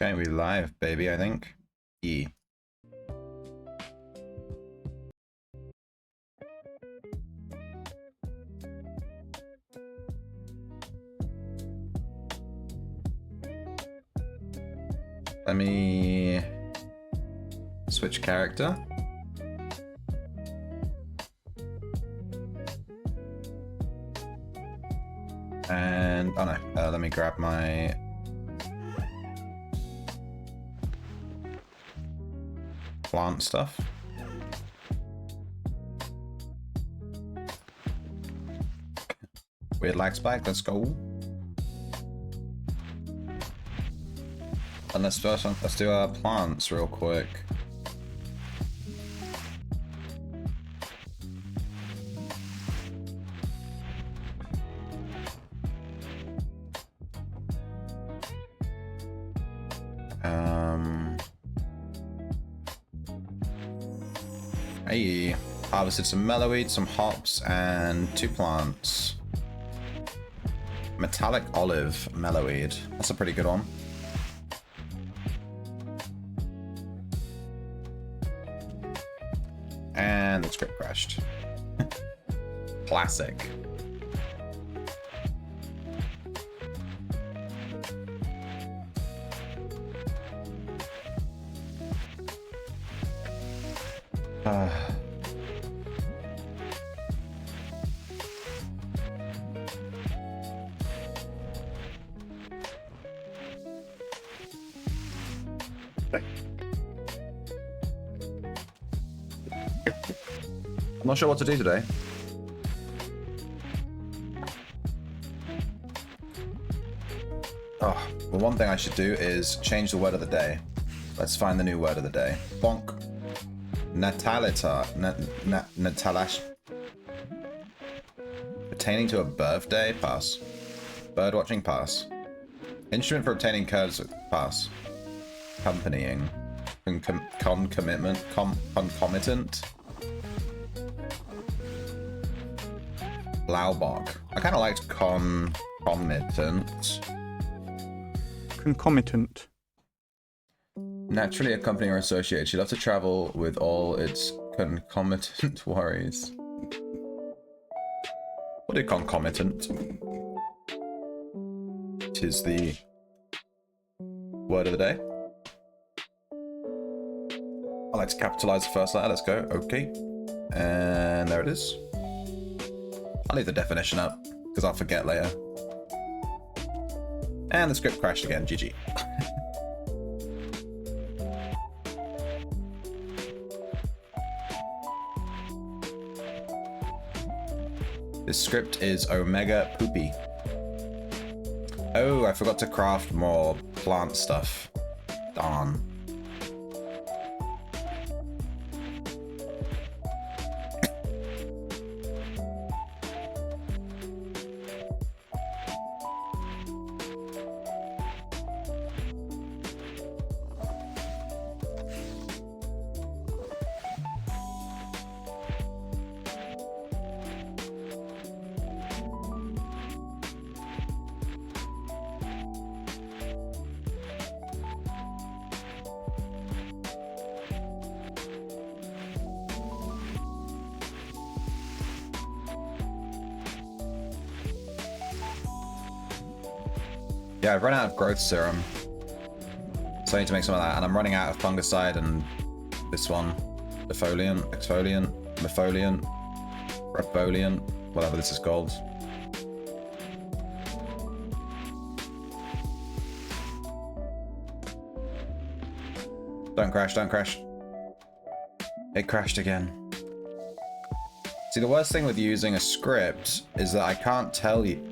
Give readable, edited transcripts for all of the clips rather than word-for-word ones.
Okay, we live, baby, I think. E. Let me switch character. And, oh no, let me grab my plant stuff. Weird lag spike, let's go. And let's do our plants real quick. Hey, harvested some mellowweed, some hops, and 2 plants. Metallic olive mellowweed. That's a pretty good one. And the script crashed. Classic. I'm not sure what to do today. Oh, well, one thing I should do is change the word of the day. Let's find the new word of the day. Bonk. Natalita. Natalash. Pertaining to a birthday? Pass. Birdwatching? Pass. Instrument for obtaining curves? Pass. Accompanying. Concomitant? Concomitant? Blaubach. I kind of liked concomitant. Concomitant. Naturally accompanying or associated. She loves to travel with all its concomitant worries. What is concomitant? Tis the word of the day. I like to capitalize the first letter. Let's go. Okay. And there it is. I'll leave the definition up, because I'll forget later. And the script crashed again. GG. This script is Omega Poopy. Oh, I forgot to craft more plant stuff. Darn. Yeah, I've run out of growth serum, so I need to make some of that, and I'm running out of fungicide and this one, defoliant, exfoliant, metholiant, repfoliant, whatever this is called. Don't crash, don't crash. It crashed again. See, the worst thing with using a script is that I can't tell you.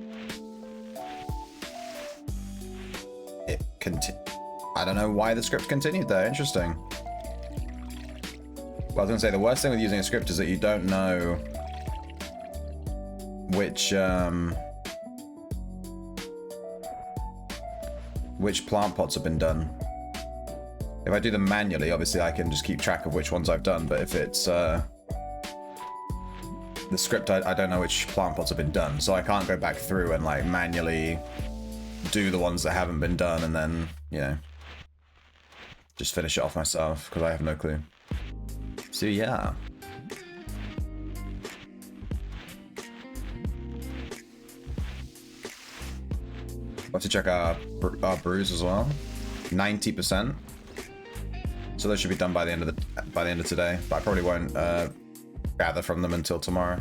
I don't know why the script continued there. Interesting. Well, I was going to say, the worst thing with using a script is that you don't know which plant pots have been done. If I do them manually, obviously I can just keep track of which ones I've done, but if it's the script, I don't know which plant pots have been done, so I can't go back through and like manually do the ones that haven't been done and then, you know, just finish it off myself because I have no clue. So yeah. We'll have to check our brews as well. 90%. So those should be done by the end of today. But I probably won't gather from them until tomorrow.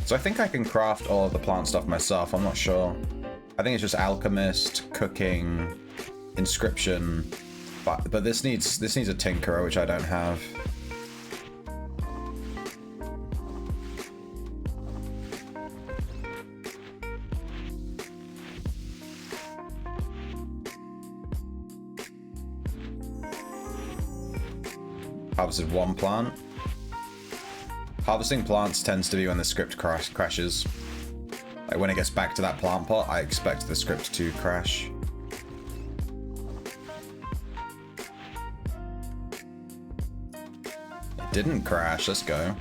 So I think I can craft all of the plant stuff myself, I'm not sure. I think it's just alchemist, cooking, inscription, but this needs a tinkerer, which I don't have. Harvested one plant. Harvesting plants tends to be when the script crashes. Like when it gets back to that plant pot, I expect the script to crash. It didn't crash, let's go.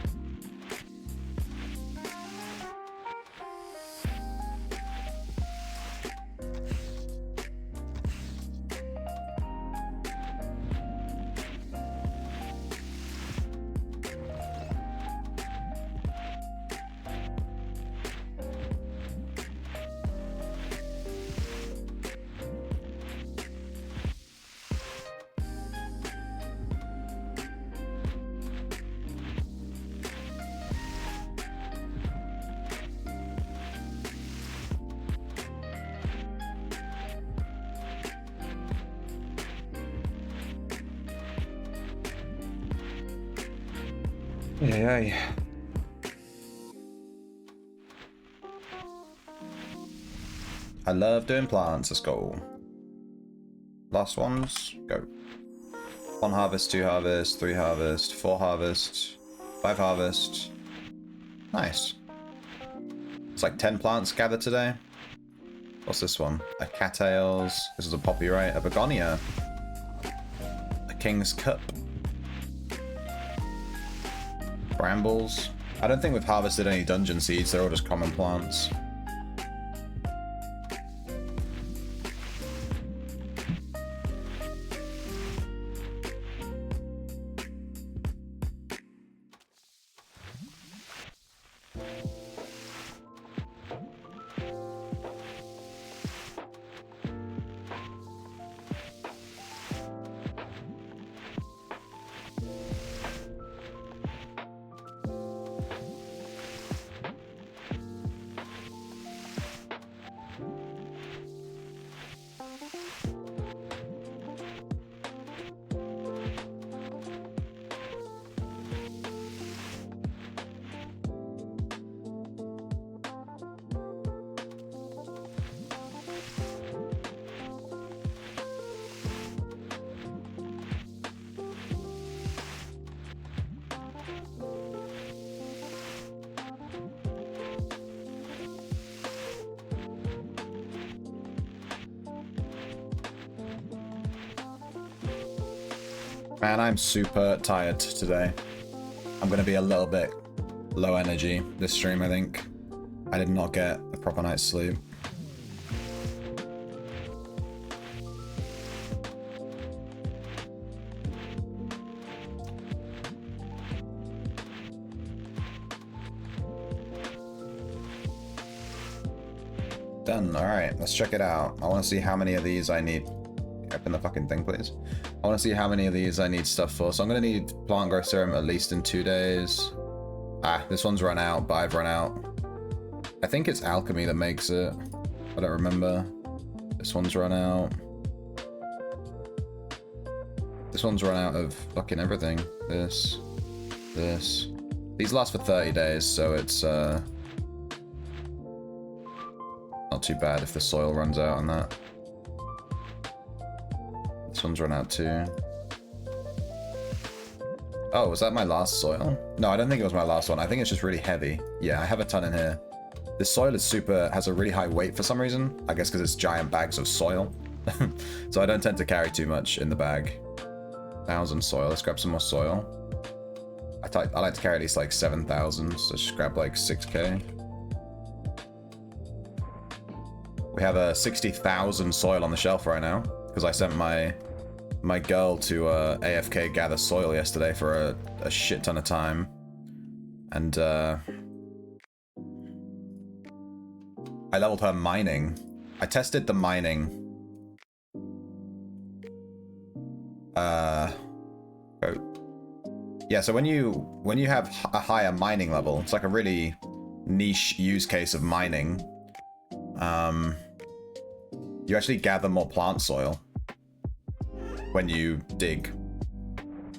Yay. I love doing plants, let's go. Last ones, go. 1 harvest, 2 harvest, 3 harvest, 4 harvest, 5 harvest. Nice. It's like 10 plants gathered today. What's this one? A cattails. This is a poppy, right? A begonia. A king's cup. Brambles. I don't think we've harvested any dungeon seeds, they're all just common plants. Man, I'm super tired today. I'm gonna be a little bit low energy this stream, I think. I did not get a proper night's sleep. Done, alright, let's check it out. I wanna see how many of these I need. Open the fucking thing, please. I want to see how many of these I need stuff for. So I'm going to need plant growth serum at least in 2 days. Ah, this one's run out, but I've run out. I think it's alchemy that makes it. I don't remember. This one's run out. This one's run out of fucking everything. This. These last for 30 days, so it's not too bad if the soil runs out on that. This one's run out too. Oh, was that my last soil? No, I don't think it was my last one. I think it's just really heavy. Yeah, I have a ton in here. This soil is has a really high weight for some reason. I guess because it's giant bags of soil. So I don't tend to carry too much in the bag. 1,000 soil. Let's grab some more soil. I like to carry at least like 7,000, so just grab like 6k. We have a 60,000 soil on the shelf right now because I sent my girl to AFK gather soil yesterday for a shit ton of time, and I leveled her mining. I tested the mining. Yeah, so when you have a higher mining level, it's like a really niche use case of mining. You actually gather more plant soil when you dig.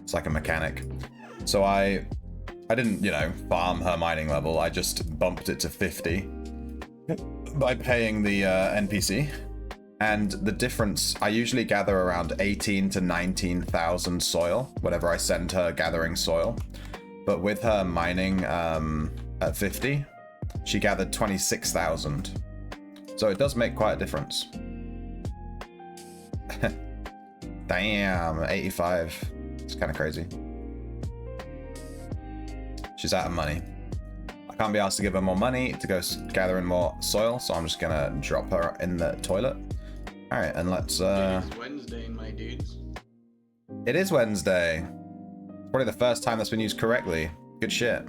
It's like a mechanic. So I didn't, you know, farm her mining level. I just bumped it to 50 by paying the NPC. And the difference, I usually gather around 18 to 19,000 soil whenever I send her gathering soil. But with her mining at 50, she gathered 26,000. So it does make quite a difference. Damn, 85. It's kind of crazy. She's out of money. I can't be asked to give her more money to go gather in more soil, so I'm just gonna drop her in the toilet. All right, and let's. It's Wednesday, my dudes. It is Wednesday. Probably the first time that's been used correctly. Good shit.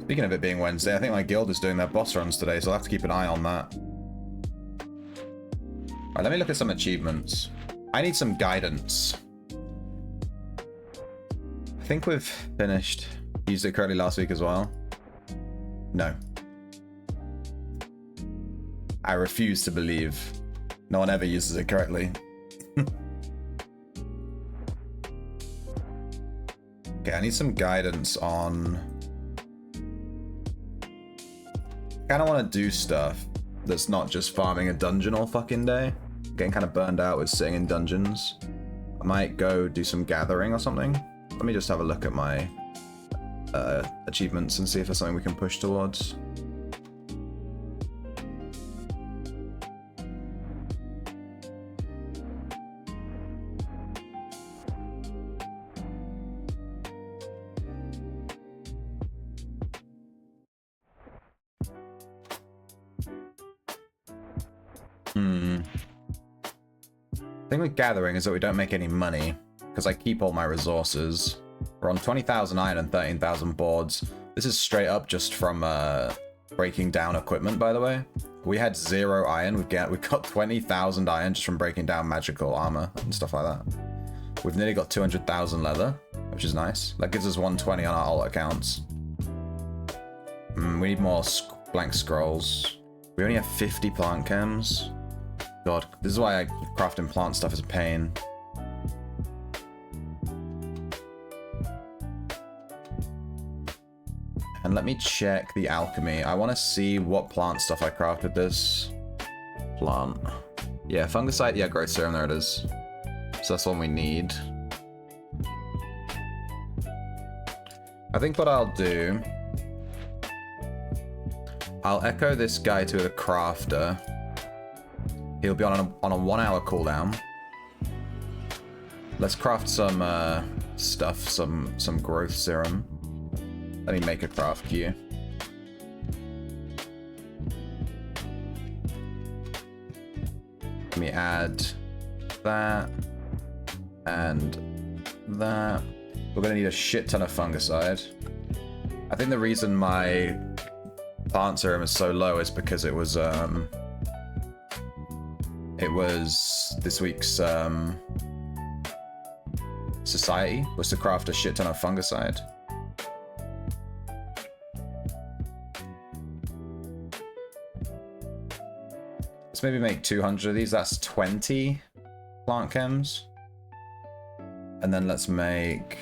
Speaking of it being Wednesday, I think my guild is doing their boss runs today, so I'll have to keep an eye on that. Alright, let me look at some achievements. I need some guidance. I think we've finished. Used it correctly last week as well. No. I refuse to believe. No one ever uses it correctly. Okay, I need some guidance on... I kind of want to do stuff that's not just farming a dungeon all fucking day. Getting kind of burned out with sitting in dungeons. I might go do some gathering or something. Let me just have a look at my achievements and see if there's something we can push towards. The thing with gathering is that we don't make any money because I keep all my resources. We're on 20,000 iron and 13,000 boards. This is straight up just from breaking down equipment, by the way. We had 0 iron. We got 20,000 iron just from breaking down magical armor and stuff like that. We've nearly got 200,000 leather, which is nice. That gives us 120 on our alt accounts. We need more blank scrolls. We only have 50 plant chems. God, this is why crafting plant stuff is a pain. And let me check the alchemy. I want to see what plant stuff I crafted this. Plant. Yeah, fungicide. Yeah, growth serum. There it is. So that's one we need. I think what I'll do... I'll echo this guy to the crafter. He'll be on a 1 hour cooldown. Let's craft some stuff, some growth serum. Let me make a craft queue. Let me add that and that. We're gonna need a shit ton of fungicide. I think the reason my plant serum is so low is because it was this week's society was to craft a shit ton of fungicide. Let's maybe make 200 of these. That's 20 plant chems. And then let's make...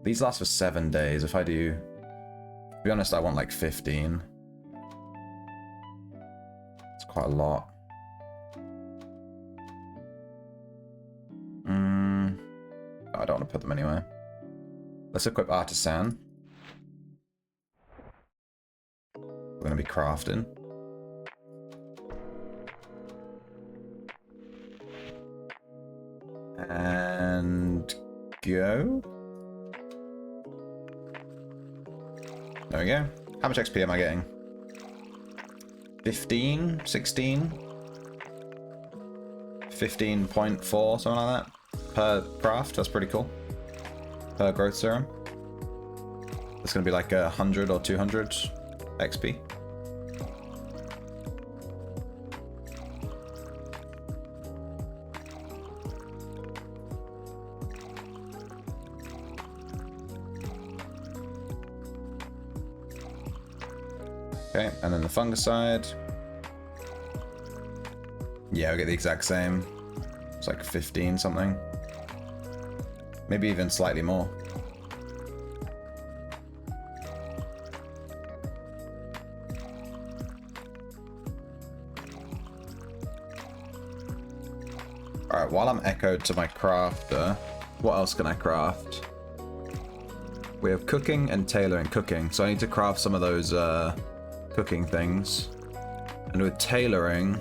These last for 7 days. If I do... To be honest, I want like 15. It's quite a lot. I don't want to put them anywhere. Let's equip Artisan. we're going to be crafting. And go. There we go. How much XP am I getting? 15? 16? 15.4, something like that. Per craft, that's pretty cool. Per growth serum. It's going to be like 100 or 200 XP. Okay, and then the fungicide. Yeah, we get the exact same. It's like 15 something. Maybe even slightly more. Alright, while I'm echoed to my crafter, what else can I craft? We have cooking and tailoring. Cooking, so I need to craft some of those cooking things. And with tailoring,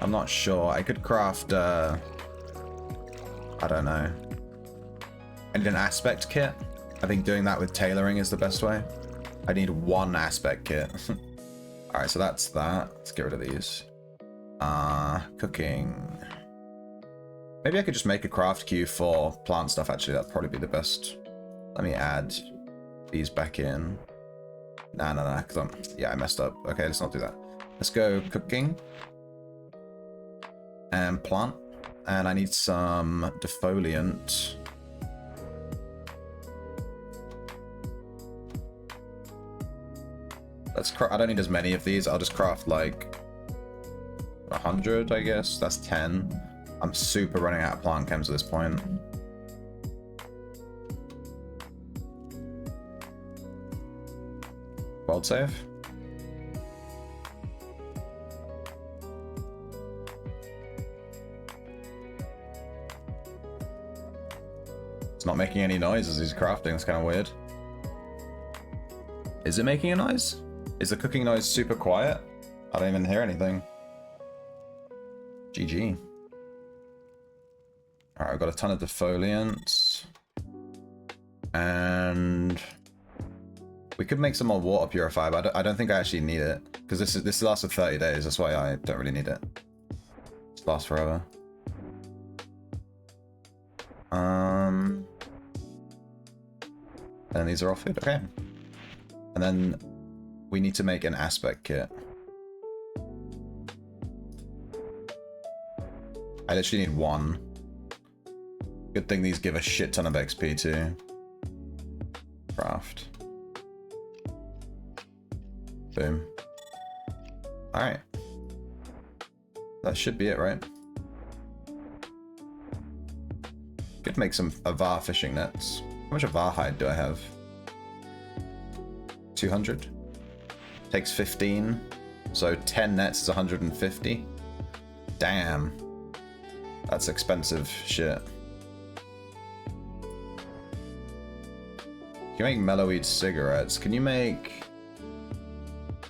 I'm not sure. I could craft, I don't know. I need an aspect kit. I think doing that with tailoring is the best way. I need one aspect kit. Alright, so that's that. Let's get rid of these. Cooking. Maybe I could just make a craft queue for plant stuff, actually. That'd probably be the best. Let me add these back in. Nah, because yeah, I messed up. Okay, let's not do that. Let's go cooking. And plant. And I need some defoliant. I don't need as many of these. I'll just craft like 100, I guess. That's 10. I'm super running out of plant chems at this point. World save. It's not making any noise as he's crafting. It's kind of weird. Is it making a noise? Is the cooking noise super quiet? I don't even hear anything. GG. Alright, I've got a ton of defoliants. And we could make some more water purifier, but I don't think I actually need it. Because this lasts for 30 days, that's why I don't really need it. It lasts forever. And these are all food, okay. And then we need to make an aspect kit. I literally need one. Good thing these give a shit ton of XP too. Craft. Boom. Alright. That should be it, right? Could make some Avar fishing nets. How much Avar hide do I have? 200? Takes 15. So 10 nets is 150. Damn. That's expensive shit. You can make mellowweed cigarettes. Can you make...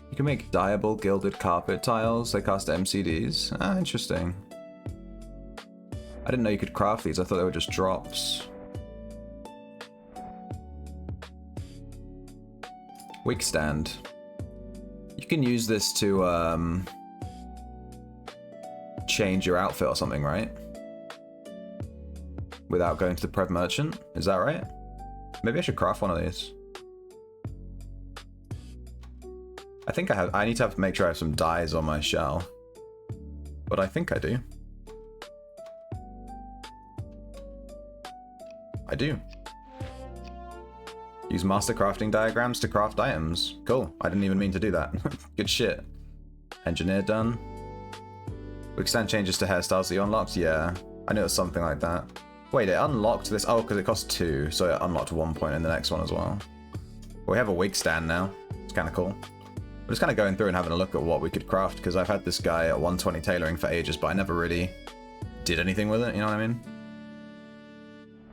You can make dyeable gilded carpet tiles. They cast MCDs. Ah, interesting. I didn't know you could craft these. I thought they were just drops. Wig stand. You can use this to change your outfit or something, right? Without going to the Prev Merchant. Is that right? Maybe I should craft one of these. I think I need to make sure I have some dyes on my shell. But I think I do. I do. Use master crafting diagrams to craft items. Cool. I didn't even mean to do that. Good shit. Engineer done. Quick stand changes to hairstyles that you unlocked? Yeah. I knew it was something like that. Wait, it unlocked this? Oh, because it cost 2, so it unlocked 1 point in the next one as well. We have a wig stand now. It's kind of cool. We're just kind of going through and having a look at what we could craft, because I've had this guy at 120 tailoring for ages, but I never really did anything with it, you know what I mean?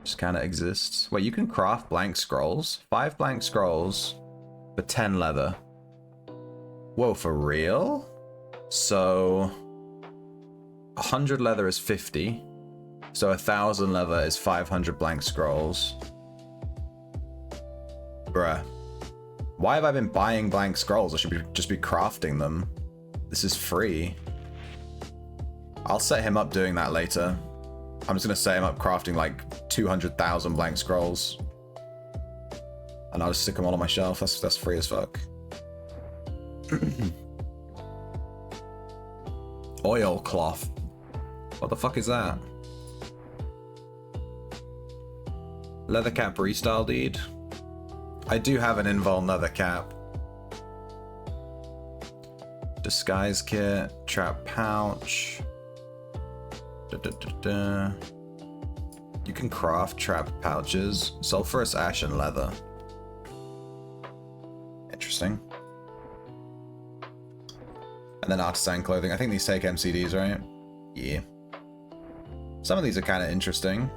Just kind of exists. Wait, you can craft blank scrolls? 5 blank scrolls for 10 leather. Whoa, for real? So 100 leather is 50. So 1,000 leather is 500 blank scrolls. Bruh. Why have I been buying blank scrolls? I should just be crafting them. This is free. I'll set him up doing that later. I'm just gonna set him up crafting like 200,000 blank scrolls. And I'll just stick them all on my shelf. That's free as fuck. Oil cloth. What the fuck is that? Leather cap restyle deed. I do have an invuln leather cap. Disguise kit, trap pouch. You can craft trap pouches. Sulfurous ash and leather. Interesting. And then artisan clothing. I think these take MCDs, right? Yeah. Some of these are kind of interesting.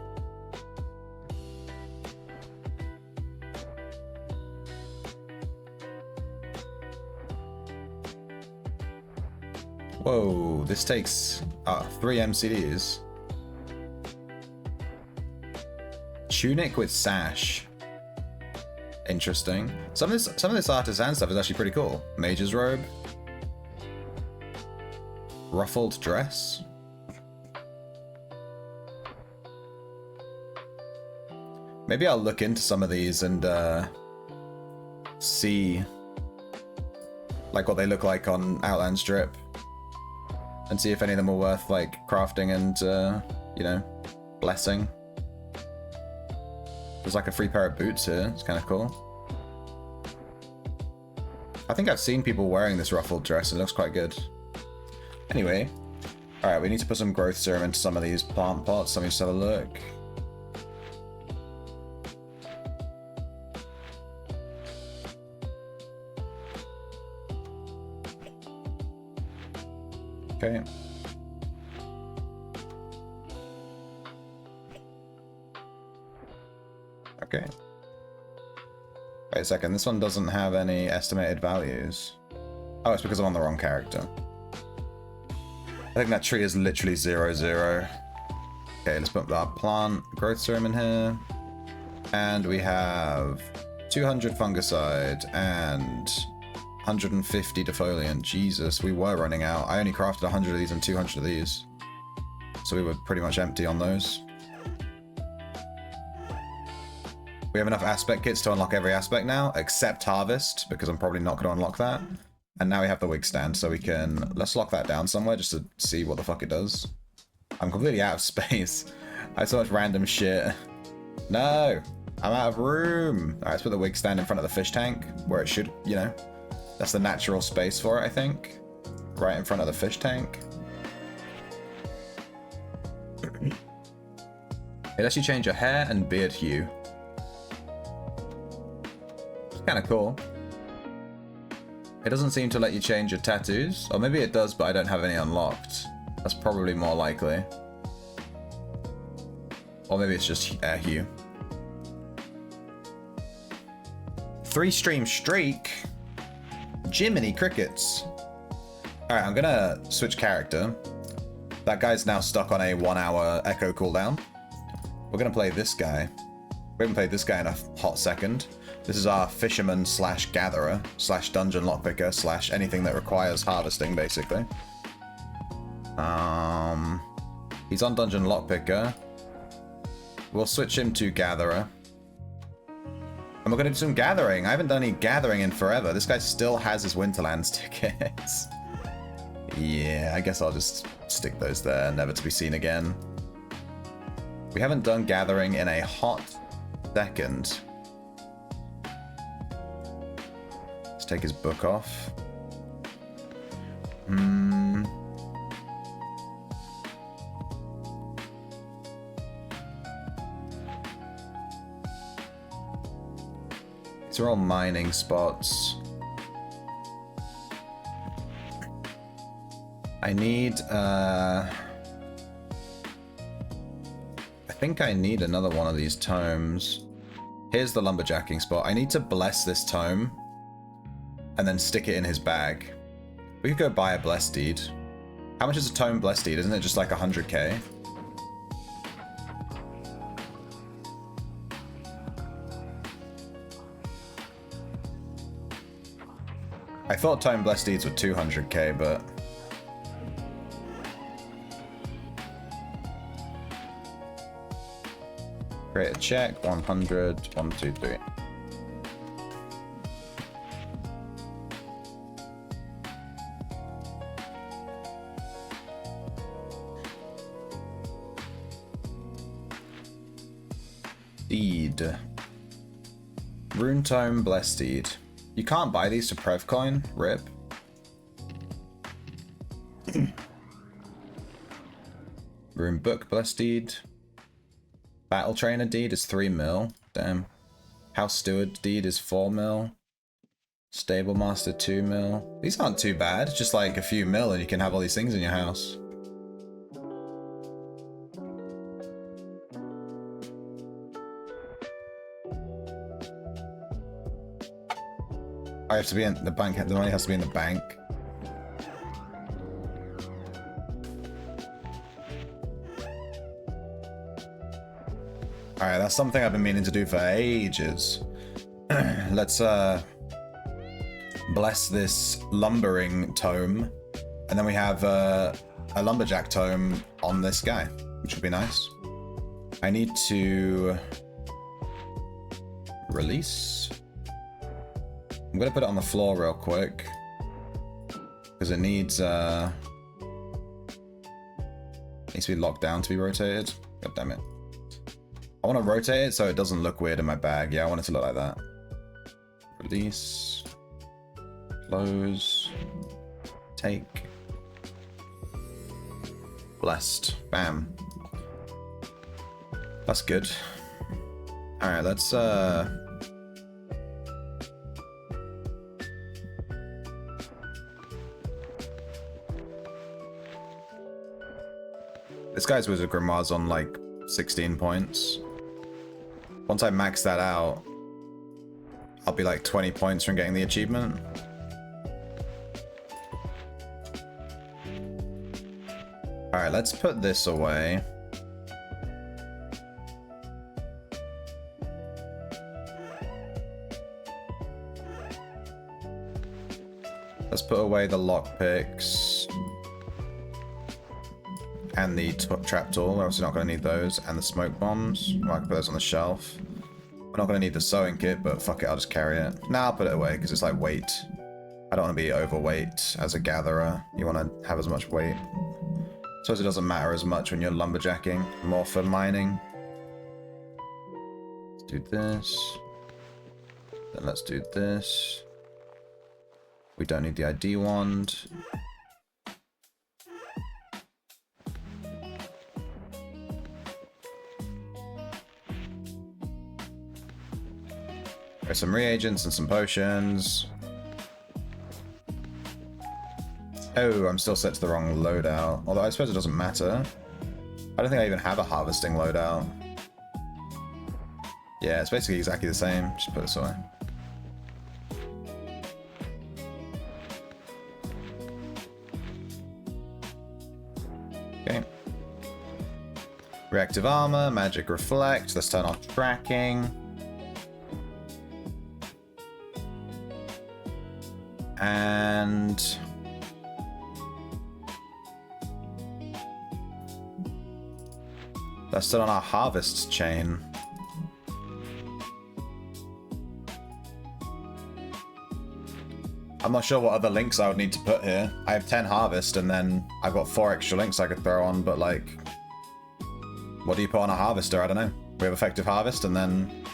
Whoa, this takes 3 MCDs. Tunic with sash. Interesting. Some of this artisan stuff is actually pretty cool. Mage's robe. Ruffled dress. Maybe I'll look into some of these and see like what they look like on Outland Strip. And see if any of them are worth like crafting and you know, blessing. There's like a free pair of boots here. It's kind of cool. I think I've seen people wearing this ruffled dress. It looks quite good. Anyway, all right, we need to put some growth serum into some of these plant pots. Let me just have a look. Okay. Okay. Wait a second, this one doesn't have any estimated values. Oh, it's because I'm on the wrong character. I think that tree is literally 0, 0. Okay, let's put that plant growth serum in here. And we have 200 fungicide and 150 defoliant. Jesus, we were running out. I only crafted 100 of these and 200 of these. So we were pretty much empty on those. We have enough aspect kits to unlock every aspect now, except harvest, because I'm probably not going to unlock that. And now we have the wig stand, so we can... Let's lock that down somewhere just to see what the fuck it does. I'm completely out of space. I have so much random shit. No! I'm out of room! Alright, let's put the wig stand in front of the fish tank, where it should, you know. That's the natural space for it, I think. Right in front of the fish tank. It lets you change your hair and beard hue. It's kind of cool. It doesn't seem to let you change your tattoos. Or maybe it does, but I don't have any unlocked. That's probably more likely. Or maybe it's just hair hue. 3-stream streak? Jiminy crickets. Alright, I'm gonna switch character. That guy's now stuck on a 1-hour echo cooldown. We're gonna play this guy. We haven't played this guy in a hot second. This is our fisherman slash gatherer slash dungeon lockpicker slash anything that requires harvesting, basically. He's on dungeon lockpicker. We'll switch him to gatherer. And we're going to do some gathering. I haven't done any gathering in forever. This guy still has his Winterlands tickets. Yeah, I guess I'll just stick those there, never to be seen again. We haven't done gathering in a hot second. Let's take his book off. These are all mining spots. I need, I think I need another one of these tomes. Here's the lumberjacking spot. I need to bless this tome and then stick it in his bag. We could go buy a Blessed Deed. How much is a Tome Blessed Deed? Isn't it just like 100k? I thought Tome Blessed Deeds were 200k, but... Create a check, 100, 1, 2, 3. Deed. Rune Tome Blessed Deed. You can't buy these to Prevcoin? RIP. Rune Book Blessed Deed. Battle Trainer Deed is 3 mil. Damn. House Steward Deed is 4 mil. Stable Master 2 mil. These aren't too bad. Just like a few mil and you can have all these things in your house. I have to be in the bank. The money has to be in the bank. Alright, that's something I've been meaning to do for ages. Let's bless this lumbering tome. And then we have a lumberjack tome on this guy, which would be nice. I need to release. I'm gonna put it on the floor real quick because it needs to be locked down to be rotated. God damn it! I want to rotate it so it doesn't look weird in my bag. Yeah, I want it to look like that. Release, close, take, blessed. Bam. That's good. All right, let's This guy's Wizard Grimoire's on like 16 points. Once I max that out, I'll be like 20 points from getting the achievement. Alright, let's put this away. Let's put away the lockpicks. And the trap tool, we're obviously not going to need those, and the smoke bombs. Well, I can put those on the shelf. We're not going to need the sewing kit, but fuck it, I'll just carry it. Nah, I'll put it away, because it's like weight. I don't want to be overweight as a gatherer. You want to have as much weight. Suppose it doesn't matter as much when you're lumberjacking, more for mining. Let's do this. Then let's do this. We don't need the ID wand. There's some reagents and some potions. Oh, I'm still set to the wrong loadout. Although I suppose it doesn't matter. I don't think I even have a harvesting loadout. Yeah, it's basically exactly the same. Just put this away. Okay. Reactive armor, magic reflect. Let's turn off tracking. And that's still on our harvest chain. I'm not sure what other links I would need to put here. I have 10 harvest and then I've got 4 extra links I could throw on, but like, what do you put on a harvester? I don't know. We have effective harvest and then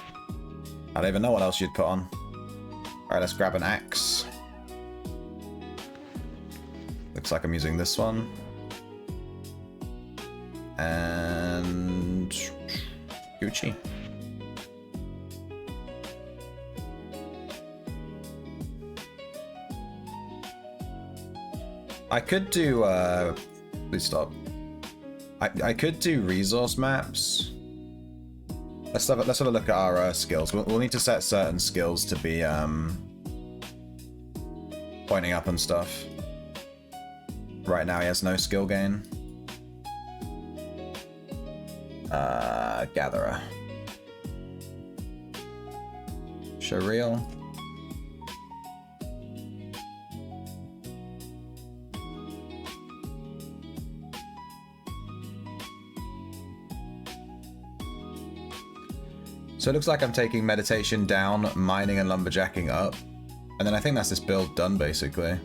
I don't even know what else you'd put on. Alright, let's grab an axe. Looks like I'm using this one. And Gucci. I could do please stop. I could do resource maps. Let's have a look at our skills. We'll need to set certain skills to be pointing up and stuff. Right now he has no skill gain. Gatherer. Show reel. So it looks like I'm taking meditation down, mining and lumberjacking up. And then I think that's this build done, basically.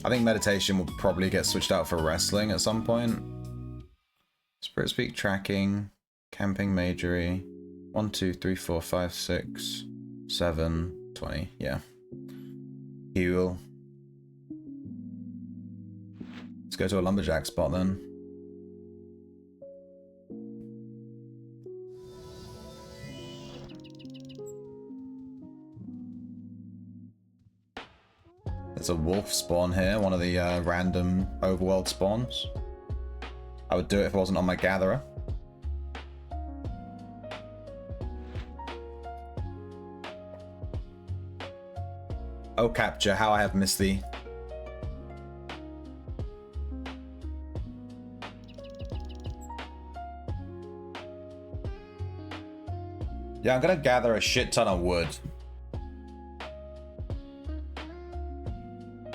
I think meditation will probably get switched out for wrestling at some point. Spirit speak, tracking, camping, magery. 1, 2, 3, 4, 5, 6, 7, 20. Yeah. Heal. Let's go to a lumberjack spot then. There's a wolf spawn here, one of the random overworld spawns. I would do it if it wasn't on my gatherer. Oh, capture, how I have missed thee. Yeah, I'm gonna gather a shit ton of wood.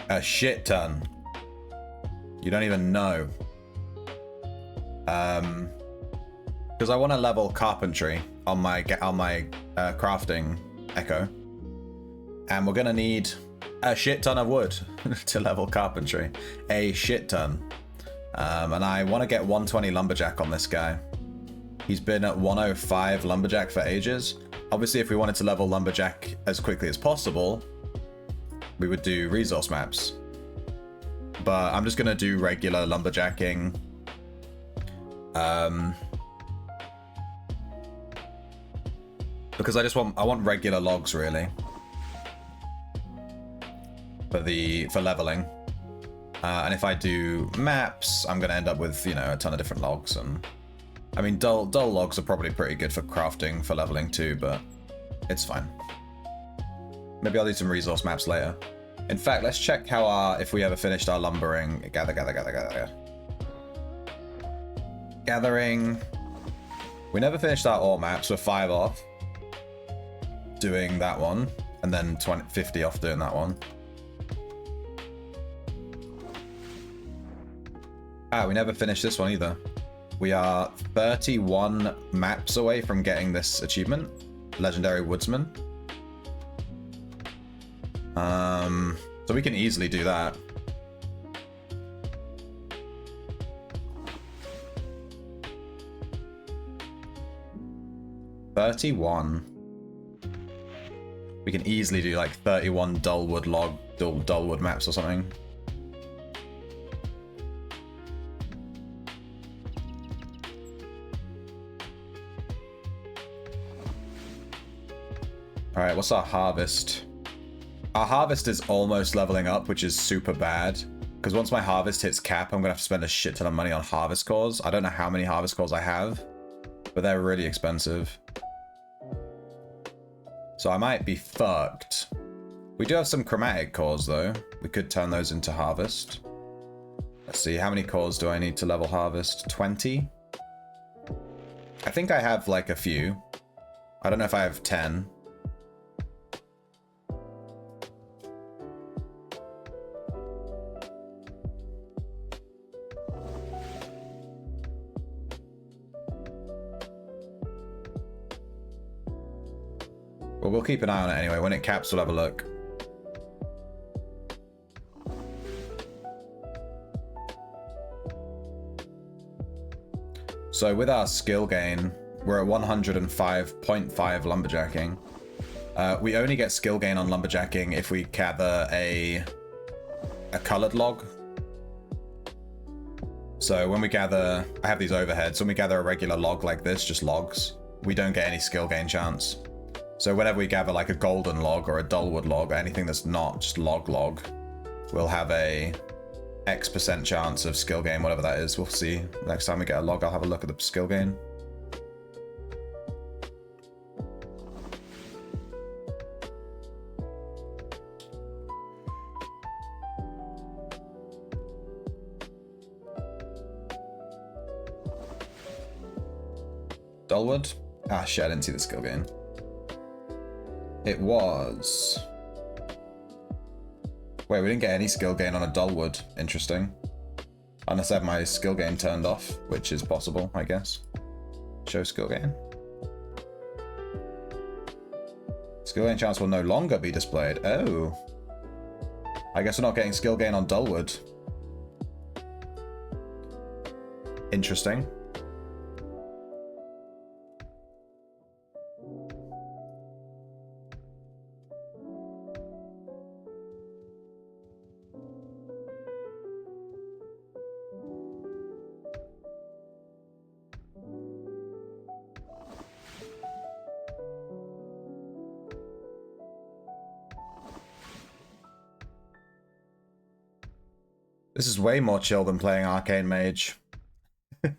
A shit ton. You don't even know. Because I want to level carpentry on my crafting echo, and we're gonna need a shit ton of wood to level carpentry. A shit ton. And I want to get 120 lumberjack on this guy. He's been at 105 lumberjack for ages. Obviously, if we wanted to level lumberjack as quickly as possible, we would do resource maps. But I'm just gonna do regular lumberjacking. Because I want regular logs really. For leveling. And if I do maps, I'm gonna end up with, you know, a ton of different logs. And I mean, dull logs are probably pretty good for crafting, for leveling too, but it's fine. Maybe I'll do some resource maps later. In fact, let's check how if we ever finished our lumbering. Gathering. We never finished our ore maps. We're 5 off doing that one, and then 50 off doing that one. We never finished this one either. We are 31 maps away from getting this achievement, Legendary Woodsman. So we can easily do that. $31. We can easily do like 31 dullwood dullwood maps or something. Alright, what's our harvest? Our harvest is almost leveling up, which is super bad. Because once my harvest hits cap, I'm going to have to spend a shit ton of money on harvest cores. I don't know how many harvest cores I have, but they're really expensive. So I might be fucked. We do have some chromatic cores, though. We could turn those into harvest. Let's see, how many cores do I need to level harvest? 20? I think I have, like, a few. I don't know if I have 10. Well, we'll keep an eye on it anyway. When it caps, we'll have a look. So with our skill gain, we're at 105.5 lumberjacking. We only get skill gain on lumberjacking if we gather a colored log. So when we gather, I have these overheads. When we gather a regular log like this, just logs, we don't get any skill gain chance. So whenever we gather like a golden log or a dullwood log or anything that's not just log, we'll have a X% chance of skill gain, whatever that is. We'll see. Next time we get a log, I'll have a look at the skill gain. Dulwood? Ah, shit, I didn't see the skill gain. It was... Wait, we didn't get any skill gain on a Dulwood. Interesting. Unless I have my skill gain turned off, which is possible, I guess. Show skill gain. Skill gain chance will no longer be displayed. Oh. I guess we're not getting skill gain on Dulwood. Interesting. This is way more chill than playing Arcane Mage. I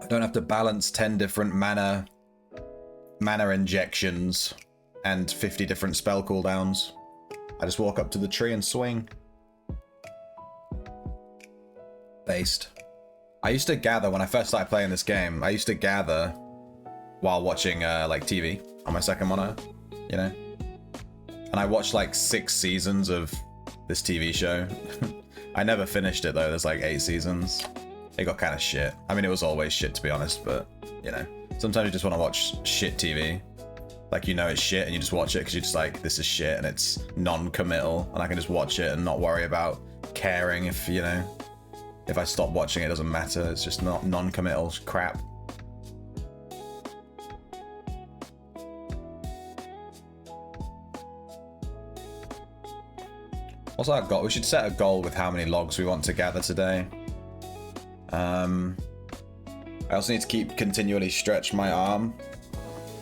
don't have to balance 10 different mana injections and 50 different spell cooldowns. I just walk up to the tree and swing. Based. I used to gather, when I first started playing this game, I used to gather while watching like TV on my second monitor, you know? And I watched like 6 seasons of this TV show. I never finished it though, there's like 8 seasons. It got kind of shit. I mean, it was always shit to be honest, but you know, sometimes you just want to watch shit TV. Like, you know it's shit and you just watch it because you're just like, this is shit and it's non-committal and I can just watch it and not worry about caring if, you know, if I stop watching it doesn't matter. It's just not non-committal crap. What's our goal? We should set a goal with how many logs we want to gather today. I also need to keep continually stretch my arm.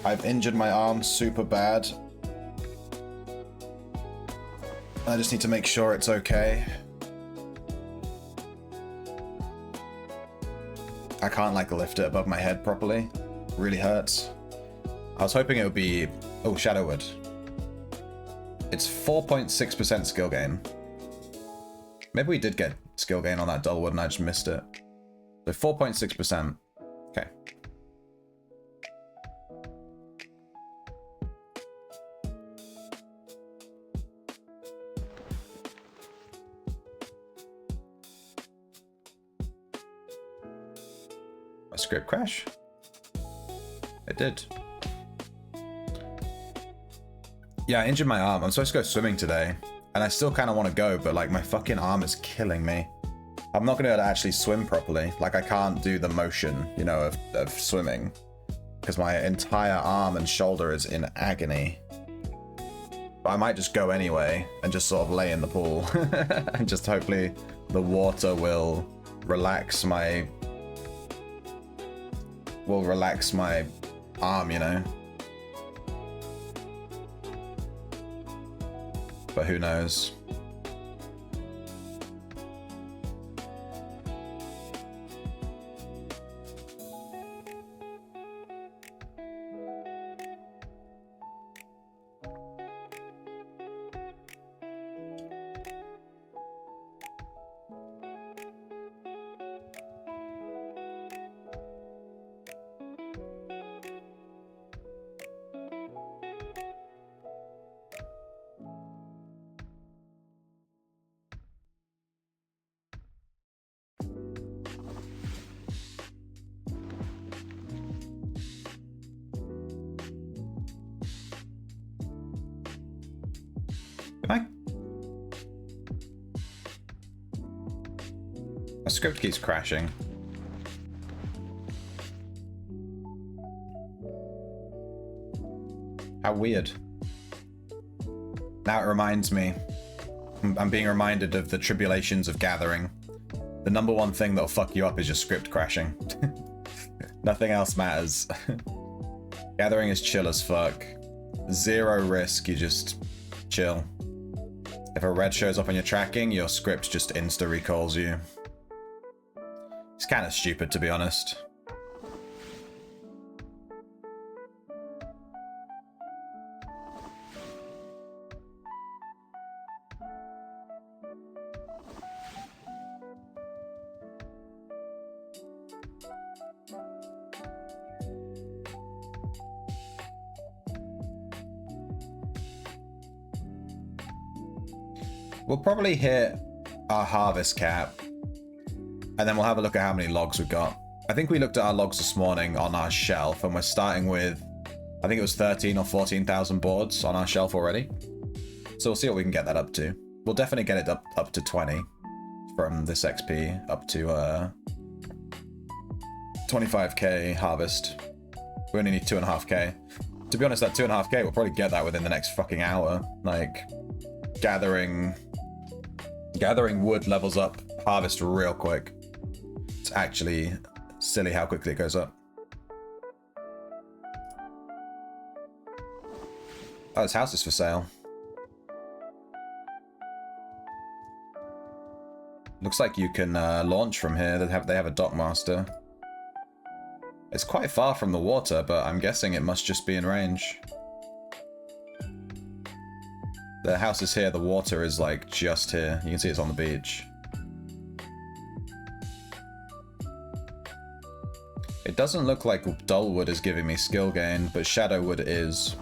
I've injured my arm super bad. I just need to make sure it's okay. I can't like lift it above my head properly. Really hurts. I was hoping it would be... Oh, Shadowwood. It's 4.6% skill gain. Maybe we did get skill gain on that Dulwood and I just missed it. So 4.6%. Okay. My script crash? It did. Yeah, I injured my arm. I'm supposed to go swimming today, and I still kind of want to go, but like my fucking arm is killing me. I'm not going to be able to actually swim properly. Like I can't do the motion, you know, of swimming, because my entire arm and shoulder is in agony. But I might just go anyway and just sort of lay in the pool, and just hopefully the water will relax my arm, you know. But who knows? My script keeps crashing. How weird. Now it reminds me. I'm being reminded of the tribulations of gathering. The number one thing that'll fuck you up is your script crashing. Nothing else matters. Gathering is chill as fuck. 0 risk, you just chill. If a red shows up on your tracking, your script just insta-recalls you. It's kind of stupid, to be honest. We'll probably hit our harvest cap, and then we'll have a look at how many logs we've got. I think we looked at our logs this morning on our shelf, and we're starting with, I think it was 13 or 14,000 boards on our shelf already. So we'll see what we can get that up to. We'll definitely get it up to 20 from this XP up to 25k harvest. We only need 2.5k. To be honest, that 2.5k, we'll probably get that within the next fucking hour. Like, gathering wood levels up harvest real quick. It's actually silly how quickly it goes up. Oh, this house is for sale. Looks like you can launch from here. They have a dockmaster. It's quite far from the water, but I'm guessing it must just be in range. The house is here, the water is like just here. You can see it's on the beach. It doesn't look like Dullwood is giving me skill gain, but Shadowwood is.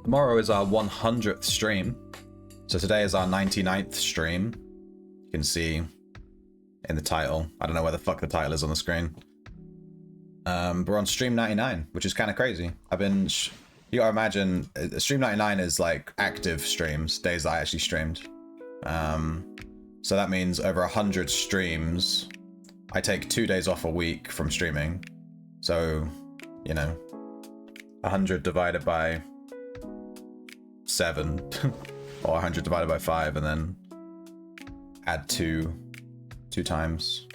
Tomorrow is our 100th stream. So today is our 99th stream. You can see in the title. I don't know where the fuck the title is on the screen. We're on stream 99, which is kind of crazy. You gotta imagine, stream 99 is like active streams, days that I actually streamed. So that means over 100 streams, I take 2 days off a week from streaming. So, you know, 100 divided by 7 or 100 divided by 5 and then add 2 times.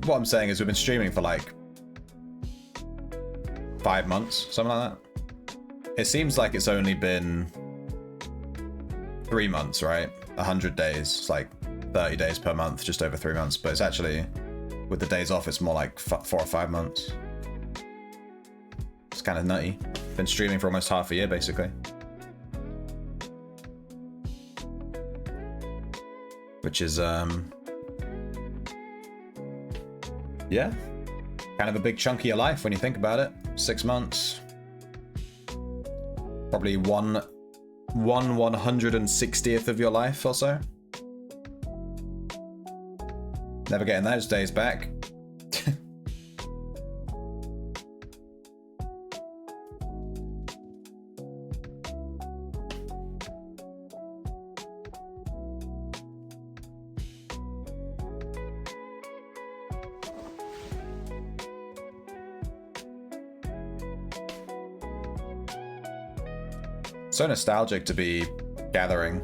What I'm saying is we've been streaming for like 5 months, something like that. It seems like it's only been 3 months, right? 100 days, it's like 30 days per month, just over 3 months, but it's actually, with the days off, it's more like 4 or 5 months. It's kind of nutty. Been streaming for almost half a year, basically. Which is, yeah. Kind of a big chunk of your life when you think about it. 6 months. Probably one 160th of your life or so. Never getting those days back. So nostalgic to be gathering.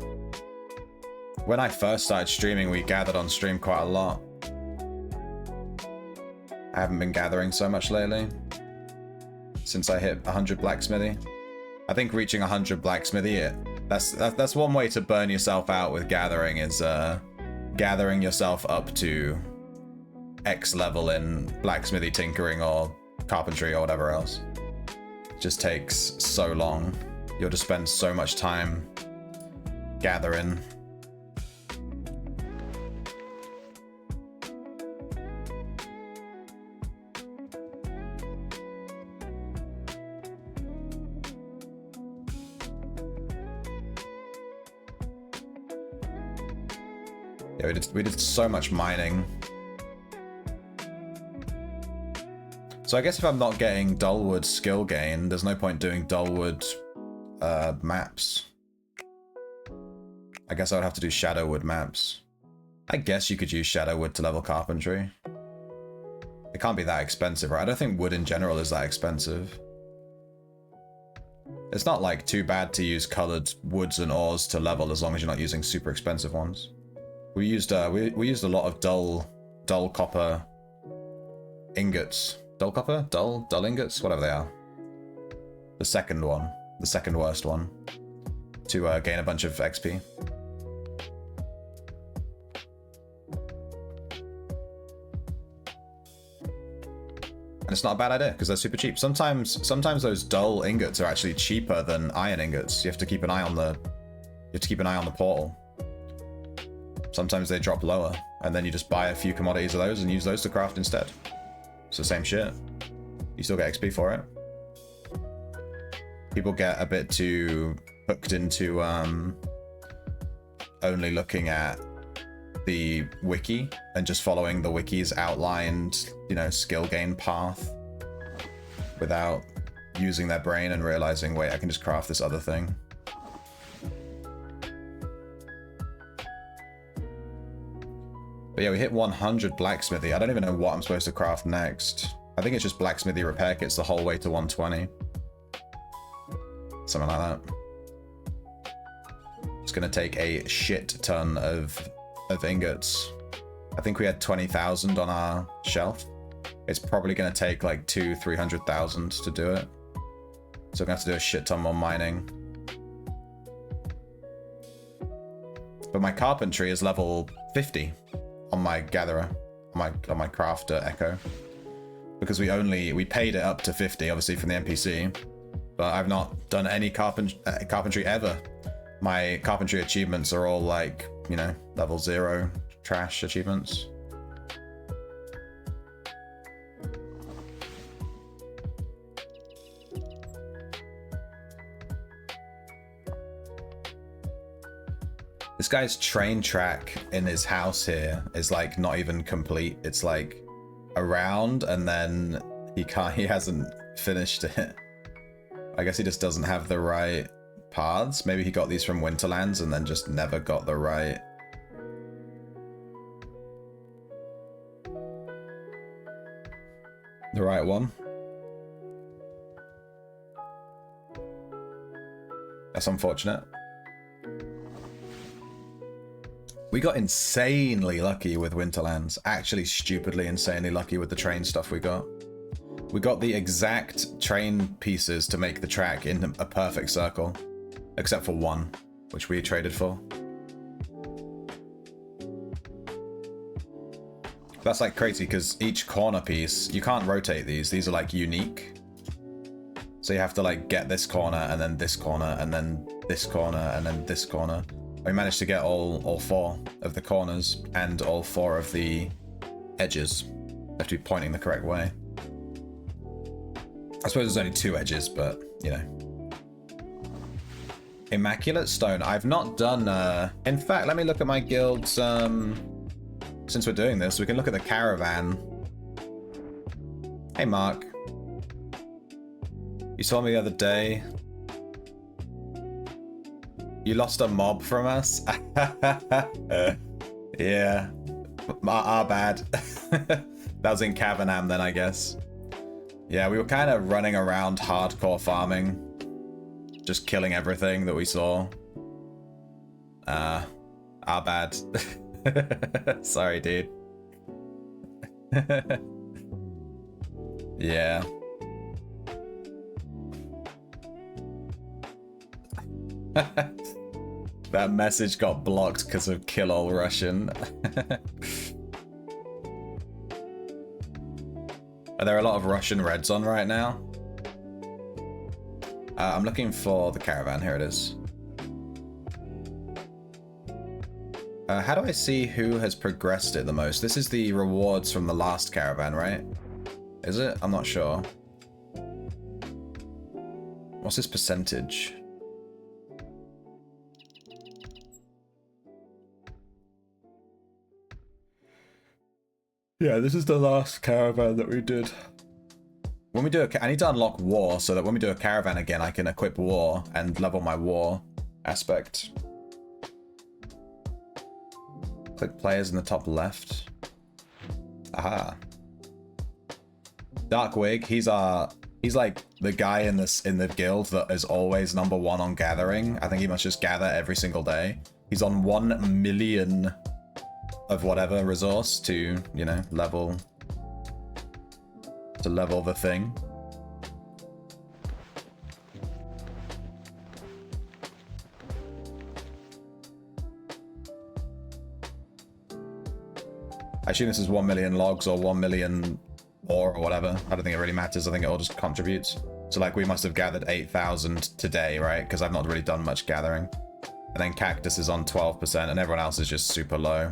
When I first started streaming, we gathered on stream quite a lot. I haven't been gathering so much lately. Since I hit 100 blacksmithy. I think reaching 100 blacksmithy, that's one way to burn yourself out with gathering, is gathering yourself up to X level in blacksmithy, tinkering, or carpentry, or whatever else. It just takes so long. You'll just spend so much time gathering. Yeah, we did so much mining. So I guess if I'm not getting Dullwood skill gain, there's no point doing Dullwood maps. I guess I would have to do Shadowwood maps. I guess you could use Shadowwood to level carpentry. It can't be that expensive, right? I don't think wood in general is that expensive. It's not like too bad to use colored woods and ores to level as long as you're not using super expensive ones. We used we used a lot of dull copper ingots. Dull copper? Dull ingots? Whatever they are. The second one. The second worst one. to gain a bunch of XP. And it's not a bad idea because they're super cheap. Sometimes those dull ingots are actually cheaper than iron ingots. You have to keep an eye on the portal. Sometimes they drop lower, and then you just buy a few commodities of those and use those to craft instead. It's the same shit. You still get XP for it. People get a bit too hooked into only looking at the wiki and just following the wiki's outlined, you know, skill gain path without using their brain and realizing, wait, I can just craft this other thing. But yeah, we hit 100 blacksmithy. I don't even know what I'm supposed to craft next. I think it's just blacksmithy repair kits the whole way to 120. Something like that. It's gonna take a shit ton of ingots. I think we had 20,000 on our shelf. It's probably gonna take like 200,000-300,000 to do it. So we're gonna have to do a shit ton more mining. But my carpentry is level 50 on my gatherer, on my crafter echo, because we paid it up to 50, obviously from the NPC. But I've not done any carpentry ever. My carpentry achievements are all like, you know, level 0 trash achievements. This guy's train track in his house here is like not even complete. It's like around, and then he hasn't finished it. I guess he just doesn't have the right paths. Maybe he got these from Winterlands and then just never got the right one. That's unfortunate. We got insanely lucky with Winterlands. Actually stupidly insanely lucky with the train stuff we got. We got the exact train pieces to make the track in a perfect circle. Except for one, which we traded for. That's like crazy because each corner piece, you can't rotate these. These are like unique. So you have to like get this corner and then this corner and then this corner and then this corner. We managed to get all 4 of the corners and all 4 of the edges. You have to be pointing the correct way. I suppose there's only 2 edges, but you know. Immaculate Stone. I've not done in fact, let me look at my guilds. Since we're doing this, we can look at the caravan. Hey Mark. You saw me the other day. You lost a mob from us? Yeah. Our bad. That was in Cavanham then, I guess. Yeah, we were kind of running around hardcore farming. Just killing everything that we saw. Our bad. Sorry, dude. Yeah. That message got blocked because of Kill All Russian. Are there a lot of Russian reds on right now? I'm looking for the caravan. Here it is. How do I see who has progressed it the most? This is the rewards from the last caravan, right? Is it? I'm not sure. What's this percentage? Yeah, this is the last caravan that we did. When we do I need to unlock war so that when we do a caravan again, I can equip war and level my war aspect. Click players in the top left. Aha. Darkwig, he's like the guy in the guild that is always #1 on gathering. I think he must just gather every single day. He's on 1 million of whatever resource to, you know, level the thing. I assume this is 1 million logs or 1 million ore or whatever. I don't think it really matters. I think it all just contributes. So like we must have gathered 8,000 today, right? Because I've not really done much gathering. And then cactus is on 12% and everyone else is just super low.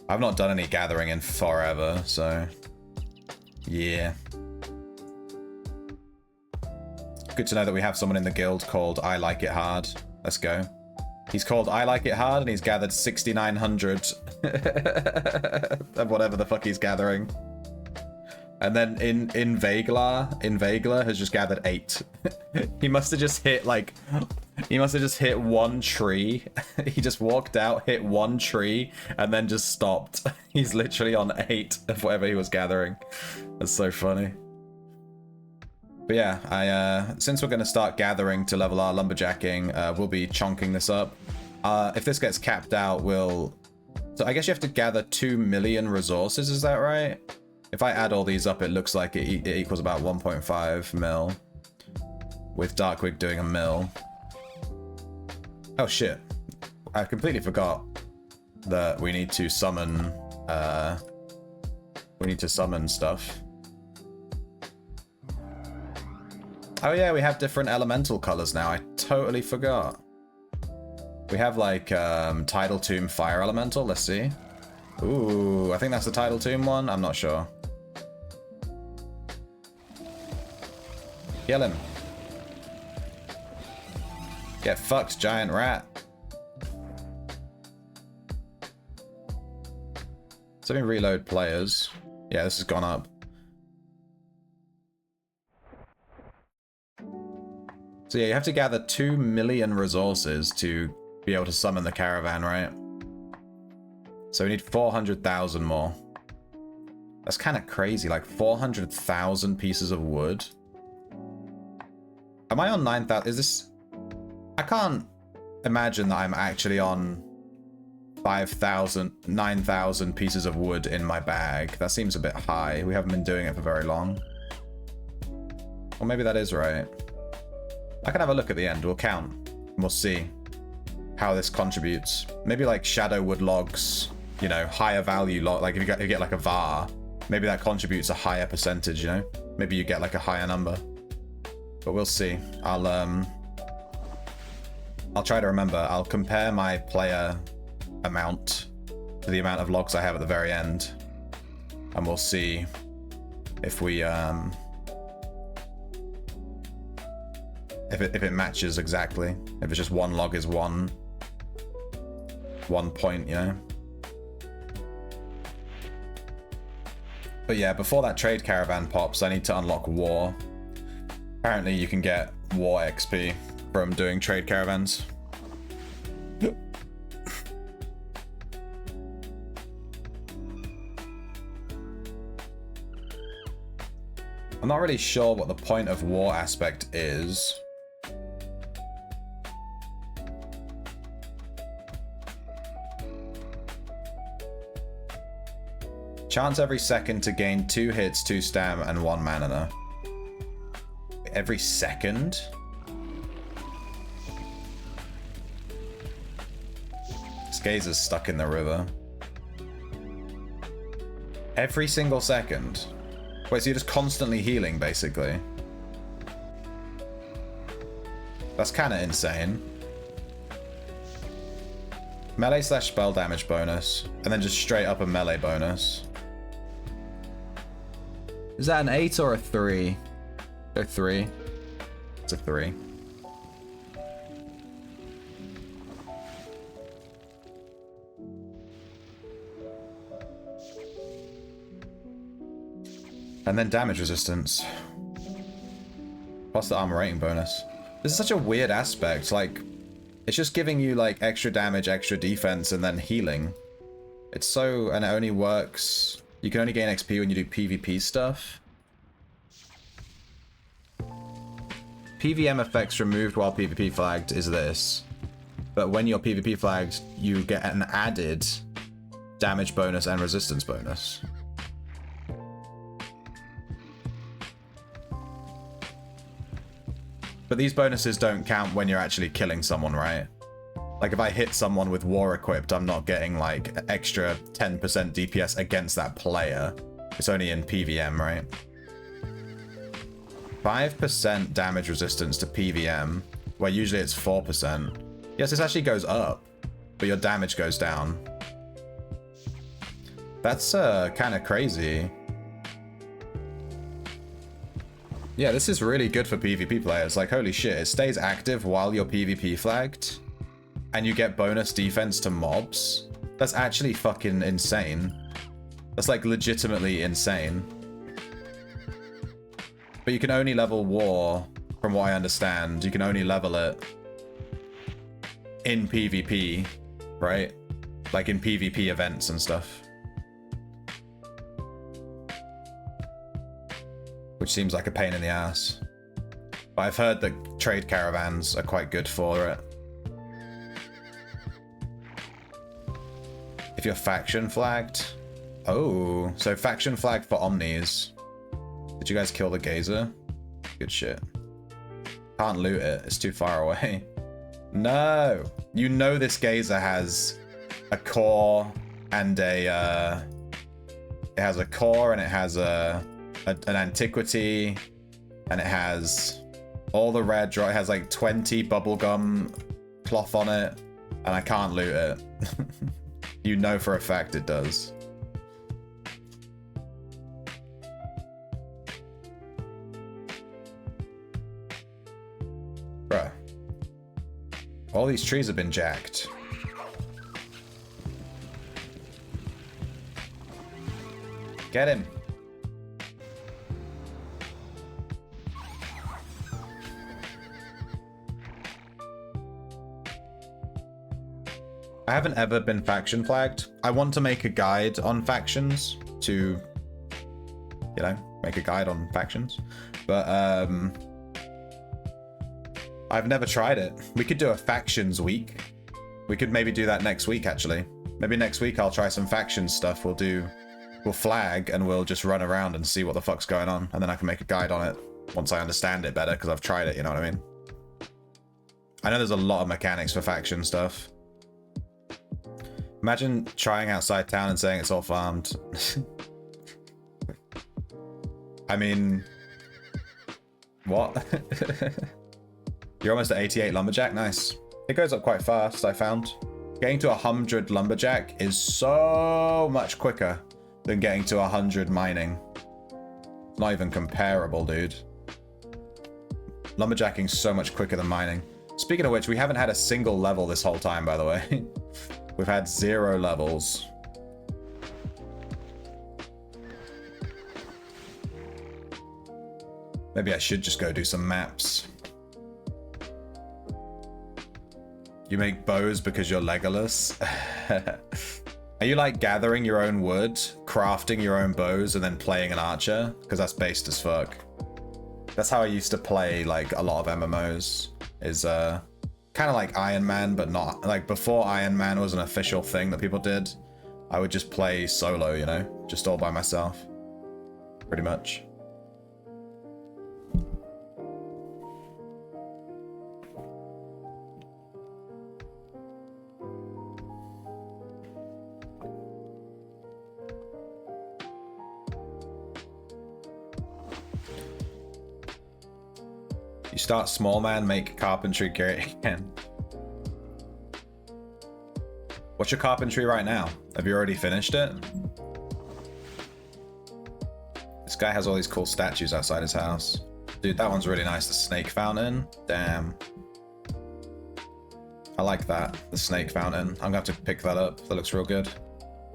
I've not done any gathering in forever, so yeah. Good to know that we have someone in the guild called I Like It Hard. Let's go. He's called I Like It Hard and he's gathered 6,900 of whatever the fuck he's gathering. And then in Vagler has just gathered 8. He must have just hit like, he must have just hit one tree. He just walked out, hit one tree, and then just stopped. He's literally on 8 of whatever he was gathering. That's so funny. But yeah, since we're going to start gathering to level our lumberjacking, we'll be chonking this up. If this gets capped out, we'll... So I guess you have to gather 2 million resources, is that right? If I add all these up, it looks like it equals about 1.5 mil. With Darkwig doing a mil. Oh shit. I completely forgot that we need to summon... we need to summon stuff. Oh yeah, we have different elemental colors now. I totally forgot. We have like Tidal Tomb Fire Elemental. Let's see. Ooh, I think that's the Tidal Tomb one. I'm not sure. Kill him. Get fucked, giant rat. So let me reload players. Yeah, this has gone up. So yeah, you have to gather 2 million resources to be able to summon the caravan, right? So we need 400,000 more. That's kind of crazy, like 400,000 pieces of wood. Am I on 9,000? Is this... I can't imagine that I'm actually on 5,000, 9,000 pieces of wood in my bag. That seems a bit high. We haven't been doing it for very long. Or maybe that is right. I can have a look at the end. We'll count. And we'll see how this contributes. Maybe like shadow wood logs, you know, higher value log. Like if you get like a var, maybe that contributes a higher percentage, you know? Maybe you get like a higher number. But we'll see. I'll try to remember. I'll compare my player amount to the amount of logs I have at the very end. And we'll see if we if it matches exactly. If it's just one log is one point, you know? But yeah, before that trade caravan pops, I need to unlock war. Apparently you can get war XP from doing trade caravans. I'm not really sure what the point of war aspect is. Chance every second to gain 2 hits, 2 stam, and 1 mana. Every second? This gazer's stuck in the river. Every single second? Wait, so you're just constantly healing, basically? That's kind of insane. Melee / spell damage bonus, and then just straight up a melee bonus. Is that an 8 or a 3? A 3. It's a 3. And then damage resistance. Plus the armor rating bonus. This is such a weird aspect. Like, it's just giving you like extra damage, extra defense, and then healing. It's so, and it only works. You can only gain XP when you do PvP stuff. PVM effects removed while PvP flagged is this. But when you're PvP flagged, you get an added damage bonus and resistance bonus. But these bonuses don't count when you're actually killing someone, right? Like if I hit someone with war equipped, I'm not getting like extra 10% DPS against that player. It's only in PVM, right? 5% damage resistance to PVM, where usually it's 4%. Yes, this actually goes up, but your damage goes down. That's kind of crazy. Yeah, this is really good for PvP players. Like, holy shit, it stays active while you're PvP flagged, and you get bonus defense to mobs. That's actually fucking insane. That's like legitimately insane. But you can only level war, from what I understand. You can only level it in PvP, right? Like in PvP events and stuff. Which seems like a pain in the ass. But I've heard that trade caravans are quite good for it. If you're faction flagged. Oh, so faction flagged for Omnis. Did you guys kill the Gazer? Good shit. Can't loot it, it's too far away. No! You know this Gazer has a core and a, it has a core and it has an antiquity, and it has all the red draw. It has like 20 bubblegum cloth on it, and I can't loot it. You know for a fact it does. Bruh. All these trees have been jacked. Get him. I haven't ever been faction flagged. I want to make a guide on factions to, you know, make a guide on factions. But I've never tried it. We could do a factions week. We could maybe do that next week, actually. Maybe next week I'll try some factions stuff. We'll flag and we'll just run around and see what the fuck's going on. And then I can make a guide on it once I understand it better, because I've tried it, you know what I mean? I know there's a lot of mechanics for faction stuff. Imagine trying outside town and saying it's all farmed. I mean, what? You're almost at 88 lumberjack. Nice. It goes up quite fast, I found. Getting to 100 lumberjack is so much quicker than getting to 100 mining. It's not even comparable, dude. Lumberjacking so much quicker than mining. Speaking of which, we haven't had a single level this whole time, by the way. We've had 0 levels. Maybe I should just go do some maps. You make bows because you're Legolas? Are you like gathering your own wood, crafting your own bows, and then playing an archer? Because that's based as fuck. That's how I used to play like a lot of MMOs. Is kind of like Iron Man, but not like before Iron Man was an official thing that people did. I would just play solo, you know, just all by myself, pretty much. You start small, man, make carpentry great again. What's your carpentry right now? Have you already finished it? This guy has all these cool statues outside his house. Dude, that one's really nice. The snake fountain. Damn. I like that. The snake fountain. I'm gonna have to pick that up. That looks real good.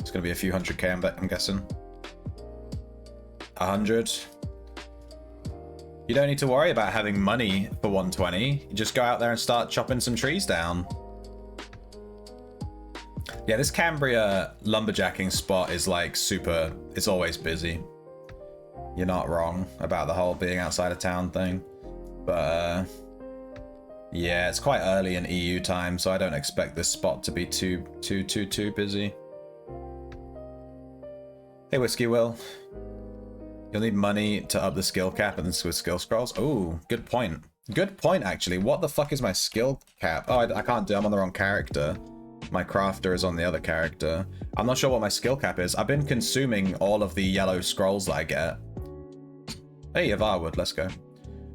It's gonna be a few 100k, I'm guessing. 100. You don't need to worry about having money for 120. You just go out there and start chopping some trees down. Yeah, this Cambria lumberjacking spot is like super, it's always busy. You're not wrong about the whole being outside of town thing. But yeah, it's quite early in EU time, so I don't expect this spot to be too busy. Hey, Whiskey Will. You'll need money to up the skill cap and with skill scrolls. Oh, good point. Good point, actually. What the fuck is my skill cap? Oh, I can't do. I'm on the wrong character. My crafter is on the other character. I'm not sure what my skill cap is. I've been consuming all of the yellow scrolls that I get. Hey, Avarwood, let's go.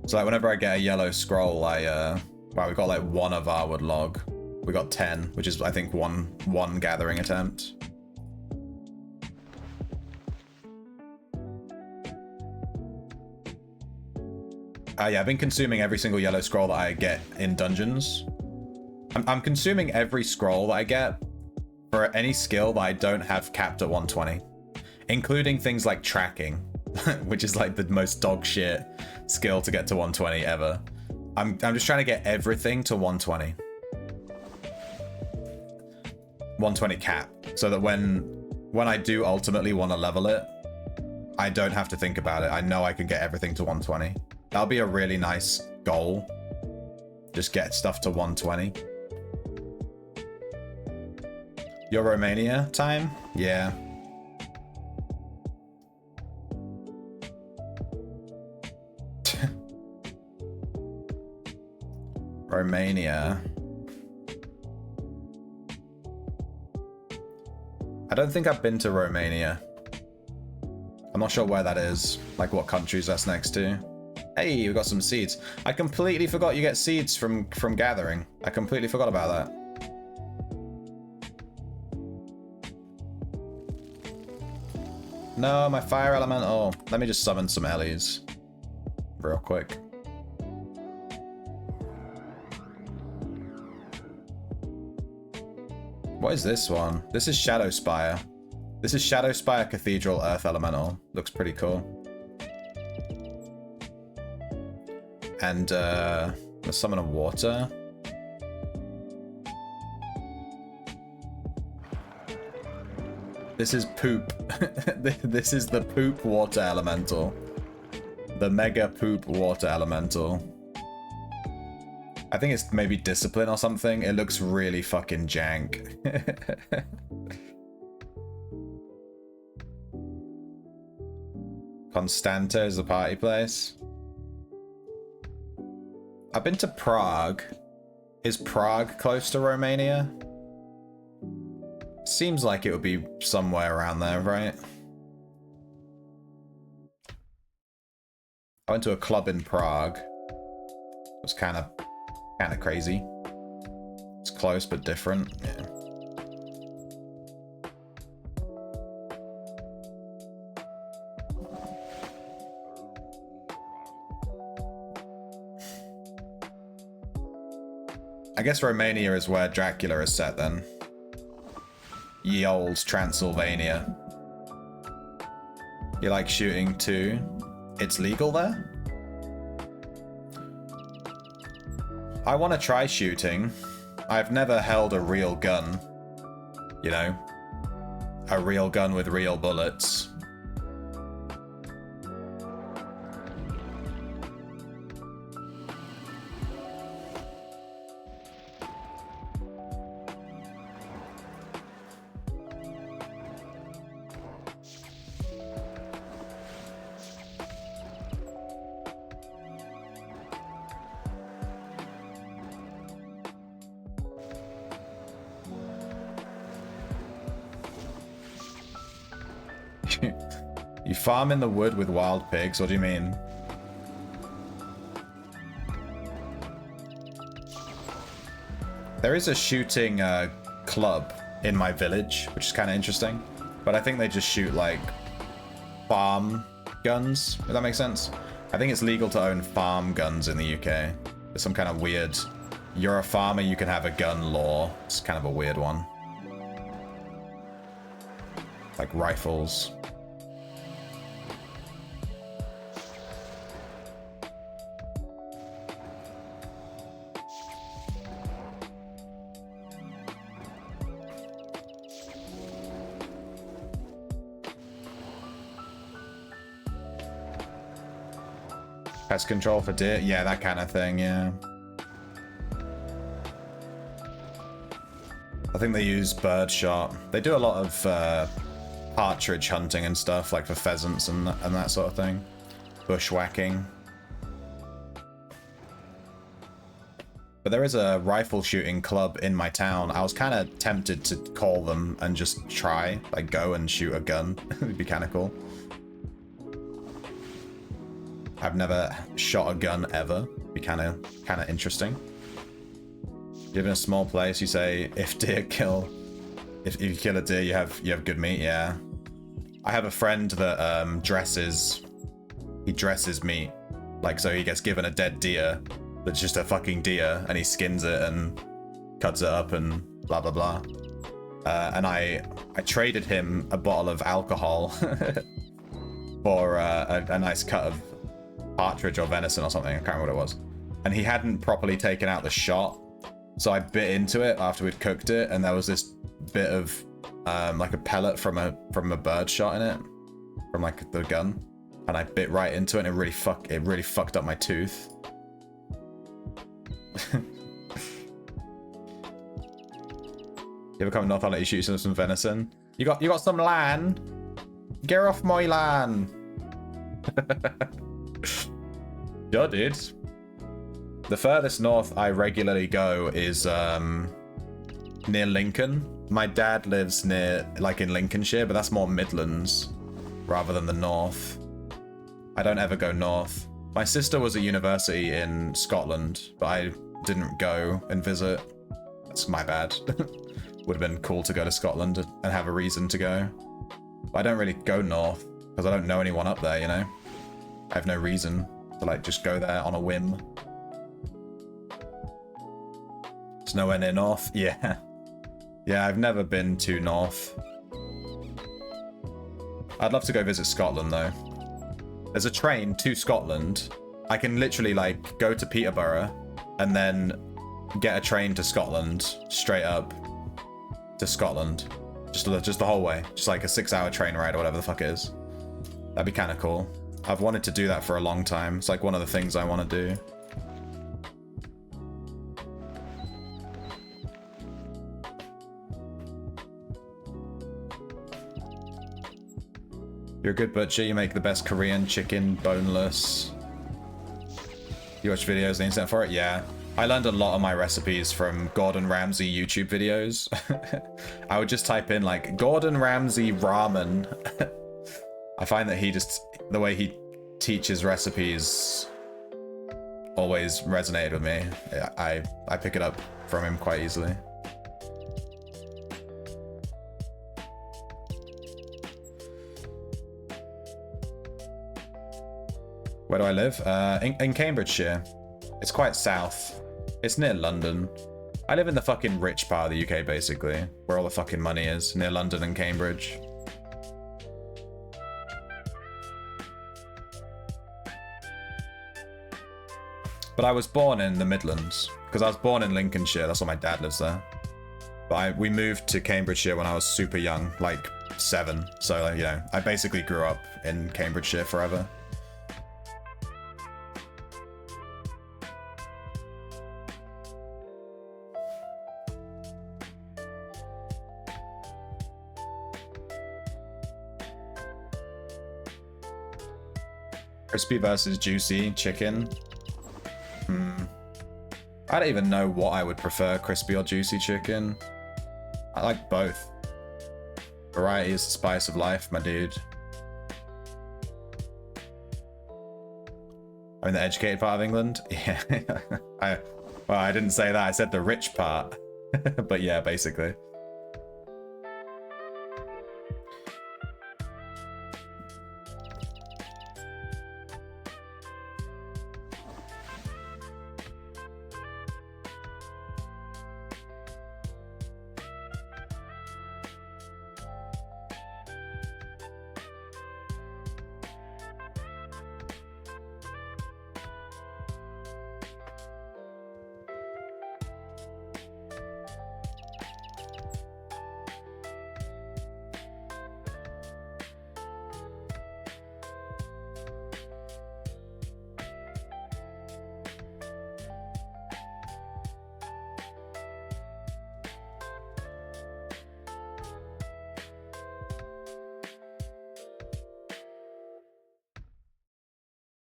So like whenever I get a yellow scroll, wow, we got like 1 Avarwood log. We got 10, which is I think one gathering attempt. Yeah, I've been consuming every single yellow scroll that I get in dungeons. I'm consuming every scroll that I get for any skill that I don't have capped at 120, including things like tracking, which is like the most dog shit skill to get to 120 ever. I'm just trying to get everything to 120. 120 cap, so that when I do ultimately want to level it, I don't have to think about it. I know I can get everything to 120. That'll be a really nice goal. Just get stuff to 120. Your Romania time? Yeah. Romania. I don't think I've been to Romania. I'm not sure where that is, like what countries that's next to. Hey, we got some seeds. I completely forgot you get seeds from gathering. I completely forgot about that. No, my fire elemental. Let me just summon some Ellies real quick. What is this one? This is Shadowspire. This is Shadowspire Cathedral Earth Elemental. Looks pretty cool. And let's summon a water. This is poop. This is the poop water elemental. The mega poop water elemental. I think it's maybe discipline or something. It looks really fucking jank. Constanta is the party place. I've been to Prague. Is Prague close to Romania? Seems like it would be somewhere around there, right? I went to a club in Prague. It was kind of crazy. It's close but different. Yeah. I guess Romania is where Dracula is set then. Ye old Transylvania. You like shooting too? It's legal there? I want to try shooting. I've never held a real gun. You know? A real gun with real bullets. You farm in the wood with wild pigs? What do you mean? There is a shooting club in my village, which is kind of interesting. But I think they just shoot like farm guns, if that makes sense. I think it's legal to own farm guns in the UK. There's some kind of weird, you're a farmer, you can have a gun law. It's kind of a weird one. Like rifles. Pest control for deer? Yeah, that kind of thing, yeah. I think they use bird shot. They do a lot of partridge hunting and stuff, like for pheasants and that sort of thing. Bushwhacking. But there is a rifle shooting club in my town. I was kind of tempted to call them and just try, like go and shoot a gun. It'd be kind of cool. I've never shot a gun ever. Be kind of interesting. You live in a small place. You say if deer kill, if you kill a deer, you have good meat. Yeah. I have a friend that dresses meat, like so he gets given a dead deer that's just a fucking deer, and he skins it and cuts it up and blah blah blah. And I traded him a bottle of alcohol for a nice cut of partridge or venison or something. I can't remember what it was. And he hadn't properly taken out the shot, so I bit into it after we'd cooked it, and there was this bit of like a pellet from a bird shot in it, from like the gun, and I bit right into it, and it really fucked up my tooth. You ever come to North Island, you shoot some venison? You got some land? Get off my land. Yeah, dude. The furthest north I regularly go is near Lincoln. My dad lives near, like in Lincolnshire, but that's more Midlands rather than the north. I don't ever go north. My sister was at university in Scotland, but I didn't go and visit. That's my bad. Would have been cool to go to Scotland and have a reason to go. But I don't really go north because I don't know anyone up there, you know? I have no reason to like just go there on a whim. It's nowhere near north. Yeah. Yeah, I've never been to north. I'd love to go visit Scotland though. There's a train to Scotland. I can literally like go to Peterborough and then get a train to Scotland, straight up to Scotland. Just the whole way. Just like a 6-hour train ride or whatever the fuck it is. That'd be kind of cool. I've wanted to do that for a long time. It's like one of the things I want to do. You're a good butcher. You make the best Korean chicken, boneless. You watch videos on the internet for it? Yeah. I learned a lot of my recipes from Gordon Ramsay YouTube videos. I would just type in like Gordon Ramsay ramen. I find that the way he teaches recipes always resonated with me. I pick it up from him quite easily. Where do I live? In Cambridgeshire. It's quite south. It's near London. I live in the fucking rich part of the UK, basically. Where all the fucking money is. Near London and Cambridge. But I was born in the Midlands. Because I was born in Lincolnshire. That's why my dad lives there. But we moved to Cambridgeshire when I was super young. Like 7. So, you know, I basically grew up in Cambridgeshire forever. Crispy versus juicy chicken. I don't even know what I would prefer, crispy or juicy chicken. I like both. Variety is the spice of life, my dude. I'm in the educated part of England. Yeah. Well, I didn't say that. I said the rich part. But yeah, basically.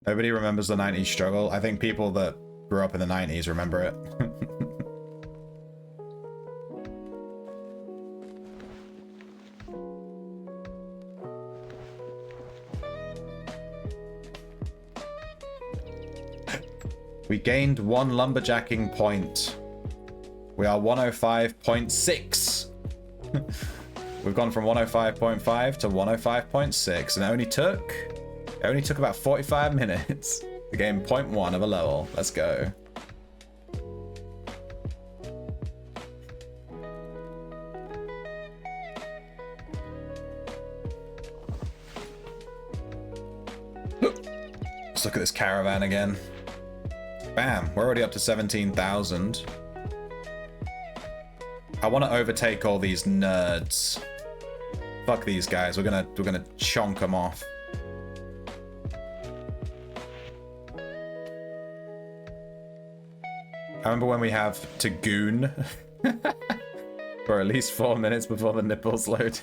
Nobody remembers the 90s struggle. I think people that grew up in the 90s remember it. We gained 1 lumberjacking point. We are 105.6. We've gone from 105.5 to 105.6, and it only took about 45 minutes to gain 0.1 of a level. Let's go. Let's look at this caravan again. Bam, we're already up to 17,000. I want to overtake all these nerds. Fuck these guys. We're gonna chonk them off. I remember when we have to goon for at least 4 minutes before the nipples loaded.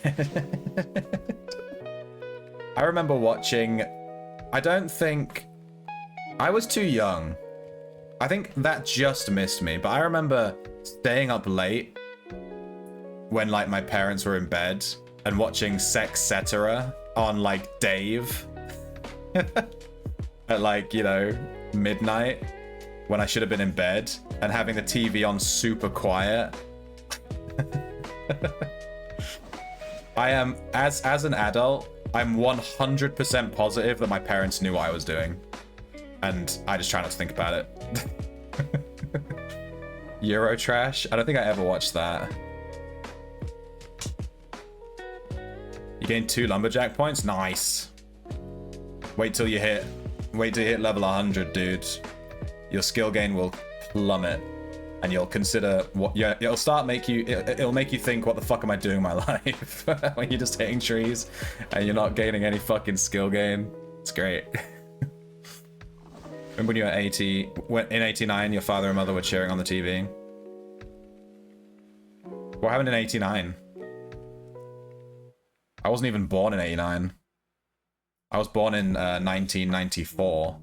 I remember watching. I don't think I was too young. I think that just missed me, but I remember staying up late when like my parents were in bed and watching Sex Cetera on like Dave at like, you know, midnight when I should have been in bed, and having the TV on super quiet. I am, as an adult, I'm 100% positive that my parents knew what I was doing, and I just try not to think about it. Eurotrash? I don't think I ever watched that. You gained 2 lumberjack points? Nice. Wait till you hit level 100, dude. Your skill gain will plummet, and you'll consider what. Yeah, it'll make you think, what the fuck am I doing in my life? When you're just hitting trees and you're not gaining any fucking skill gain. It's great. Remember when you were in 89, your father and mother were cheering on the TV? What happened in 89? I wasn't even born in 89. I was born in 1994.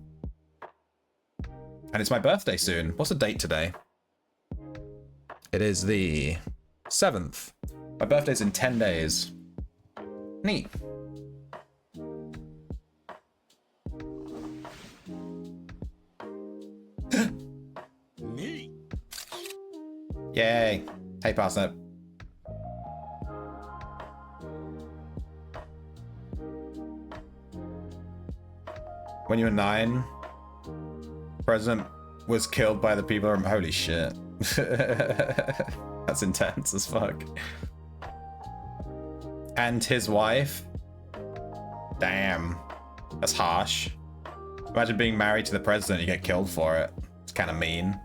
And it's my birthday soon. What's the date today? It is the 7th. My birthday's in 10 days. Neat. Neat. Yay. Hey, Parsnip. When you were 9, President was killed by the people. Holy shit. That's intense as fuck. And his wife? Damn. That's harsh. Imagine being married to the president, you get killed for it. It's kind of mean.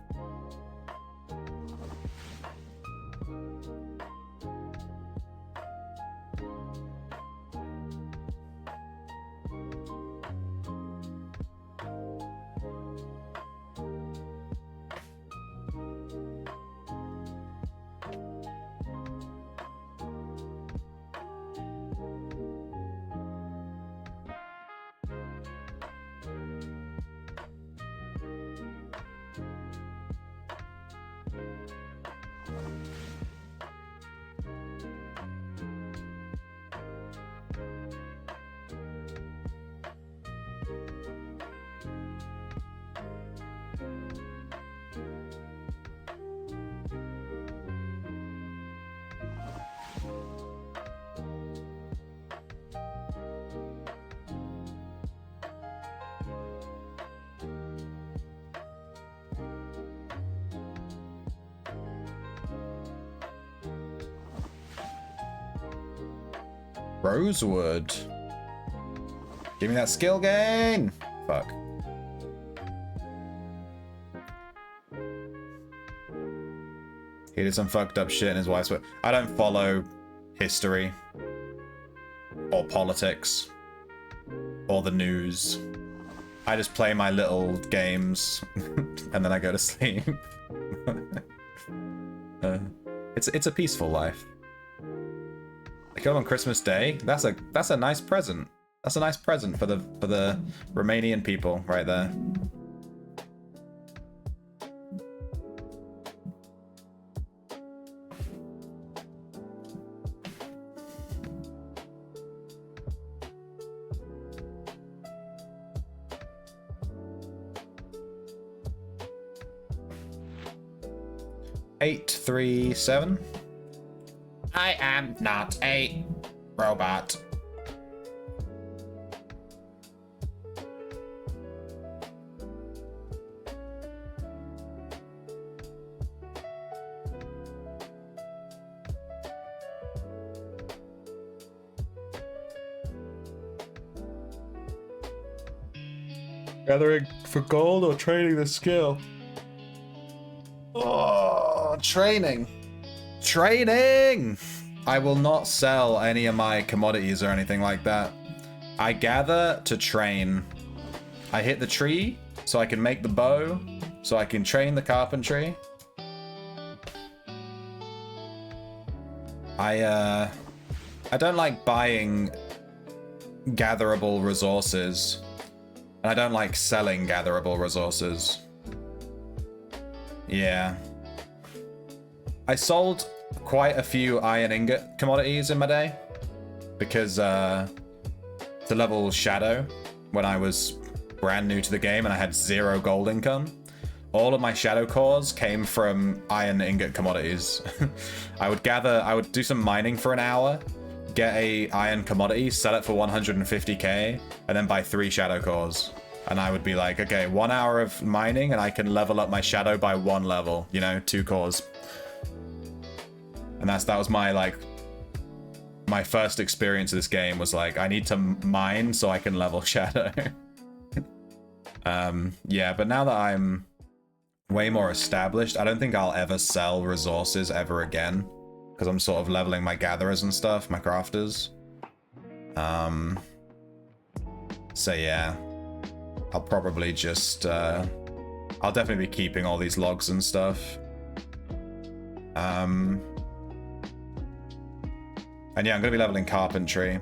Rosewood. Give me that skill gain. Fuck. He did some fucked up shit in his wife's work. I don't follow history or politics or the news. I just play my little games and then I go to sleep. It's a peaceful life. I killed on Christmas Day. That's a nice present. That's a nice present for the Romanian people right there. 837. I am not a robot. Gathering for gold or training the skill? Oh, training. Training! I will not sell any of my commodities or anything like that. I gather to train. I hit the tree so I can make the bow, so I can train the carpentry. I don't like buying gatherable resources. And I don't like selling gatherable resources. Yeah. I sold quite a few iron ingot commodities in my day. Because to level Shadow, when I was brand new to the game and I had 0 gold income, all of my Shadow cores came from iron ingot commodities. I would do some mining for an hour, get a iron commodity, sell it for 150k, and then buy 3 shadow cores. And I would be like, okay, 1 hour of mining and I can level up my shadow by 1 level, you know, 2 cores. And that was my my first experience of this game was like, I need to mine so I can level shadow. Yeah, but now that I'm way more established, I don't think I'll ever sell resources ever again. Because I'm sort of leveling my gatherers and stuff, my crafters. So yeah, I'll probably just, I'll definitely be keeping all these logs and stuff. And yeah, I'm gonna be leveling carpentry.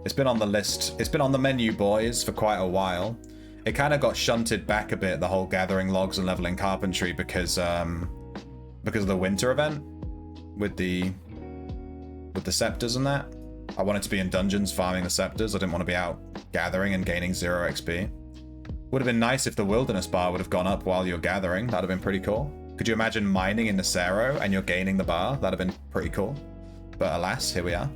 It's been on the list, it's been on the menu, boys, for quite a while. It kind of got shunted back a bit, the whole gathering logs and leveling carpentry, because of the winter event with the scepters and that. I wanted to be in dungeons farming the scepters. I didn't want to be out gathering and gaining 0 XP. Would have been nice if the wilderness bar would have gone up while you're gathering. That'd have been pretty cool. Could you imagine mining in Nacero and you're gaining the bar? That'd have been pretty cool. But alas, here we are.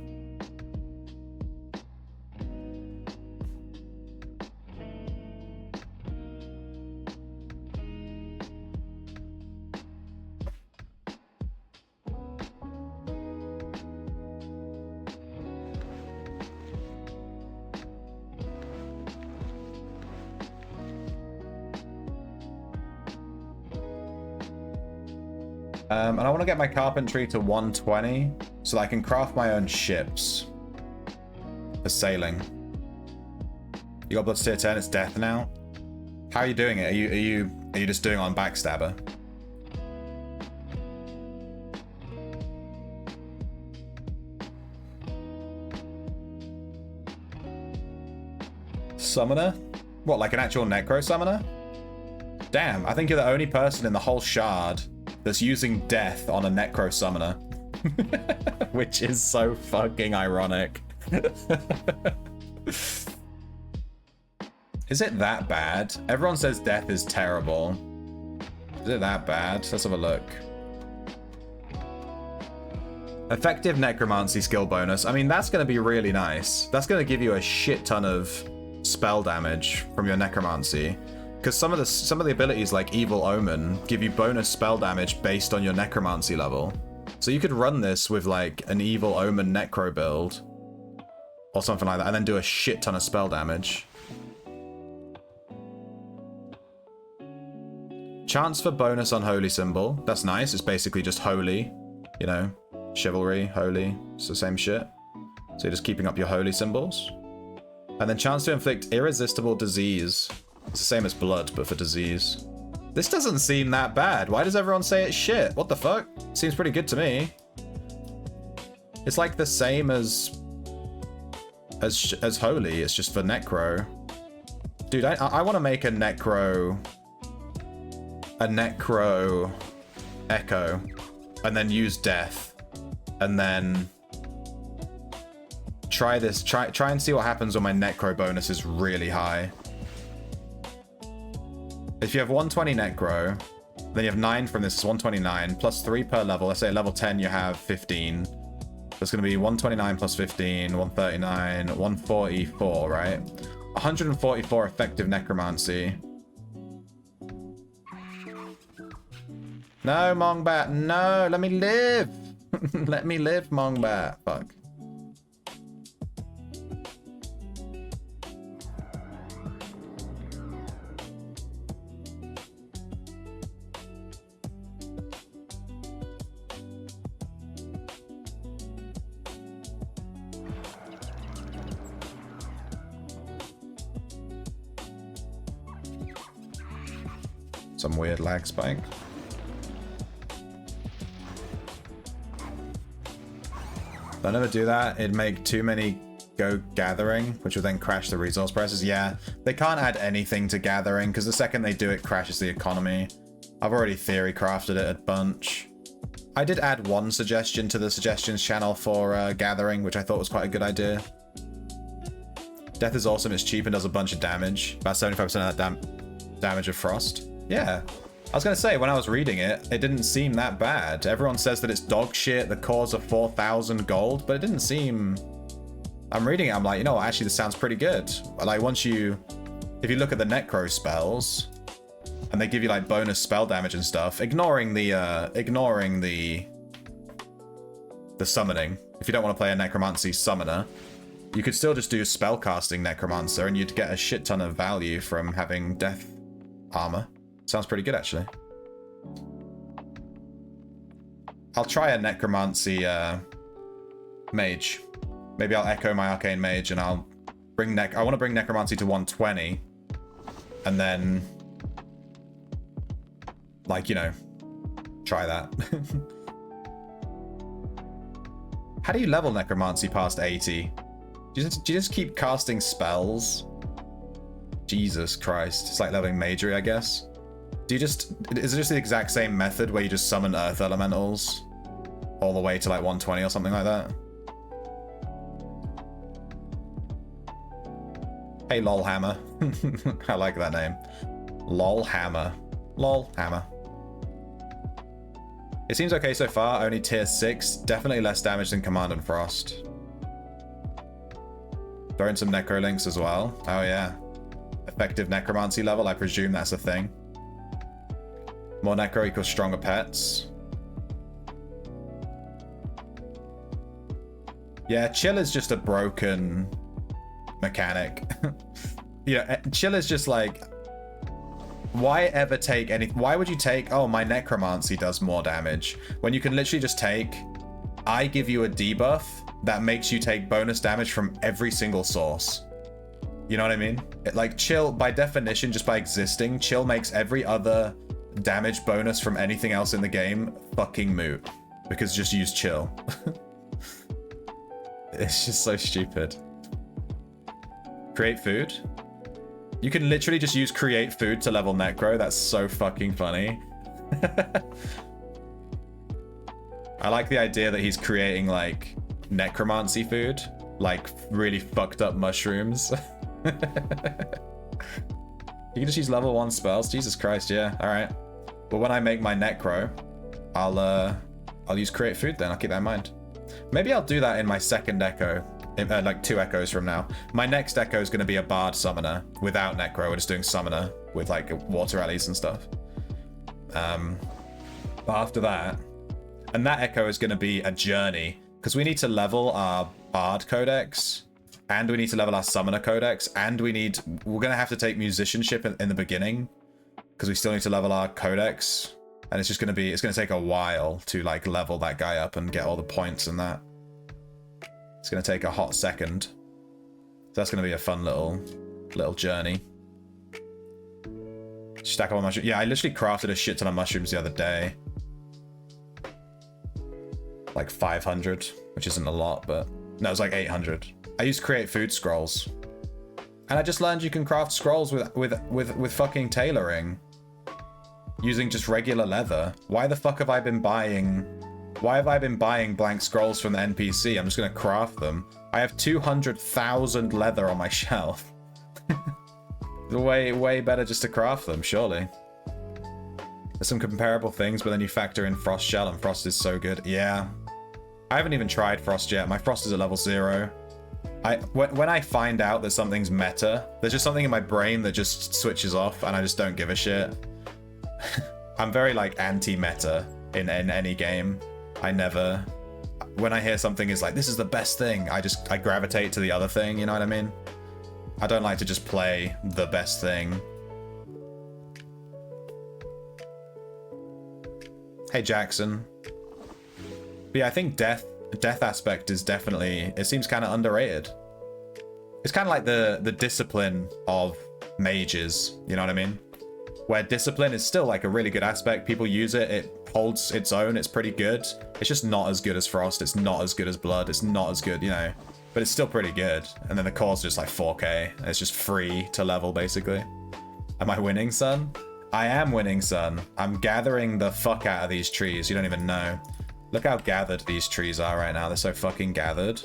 And I want to get my carpentry to 120 so that I can craft my own ships for sailing. You got blood tier 10, it's death now. How are you doing it? Are you just doing it on Backstabber? Summoner? What, like an actual Necro Summoner? Damn, I think you're the only person in the whole shard that's using death on a Necro Summoner. Which is so fucking ironic. Is it that bad? Everyone says death is terrible. Is it that bad? Let's have a look. Effective necromancy skill bonus. I mean, that's going to be really nice. That's going to give you a shit ton of spell damage from your necromancy. Because some of the abilities like Evil Omen give you bonus spell damage based on your necromancy level. So you could run this with like an Evil Omen necro build or something like that, and then do a shit ton of spell damage. Chance for bonus on Holy Symbol. That's nice. It's basically just holy, you know, chivalry, holy. It's the same shit. So you're just keeping up your holy symbols. And then chance to inflict irresistible disease. It's the same as blood, but for disease. This doesn't seem that bad. Why does everyone say it's shit? What the fuck? Seems pretty good to me. It's like the same as holy. It's just for necro. Dude, I want to make a necro echo, and then use death, and then try this. Try and see what happens when my necro bonus is really high. If you have 120 necro, Then you have 9 from this, 129, plus 3 per level. Let's say at level 10 you have 15. That's going to be 129 plus 15, 139, 144, right? 144 effective necromancy. No, Mongbat, no, let me live. Let me live, Mongbat. Fuck. Some weird lag spike. Don't ever do that. It'd make too many go gathering, which would then crash the resource prices. Yeah, they can't add anything to gathering because the second they do it, crashes the economy. I've already theory crafted it a bunch. I did add one suggestion to the suggestions channel for gathering, which I thought was quite a good idea. Death is awesome. It's cheap and does a bunch of damage. About 75% of that damage of frost. Yeah. I was going to say, when I was reading it, it didn't seem that bad. Everyone says that it's dog shit, the cause of 4,000 gold, but it didn't seem... I'm reading it, I'm like, you know what, actually this sounds pretty good. Like, once you... If you look at the necro spells, and they give you, like, bonus spell damage and stuff, ignoring the summoning. If you don't want to play a necromancy summoner, you could still just do spellcasting necromancer, and you'd get a shit ton of value from having death armor. Sounds pretty good, actually. I'll try a necromancy mage. Maybe I'll echo my arcane mage and I'll bring I want to bring necromancy to 120. And then, like, you know, try that. How do you level necromancy past 80? Do you just keep casting spells? Jesus Christ. It's like leveling magery, I guess. Do you just... Is it just the exact same method where you just summon earth elementals all the way to like 120 or something like that? Hey, Lolhammer. I like that name. Lolhammer. Lolhammer. It seems okay so far. Only tier 6. Definitely less damage than Command and Frost. Throw in some necrolinks as well. Oh yeah. Effective necromancy level. I presume that's a thing. More necro equals stronger pets. Yeah, chill is just a broken mechanic. Yeah, chill is just like, why ever take any... Why would you take, oh, my necromancy does more damage, when you can literally just take, I give you a debuff that makes you take bonus damage from every single source. You know what I mean? Like, chill, by definition, just by existing, chill makes every other damage bonus from anything else in the game fucking moot, because just use chill. It's just so stupid. Create food. You can literally just use create food to level necro. That's so fucking funny. I like the idea that he's creating like necromancy food, like really fucked up mushrooms. You can just use level 1 spells. Jesus Christ, yeah. All right. But when I make my necro, I'll use create food then. I'll keep that in mind. Maybe I'll do that in my second echo, like 2 echoes from now. My next echo is going to be a bard summoner without necro. We're just doing summoner with like water alleys and stuff. But after that, and that echo is going to be a journey, because we need to level our bard codex, and we need to level our summoner codex, and we're going to have to take musicianship in the beginning, because we still need to level our codex. And it's going to take a while to like level that guy up and get all the points and that. It's going to take a hot second. So that's going to be a fun little journey. Stack up on mushrooms. Yeah, I literally crafted a shit ton of mushrooms the other day. Like 500, which isn't a lot, but no, it was like 800. I used create food scrolls. And I just learned you can craft scrolls with fucking tailoring. Using just regular leather. Why the fuck have I been buying... Why have I been buying blank scrolls from the NPC? I'm just going to craft them. I have 200,000 leather on my shelf. Way better just to craft them, surely. There's some comparable things, but then you factor in Frost Shell, and Frost is so good. Yeah. I haven't even tried Frost yet. My Frost is at level 0. When I find out that something's meta, there's just something in my brain that just switches off, and I just don't give a shit. I'm very, like, anti-meta in any game. I never... When I hear something is like, this is the best thing, I gravitate to the other thing, you know what I mean? I don't like to just play the best thing. Hey, Jackson. But yeah, I think death aspect is definitely... It seems kind of underrated. It's kind of like the discipline of mages, you know what I mean? Where discipline is still like a really good aspect. People use it. It holds its own. It's pretty good. It's just not as good as Frost. It's not as good as Blood. It's not as good, you know. But it's still pretty good. And then the core's just like 4K. It's just free to level, basically. Am I winning, son? I am winning, son. I'm gathering the fuck out of these trees. You don't even know. Look how gathered these trees are right now. They're so fucking gathered.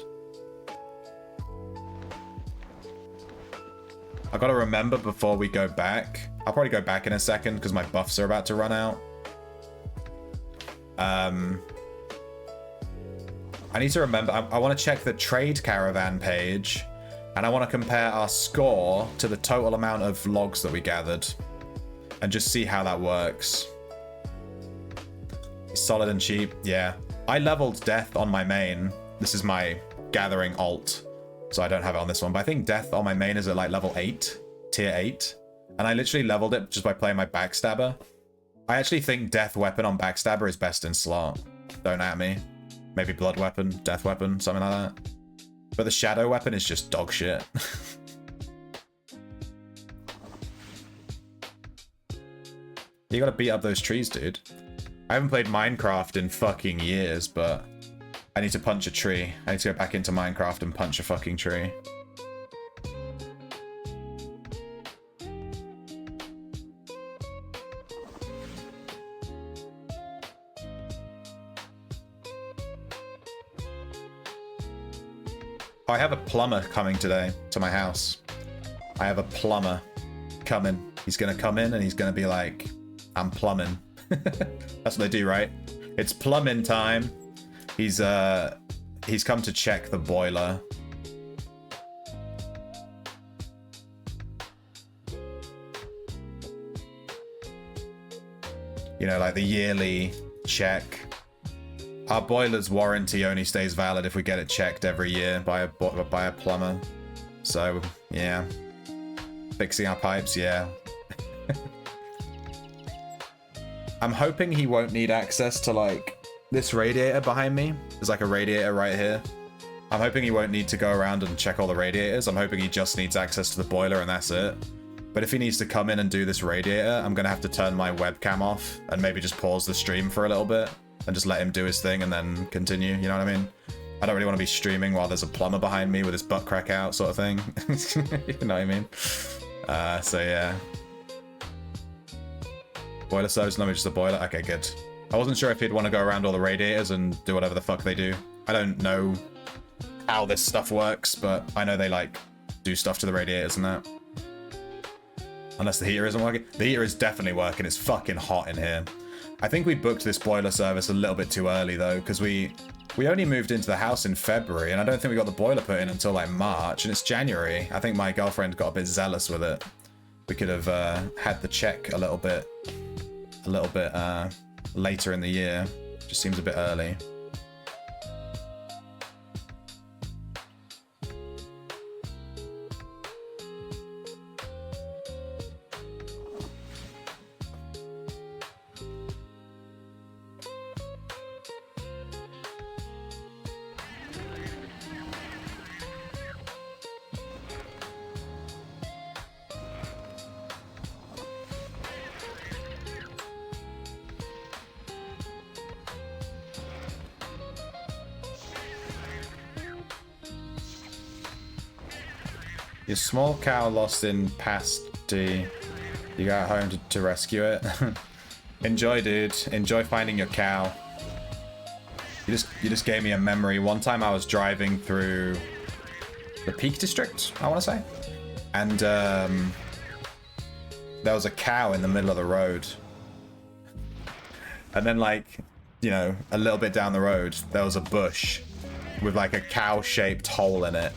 I gotta remember before we go back. I'll probably go back in a second because my buffs are about to run out. I need to remember. I want to check the trade caravan page, and I want to compare our score to the total amount of logs that we gathered, and just see how that works. Solid and cheap, yeah. I leveled Death on my main. This is my gathering alt, so I don't have it on this one. But I think Death on my main is at like level 8, tier 8. And I literally leveled it just by playing my Backstabber. I actually think Death Weapon on Backstabber is best in slot. Don't at me. Maybe Blood Weapon, Death Weapon, something like that. But the Shadow Weapon is just dog shit. You gotta beat up those trees, dude. I haven't played Minecraft in fucking years, but I need to punch a tree. I need to go back into Minecraft and punch a fucking tree. I have a plumber coming today to my house. I have a plumber coming. He's gonna come in and he's gonna be like, I'm plumbing. That's what they do, right? It's plumbing time. He's come to check the boiler. You know, like the yearly check. Our boiler's warranty only stays valid if we get it checked every year by a plumber. So, yeah. Fixing our pipes, yeah. I'm hoping he won't need access to, like, this radiator behind me. There's, like, a radiator right here. I'm hoping he won't need to go around and check all the radiators. I'm hoping he just needs access to the boiler and that's it. But if he needs to come in and do this radiator, I'm going to have to turn my webcam off and maybe just pause the stream for a little bit and just let him do his thing and then continue, you know what I mean? I don't really want to be streaming while there's a plumber behind me with his butt crack out sort of thing. You know what I mean? So yeah. Boiler service, no, just the boiler. Okay, good. I wasn't sure if he'd want to go around all the radiators and do whatever the fuck they do. I don't know how this stuff works, but I know they, like, do stuff to the radiators and that. Unless the heater isn't working. The heater is definitely working. It's fucking hot in here. I think we booked this boiler service a little bit too early, though, because we only moved into the house in February, and I don't think we got the boiler put in until, like, March, and it's January. I think my girlfriend got a bit zealous with it. We could have had the check a little bit later in the year. Just seems a bit early. Your small cow lost in pasty. You got home to rescue it. Enjoy, dude. Enjoy finding your cow. You just gave me a memory. One time I was driving through the Peak District, I want to say, and there was a cow in the middle of the road. And then, like, you know, a little bit down the road, there was a bush with like a cow-shaped hole in it.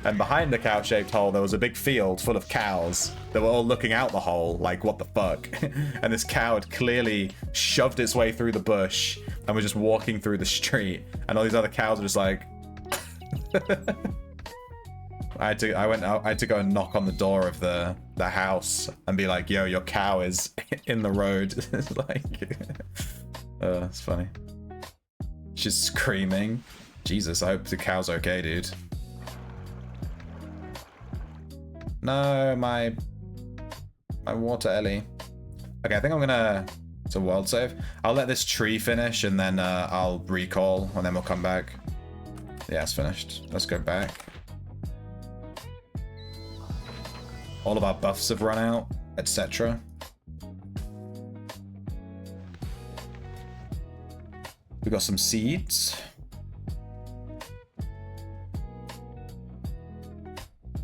And behind the cow-shaped hole, there was a big field full of cows that were all looking out the hole, like, what the fuck? And this cow had clearly shoved its way through the bush and was just walking through the street. And all these other cows were just like... I had to go and knock on the door of the house and be like, yo, your cow is in the road. It's like... oh, that's funny. She's screaming. Jesus, I hope the cow's okay, dude. No, my water Ellie. Okay, I think I'm gonna... It's a world save. I'll let this tree finish and then I'll recall and then we'll come back. Yeah, it's finished. Let's go back. All of our buffs have run out, etc. We got some seeds.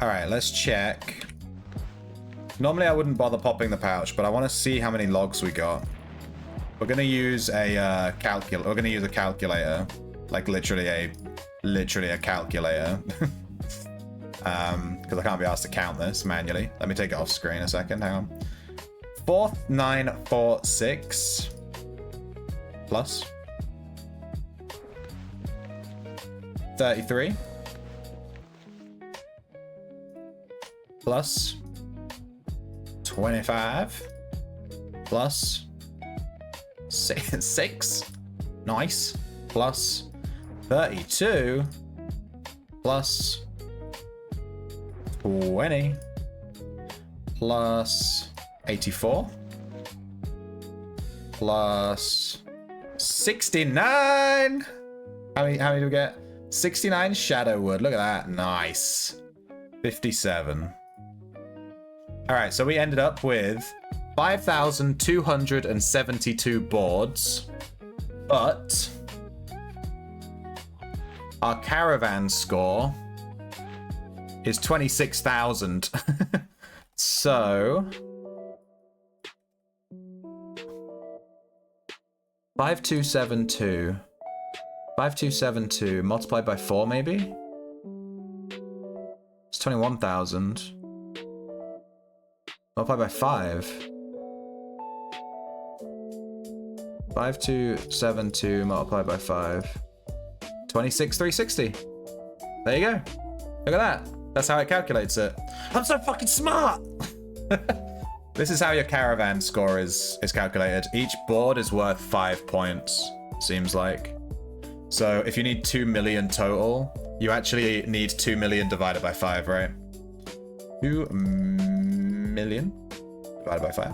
Alright, let's check. Normally I wouldn't bother popping the pouch, but I want to see how many logs we got. We're gonna use a calculator. We're gonna use a calculator, like literally a calculator, because I can't be asked to count this manually. Let me take it off screen a second. Hang on. 4946 plus 33 plus 25 plus 6. Nice. Plus 32 plus 20 plus 84 plus 69. How many do we get? 69 shadow wood. Look at that. Nice. 57. All right, so we ended up with 5,272 boards, but our caravan score is 26,000. So 5272 multiplied by 4 maybe? It's 21,000. Multiplied by 5. 5272 multiplied by 5. 26,360. There you go. Look at that. That's how it calculates it. I'm so fucking smart! This is how your caravan score is calculated. Each board is worth 5 points, seems like. So if you need 2 million total, you actually need 2 million divided by 5, right? 2 million divided by 5.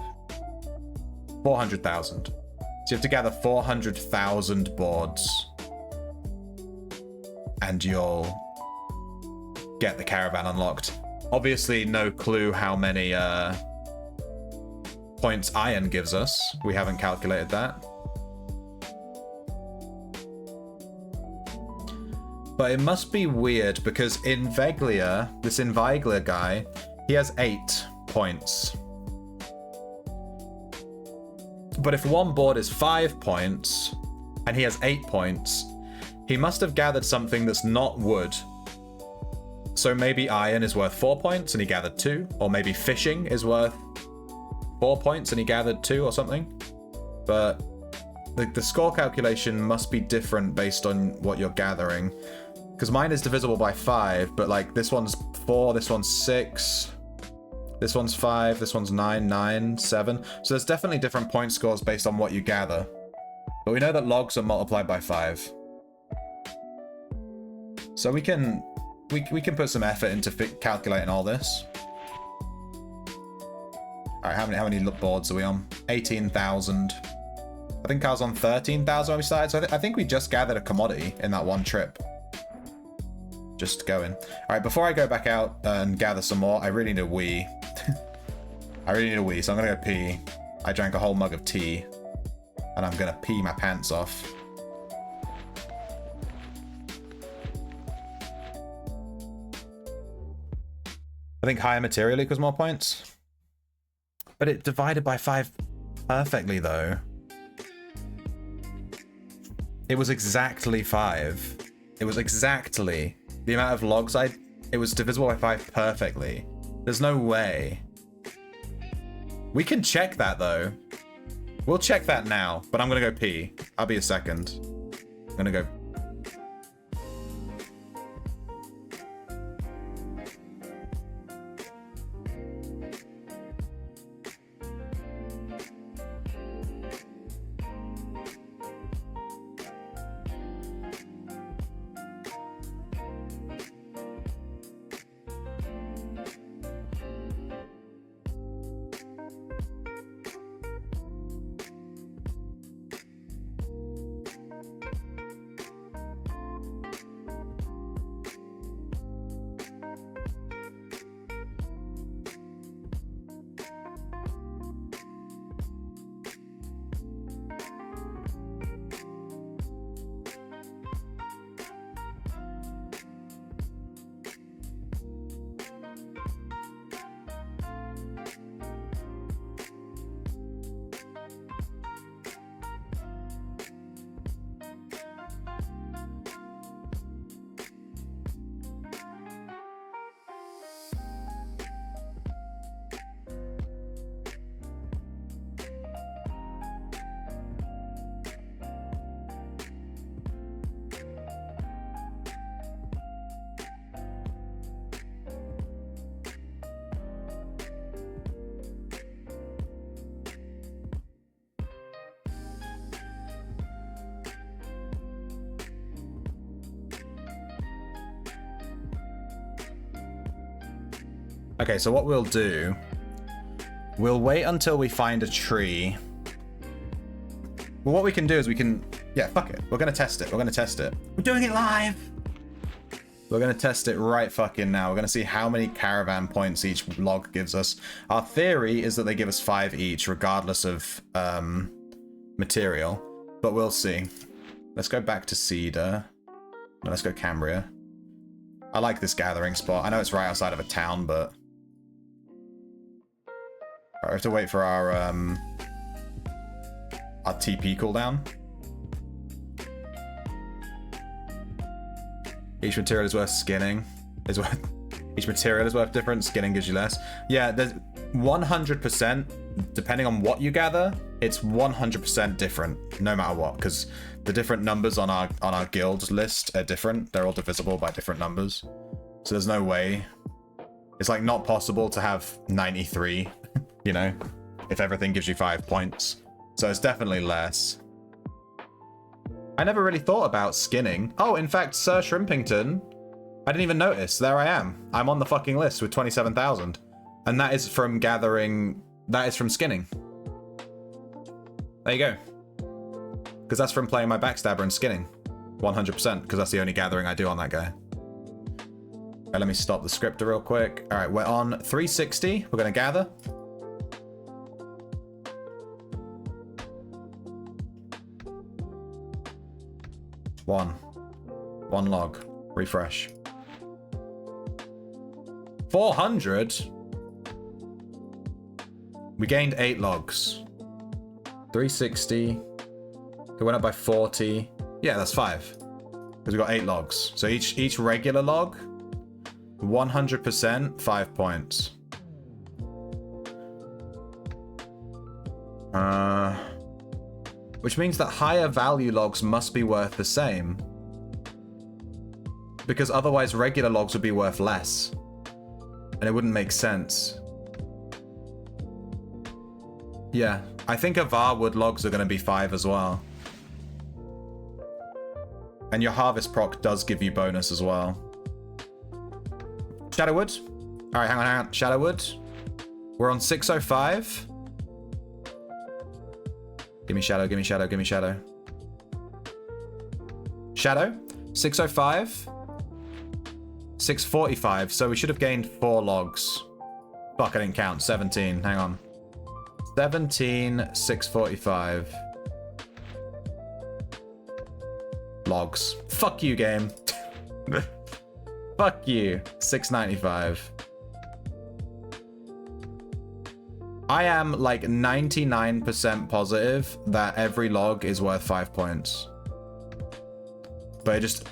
400,000. So you have to gather 400,000 boards. And you'll get the caravan unlocked. Obviously, no clue how many points iron gives us. We haven't calculated that. But it must be weird because Inveglia, this Inviglia guy, he has 8 points. But if one board is 5 points and he has 8 points, he must have gathered something that's not wood. So maybe iron is worth 4 points and he gathered 2, or maybe fishing is worth 4 points and he gathered 2 or something. But the score calculation must be different based on what you're gathering. Because mine is divisible by 5, but like this one's 4, this one's 6, this one's 5, this one's 9, 7. So there's definitely different point scores based on what you gather. But we know that logs are multiplied by 5. So we can put some effort into calculating all this. All right, how many boards are we on? 18,000. I think I was on 13,000 when we started. So I think we just gathered a commodity in that one trip. Just going. All right, before I go back out and gather some more, I really need a wee. I really need a wee, so I'm gonna go pee. I drank a whole mug of tea, and I'm gonna pee my pants off. I think higher material equals more points. But it divided by 5 perfectly, though. It was exactly 5. It was exactly the amount of logs it was divisible by 5 perfectly. There's no way. We can check that though. We'll check that now, but I'm gonna go pee. I'll be a second. I'm gonna go. Okay, so what we'll do, we'll wait until we find a tree. Well, what we can do is we can, yeah, fuck it. We're going to test it. We're going to test it. We're doing it live. We're going to test it right fucking now. We're going to see how many caravan points each log gives us. Our theory is that they give us 5 each, regardless of material, but we'll see. Let's go back to Cedar. No, let's go Cambria. I like this gathering spot. I know it's right outside of a town, but... Right, we have to wait for our TP cooldown. Each material is worth skinning. Each material is worth different. Skinning gives you less. Yeah, there's 100%, depending on what you gather, it's 100% different, no matter what, because the different numbers on our guild list are different. They're all divisible by different numbers. So there's no way. It's like not possible to have 93, you know, if everything gives you 5 points. So it's definitely less. I never really thought about skinning. Oh, in fact, Sir Shrimpington, I didn't even notice. There I am. I'm on the fucking list with 27,000. And that is from gathering, that is from skinning. There you go. Because that's from playing my backstabber and skinning. 100%, because that's the only gathering I do on that guy. Let me stop the scripter real quick. All right, we're on 360. We're going to gather. One log. Refresh. 400? We gained 8 logs. 360. It went up by 40. Yeah, that's 5. Because we got 8 logs. So each regular log, 100%, 5 points. Which means that higher value logs must be worth the same. Because otherwise regular logs would be worth less. And it wouldn't make sense. Yeah, I think Avar wood logs are going to be 5 as well. And your harvest proc does give you bonus as well. Shadowwood? Alright, hang on. Shadowwood. We're on 605. Give me shadow, give me shadow, give me shadow. Shadow. 605. 645. So we should have gained 4 logs. Fuck, I didn't count. 17. Hang on. 17, 645. Logs. Fuck you, game. Fuck you. 695. I am like 99% positive that every log is worth 5 points. But it just,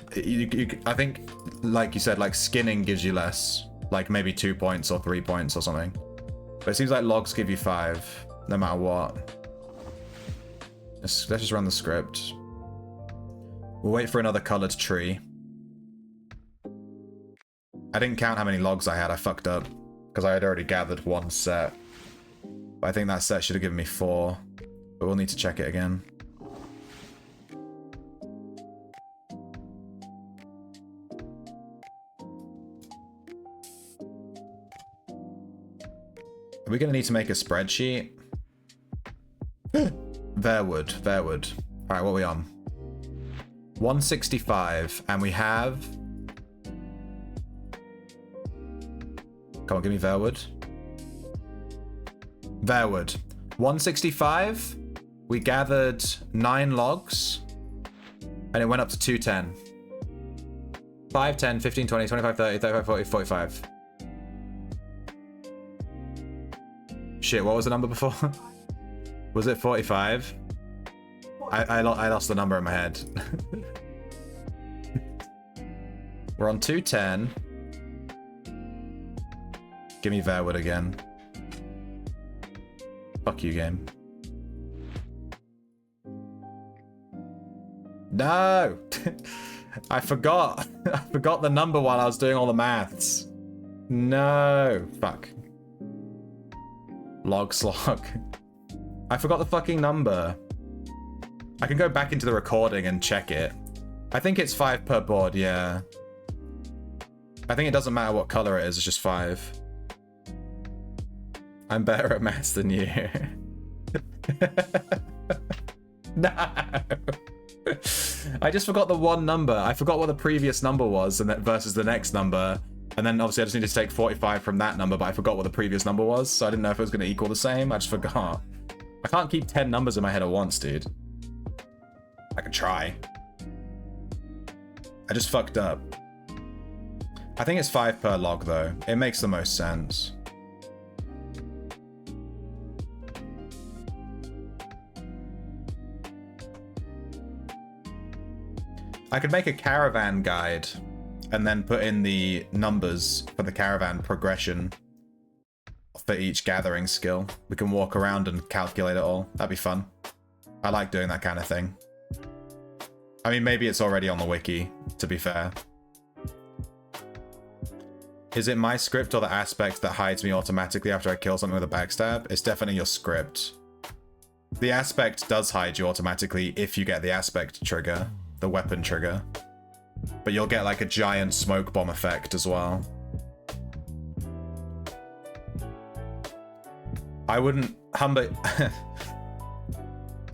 I think, like you said, like skinning gives you less. Like maybe 2 points or 3 points or something. But it seems like logs give you 5, no matter what. Let's just run the script. We'll wait for another colored tree. I didn't count how many logs I had, I fucked up. Because I had already gathered 1 set. But I think that set should have given me 4. But we'll need to check it again. Are we going to need to make a spreadsheet? Verwood. Alright, what are we on? 165, and we have... Come on, give me Verwood. Verwood. 165, we gathered 9 logs, and it went up to 210. 5, 10, 15, 20, 25, 30, 35, 40, 45. Shit, what was the number before? Was it 45? I lost the number in my head. We're on 210. Give me Verwood again. Fuck you, game. No! I forgot. I forgot the number while I was doing all the maths. No. Fuck. Log slog. I forgot the fucking number. I can go back into the recording and check it. I think it's 5 per board, yeah. I think it doesn't matter what color it is, it's just 5. I'm better at maths than you. No! I just forgot the one number. I forgot what the previous number was and that versus the next number. And then obviously I just need to take 45 from that number, but I forgot what the previous number was, so I didn't know if it was going to equal the same. I just forgot. I can't keep 10 numbers in my head at once, dude. I can try. I just fucked up. I think it's 5 per log, though. It makes the most sense. I could make a caravan guide and then put in the numbers for the caravan progression for each gathering skill. We can walk around and calculate it all. That'd be fun. I like doing that kind of thing. I mean, maybe it's already on the wiki, to be fair. Is it my script or the aspect that hides me automatically after I kill something with a backstab? It's definitely your script. The aspect does hide you automatically if you get the aspect trigger, the weapon trigger. But you'll get like a giant smoke bomb effect as well. I wouldn't Humber.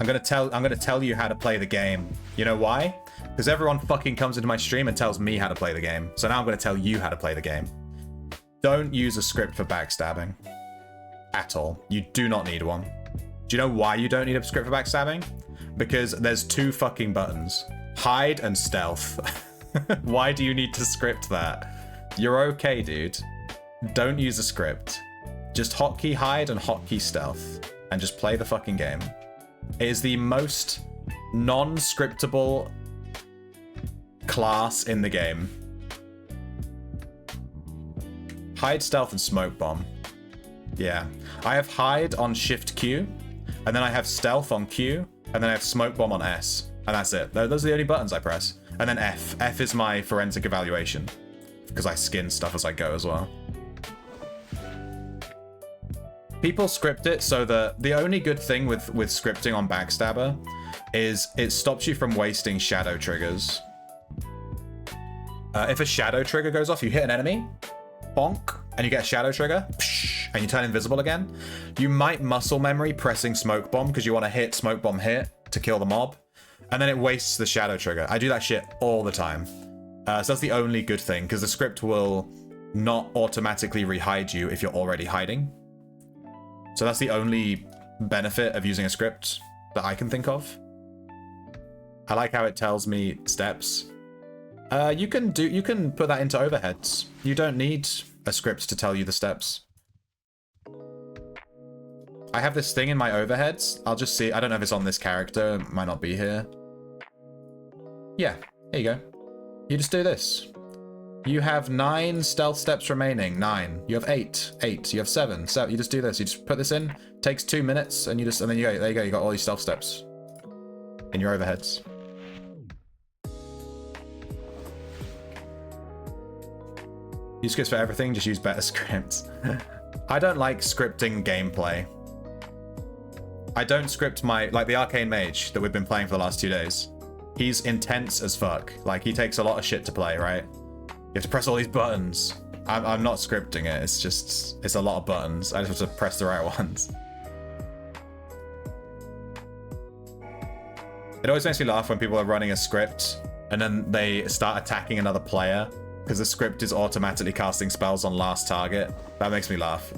I'm gonna tell you how to play the game. You know why? Because everyone fucking comes into my stream and tells me how to play the game. So now I'm gonna tell you how to play the game. Don't use a script for backstabbing. At all. You do not need one. Do you know why you don't need a script for backstabbing? Because there's 2 fucking buttons. Hide and stealth. Why do you need to script that? You're okay, dude. Don't use a script. Just hotkey hide and hotkey stealth. And just play the fucking game. It is the most non-scriptable class in the game. Hide, stealth, and smoke bomb. Yeah. I have hide on shift Q, and then I have stealth on Q, and then I have smoke bomb on S. And that's it. Those are the only buttons I press. And then F. F is my forensic evaluation. Because I skin stuff as I go as well. People script it so that the only good thing with scripting on Backstabber is it stops you from wasting shadow triggers. If a shadow trigger goes off, you hit an enemy, bonk, and you get a shadow trigger, psh, and you turn invisible again. You might muscle memory pressing smoke bomb because you want to hit smoke bomb hit to kill the mob. And then it wastes the shadow trigger. I do that shit all the time. So that's the only good thing, because the script will not automatically re-hide you if you're already hiding. So that's the only benefit of using a script that I can think of. I like how it tells me steps. You can put that into overheads. You don't need a script to tell you the steps. I have this thing in my overheads. I'll just see. I don't know if it's on this character. It might not be here. Yeah, Here you go. You just do this. You have 9 stealth steps remaining. 9. You have 8. 8. You have 7. So you just do this. You just put this in. Takes 2 minutes, and then you go. There you go. You got all these stealth steps in your overheads. Use scripts for everything. Just use better scripts. I don't like scripting gameplay. I don't script like the Arcane Mage that we've been playing for the last 2 days. He's intense as fuck. Like, he takes a lot of shit to play, right? You have to press all these buttons. I'm not scripting it. It's a lot of buttons. I just have to press the right ones. It always makes me laugh when people are running a script and then they start attacking another player because the script is automatically casting spells on last target. That makes me laugh.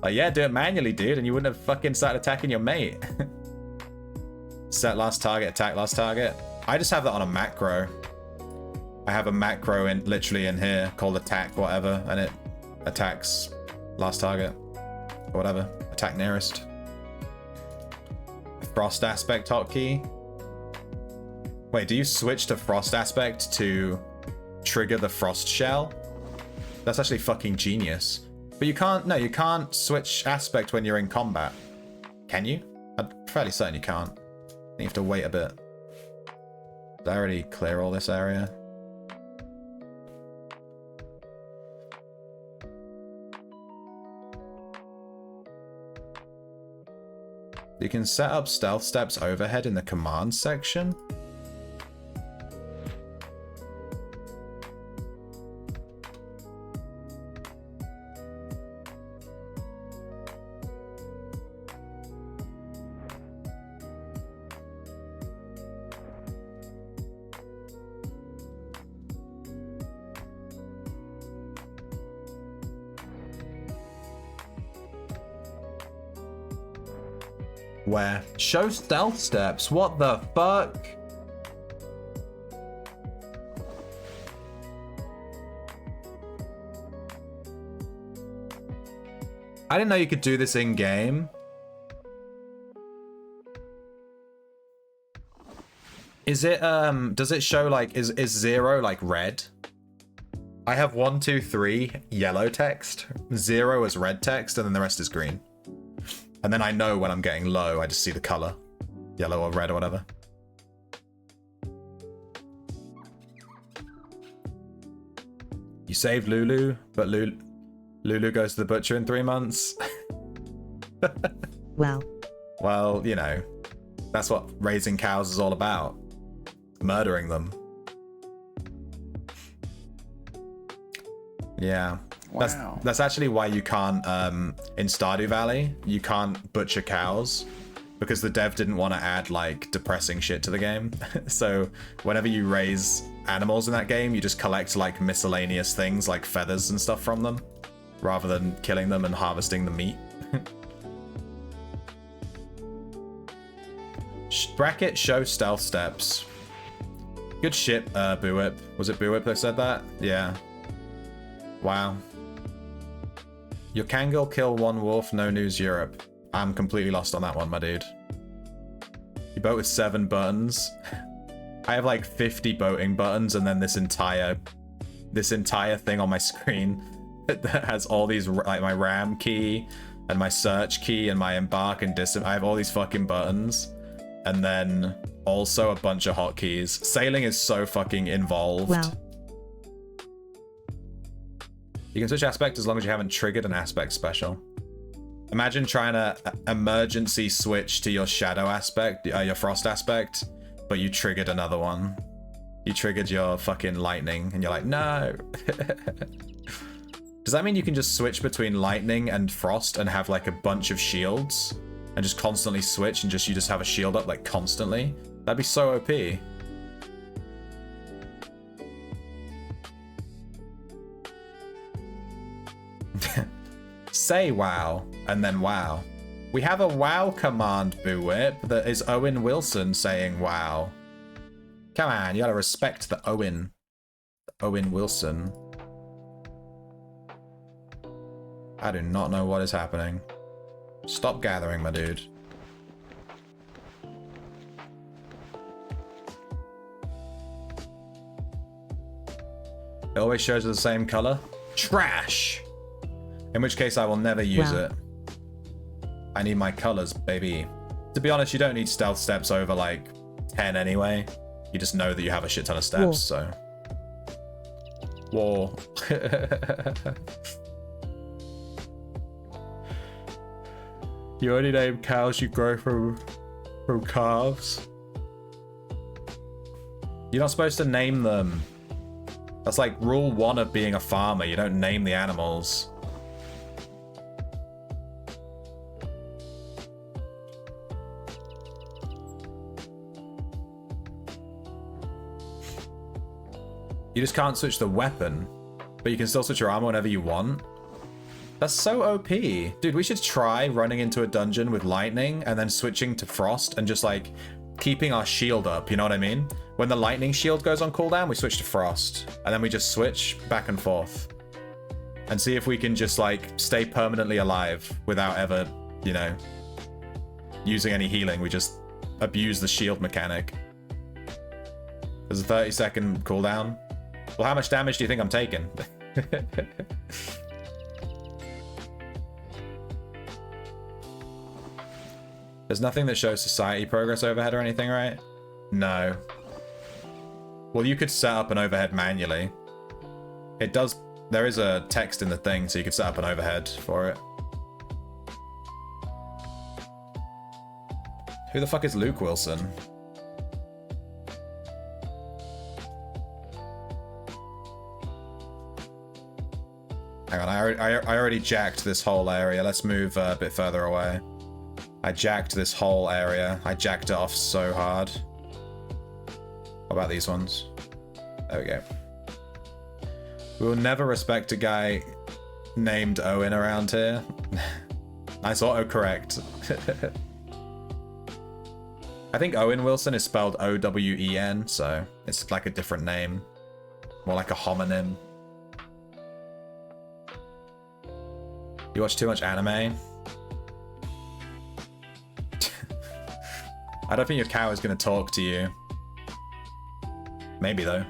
Like, yeah, do it manually, dude, and you wouldn't have fucking started attacking your mate. Set last target, attack last target. I just have that on a macro. I have a macro literally in here called attack whatever, and it attacks last target or whatever. Attack nearest. Frost aspect hotkey. Wait, do you switch to frost aspect to trigger the frost shell? That's actually fucking genius. But you can't. No, you can't switch aspect when you're in combat. Can you? I'm fairly certain you can't. You have to wait a bit. Did I already clear all this area? You can set up stealth steps overhead in the command section. Where? Show stealth steps? What the fuck? I didn't know you could do this in game. Is it does it show like is 0 like red? I have 1, 2, 3 yellow text, 0 is red text, and then the rest is green. And then I know when I'm getting low, I just see the color. Yellow or red or whatever. You saved Lulu, but Lulu goes to the butcher in 3 months. Well. Well, you know, that's what raising cows is all about. Murdering them. Yeah. Wow. That's actually why you can't, in Stardew Valley, you can't butcher cows, because the dev didn't want to add, like, depressing shit to the game. So whenever you raise animals in that game, you just collect, like, miscellaneous things, like feathers and stuff from them, rather than killing them and harvesting the meat. Bracket show stealth steps. Good shit, Buwip. Was it Buwip that said that? Yeah. Wow. Your Kangol kill 1 wolf, no news Europe. I'm completely lost on that one, my dude. You boat with 7 buttons. I have like 50 boating buttons, and then this entire thing on my screen that has all these, like my RAM key and my search key and my embark and distant. I have all these fucking buttons, and then also a bunch of hotkeys. Sailing is so fucking involved. Well. You can switch aspect as long as you haven't triggered an aspect special. Imagine trying to emergency switch to your shadow aspect, your frost aspect, but you triggered another one. You triggered your fucking lightning, and you're like, no. Does that mean you can just switch between lightning and frost and have like a bunch of shields? And just constantly switch, and you just have a shield up like constantly? That'd be so OP. Say wow, and then wow. We have a wow command, Buwip, that is Owen Wilson saying wow. Come on, you gotta respect the Owen. Owen Wilson. I do not know what is happening. Stop gathering, my dude. It always shows as the same color. Trash! In which case I will never use it. I need my colors, baby. To be honest, you don't need stealth steps over like 10 anyway. You just know that you have a shit ton of steps, so. War. You only name cows you grow from calves. You're not supposed to name them. That's like rule 1 of being a farmer. You don't name the animals. You just can't switch the weapon, but you can still switch your armor whenever you want. That's so OP. Dude, we should try running into a dungeon with lightning and then switching to frost and just like keeping our shield up, you know what I mean? When the lightning shield goes on cooldown, we switch to frost and then we just switch back and forth and see if we can just like stay permanently alive without ever, you know, using any healing. We just abuse the shield mechanic. There's a 30-second cooldown. Well, how much damage do you think I'm taking? There's nothing that shows society progress overhead or anything, right? No. Well, you could set up an overhead manually. It does... There is a text in the thing, so you could set up an overhead for it. Who the fuck is Luke Wilson? Hang on, I already jacked this whole area. Let's move a bit further away. I jacked this whole area. I jacked it off so hard. What about these ones? There we go. We will never respect a guy named Owen around here. Nice autocorrect. I think Owen Wilson is spelled O-W-E-N, so it's like a different name. More like a homonym. You watch too much anime? I don't think your cow is going to talk to you. Maybe, though.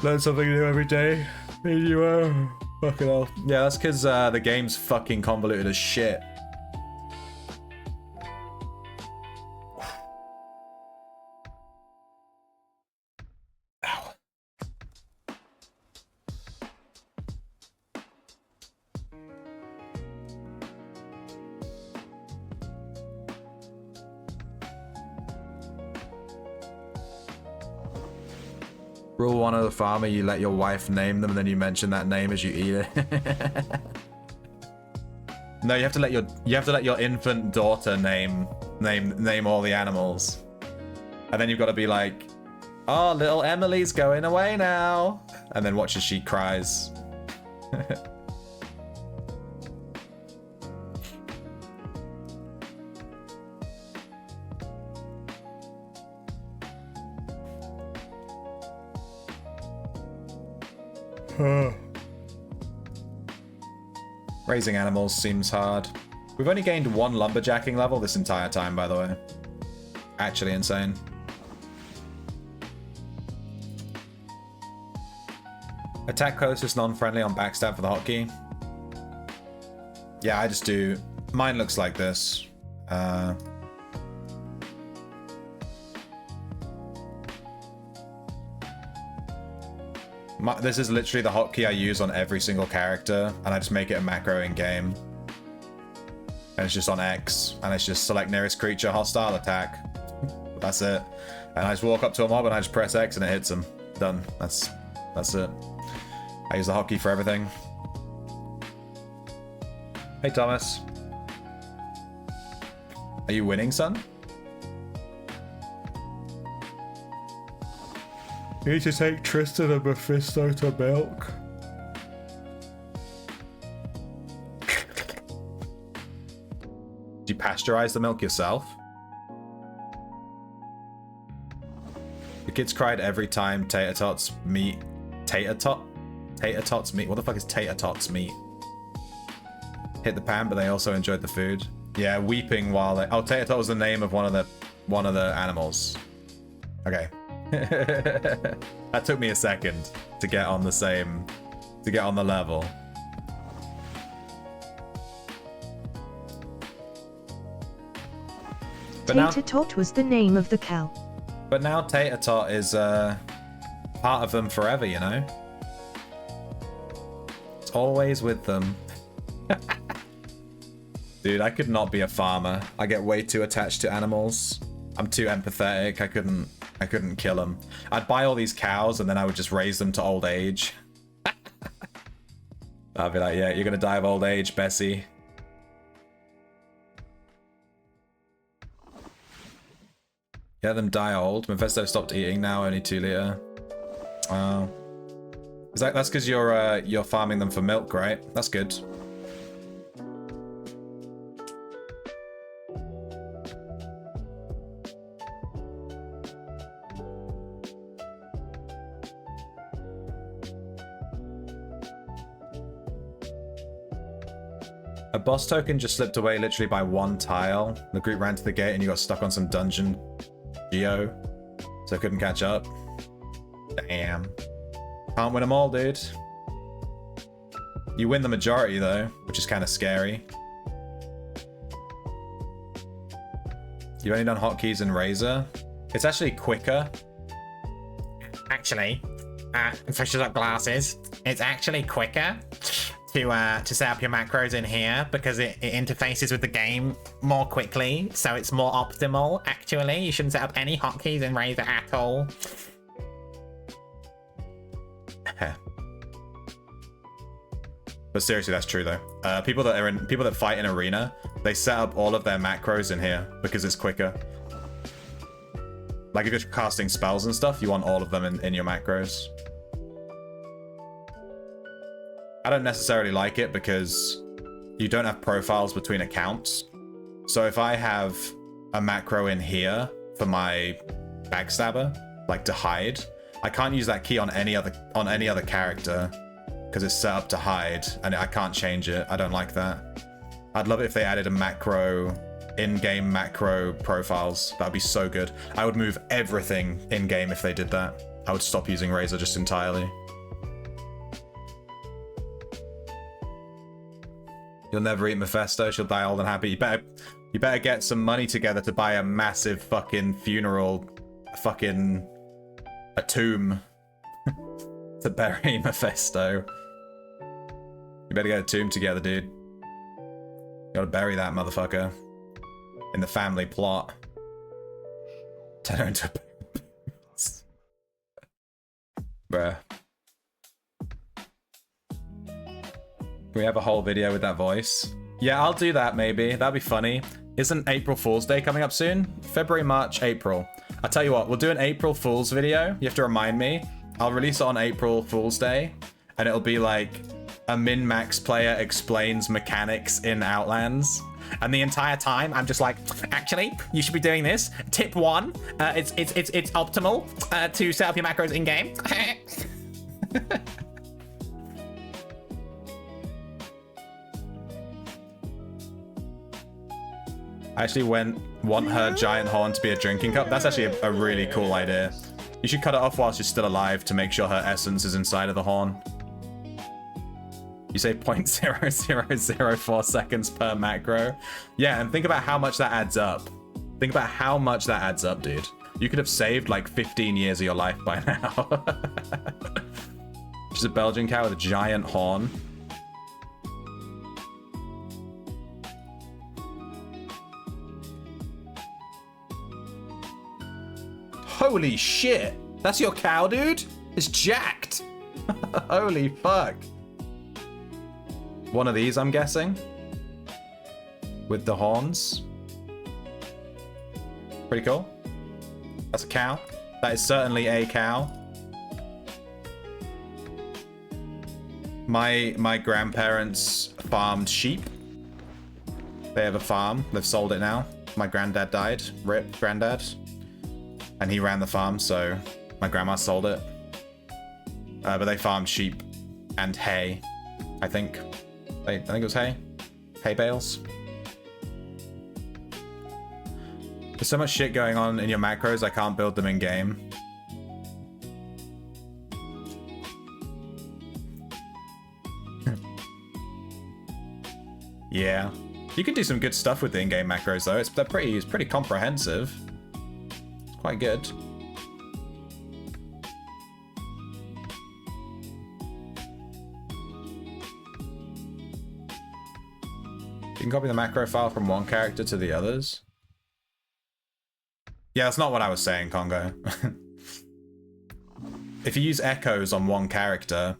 Learn something new every day. Here you are. Fucking hell. Yeah, that's because the game's fucking convoluted as shit. Rule 1 of the farmer, you let your wife name them and then you mention that name as you eat it. No, you have to let your infant daughter name all the animals. And then you've got to be like, "Oh, little Emily's going away now." And then watch as she cries. Raising animals seems hard. We've only gained 1 lumberjacking level this entire time, by the way. Actually insane. Attack closest non-friendly on backstab for the hotkey. Yeah, I just do... Mine looks like this. This is literally the hotkey I use on every single character, and I just make it a macro in-game. And it's just on X, and it's just select nearest creature, hostile, attack. That's it. And I just walk up to a mob and I just press X and it hits him. Done. That's it. I use the hotkey for everything. Hey, Thomas. Are you winning, son? You need to take Tristan and Mephisto to milk. Did you pasteurize the milk yourself? The kids cried every time Tater Tots meat. Tater Tots meat? What the fuck is Tater Tots meat? Hit the pan, but they also enjoyed the food. Yeah, weeping while they... Oh, Tater Tot was the name of one of the one of the animals. Okay. That took me a second to get on the same, to get on the level. But now, Tater Tot was the name of the cow. but now Tater Tot is part of them forever, you know? It's always with them. Dude, I could not be a farmer. I get way too attached to animals. I'm too empathetic. I couldn't kill them. I'd buy all these cows and then I would just raise them to old age. I'd be like, yeah, you're gonna die of old age, Bessie. Yeah, them die old. Mephisto stopped eating now, only 2 liter. Oh. That's because you're farming them for milk, right? That's good. A boss token just slipped away literally by 1 tile. The group ran to the gate and you got stuck on some dungeon geo, so couldn't catch up. Damn. Can't win them all, dude. You win the majority though, which is kind of scary. You've only done hotkeys in Razor. It's actually quicker. Actually, fishes up glasses. It's actually quicker to set up your macros in here because it interfaces with the game more quickly, so it's more optimal. Actually, you shouldn't set up any hotkeys in Razor at all. But seriously, that's true though. People that fight in arena, they set up all of their macros in here because it's quicker. Like if you're casting spells and stuff, you want all of them in your macros. I don't necessarily like it because you don't have profiles between accounts. So if I have a macro in here for my backstabber, like to hide, I can't use that key on any other character because it's set up to hide and I can't change it. I don't like that. I'd love it if they added a macro, in-game macro profiles. That'd be so good. I would move everything in-game if they did that. I would stop using Razor just entirely. You'll never eat Mephisto. She'll die old and happy. You better get some money together to buy a massive fucking funeral, a tomb to bury Mephisto. You better get a tomb together, dude. You gotta bury that motherfucker in the family plot. Turn her into a bruh. Can we have a whole video with that voice? Yeah, I'll do that maybe. That'd be funny. Isn't April Fool's Day coming up soon? February, March, April. I'll tell you what, we'll do an April Fool's video. You have to remind me. I'll release it on April Fool's Day. And it'll be like a min-max player explains mechanics in Outlands. And the entire time, I'm just like, actually, you should be doing this. Tip 1, it's optimal to set up your macros in-game. I actually want her giant horn to be a drinking cup. That's actually a really cool idea. You should cut it off while she's still alive to make sure her essence is inside of the horn. You say 0.0004 seconds per macro. Yeah, and think about how much that adds up. Think about how much that adds up, dude. You could have saved like 15 years of your life by now. She's a Belgian cow with a giant horn. Holy shit! That's your cow, dude? It's jacked! Holy fuck. One of these, I'm guessing. With the horns. Pretty cool. That's a cow. That is certainly a cow. My grandparents farmed sheep. They have a farm. They've sold it now. My granddad died. RIP, granddad. And he ran the farm, so my grandma sold it. But they farmed sheep and hay, I think. I think it was hay. Hay bales. There's so much shit going on in your macros, I can't build them in game. Yeah. You can do some good stuff with the in-game macros though. It's pretty comprehensive. It's quite good. You can copy the macro file from one character to the others. Yeah, that's not what I was saying, Congo. If you use echoes on one character,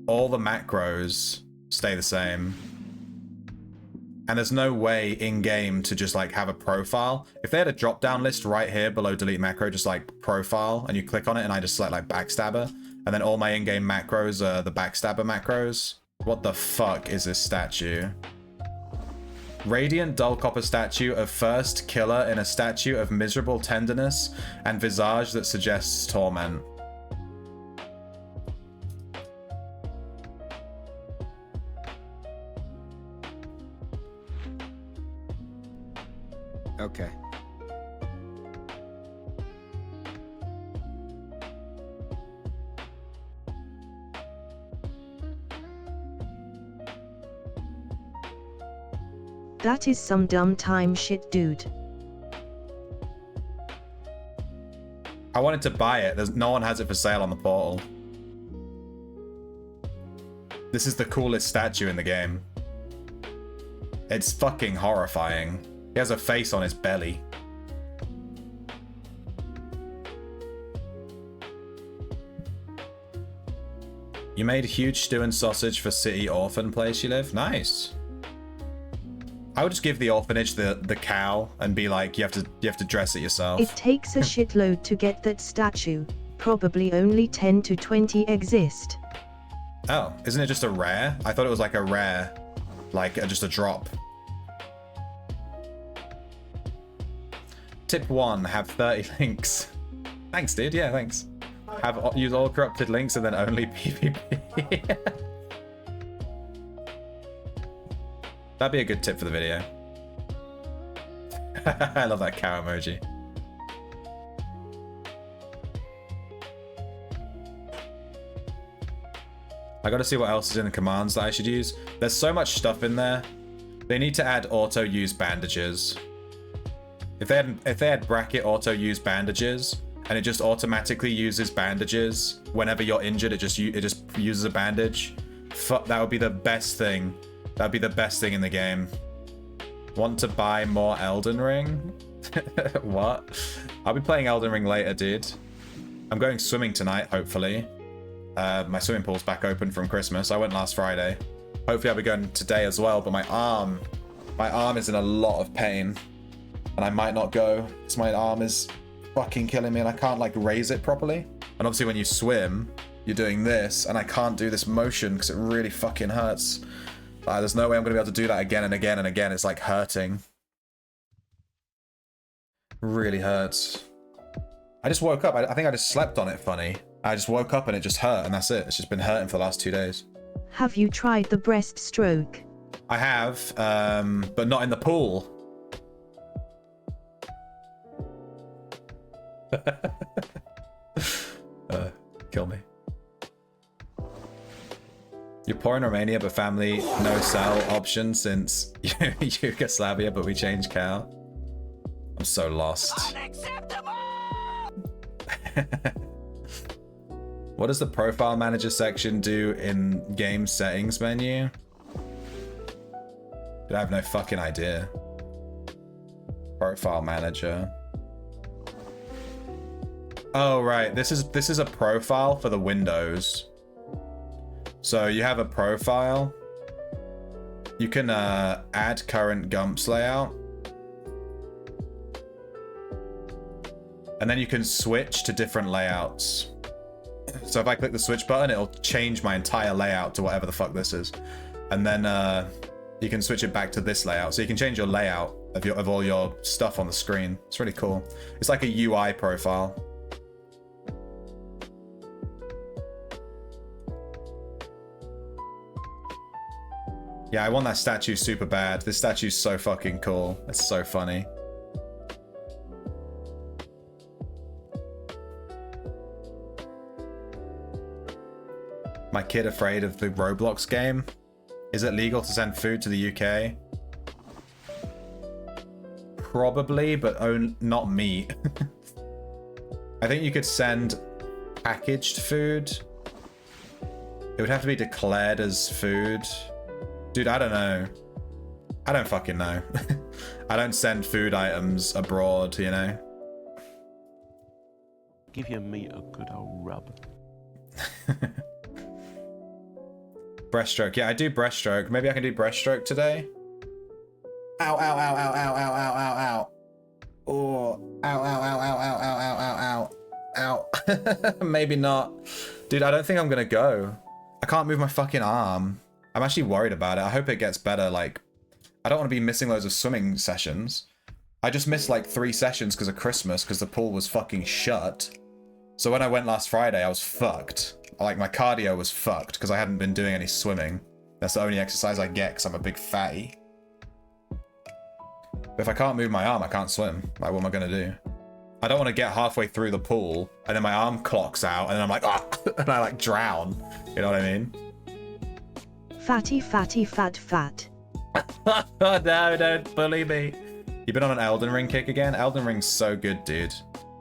all the macros stay the same. And there's no way in-game to just like have a profile. If they had a drop-down list right here below delete macro, just like profile, and you click on it and I just select like backstabber, and then all my in-game macros are the backstabber macros. What the fuck is this statue? Radiant dull copper statue of first killer in a statue of miserable tenderness and visage that suggests torment. Okay. That is some dumb time shit, dude. I wanted to buy it. No one has it for sale on the portal. This is the coolest statue in the game. It's fucking horrifying. He has a face on his belly. You made huge stew and sausage for city orphan place you live? Nice. I would just give the orphanage the cow and be like, you have to dress it yourself. It takes a shitload to get that statue. Probably only 10 to 20 exist. Oh, isn't it just a rare? I thought it was like a rare, like just a drop. Tip 1, have 30 links. Thanks, dude. Yeah, thanks. Use all corrupted links and then only PvP. That'd be a good tip for the video. I love that cow emoji. I gotta see what else is in the commands that I should use. There's so much stuff in there. They need to add auto-use bandages. If they had bracket auto-use bandages, and it just automatically uses bandages whenever you're injured, it just uses a bandage. Fuck, that would be the best thing. That'd be the best thing in the game. Want to buy more Elden Ring? What? I'll be playing Elden Ring later, dude. I'm going swimming tonight, hopefully. My swimming pool's back open from Christmas. I went last Friday. Hopefully I'll be going today as well, but my arm is in a lot of pain. And I might not go, because my arm is fucking killing me and I can't like raise it properly. And obviously when you swim, you're doing this, and I can't do this motion because it really fucking hurts. There's no way I'm going to be able to do that again and again and again. It's like hurting. Really hurts. I just woke up. I think I just slept on it funny. I just woke up and it just hurt, and that's it. It's just been hurting for the last 2 days. Have you tried the breaststroke? I have, but not in the pool. Kill me. You're poor in Romania, but family no sell option since Yugoslavia, but we changed cow. I'm so lost. Unacceptable! What does the profile manager section do in game settings menu? I have no fucking idea. Profile manager. Oh right, this is a profile for the Windows. So you have a profile. You can add current Gumps layout. And then you can switch to different layouts. So if I click the switch button, it'll change my entire layout to whatever the fuck this is. And then you can switch it back to this layout. So you can change your layout of all your stuff on the screen. It's really cool. It's like a UI profile. Yeah, I want that statue super bad. This statue's so fucking cool. It's so funny. My kid afraid of the Roblox game. Is it legal to send food to the UK? Probably, but not meat. I think you could send packaged food. It would have to be declared as food. Dude, I don't know. I don't fucking know. I don't send food items abroad, you know? Give your meat a good old rub. Breaststroke. Yeah, I do breaststroke. Maybe I can do breaststroke today. Ow, ow, ow, ow, ow, ow, ow, ow, ow. Oh, ow, ow, ow, ow, ow, ow, ow, ow, ow. Ow. Maybe not. Dude, I don't think I'm gonna go. I can't move my fucking arm. I'm actually worried about it. I hope it gets better. Like, I don't want to be missing loads of swimming sessions. I just missed like 3 sessions because of Christmas because the pool was fucking shut. So when I went last Friday, I was fucked. Like, my cardio was fucked because I hadn't been doing any swimming. That's the only exercise I get because I'm a big fatty. But if I can't move my arm, I can't swim. Like, what am I going to do? I don't want to get halfway through the pool and then my arm clocks out and then I'm like, ah, and I like drown. You know what I mean? Fatty, fatty, fat, fat. Oh, no, don't bully me. You've been on an Elden Ring kick again? Elden Ring's so good, dude.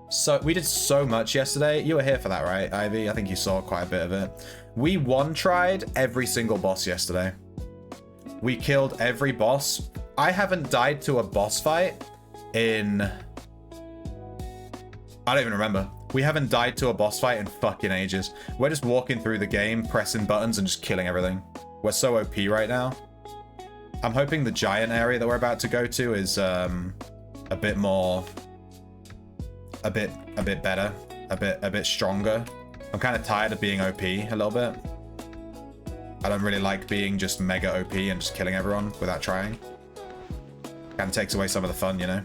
So we did so much yesterday. You were here for that, right, Ivy? I think you saw quite a bit of it. We one-tried every single boss yesterday. We killed every boss. I haven't died to a boss fight in... I don't even remember. We haven't died to a boss fight in fucking ages. We're just walking through the game, pressing buttons and just killing everything. We're so OP right now. I'm hoping the giant area that we're about to go to is a bit more... a bit better, a bit stronger. I'm kind of tired of being OP a little bit. I don't really like being just mega OP and just killing everyone without trying. Kind of takes away some of the fun, you know?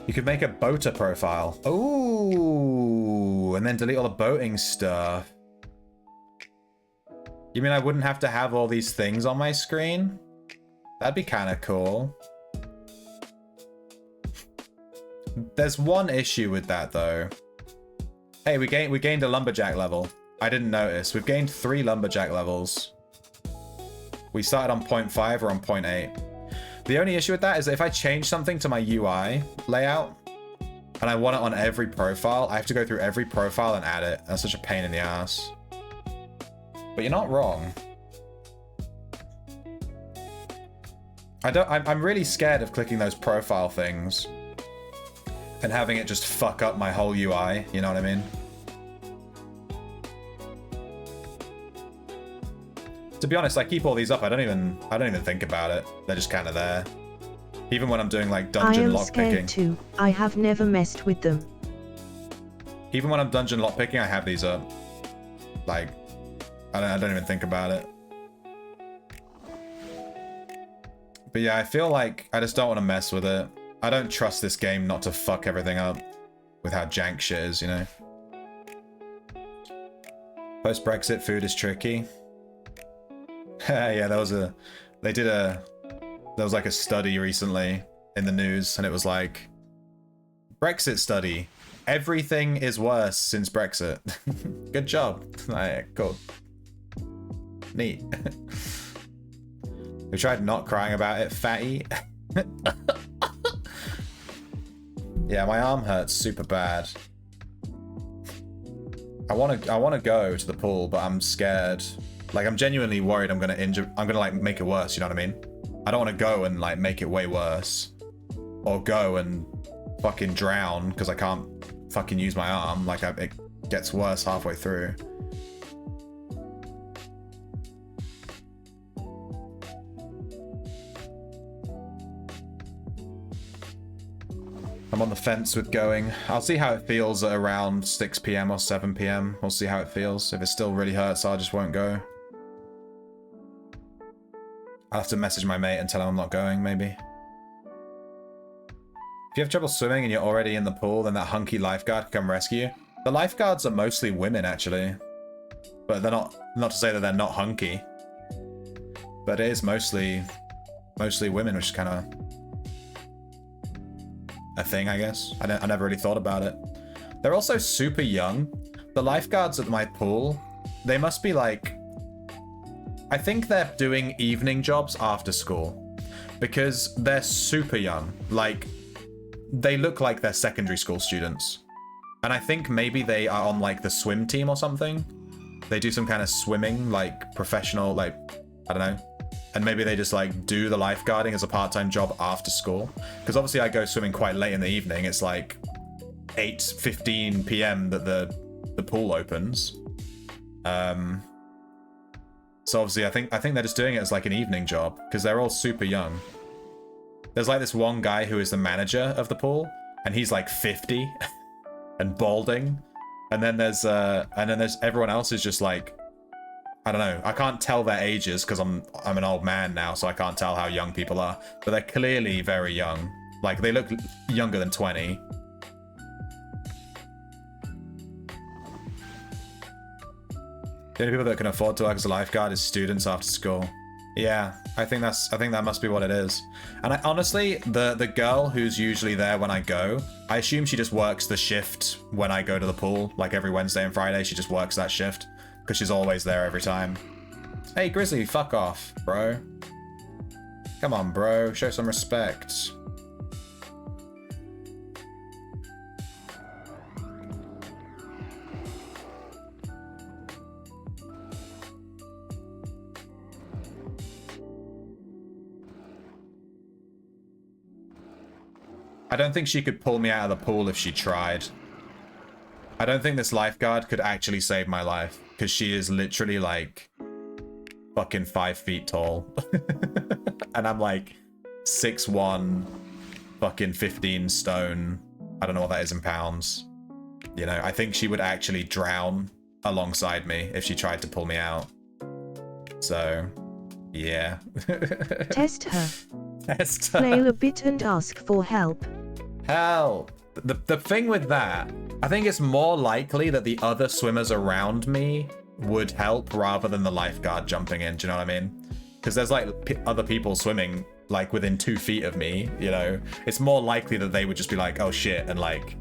You could make a boater profile. Ooh, and then delete all the boating stuff. You mean I wouldn't have to have all these things on my screen? That'd be kind of cool. There's one issue with that, though. Hey, we gained a lumberjack level. I didn't notice. We've gained 3 lumberjack levels. We started on 0.5 or on 0.8. The only issue with that is that if I change something to my UI layout, and I want it on every profile, I have to go through every profile and add it. That's such a pain in the ass. But you're not wrong. I'm really scared of clicking those profile things and having it just fuck up my whole UI, you know what I mean? To be honest, I keep all these up. I don't even think about it. They're just kind of there. Even when I'm doing like dungeon lockpicking. I am scared too. I have never messed with them. Even when I'm dungeon lockpicking, I have these up. Like, I don't even think about it. But yeah, I feel like I just don't want to mess with it. I don't trust this game not to fuck everything up with how jank shit is, you know? Post-Brexit food is tricky. Yeah, there was like a study recently in the news and it was like, Brexit study. Everything is worse since Brexit. Good job. Alright, cool. Neat. We tried not crying about it, fatty. Yeah, my arm hurts super bad. I wanna go to the pool, but I'm scared. Like, I'm genuinely worried I'm gonna like make it worse, you know what I mean? I don't wanna go and like make it way worse. Or go and fucking drown because I can't fucking use my arm. Like, it gets worse halfway through. I'm on the fence with going. I'll see how it feels at around 6 PM or 7 PM. We'll see how it feels. If it still really hurts, I just won't go. I'll have to message my mate and tell him I'm not going, maybe. If you have trouble swimming and you're already in the pool, then that hunky lifeguard can come rescue you. The lifeguards are mostly women, actually. But they're not to say that they're not hunky. But it is mostly mostly women, which is kind of a thing, I guess. I never really thought about it. They're also super young. The lifeguards at my pool, they must be like, I think they're doing evening jobs after school because they're super young. Like, they look like they're secondary school students. And I think maybe they are on like the swim team or something. They do some kind of swimming, like professional, like, I don't know. And maybe they just like do the lifeguarding as a part-time job after school. Because obviously I go swimming quite late in the evening. It's like 8:15 p.m. that the pool opens. So obviously I think they're just doing it as like an evening job because they're all super young. There's like this one guy who is the manager of the pool and he's like 50 and balding. And then there's everyone else is just like, I don't know. I can't tell their ages because I'm an old man now, so I can't tell how young people are. But they're clearly very young. Like they look younger than 20. The only people that can afford to work as a lifeguard is students after school. Yeah, I think that must be what it is. And honestly, the girl who's usually there when I go, I assume she just works the shift when I go to the pool. Like every Wednesday and Friday, she just works that shift because she's always there every time. Hey, Grizzly, fuck off, bro. Come on, bro, show some respect. I don't think she could pull me out of the pool if she tried. I don't think this lifeguard could actually save my life because she is literally like fucking 5 feet tall. And I'm like 6'1", fucking 15 stone. I don't know what that is in pounds. You know, I think she would actually drown alongside me if she tried to pull me out. So, yeah. Test her. Test her. Flail a bit and ask for help. Help. The thing with that, I think it's more likely that the other swimmers around me would help rather than the lifeguard jumping in. Do you know what I mean? Because there's like other people swimming like within 2 feet of me, you know? It's more likely that they would just be like, oh shit, and like,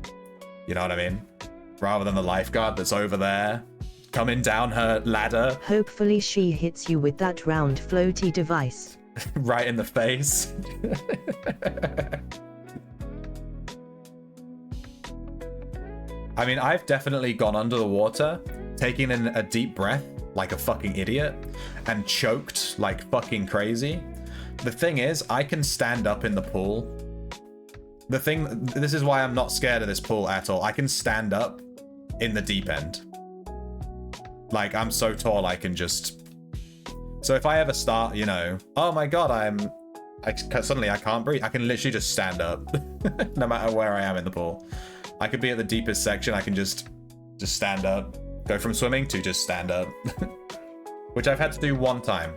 you know what I mean? Rather than the lifeguard that's over there coming down her ladder. Hopefully she hits you with that round floaty device. Right in the face. I mean, I've definitely gone under the water, taken in a deep breath like a fucking idiot, and choked like fucking crazy. The thing is, I can stand up in the pool. This is why I'm not scared of this pool at all. I can stand up in the deep end. Like, I'm so tall, I can just... So if I ever start, you know, oh my god, suddenly I can't breathe, I can literally just stand up, no matter where I am in the pool. I could be at the deepest section, I can just stand up. Go from swimming to just stand up. Which I've had to do one time.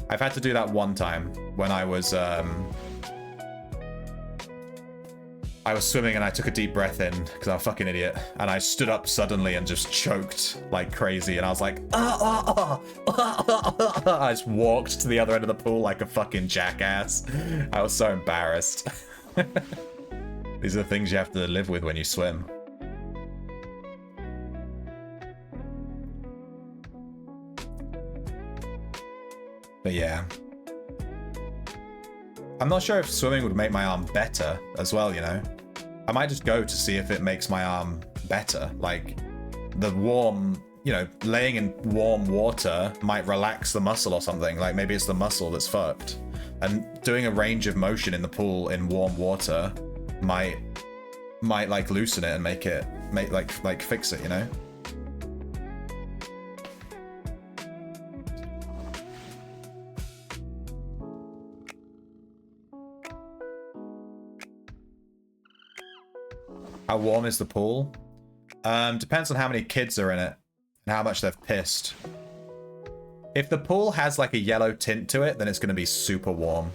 I've had to do that one time when I was swimming and I took a deep breath in because I'm a fucking idiot, and I stood up suddenly and just choked like crazy, and I was like, I just walked to the other end of the pool like a fucking jackass. I was so embarrassed. These are the things you have to live with when you swim. But yeah. I'm not sure if swimming would make my arm better as well, you know? I might just go to see if it makes my arm better. Like, the warm, you know, laying in warm water might relax the muscle or something. Like, maybe it's the muscle that's fucked. And doing a range of motion in the pool in warm water might like loosen it and make fix it, you know? How warm is the pool? Depends on how many kids are in it and how much they've pissed. If the pool has like a yellow tint to it, then it's going to be super warm.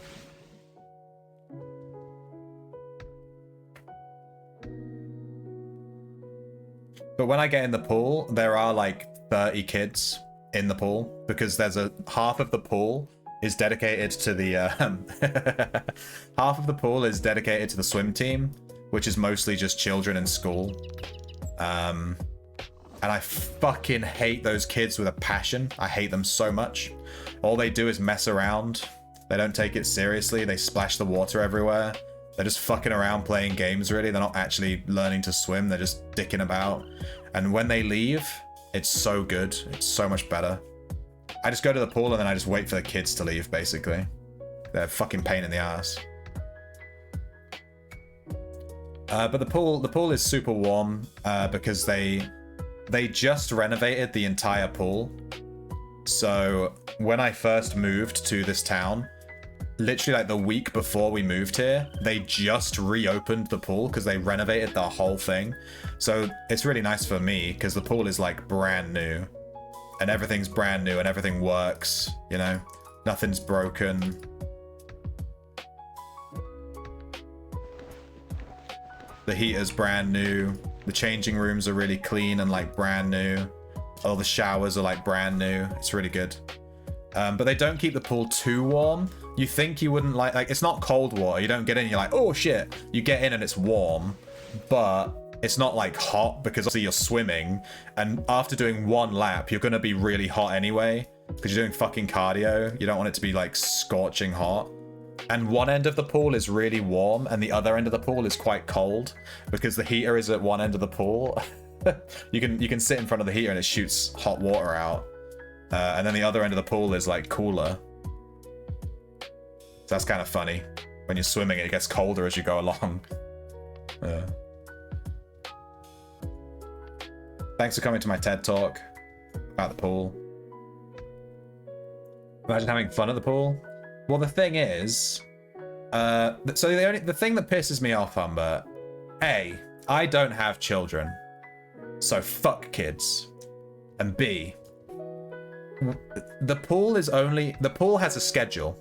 But when I get in the pool, there are like 30 kids in the pool because there's a half of the pool is dedicated to the half of the pool is dedicated to the swim team, which is mostly just children in school. And I fucking hate those kids with a passion. I hate them so much. All they do is mess around. They don't take it seriously. They splash the water everywhere. They're just fucking around playing games, really. They're not actually learning to swim. They're just dicking about. And when they leave, it's so good. It's so much better. I just go to the pool and then I just wait for the kids to leave, basically. They're a fucking pain in the ass. But the pool is super warm because they just renovated the entire pool. So when I first moved to this town, literally like the week before we moved here, they just reopened the pool because they renovated the whole thing. So it's really nice for me because the pool is like brand new and everything's brand new and everything works, you know, nothing's broken. The heater's brand new. The changing rooms are really clean and like brand new. All the showers are like brand new. It's really good. But they don't keep the pool too warm. You think you wouldn't like it's not cold water. You don't get in, you're like, oh shit. You get in and it's warm, but it's not like hot because obviously you're swimming. And after doing one lap, you're going to be really hot anyway because you're doing fucking cardio. You don't want it to be like scorching hot. And one end of the pool is really warm and the other end of the pool is quite cold because the heater is at one end of the pool. you can sit in front of the heater and it shoots hot water out. And then the other end of the pool is like cooler. So that's kind of funny. When you're swimming, it gets colder as you go along. Thanks for coming to my TED Talk about the pool. Imagine having fun at the pool. Well, the thing is, so the thing that pisses me off, Humber, A, I don't have children, so fuck kids, and B, the pool has a schedule,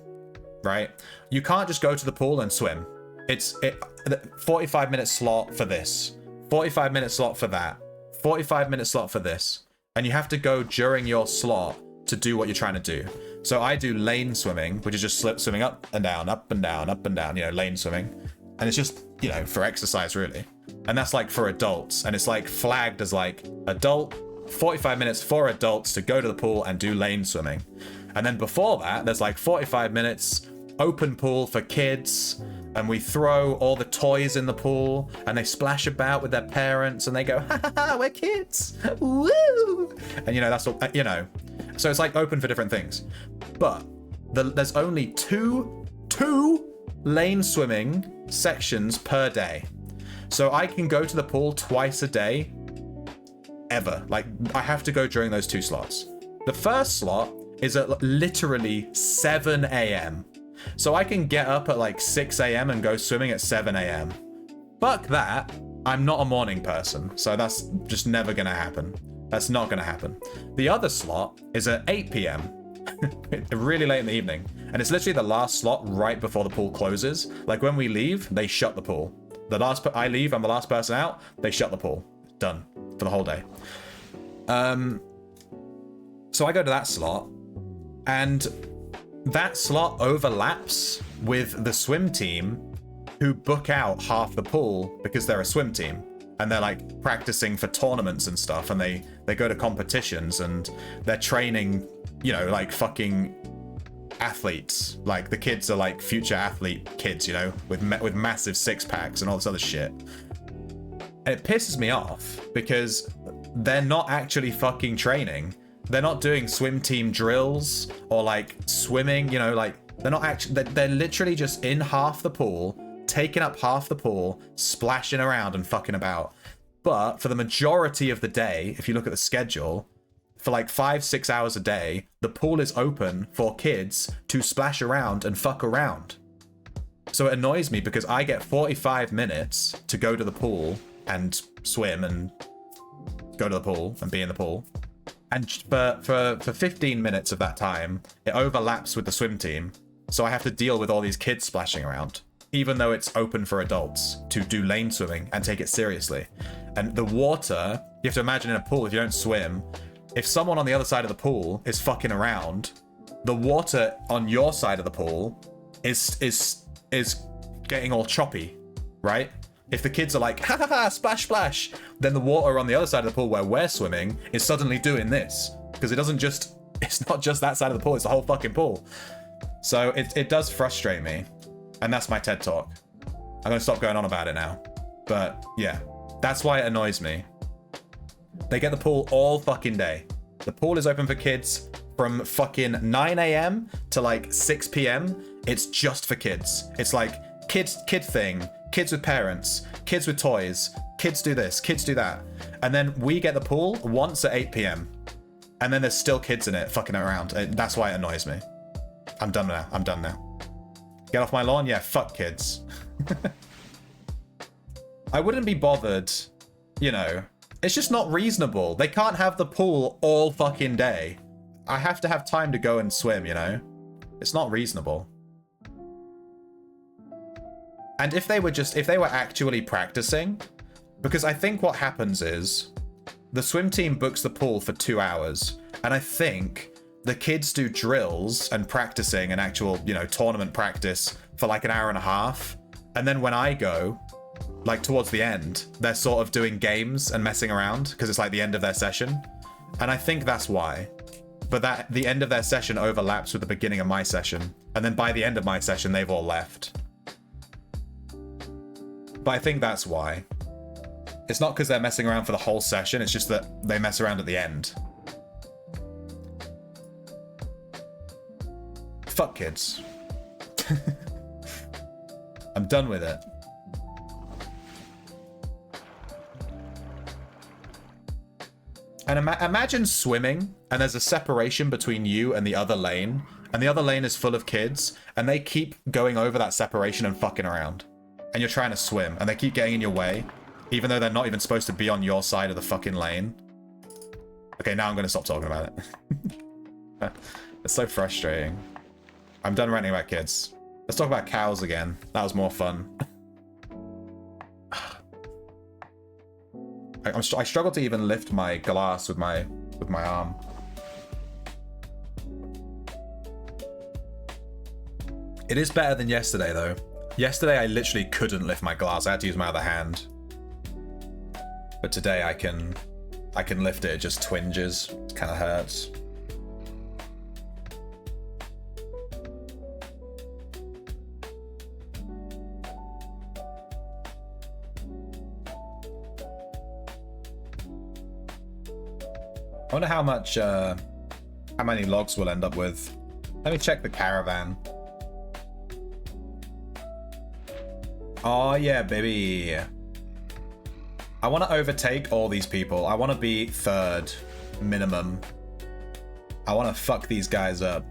right? You can't just go to the pool and swim. It's 45-minute slot for this, 45-minute slot for that, 45-minute slot for this, and you have to go during your slot to do what you're trying to do. So I do lane swimming, which is just swimming up and down, up and down, up and down, you know, lane swimming. And it's just, you know, for exercise, really. And that's like for adults. And it's like flagged as like adult, 45 minutes for adults to go to the pool and do lane swimming. And then before that, there's like 45 minutes open pool for kids. And we throw all the toys in the pool and they splash about with their parents and they go, ha ha ha, we're kids. Woo! And, you know, that's what, you know. So it's like open for different things. But there's only two lane swimming sections per day. So I can go to the pool twice a day, ever. Like, I have to go during those 2 slots. The first slot is at literally 7 a.m. So I can get up at like 6 a.m. and go swimming at 7 a.m. Fuck that. I'm not a morning person, so that's just never gonna happen. That's not gonna happen. The other slot is at 8 p.m. really late in the evening. And it's literally the last slot right before the pool closes. Like when we leave, they shut the pool. I leave, I'm the last person out, they shut the pool. Done for the whole day. So I go to that slot, and that slot overlaps with the swim team who book out half the pool because they're a swim team. And they're like practicing for tournaments and stuff, and they go to competitions and they're training, you know, like fucking athletes. Like the kids are like future athlete kids, you know, with massive 6-packs and all this other shit. And it pisses me off because they're not actually fucking training. They're not doing swim team drills or like swimming, you know, like they're not actually, they're literally just in half the pool, taking up half the pool, splashing around and fucking about. But for the majority of the day, if you look at the schedule, for like 5-6 hours a day, the pool is open for kids to splash around and fuck around. So it annoys me because I get 45 minutes to go to the pool and swim and go to the pool and be in the pool. And for 15 minutes of that time, it overlaps with the swim team. So I have to deal with all these kids splashing around, even though it's open for adults to do lane swimming and take it seriously. And the water, you have to imagine in a pool, if you don't swim, if someone on the other side of the pool is fucking around, the water on your side of the pool is getting all choppy, right? If the kids are like, ha ha ha, splash, splash, then the water on the other side of the pool where we're swimming is suddenly doing this. Because it's not just that side of the pool, it's the whole fucking pool. So it does frustrate me. And that's my TED Talk. I'm gonna stop going on about it now. But yeah, that's why it annoys me. They get the pool all fucking day. The pool is open for kids from fucking 9 a.m. to like 6 p.m. It's just for kids. It's like kid thing, kids with parents, kids with toys, kids do this, kids do that. And then we get the pool once at 8 p.m. And then there's still kids in it fucking around. That's why it annoys me. I'm done now. Get off my lawn? Yeah, fuck kids. I wouldn't be bothered, you know. It's just not reasonable. They can't have the pool all fucking day. I have to have time to go and swim, you know? It's not reasonable. And if they were actually practicing, because I think what happens is the swim team books the pool for 2 hours, and I think the kids do drills and practicing and actual, you know, tournament practice for like an hour and a half. And then when I go, like towards the end, they're sort of doing games and messing around because it's like the end of their session. And I think that's why. But that the end of their session overlaps with the beginning of my session. And then by the end of my session, they've all left. But I think that's why. It's not because they're messing around for the whole session. It's just that they mess around at the end. Fuck kids. I'm done with it. And imagine swimming, and there's a separation between you and the other lane, and the other lane is full of kids, and they keep going over that separation and fucking around. And you're trying to swim, and they keep getting in your way, even though they're not even supposed to be on your side of the fucking lane. Okay, now I'm going to stop talking about it. It's so frustrating. I'm done ranting about kids. Let's talk about cows again. That was more fun. I struggle to even lift my glass with my arm. It is better than yesterday though. Yesterday I literally couldn't lift my glass. I had to use my other hand. But today I can lift it. It just twinges. It kind of hurts. I wonder how many logs we'll end up with. Let me check the caravan. Oh yeah, baby. I want to overtake all these people. I want to be third, minimum. I want to fuck these guys up.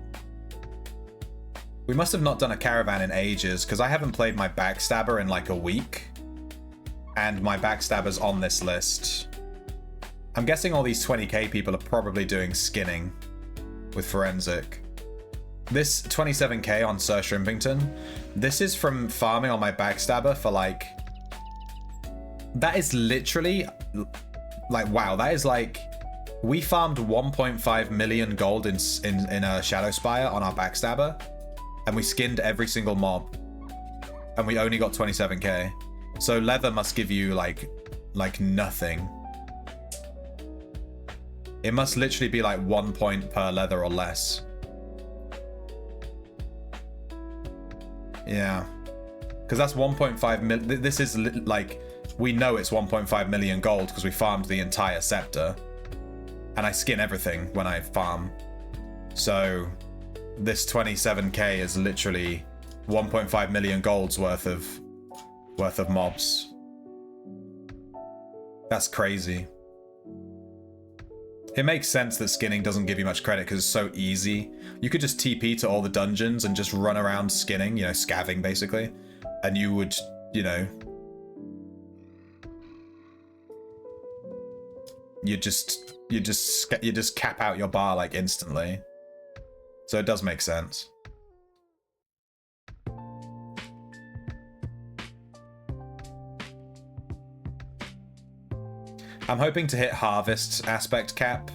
We must have not done a caravan in ages, because I haven't played my backstabber in like a week. And my backstabber's on this list. I'm guessing all these 20k people are probably doing skinning with forensic. This 27k on Sir Shrimpington, this is from farming on my backstabber for like... That is literally... Like, wow, that is like... We farmed 1.5 million gold in a Shadow Spire on our backstabber, and we skinned every single mob. And we only got 27k. So leather must give you like nothing. It must literally be like 1 point per leather or less. Yeah. Because that's 1.5 million. This is like, we know it's 1.5 million gold because we farmed the entire scepter. And I skin everything when I farm. So this 27k is literally 1.5 million gold's worth of mobs. That's crazy. It makes sense that skinning doesn't give you much credit because it's so easy. You could just TP to all the dungeons and just run around skinning, you know, scavving basically. And you would, you know... You just cap out your bar like instantly. So it does make sense. I'm hoping to hit Harvest's aspect cap.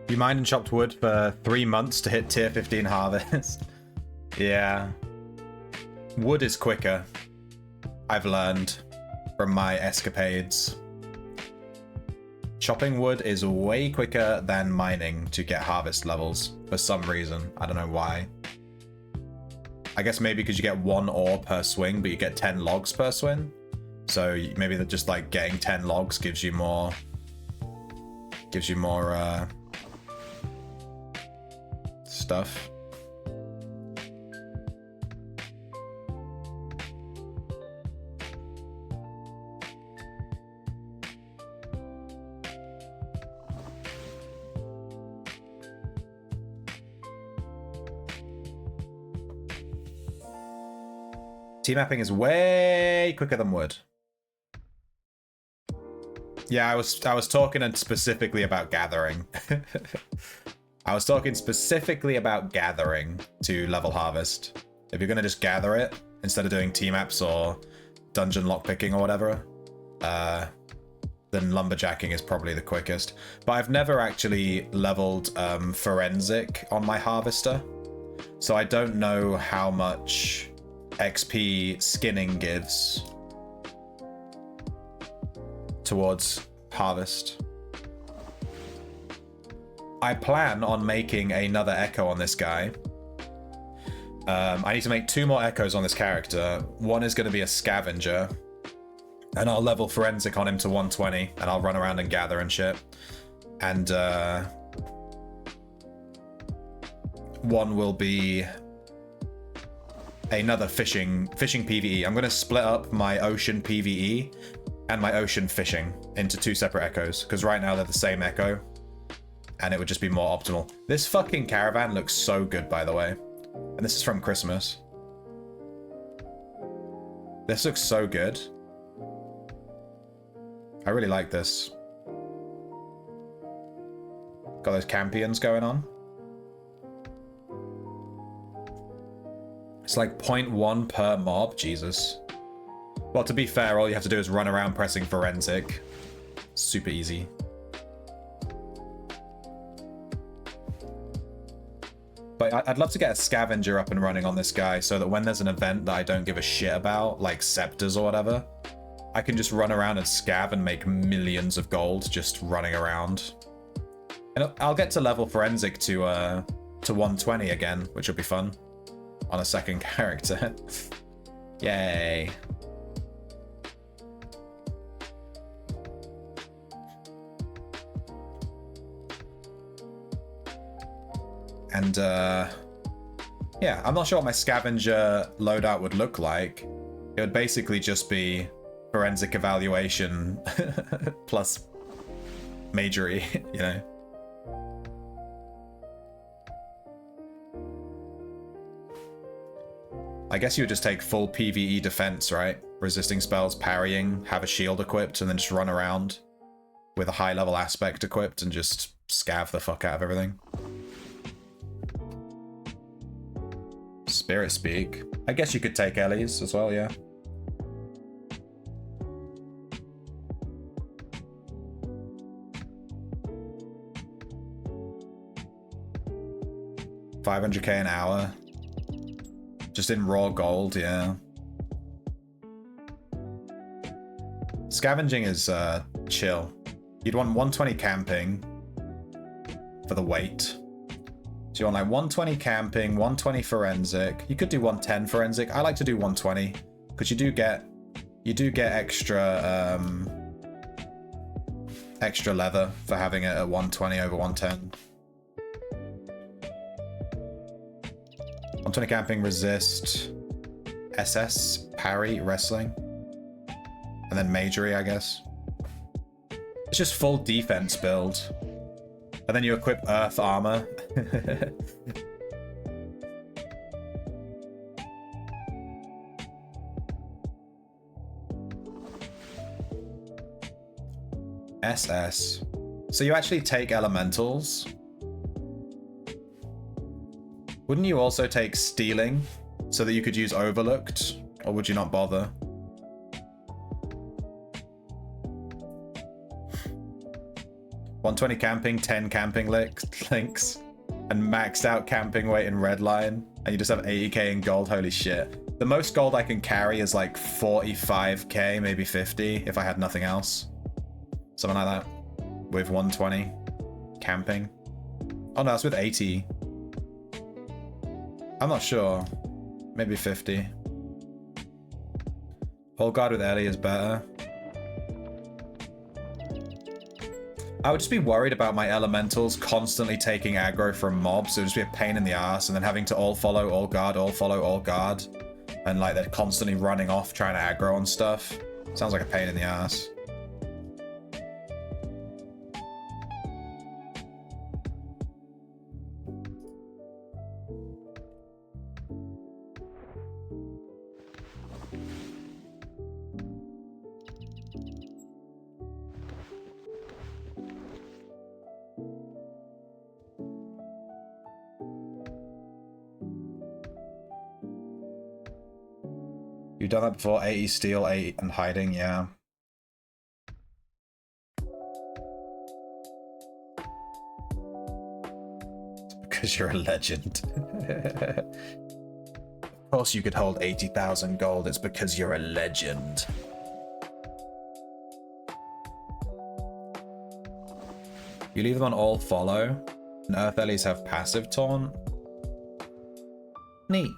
You mined and chopped wood for 3 months to hit tier 15 harvest. Yeah. Wood is quicker. I've learned from my escapades. Chopping wood is way quicker than mining to get harvest levels for some reason. I don't know why. I guess maybe because you get 1 ore per swing, but you get 10 logs per swing. So maybe that just like getting 10 logs gives you more stuff. T-mapping is way quicker than wood. Yeah, I was talking specifically about gathering. I was talking specifically about gathering to level harvest. If you're gonna just gather it instead of doing T-maps or dungeon lockpicking or whatever, then lumberjacking is probably the quickest. But I've never actually leveled forensic on my harvester, so I don't know how much XP skinning gives towards harvest. I plan on making another echo on this guy. I need to make 2 more echoes on this character. One is going to be a scavenger, and I'll level forensic on him to 120, and I'll run around and gather and shit. And one will be another fishing PvE. I'm going to split up my ocean PvE and my ocean fishing into 2 separate echoes, because right now they're the same echo, and it would just be more optimal. This fucking caravan looks so good, by the way. And this is from Christmas. This looks so good. I really like this. Got those campions going on. It's like 0.1 per mob, Jesus. Well, to be fair, all you have to do is run around pressing forensic. Super easy. But I'd love to get a scavenger up and running on this guy so that when there's an event that I don't give a shit about, like scepters or whatever, I can just run around and scav and make millions of gold just running around. And I'll get to level forensic to 120 again, which will be fun on a second character. Yay. And yeah, I'm not sure what my scavenger loadout would look like. It would basically just be forensic evaluation plus magery, you know. I guess you would just take full PvE defense, right? Resisting spells, parrying, have a shield equipped, and then just run around with a high level aspect equipped and just scav the fuck out of everything. Spirit Speak. I guess you could take Ellie's as well, yeah. 500k an hour. Just in raw gold, yeah. Scavenging is chill. You'd want 120 camping for the weight. So you want like 120 camping, 120 forensic. You could do 110 forensic. I like to do 120 because you do get extra extra leather for having it at 120 over 110. 120 camping, resist, SS, parry, wrestling, and then magery, I guess. It's just full defense build. And then you equip earth armor. SS. So you actually take elementals. Wouldn't you also take stealing so that you could use overlooked? Or would you not bother? $120 camping, 10 camping links, and maxed out camping weight in redline, and you just have 80k in gold. Holy shit. The most gold I can carry is like 45k, maybe 50 if I had nothing else. Something like that. With 120 camping. Oh no, it's with 80. I'm not sure. Maybe 50. Hold guard with Ellie is better. I would just be worried about my elementals constantly taking aggro from mobs. It would just be a pain in the ass, and then having to all follow, all guard, all follow, all guard. And like they're constantly running off trying to aggro on stuff. Sounds like a pain in the ass. You've done that before, 80 steal, 8 and hiding, yeah. It's because you're a legend. Of course you could hold 80,000 gold, it's because you're a legend. You leave them on all follow, and Earth Ellies have passive taunt. Neat.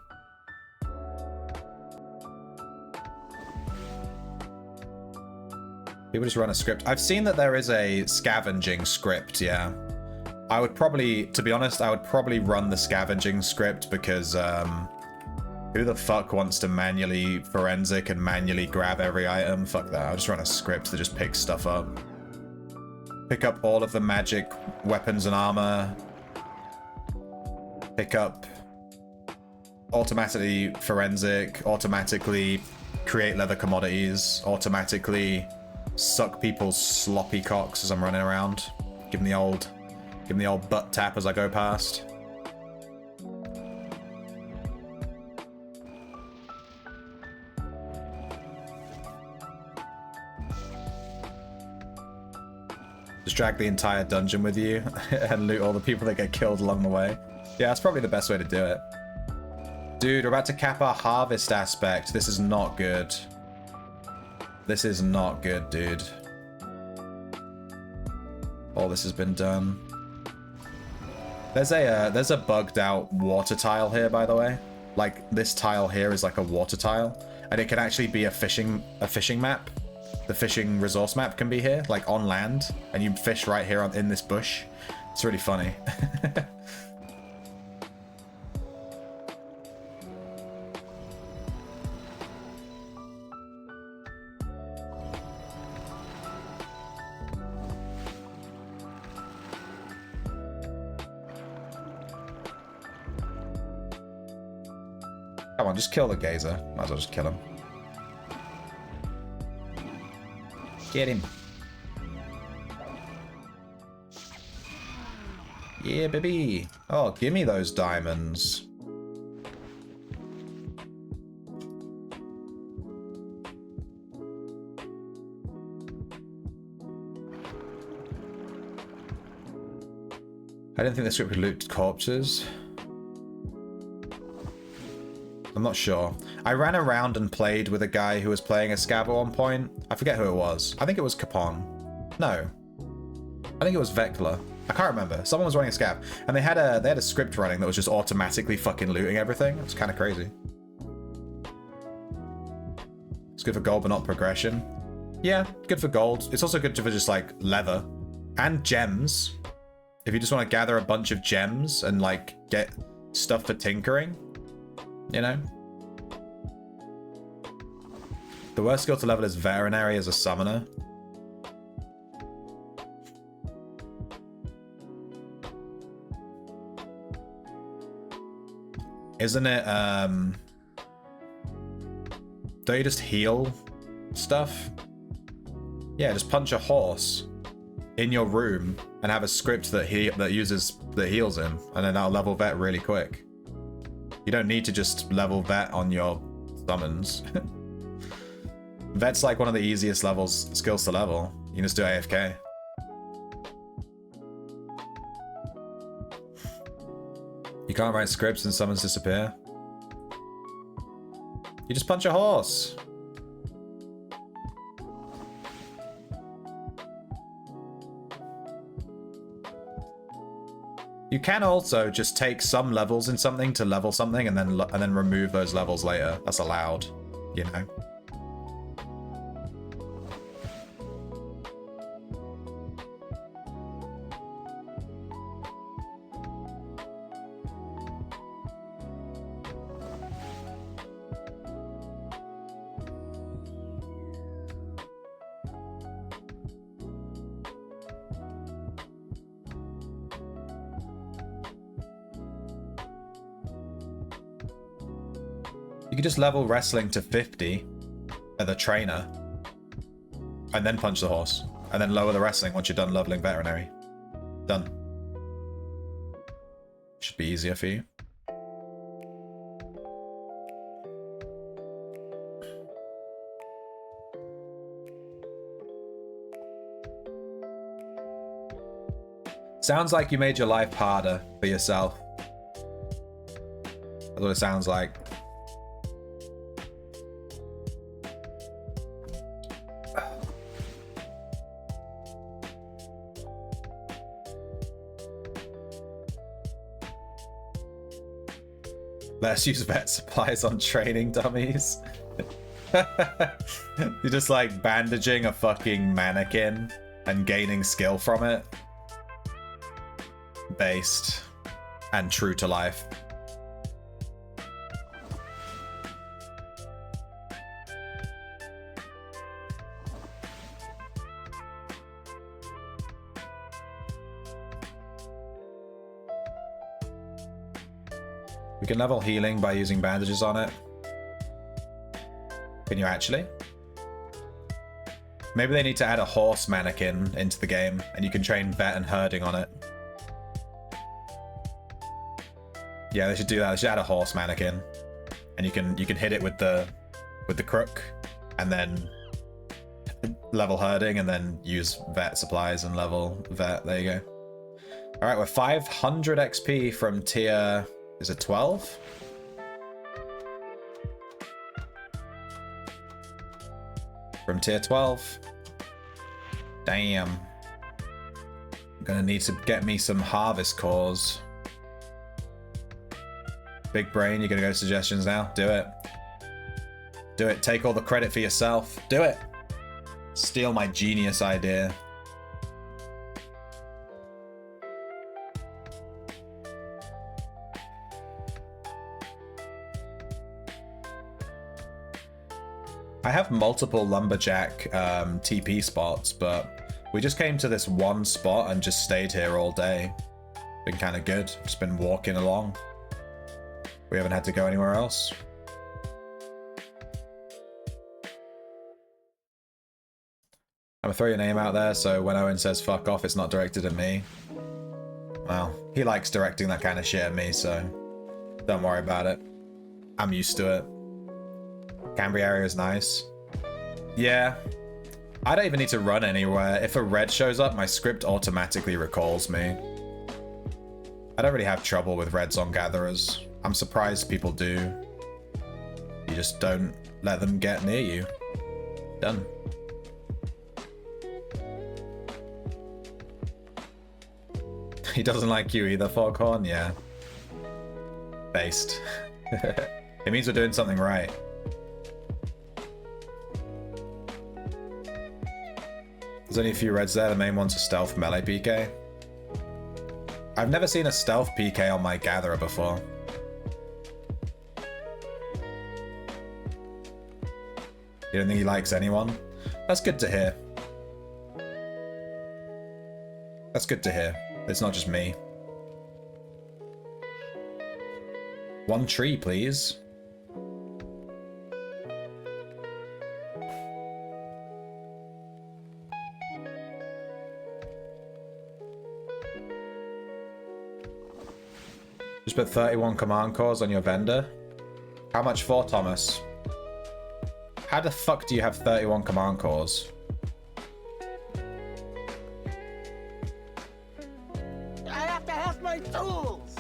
People just run a script. I've seen that there is a scavenging script, yeah. I would probably, to be honest, I would probably run the scavenging script because who the fuck wants to manually forensic and manually grab every item? Fuck that. I'll just run a script that just picks stuff up. Pick up all of the magic weapons and armor. Pick up automatically forensic, automatically create leather commodities, automatically suck people's sloppy cocks as I'm running around. Give them the old butt tap as I go past. Just drag the entire dungeon with you and loot all the people that get killed along the way. Yeah, that's probably the best way to do it. Dude, we're about to cap our harvest aspect. This is not good. This is not good, dude. All this has been done. There's a bugged out water tile here, by the way. Like, this tile here is like a water tile, and it can actually be a fishing map. The fishing resource map can be here, like on land, and you fish right here in this bush. It's really funny. Come on, just kill the gazer. Might as well just kill him. Get him. Yeah, baby. Oh, give me those diamonds. I didn't think the script could loot corpses. not sure. I ran around and played with a guy who was playing a scav at one point. I forget who it was. I think it was Capon. No. I think it was Vecla. I can't remember. Someone was running a scav, and they had a script running that was just automatically fucking looting everything. It was kind of crazy. It's good for gold, but not progression. Yeah, good for gold. It's also good for just like leather and gems. If you just want to gather a bunch of gems and like get stuff for tinkering, you know. The worst skill to level is veterinary as a summoner. Isn't it, don't you just heal stuff? Yeah, just punch a horse in your room and have a script that heals him, and then that'll level vet really quick. You don't need to just level vet on your summons. Vet's like one of the easiest skills to level. You can just do AFK. You can't write scripts and summons disappear. You just punch a horse. You can also just take some levels in something to level something and then remove those levels later. That's allowed, you know. You could just level wrestling to 50 at the trainer and then punch the horse and then lower the wrestling once you're done leveling veterinary. Done. Should be easier for you. Sounds like you made your life harder for yourself. That's what it sounds like. Let's use vet supplies on training dummies. You're just like bandaging a fucking mannequin and gaining skill from it. Based and true to life. We can level healing by using bandages on it. Can you actually? Maybe they need to add a horse mannequin into the game and you can train vet and herding on it. Yeah, they should do that. They should add a horse mannequin. And you can hit it with the crook and then level herding and then use vet supplies and level vet. There you go. Alright, we're 500 XP from tier... Is it 12? From tier 12. Damn. I'm gonna need to get me some harvest cores. Big brain, you're gonna go to suggestions now? Do it. Do it. Take all the credit for yourself. Do it. Steal my genius idea. I have multiple lumberjack TP spots, but we just came to this one spot and just stayed here all day. Been kind of good. Just been walking along. We haven't had to go anywhere else. I'm gonna throw your name out there, so when Owen says fuck off, it's not directed at me. Well, he likes directing that kind of shit at me, so don't worry about it. I'm used to it. Cambria area is nice. Yeah. I don't even need to run anywhere. If a red shows up, my script automatically recalls me. I don't really have trouble with reds on gatherers. I'm surprised people do. You just don't let them get near you. Done. He doesn't like you either, Foghorn? Yeah. Based. It means we're doing something right. There's only a few reds there. The main one's a stealth melee PK. I've never seen a stealth PK on my gatherer before. You don't think he likes anyone? That's good to hear. That's good to hear. It's not just me. One tree, please. Just put 31 command cores on your vendor. How much for, Thomas? How the fuck do you have 31 command cores? I have to have my tools.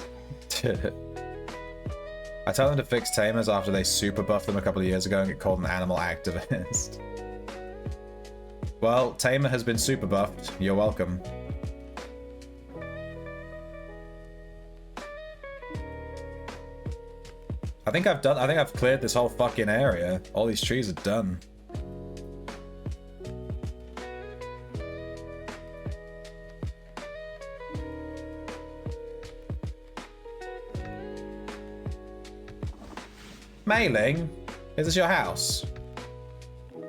I tell them to fix tamers after they super buffed them a couple of years ago and get called an animal activist. Well, tamer has been super buffed. You're welcome. I think I've cleared this whole fucking area. All these trees are done. Mailing? Is this your house? I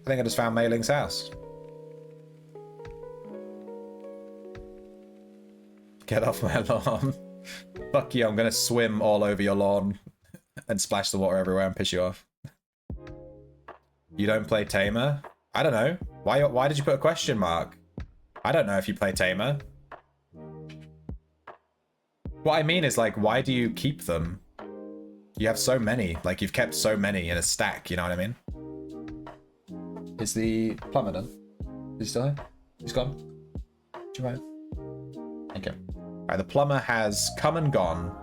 think I just found Mailing's house. Get off my lawn. Fuck you, I'm gonna swim all over your lawn and splash the water everywhere and piss you off. You don't play Tamer? I don't know. Why did you put a question mark? I don't know if you play Tamer. What I mean is, like, why do you keep them? You have so many. Like, you've kept so many in a stack, you know what I mean? Is the plumber done? Is he still here? He's gone? Do you mind? Thank you. Alright, the plumber has come and gone.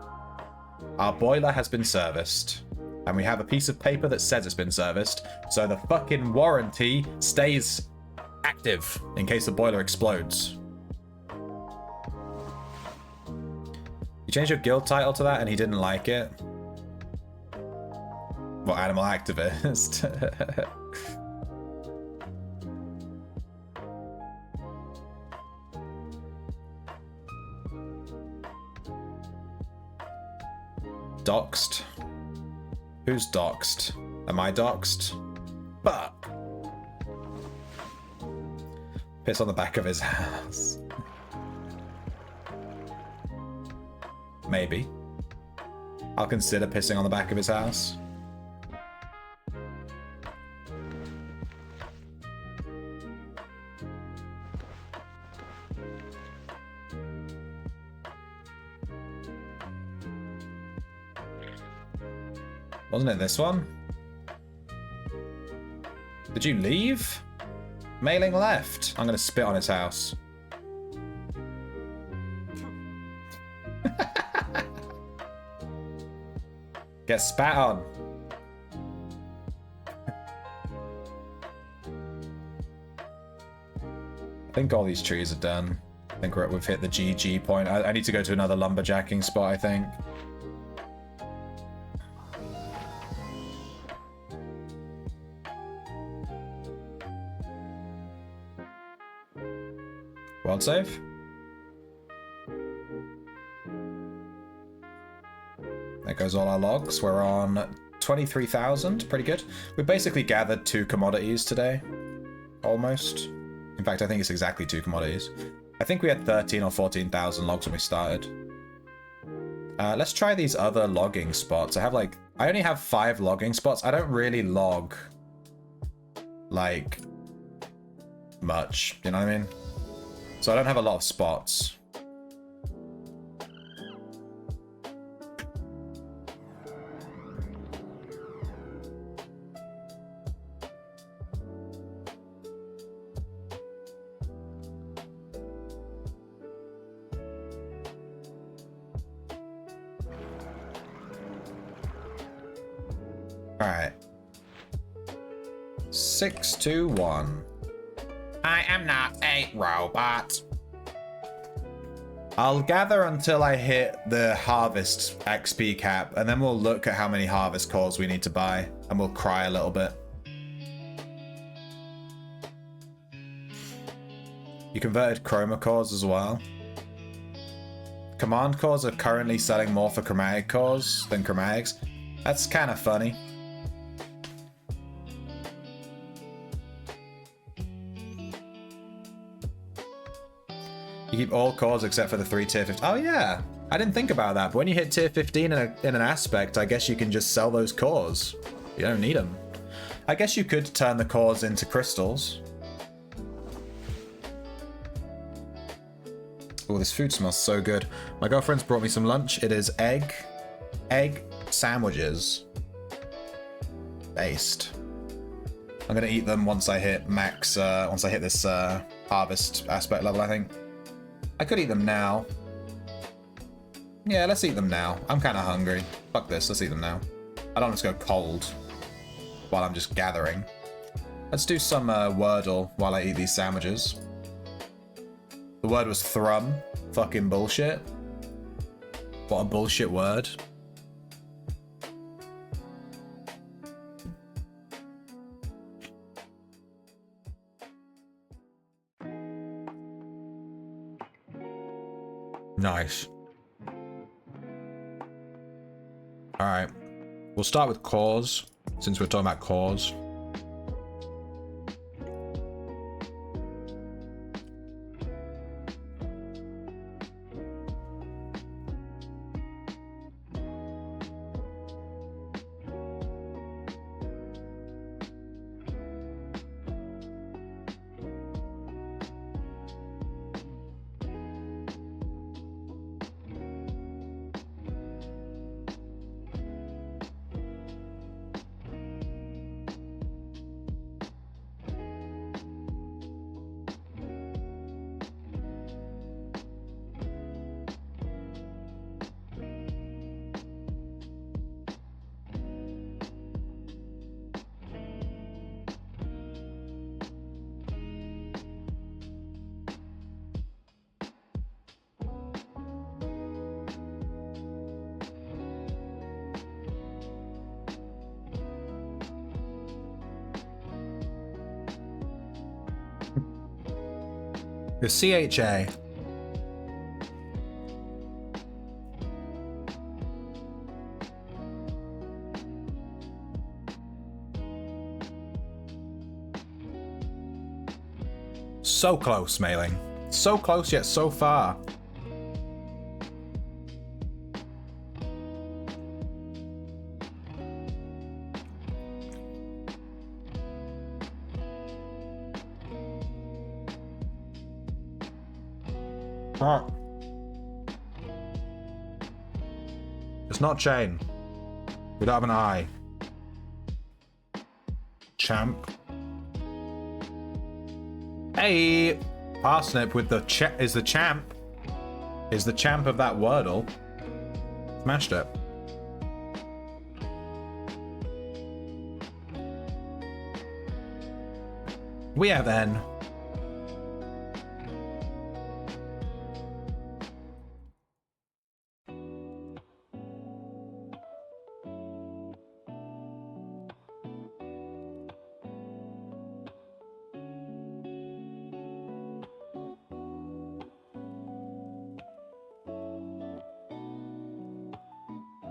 Our boiler has been serviced. And we have a piece of paper that says it's been serviced. So the fucking warranty stays active in case the boiler explodes. You changed your guild title to that and he didn't like it? What, animal activist? Doxed? Who's doxed? Am I doxed? Fuck! Piss on the back of his house. Maybe. I'll consider pissing on the back of his house. Wasn't it this one? Did you leave? Mailing left. I'm gonna spit on his house. Get spat on. I think all these trees are done. I think we've hit the GG point. I need to go to another lumberjacking spot, I think. World save? There goes all our logs. We're on 23,000. Pretty good. We basically gathered 2 commodities today. Almost. In fact, I think it's exactly 2 commodities. I think we had 13 or 14,000 logs when we started. Let's try these other logging spots. I only have 5 logging spots. I don't really log, like, much. You know what I mean? So I don't have a lot of spots. Alright. 6, 2, 1. I am not a robot. I'll gather until I hit the harvest XP cap, and then we'll look at how many harvest cores we need to buy, and we'll cry a little bit. You converted chroma cores as well. Command cores are currently selling more for chromatic cores than chromatics. That's kind of funny. You keep all cores except for the 3 tier 15. Oh yeah, I didn't think about that. But when you hit tier 15 in an aspect, I guess you can just sell those cores. You don't need them. I guess you could turn the cores into crystals. Oh, this food smells so good. My girlfriend's brought me some lunch. It is egg sandwiches. Based. I'm gonna eat them once I hit max, once I hit this harvest aspect level, I think. I could eat them now. Yeah, let's eat them now. I'm kind of hungry. Fuck this, let's eat them now. I don't want to go cold while I'm just gathering. Let's do some Wordle while I eat these sandwiches. The word was thrum. Fucking bullshit. What a bullshit word. Nice. Alright. We'll start with cores, since we're talking about cores. The CHA. So close, Mailing. So close yet so far. Oh. It's not chain. We don't have an eye. Champ. Hey! Parsnip with the is the champ. Is the champ of that Wordle. Smashed it. We have N.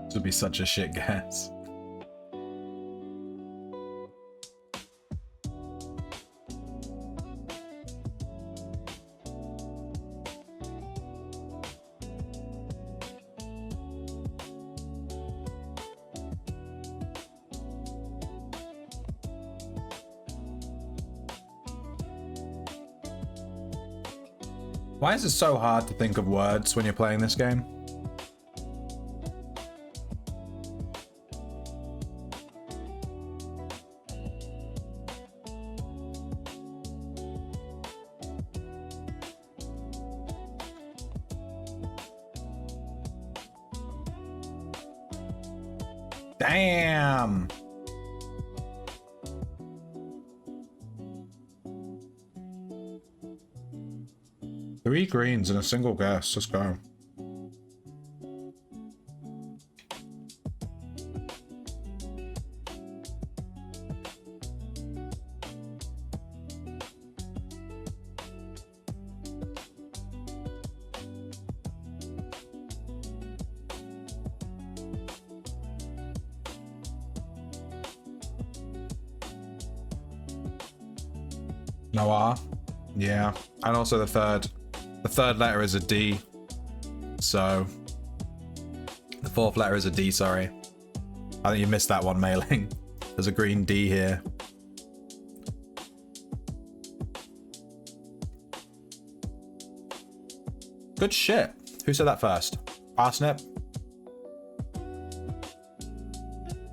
This would be such a shit guess. Why is it so hard to think of words when you're playing this game? Damn! 3 greens and a single guess. Let's go. No R. Yeah. And also the third letter is a D. So the 4th letter is a D, sorry. I think you missed that one, Mailing. There's a green D here. Good shit. Who said that first? Parsnip?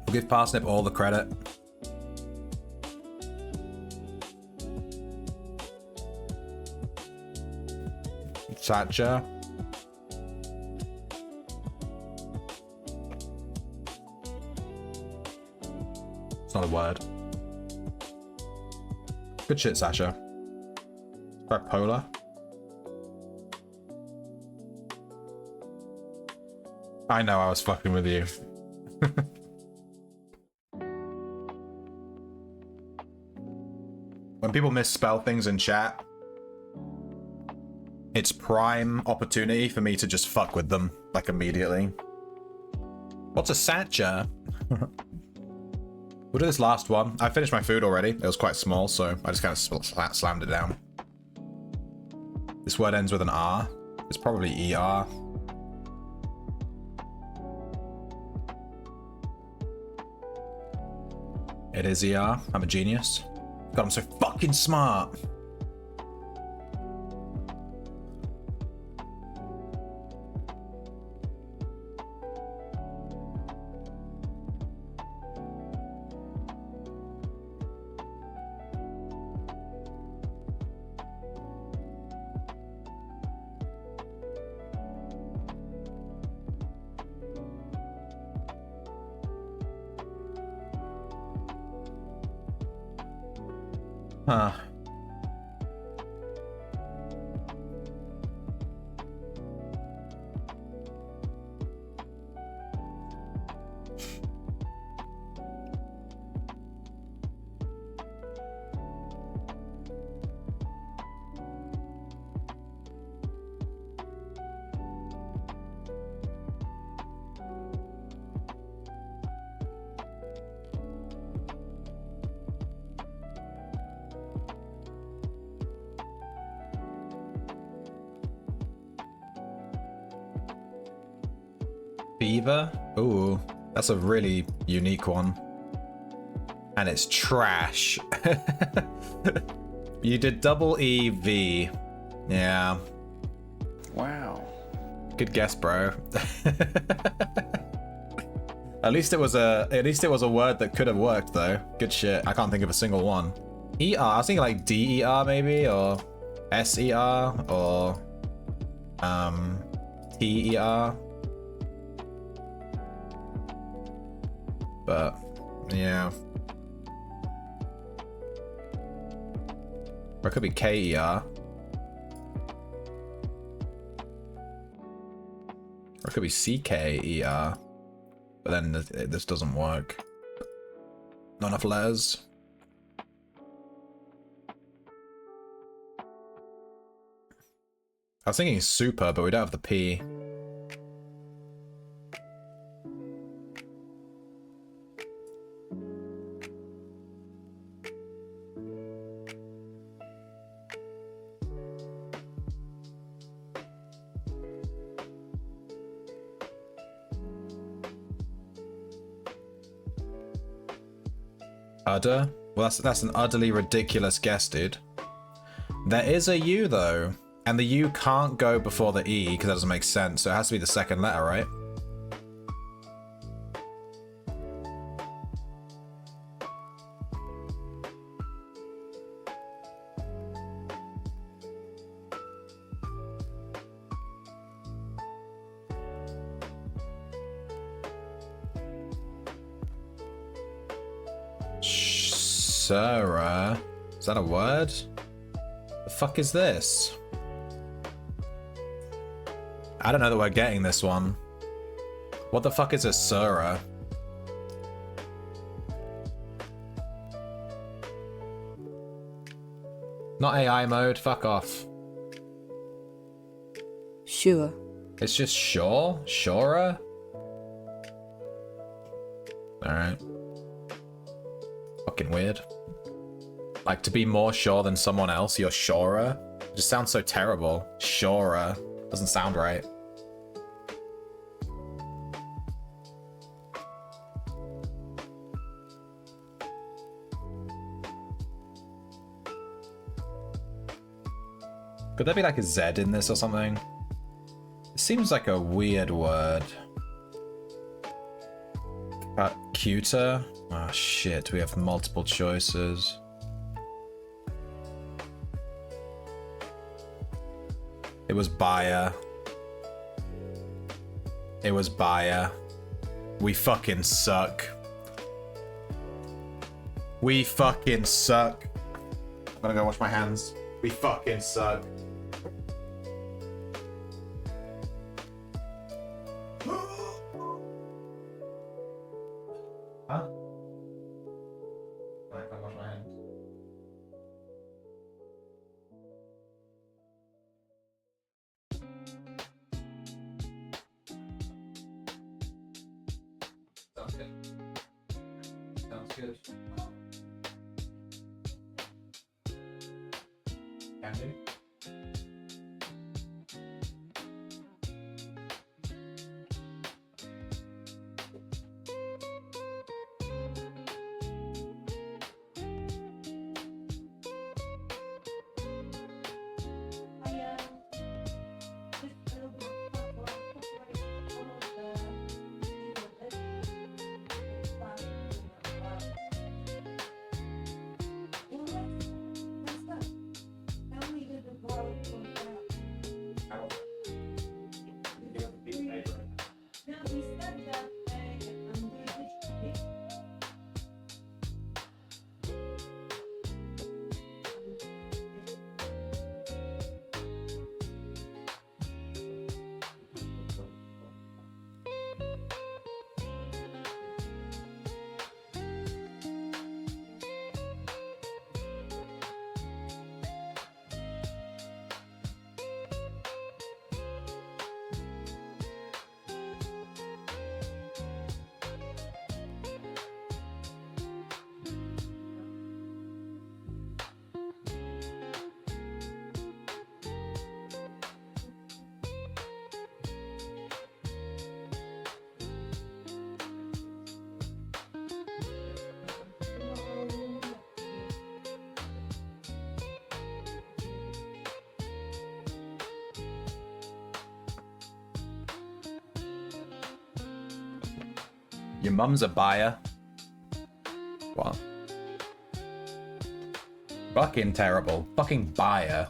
We'll give Parsnip all the credit. Satcha. It's not a word. Good shit, Sasha. Bipolar. I know I was fucking with you. When people misspell things in chat, it's prime opportunity for me to just fuck with them, like, immediately. What's a satcha? We'll do this last one. I finished my food already. It was quite small, so I just kind of slammed it down. This word ends with an R. It's probably ER. It is ER. I'm a genius. God, I'm so fucking smart. Huh. Beaver? Ooh, that's a really unique one. And it's trash. You did double EV. Yeah. Wow. Good guess, bro. At least it was a word that could have worked though. Good shit. I can't think of a single one. ER, I was thinking like DER maybe, or SER, or TER. But yeah. Or it could be KER. Or it could be CKER. But then this doesn't work. Not enough letters. I was thinking super, but we don't have the P. Udder? Well, that's an utterly ridiculous guess, dude. There is a U, though. And the U can't go before the E, because that doesn't make sense. So it has to be the second letter, right? Sarah? Is that a word? The fuck is this? I don't know that we're getting this one. What the fuck is a Sura? Not AI mode, fuck off. Sure. It's just sure? Shora? Alright. Fucking weird. Like, to be more sure than someone else, you're surer? It just sounds so terrible. Surer. Doesn't sound right. Could there be like a Z in this or something? It seems like a weird word. Cuter? Oh shit, we have multiple choices. It was buyer. It was buyer. We fucking suck. We fucking suck. I'm gonna go wash my hands. We fucking suck. Huh? I can't wash my hands. Sounds good. Sounds good. Can do. Your mum's a buyer. What? Fucking terrible. Fucking buyer.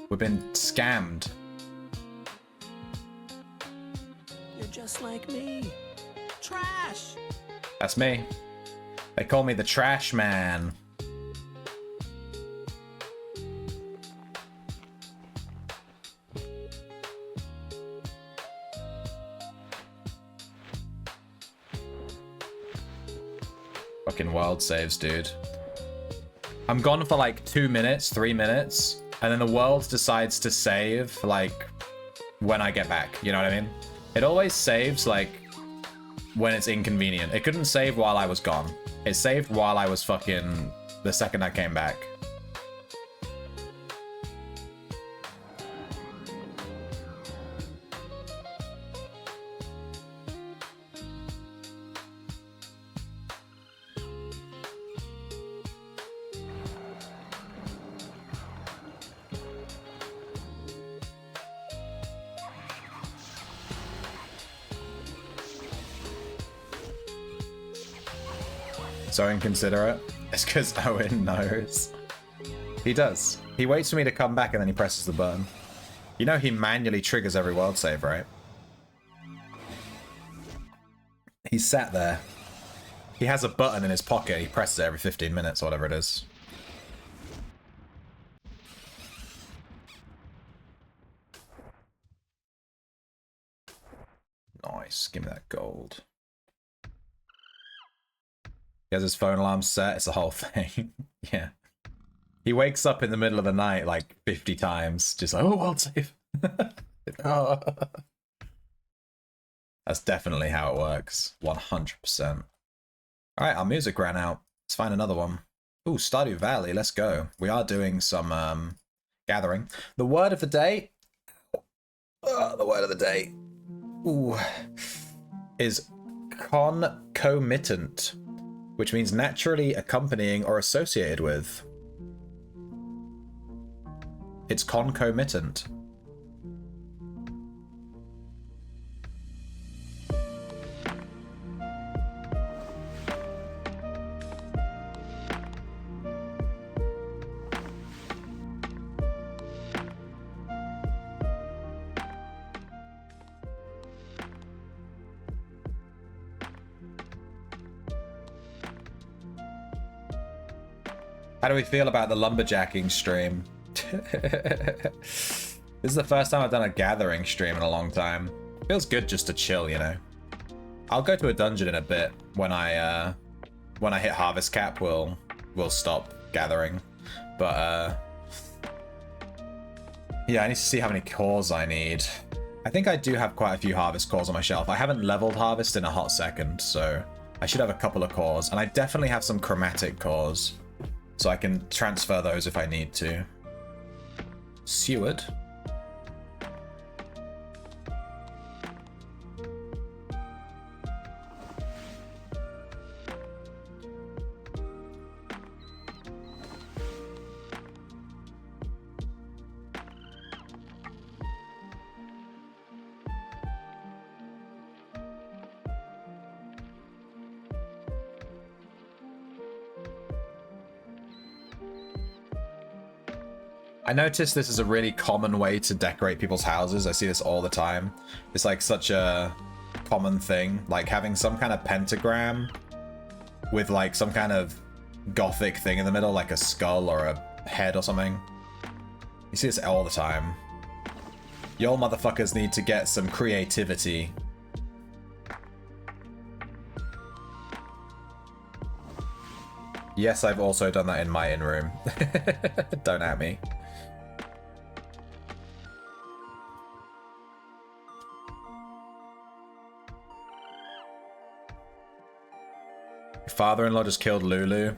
We've been scammed. You're just like me. Trash! That's me. They call me the trash man. Fucking world saves, dude. I'm gone for like 2 minutes, 3 minutes, and then the world decides to save like when I get back. You know what I mean? It always saves like when it's inconvenient. It couldn't save while I was gone. It saved while I was fucking the second I came back. So inconsiderate. It's because Owen knows. He does. He waits for me to come back and then he presses the button. You know he manually triggers every world save, right? He's sat there. He has a button in his pocket. He presses it every 15 minutes or whatever it is. Nice. Give me that gold. He has his phone alarm set. It's a whole thing. Yeah. He wakes up in the middle of the night like 50 times. Just like, oh, world save. Oh. That's definitely how it works. 100%. Alright, our music ran out. Let's find another one. Ooh, Stardew Valley. Let's go. We are doing some gathering. The word of the day. The word of the day. Ooh. Is concomitant, which means naturally accompanying or associated with. It's concomitant. How do we feel about the lumberjacking stream? This is the first time I've done a gathering stream in a long time. Feels good just to chill, you know. I'll go to a dungeon in a bit. When I hit harvest cap, we'll stop gathering. But yeah, I need to see how many cores I need. I think I do have quite a few harvest cores on my shelf. I haven't leveled harvest in a hot second, so I should have a couple of cores, and I definitely have some chromatic cores. So I can transfer those if I need to. Seward. I noticed this is a really common way to decorate people's houses. I see this all the time. It's like such a common thing, like having some kind of pentagram with like some kind of gothic thing in the middle, like a skull or a head or something. You see this all the time. Y'all motherfuckers need to get some creativity. Yes, I've also done that in my in-room. Don't at me. Father-in-law just killed Lulu.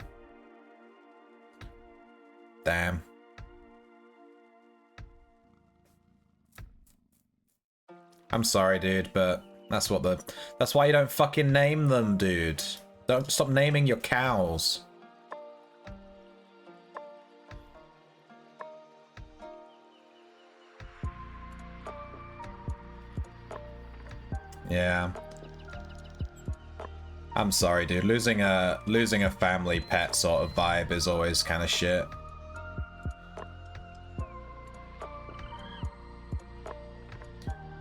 Damn. I'm sorry, dude, but that's why you don't fucking name them, dude. Don't stop naming your cows. Yeah. I'm sorry, dude. Losing a family pet sort of vibe is always kind of shit.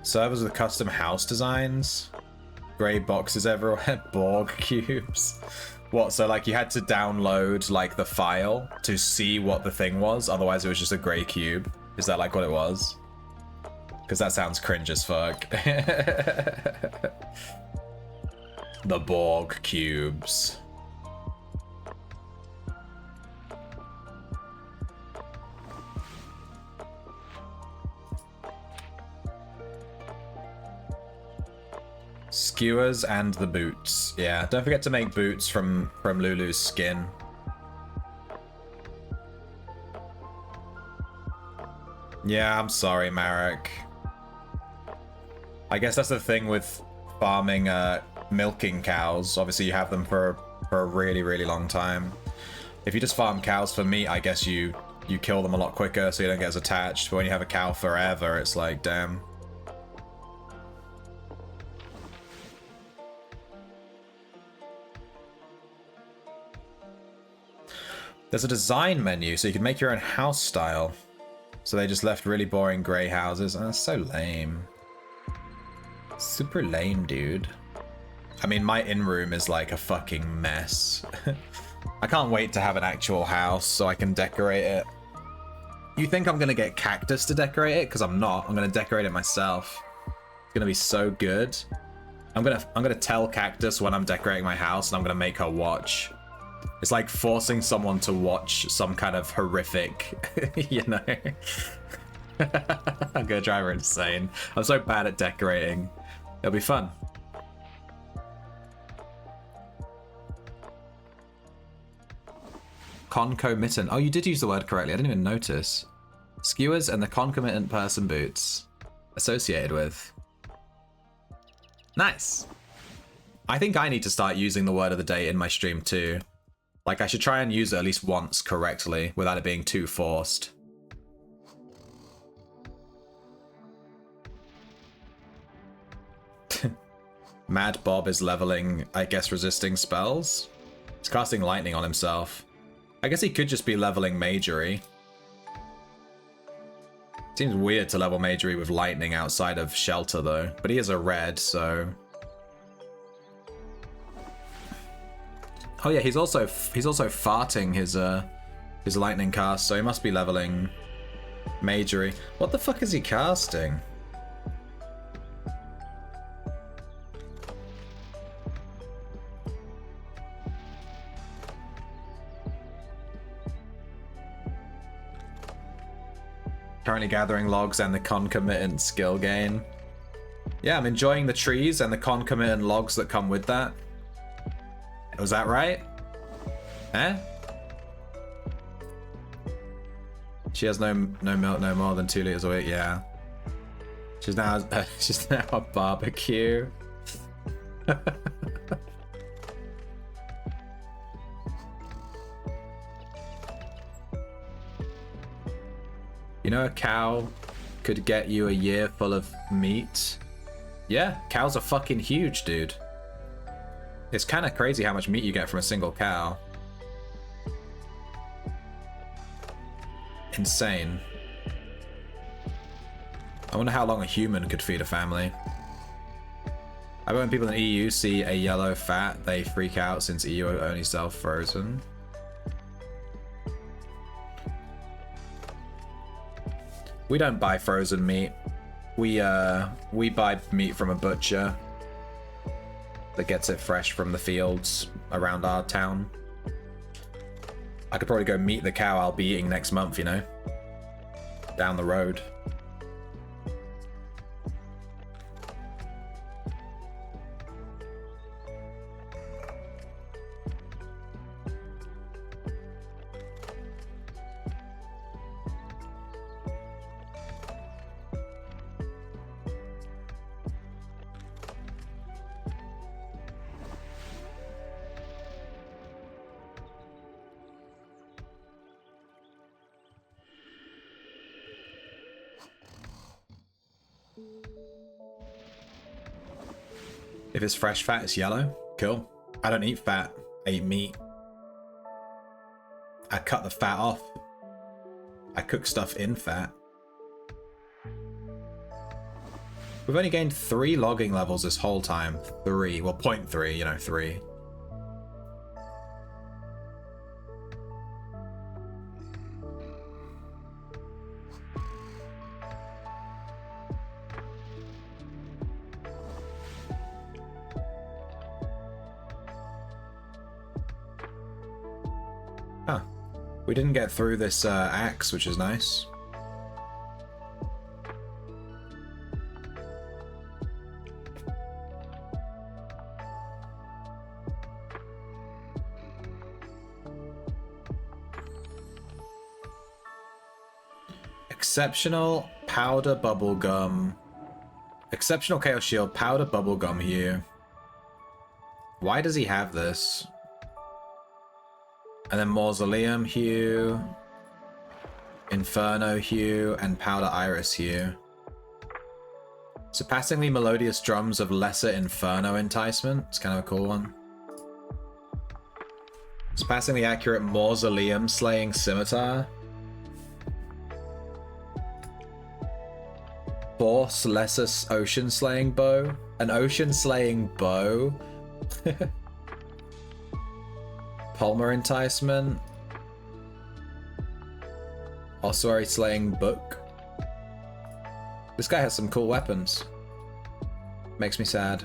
Servers with custom house designs. Grey boxes everywhere. Borg cubes. What? So like you had to download like the file to see what the thing was. Otherwise, it was just a grey cube. Is that like what it was? Because that sounds cringe as fuck. The Borg cubes. Skewers and the boots. Yeah, don't forget to make boots from Lulu's skin. Yeah, I'm sorry, Marek. I guess that's the thing with farming milking cows. Obviously you have them for a really, really long time. If you just farm cows for meat, I guess you kill them a lot quicker so you don't get as attached. But when you have a cow forever, it's like, damn. There's a design menu so you can make your own house style. So they just left really boring grey houses, and that's so lame. Super lame, dude. I mean, my in-room is like a fucking mess. I can't wait to have an actual house so I can decorate it. You think I'm gonna get Cactus to decorate it? Because I'm not. I'm gonna decorate it myself. It's gonna be so good. I'm gonna tell Cactus when I'm decorating my house, and I'm gonna make her watch. It's like forcing someone to watch some kind of horrific, you know. I'm gonna drive her insane. I'm so bad at decorating. It'll be fun. Concomitant. Oh, you did use the word correctly. I didn't even notice. Skewers and the concomitant person boots associated with. Nice. I think I need to start using the word of the day in my stream too. Like, I should try and use it at least once correctly without it being too forced. Mad Bob is leveling, I guess, resisting spells. He's casting lightning on himself. I guess he could just be leveling Magery. Seems weird to level Magery with lightning outside of Shelter though, but he is a red, so... Oh yeah, he's also farting his lightning cast, so he must be leveling Magery. What the fuck is he casting? Currently gathering logs and the concomitant skill gain. Yeah, I'm enjoying the trees and the concomitant logs that come with that. Was that right? Eh? She has no milk no more than 2 liters a week. Yeah. She's now a barbecue. You know, a cow could get you a year full of meat. Yeah, cows are fucking huge, dude. It's kind of crazy how much meat you get from a single cow. Insane. I wonder how long a human could feed a family. I bet when people in the EU see a yellow fat, they freak out since EU only sell frozen. We don't buy frozen meat. We buy meat from a butcher that gets it fresh from the fields around our town. I could probably go meet the cow I'll be eating next month, you know? Down the road. If it's fresh fat, it's yellow. Cool. I don't eat fat. I eat meat. I cut the fat off. I cook stuff in fat. We've only gained 3 logging levels this whole time. 3. Well, 0.3, you know, 3. We didn't get through this axe, which is nice. Exceptional powder bubblegum. Exceptional chaos shield, powder bubblegum hue. Why does he have this? And then Mausoleum hue, Inferno hue, and Powder Iris hue. Surpassingly melodious drums of lesser Inferno enticement. It's kind of a cool one. Surpassingly accurate Mausoleum slaying scimitar. Force lesser ocean slaying bow. An ocean slaying bow. Palmer enticement. Ossuary slaying book. This guy has some cool weapons. Makes me sad.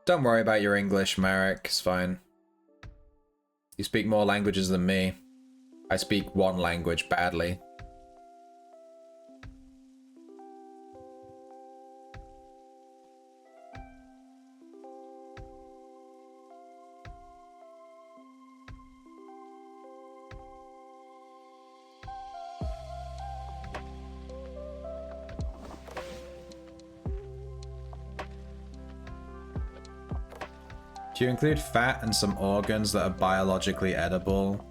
Don't worry about your English, Marek. It's fine. You speak more languages than me. I speak one language badly. Do you include fat and some organs that are biologically edible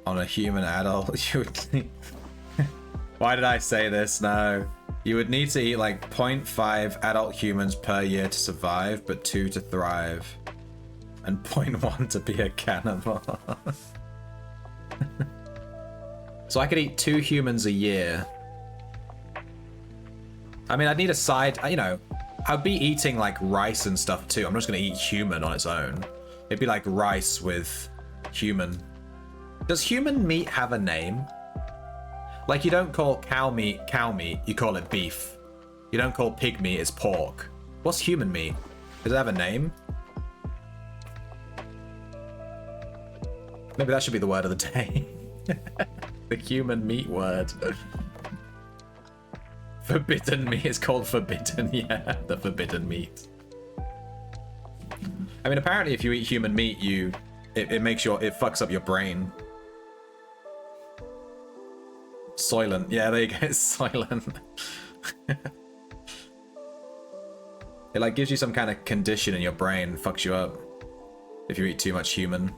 on a human adult? You would Why did I say this? No. You would need to eat like 0.5 adult humans per year to survive, but 2 to thrive. And 0.1 to be a cannibal. So I could eat 2 humans a year. I mean, I'd need a side, you know, I'd be eating like rice and stuff too. I'm not just gonna eat human on its own. It'd be like rice with human. Does human meat have a name? Like you don't call cow meat, you call it beef. You don't call pig meat, it's pork. What's human meat? Does it have a name? Maybe that should be the word of the day. The human meat word. Forbidden meat is called forbidden, yeah, the forbidden meat. I mean, apparently if you eat human meat, it makes it fucks up your brain. Soylent, yeah, there you go, it's Soylent. It like gives you some kind of condition in your brain, fucks you up if you eat too much human.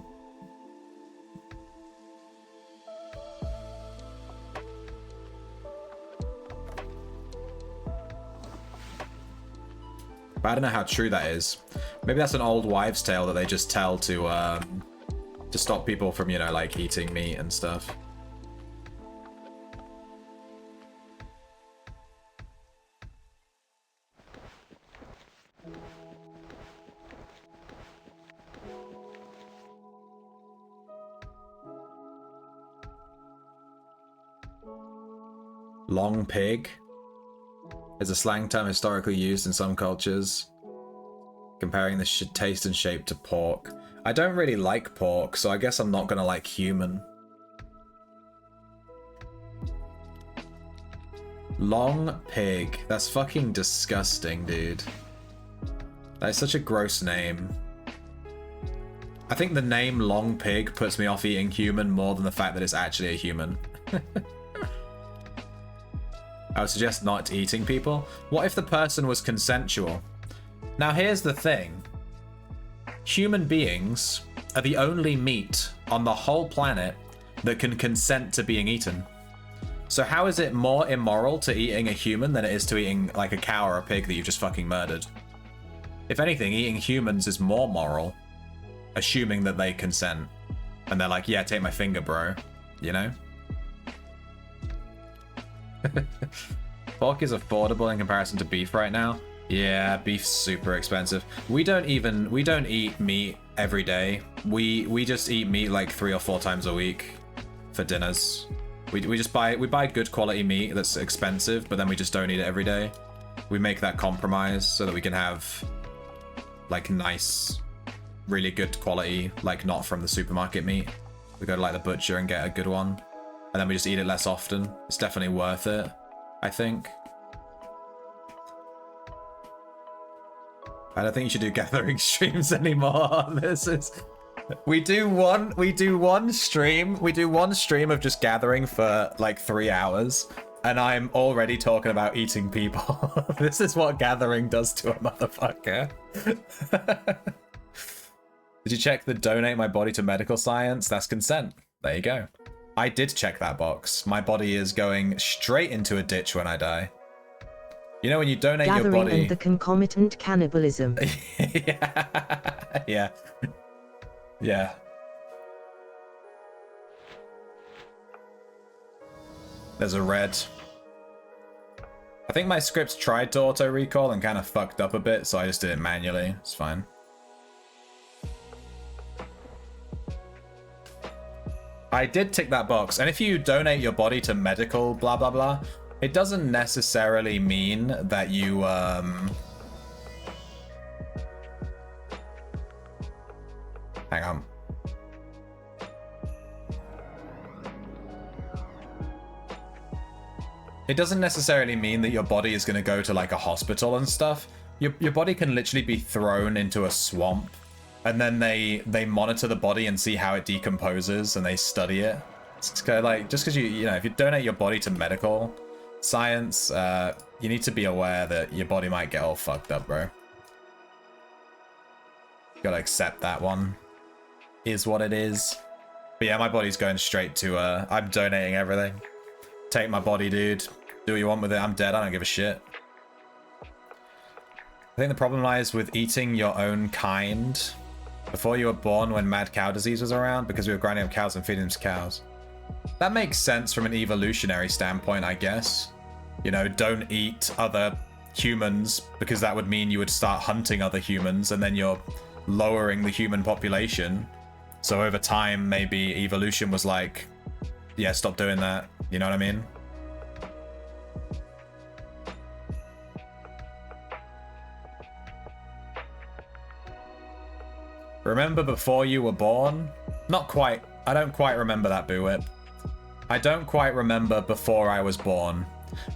But I don't know how true that is. Maybe that's an old wives' tale that they just tell to stop people from, you know, like eating meat and stuff. Long pig is a slang term historically used in some cultures, comparing the taste and shape to pork. I don't really like pork, so I guess I'm not gonna like human. Long pig. That's fucking disgusting, dude. That is such a gross name. I think the name Long Pig puts me off eating human more than the fact that it's actually a human. I would suggest not eating people. What if the person was consensual? Now here's the thing. Human beings are the only meat on the whole planet that can consent to being eaten. So how is it more immoral to eating a human than it is to eating like a cow or a pig that you've just fucking murdered? If anything, eating humans is more moral, assuming that they consent. And they're like, yeah, take my finger, bro. You know? Pork is affordable in comparison to beef right now. Yeah, beef's super expensive. We don't eat meat every day. We just eat meat like 3 or 4 times a week for dinners. We buy good quality meat that's expensive, but then we just don't eat it every day. We make that compromise so that we can have like nice, really good quality, like not from the supermarket meat. We go to like the butcher and get a good one. And then we just eat it less often. It's definitely worth it, I think. I don't think you should do gathering streams anymore. This is... We do one stream of just gathering for like 3 hours, and I'm already talking about eating people. This is what gathering does to a motherfucker. Did you check the donate my body to medical science? That's consent. There you go. I did check that box. My body is going straight into a ditch when I die. You know when you donate Gathering your body... and the concomitant cannibalism. Yeah. Yeah. Yeah. There's a red. I think my scripts tried to auto-recall and kind of fucked up a bit, so I just did it manually. It's fine. I did tick that box, and if you donate your body to medical blah blah blah, it doesn't necessarily mean that you It doesn't necessarily mean that your body is going to go to like a hospital and stuff. Your body can literally be thrown into a swamp, and then they monitor the body and see how it decomposes, and they study it. It's kind of like, just because you know, if you donate your body to medical science, you need to be aware that your body might get all fucked up, bro. You gotta accept that one. Is what it is. But yeah, my body's going straight to, I'm donating everything. Take my body, dude. Do what you want with it. I'm dead. I don't give a shit. I think the problem lies with eating your own kind before you were born when mad cow disease was around, because we were grinding up cows and feeding them to cows. That makes sense from an evolutionary standpoint, I guess. You know, don't eat other humans, because that would mean you would start hunting other humans, and then you're lowering the human population. So over time, maybe evolution was like, yeah, stop doing that. You know what I mean? Remember before you were born? Not quite. I don't quite remember that, Boo Whip. I don't quite remember before I was born.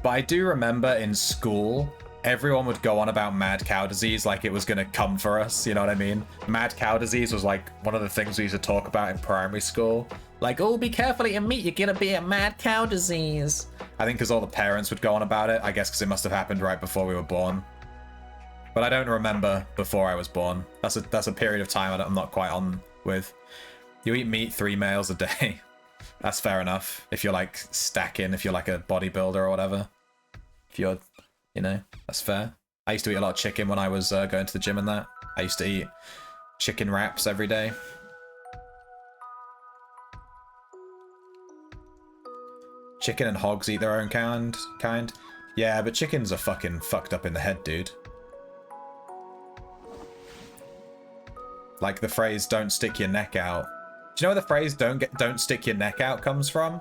But I do remember in school, everyone would go on about mad cow disease like it was going to come for us, you know what I mean? Mad cow disease was like one of the things we used to talk about in primary school. Like, oh, be careful eating meat, you're going to be a mad cow disease. I think because all the parents would go on about it, I guess because it must have happened right before we were born. But I don't remember before I was born. That's a period of time I'm not quite on with. You eat meat 3 meals a day. That's fair enough. If you're like stacking, if you're like a bodybuilder or whatever. If you're, you know, that's fair. I used to eat a lot of chicken when I was going to the gym and that. I used to eat chicken wraps every day. Chicken and hogs eat their own kind. Yeah, but chickens are fucking fucked up in the head, dude. Like the phrase, don't stick your neck out. Do you know where the phrase don't stick your neck out comes from?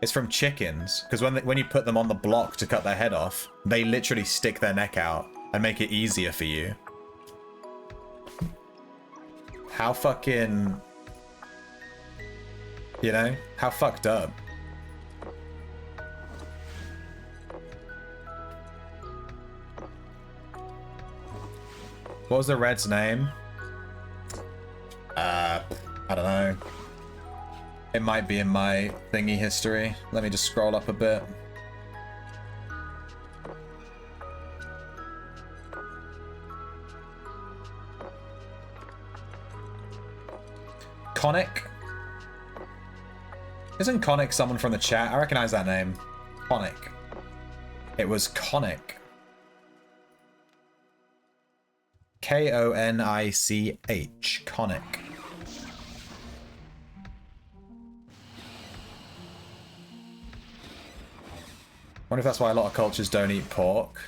It's from chickens, because when you put them on the block to cut their head off, they literally stick their neck out and make it easier for you. How fucking... You know? How fucked up? What was the red's name? I don't know. It might be in my thingy history. Let me just scroll up a bit. Conic? Isn't Conic someone from the chat? I recognize that name. Conic. It was Conic. K-O-N-I-C-H. Conic. I wonder if that's why a lot of cultures don't eat pork.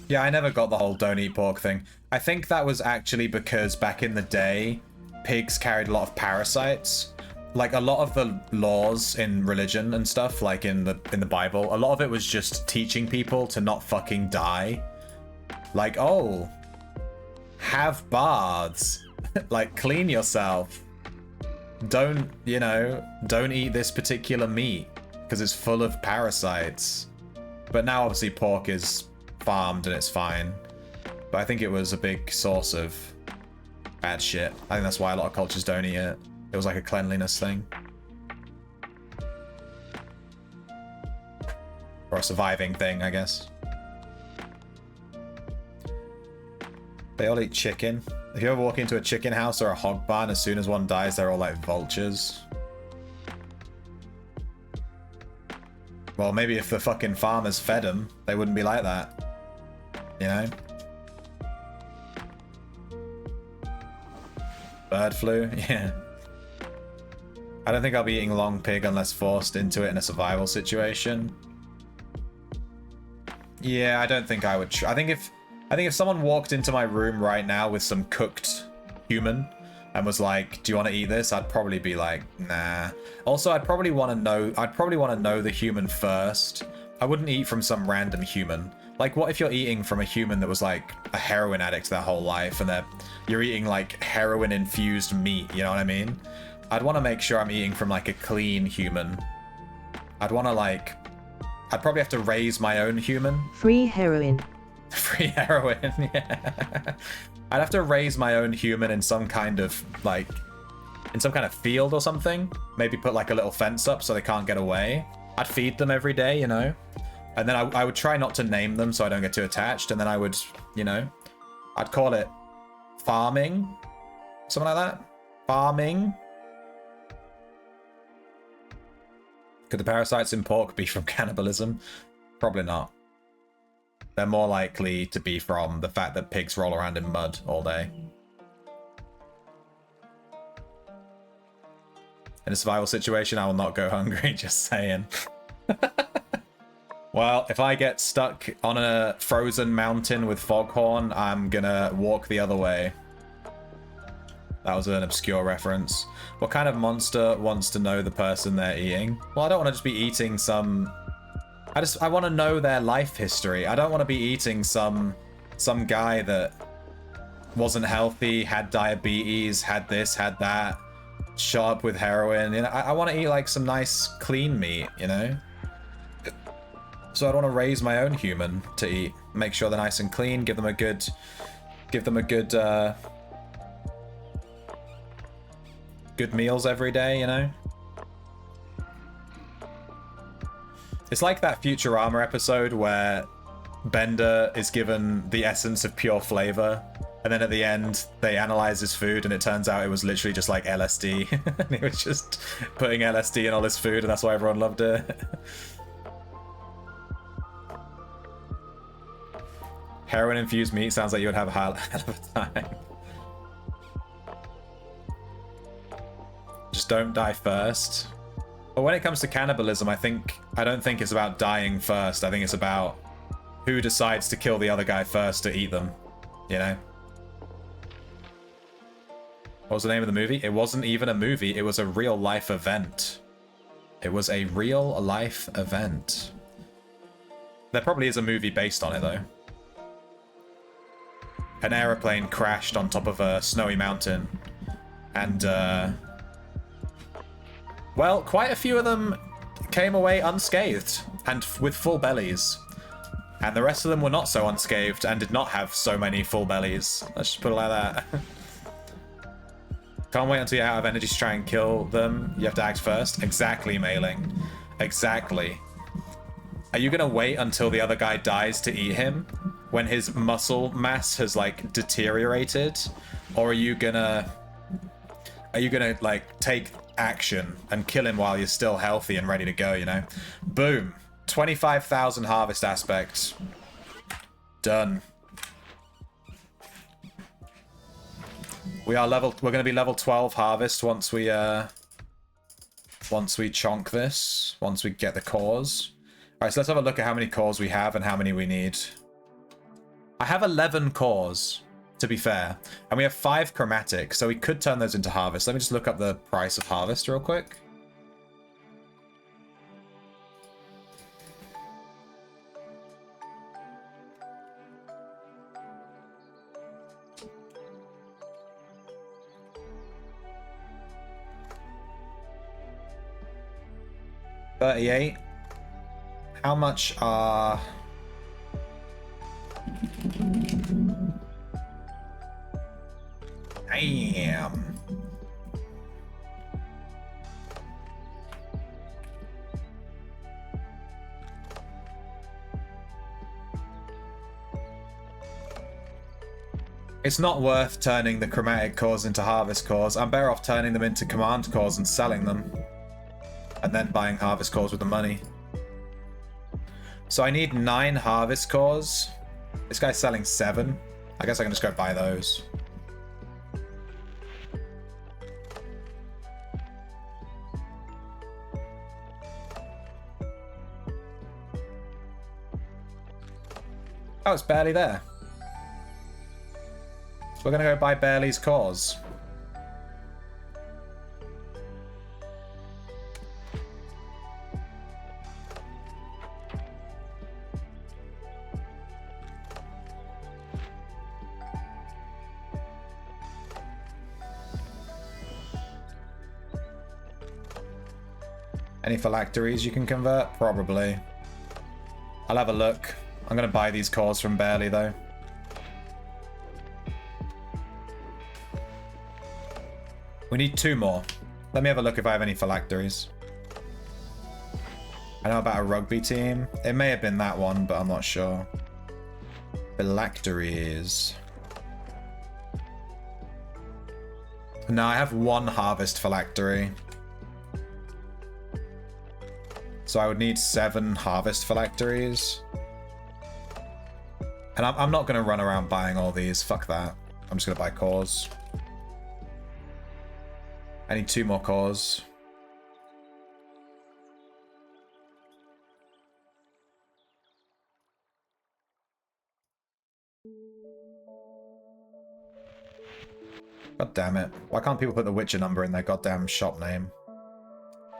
Yeah, I never got the whole don't eat pork thing. I think that was actually because back in the day, pigs carried a lot of parasites. Like a lot of the laws in religion and stuff, like in the Bible, a lot of it was just teaching people to not fucking die. Like, oh, have baths. Like, clean yourself. Don't, you know, don't eat this particular meat because it's full of parasites. But now obviously pork is farmed and it's fine. But I think it was a big source of bad shit. I think that's why a lot of cultures don't eat it. It was like a cleanliness thing. Or a surviving thing, I guess. They all eat chicken. If you ever walk into a chicken house or a hog barn, as soon as one dies, they're all like vultures. Well, maybe if the fucking farmers fed them, they wouldn't be like that. You know? Bird flu? Yeah. I don't think I'll be eating long pig unless forced into it in a survival situation. Yeah, I don't think I would. I think if someone walked into my room right now with some cooked human and was like, "Do you want to eat this?" I'd probably be like, "Nah." Also, I'd probably want to know the human first. I wouldn't eat from some random human. Like, what if you're eating from a human that was like a heroin addict their whole life, and you're eating like heroin infused meat? You know what I mean? I'd want to make sure I'm eating from like a clean human. I'd want to like... I'd probably have to raise my own human. Free heroin. Free heroin, yeah. I'd have to raise my own human in some kind of, like... in some kind of field or something. Maybe put like a little fence up so they can't get away. I'd feed them every day, you know? And then I would try not to name them so I don't get too attached. And then I would, you know... I'd call it... farming? Something like that? Farming? Could the parasites in pork be from cannibalism? Probably not. They're more likely to be from the fact that pigs roll around in mud all day. In a survival situation, I will not go hungry, just saying. Well, if I get stuck on a frozen mountain with foghorn, I'm gonna walk the other way. That was an obscure reference. What kind of monster wants to know the person they're eating? Well, I don't want to just be eating some... I want to know their life history. I don't want to be eating some guy that wasn't healthy, had diabetes, had this, had that, shot up with heroin. You know, I want to eat like some nice clean meat, you know? So I'd want to raise my own human to eat. Make sure they're nice and clean, give them a good good meals every day, you know? It's like that Futurama episode where Bender is given the essence of pure flavor, and then at the end they analyze his food and it turns out it was literally just like LSD. And he was just putting LSD in all his food and that's why everyone loved it. Heroin infused meat sounds like you would have a hell of a time. Just don't die first. But when it comes to cannibalism, I don't think it's about dying first. I think it's about who decides to kill the other guy first to eat them, you know? What was the name of the movie? It wasn't even a movie, it was a real life event. It was a real life event. There probably is a movie based on it though. An aeroplane crashed on top of a snowy mountain and well, quite a few of them came away unscathed and with full bellies. And the rest of them were not so unscathed and did not have so many full bellies. Let's just put it like that. Can't wait until you're out of energy to try and kill them. You have to act first. Exactly, Mailing. Exactly. Are you gonna wait until the other guy dies to eat him? When his muscle mass has, like, deteriorated? Or are you gonna like, take action and kill him while you're still healthy and ready to go, you know? Boom. 25,000 harvest aspects. Done. We're gonna be level 12 harvest once we chonk this, once we get the cores. Alright, so let's have a look at how many cores we have and how many we need. I have 11 cores, to be fair, and we have 5 chromatic, so we could turn those into harvest. Let me just look up the price of harvest real quick. $38. How much are... Damn. It's not worth turning the chromatic cores into harvest cores. I'm better off turning them into command cores and selling them. And then buying harvest cores with the money. So I need 9 harvest cores. This guy's selling 7. I guess I can just go buy those. Oh, it's barely there. So we're gonna go buy Barely's cores. Any phylacteries you can convert? Probably. I'll have a look. I'm going to buy these cores from Barely, though. We need 2 more. Let me have a look if I have any phylacteries. I know about a rugby team. It may have been that one, but I'm not sure. Phylacteries. No, I have 1 harvest phylactery. So I would need 7 harvest phylacteries. And I'm not going to run around buying all these. Fuck that. I'm just going to buy cores. I need 2 more cores. God damn it. Why can't people put the Witcher number in their goddamn shop name?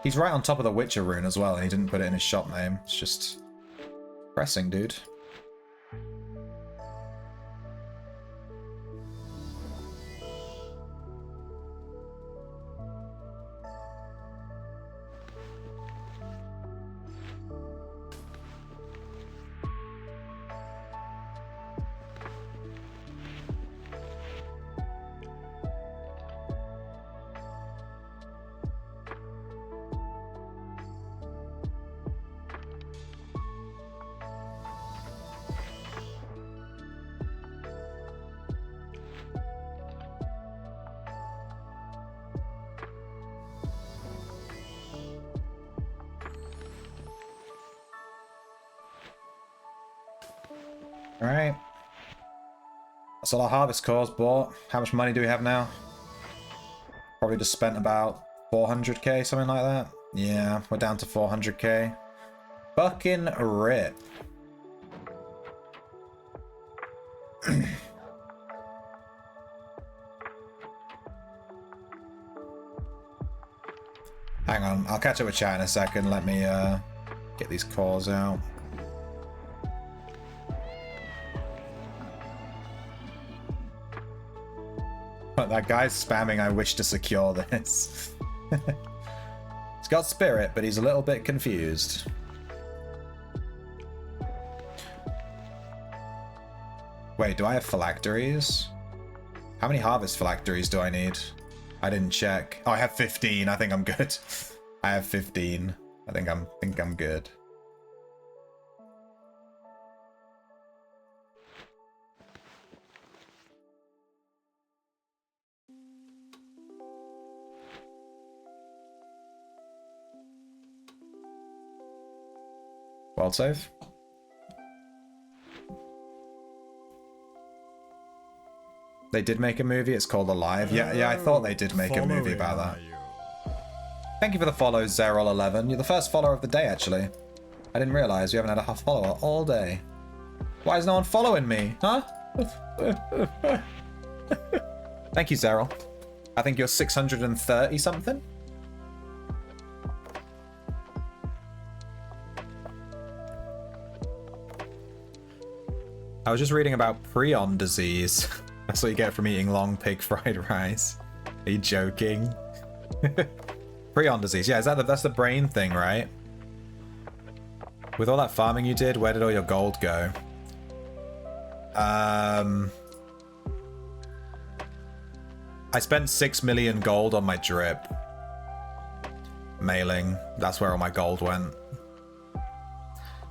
He's right on top of the Witcher rune as well, and he didn't put it in his shop name. It's just pressing, dude. Alright. That's all our harvest cores bought. How much money do we have now? Probably just spent about 400k, something like that. Yeah, we're down to 400k. Fucking rip. Hang on, I'll catch up with chat in a second. Let me get these cores out. That guy's spamming, I wish to secure this. He's got spirit, but he's a little bit confused. Wait, do I have phylacteries? How many harvest phylacteries do I need? I didn't check. Oh, I have 15. I think I'm good. I have 15. I think I'm good. World save. They did make a movie. It's called Alive. Yeah, I thought they did make a movie about that. Thank you for the follow, Zerol11. You're the first follower of the day, actually. I didn't realize we haven't had a half follower all day. Why is no one following me? Huh? Thank you, Zerol. I think you're 630 something. I was just reading about prion disease. That's what you get from eating long pig fried rice. Are you joking? Prion disease. Yeah, that's the brain thing, right? With all that farming you did, where did all your gold go? I spent 6 million gold on my drip. Mailing. That's where all my gold went.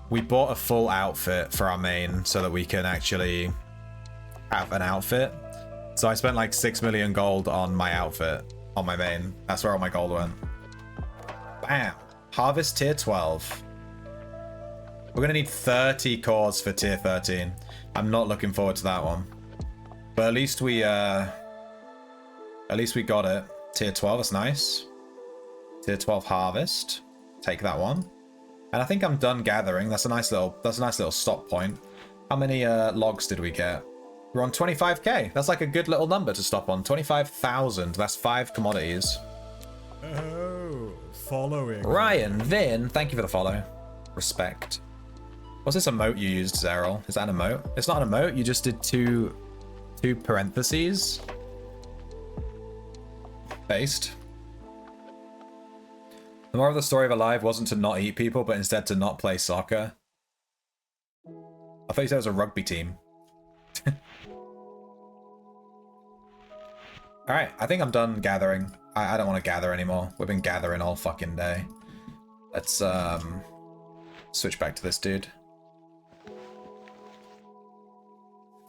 We bought a full outfit for our main so that we can actually have an outfit. So I spent like 6 million gold on my outfit, on my main. That's where all my gold went. Bam. Harvest tier 12. We're going to need 30 cores for tier 13. I'm not looking forward to that one. But at least we got it. Tier 12 is nice. Tier 12 harvest. Take that one. And I think I'm done gathering. That's a nice little stop point. How many logs did we get? We're on 25k. That's like a good little number to stop on. 25,000. That's 5 commodities. Oh, following. Ryan, Vin, thank you for the follow. Respect. What's this emote you used, Zeril? Is that an emote? It's not an emote. You just did two parentheses. Based. The moral of the story of Alive wasn't to not eat people, but instead to not play soccer. I thought you said it was a rugby team. Alright, I think I'm done gathering. I don't want to gather anymore. We've been gathering all fucking day. Let's switch back to this dude.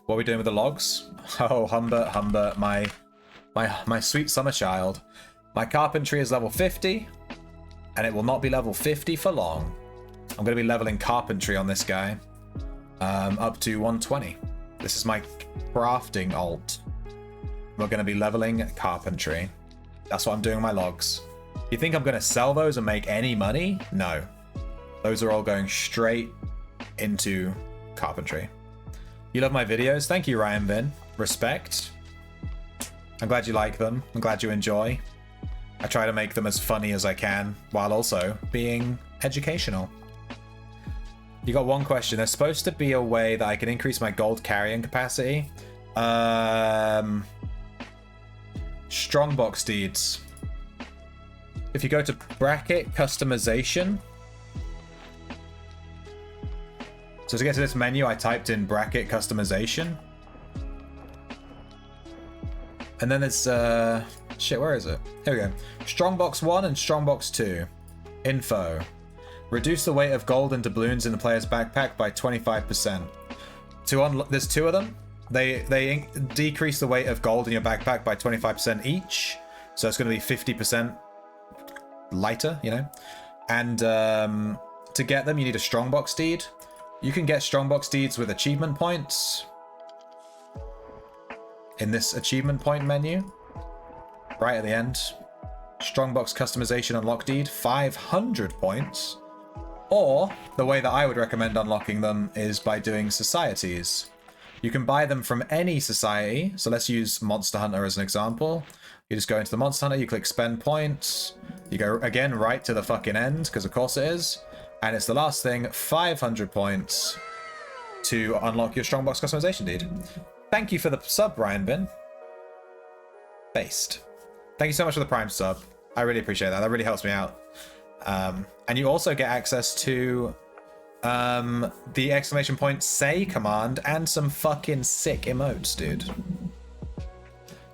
What are we doing with the logs? Oh, Humbert, my sweet summer child. My carpentry is level 50, and it will not be level 50 for long. I'm going to be leveling carpentry on this guy up to 120. This is my crafting alt. We're going to be leveling carpentry. That's what I'm doing with my logs. You think I'm going to sell those and make any money? No. Those are all going straight into carpentry. You love my videos? Thank you, Ryan Bin. Respect. I'm glad you like them. I'm glad you enjoy. I try to make them as funny as I can, while also being educational. You got one question. There's supposed to be a way that I can increase my gold carrying capacity. Strongbox deeds. If you go to bracket customization. So to get to this menu, I typed in bracket customization. And then there's, shit, where is it? Here we go. Strongbox 1 and Strongbox 2. Info. Reduce the weight of gold and doubloons in the player's backpack by 25%. There's two of them. They decrease the weight of gold in your backpack by 25% each. So it's going to be 50% lighter, you know? And to get them, you need a Strongbox deed. You can get Strongbox deeds with achievement points. In this achievement point menu. Right at the end. Strongbox customization unlock deed, 500 points. Or, the way that I would recommend unlocking them is by doing societies. You can buy them from any society. So let's use Monster Hunter as an example. You just go into the Monster Hunter, you click spend points. You go, again, right to the fucking end, because of course it is. And it's the last thing, 500 points to unlock your Strongbox customization deed. Thank you for the sub, Ryan Bin. Based. Thank you so much for the Prime sub. I really appreciate that. That really helps me out. And you also get access to the exclamation point say command and some fucking sick emotes, dude.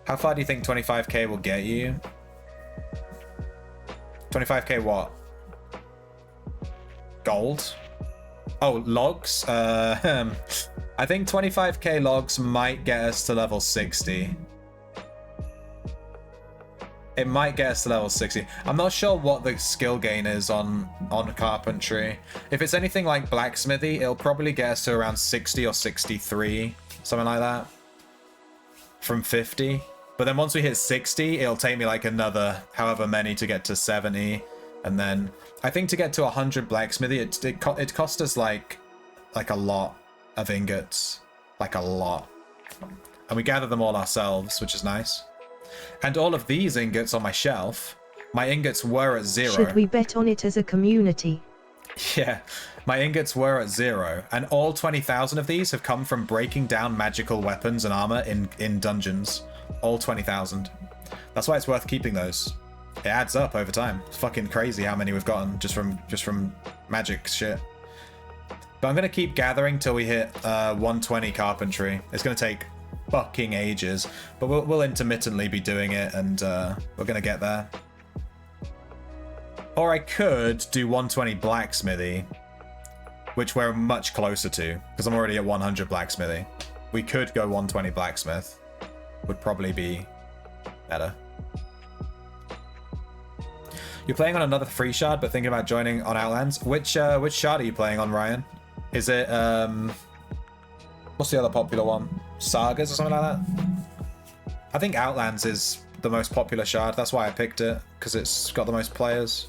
How far do you think 25k will get you? 25k what? Gold? Oh, logs? I think 25k logs might get us to level 60. It might get us to level 60. I'm not sure what the skill gain is on carpentry. If it's anything like blacksmithy, it'll probably get us to around 60 or 63, something like that. From 50. But then once we hit 60, it'll take me like another however many to get to 70. And then I think to get to 100 blacksmithy, it cost us like a lot of ingots. Like a lot. And we gather them all ourselves, which is nice. And all of these ingots on my shelf, my ingots were at 0. Should we bet on it as a community? Yeah, my ingots were at 0, and all 20,000 of these have come from breaking down magical weapons and armor in dungeons. All 20,000. That's why it's worth keeping those. It adds up over time. It's fucking crazy how many we've gotten just from magic shit. But I'm gonna keep gathering till we hit 120 carpentry. It's gonna take fucking ages, but we'll intermittently be doing it, and we're gonna get there. Or I could do 120 blacksmithy, which we're much closer to, because I'm already at 100 blacksmithy. We could go 120 blacksmith. Would probably be better. You're playing on another free shard, but thinking about joining on Outlands. Which shard are you playing on, Ryan? Is it what's the other popular one? Sagas or something like that? I think Outlands is the most popular shard. That's why I picked it, because it's got the most players.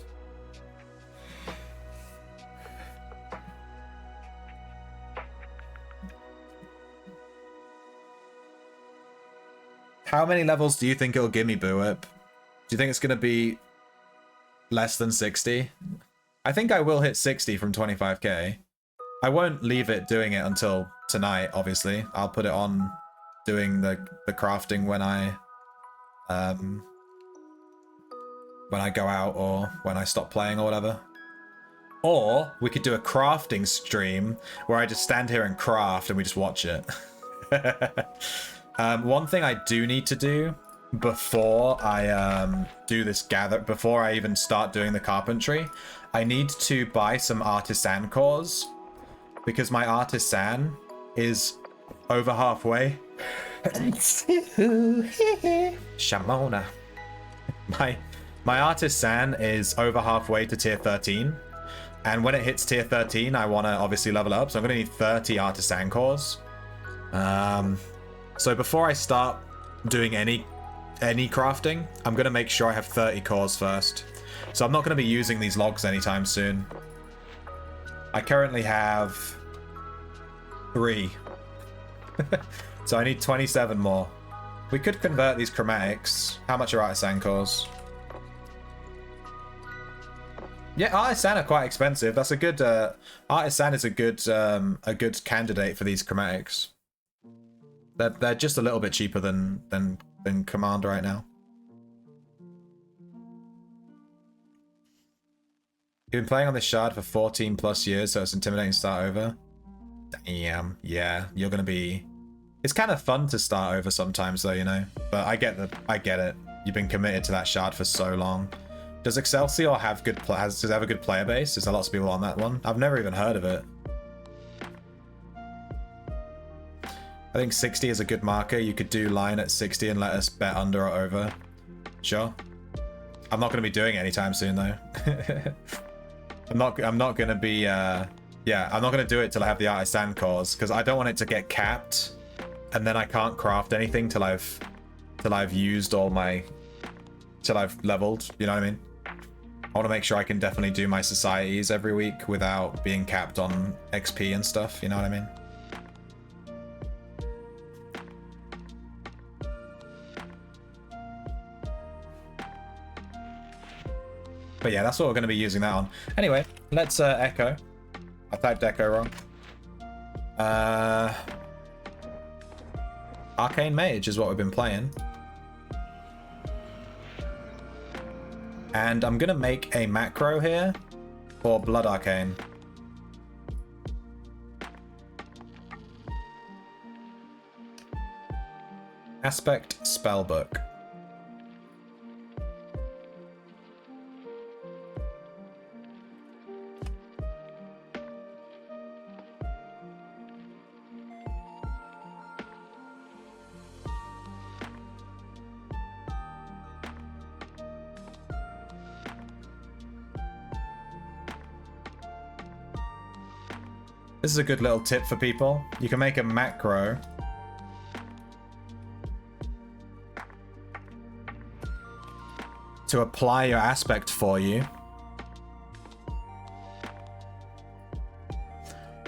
How many levels do you think it'll give me, Buip? Do you think it's going to be less than 60? I think I will hit 60 from 25k. I won't leave it doing it until tonight, obviously. I'll put it on doing the crafting when I when I go out or when I stop playing or whatever. Or we could do a crafting stream where I just stand here and craft and we just watch it. One thing I do need to do before I do this before I even start doing the carpentry, I need to buy some artisan cores because my artisan is over halfway. Shamona. My artisan is over halfway to tier 13. And when it hits tier 13, I want to obviously level up. So I'm going to need 30 artisan cores. So before I start doing any crafting, I'm going to make sure I have 30 cores first. So I'm not going to be using these logs anytime soon. I currently have 3. So I need 27 more. We could convert these chromatics. How much are artisan cores? Yeah, artisan are quite expensive. That's a good artisan is a good candidate for these chromatics. They're just a little bit cheaper than command right now. You've been playing on this shard for 14 plus years, so it's intimidating to start over. Damn, yeah, you're gonna be. It's kind of fun to start over sometimes, though, you know. But I get it. You've been committed to that shard for so long. Does Excelsior have does it have a good player base? There's lots of people on that one. I've never even heard of it. I think 60 is a good marker. You could do line at 60 and let us bet under or over. Sure. I'm not going to be doing it anytime soon, though. I'm not going to be yeah, I'm not going to do it till I have the artisan cores because I don't want it to get capped and then I can't craft anything till I've used all my till I've leveled, you know what I mean? I want to make sure I can definitely do my societies every week without being capped on XP and stuff, you know what I mean? But yeah, that's what we're going to be using that on. Anyway, let's echo. I typed echo wrong. Arcane Mage is what we've been playing. And I'm going to make a macro here for Blood Arcane. Aspect Spellbook. This is a good little tip for people. You can make a macro to apply your aspect for you.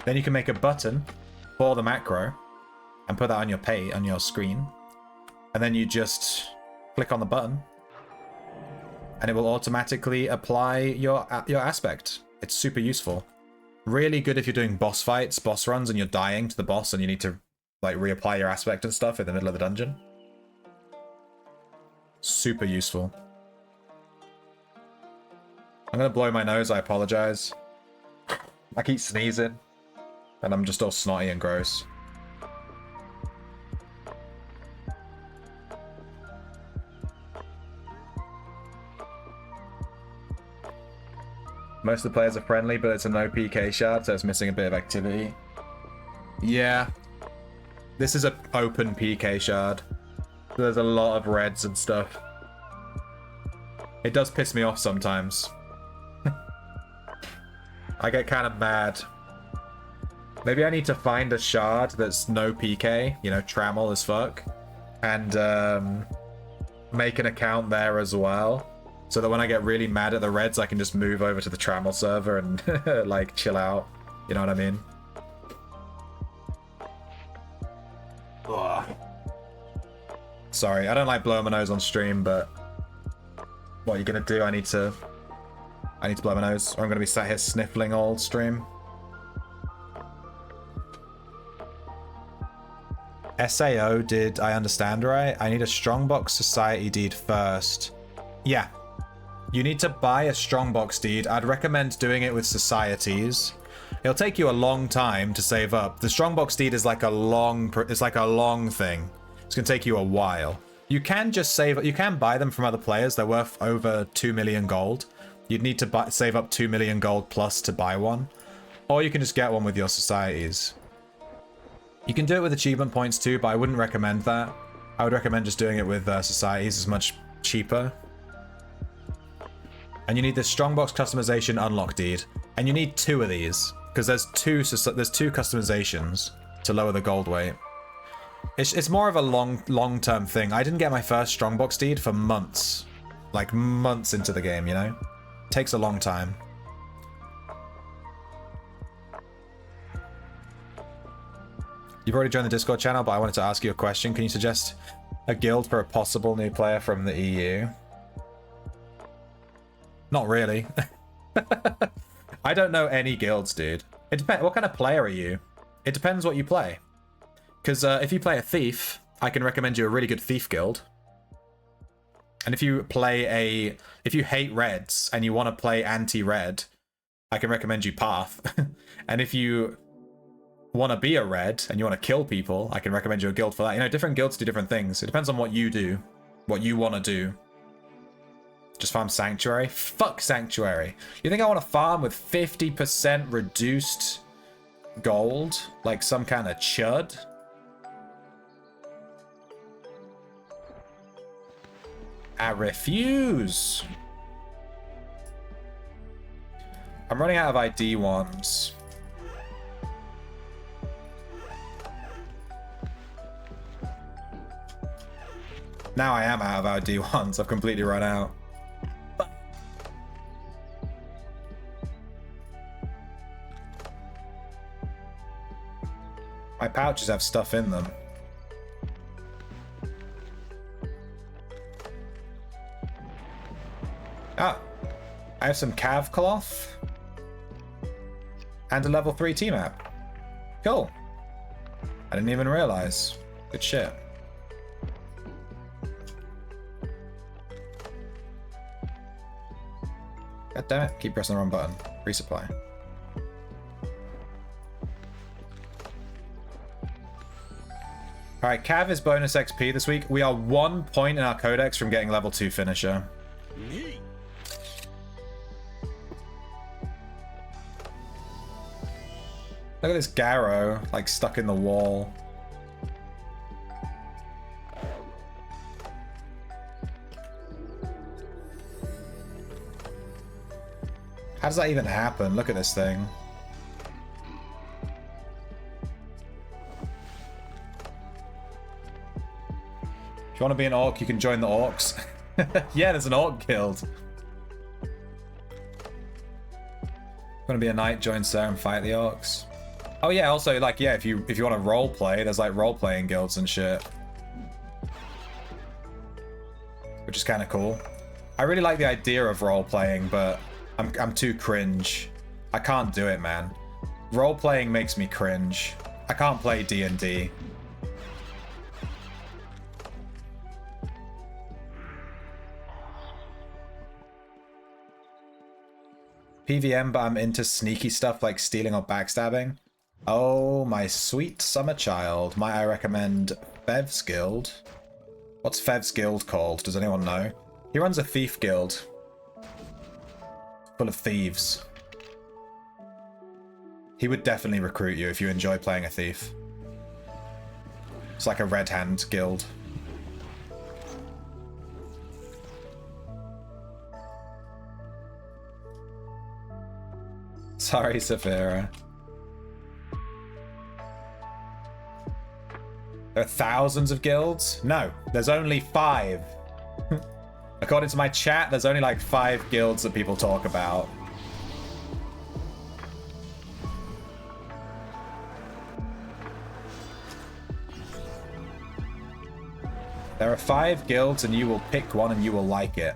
Then you can make a button for the macro and put that on your screen. And then you just click on the button and it will automatically apply your aspect. It's super useful. Really good if you're doing boss fights, boss runs, and you're dying to the boss and you need to like reapply your aspect and stuff in the middle of the dungeon. Super useful. I'm gonna blow my nose, I apologize. I keep sneezing and I'm just all snotty and gross. Most of the players are friendly, but it's a no PK shard, so it's missing a bit of activity. Yeah. This is an open PK shard. So there's a lot of reds and stuff. It does piss me off sometimes. I get kind of mad. Maybe I need to find a shard that's no PK, you know, trammel as fuck, and make an account there as well. So that when I get really mad at the reds, I can just move over to the trammel server and like chill out. You know what I mean? Ugh. Sorry, I don't like blowing my nose on stream, but what are you gonna do? I need to blow my nose, or I'm gonna be sat here sniffling all stream. SAO did I understand right? I need a strongbox society deed first. Yeah. You need to buy a strongbox deed. I'd recommend doing it with societies. It'll take you a long time to save up. The strongbox deed is like a long thing. It's gonna take you a while. You can just save. You can buy them from other players. They're worth over 2 million gold. You'd need to save up 2 million gold plus to buy one, or you can just get one with your societies. You can do it with achievement points too, but I wouldn't recommend that. I would recommend just doing it with societies. It's much cheaper. And you need the strongbox customization unlock deed, and you need 2 of these because there's two customizations to lower the gold weight. It's more of a long-term thing. I didn't get my first strongbox deed for months, like months into the game. You know, it takes a long time. You've already joined the Discord channel, but I wanted to ask you a question. Can you suggest a guild for a possible new player from the EU? Not really. I don't know any guilds, dude. It depends. What kind of player are you? It depends what you play. Because if you play a thief, I can recommend you a really good thief guild. And if you hate reds and you want to play anti-red, I can recommend you Path. And if you want to be a red and you want to kill people, I can recommend you a guild for that. You know, different guilds do different things. It depends on what you do, what you want to do. Just farm Sanctuary? Fuck Sanctuary. You think I want to farm with 50% reduced gold? Like some kind of chud? I refuse. I'm running out of ID ones. Now I am out of ID ones. I've completely run out. My pouches have stuff in them. Ah, I have some Cav cloth and a level 3 T-map. Cool. I didn't even realize. Good shit. God damn it, keep pressing the wrong button. Resupply. Alright, Cav is bonus XP this week. We are 1 point in our codex from getting level 2 finisher. Look at this Garrow, like stuck in the wall. How does that even happen? Look at this thing. If you want to be an orc, you can join the orcs. Yeah, there's an orc guild. Want to be a knight, join Sir and fight the orcs. Oh yeah, also like yeah, if you want to role play, there's like role playing guilds and shit, which is kind of cool. I really like the idea of role playing, but I'm too cringe. I can't do it, man. Role playing makes me cringe. I can't play D&D. PVM, but I'm into sneaky stuff like stealing or backstabbing. Oh, my sweet summer child. Might I recommend Fev's Guild? What's Fev's Guild called? Does anyone know? He runs a thief guild. Full of thieves. He would definitely recruit you if you enjoy playing a thief. It's like a red hand guild. Sorry, Saphira. There are thousands of guilds? No, there's only 5. According to my chat, there's only like 5 guilds that people talk about. There are 5 guilds and you will pick one and you will like it.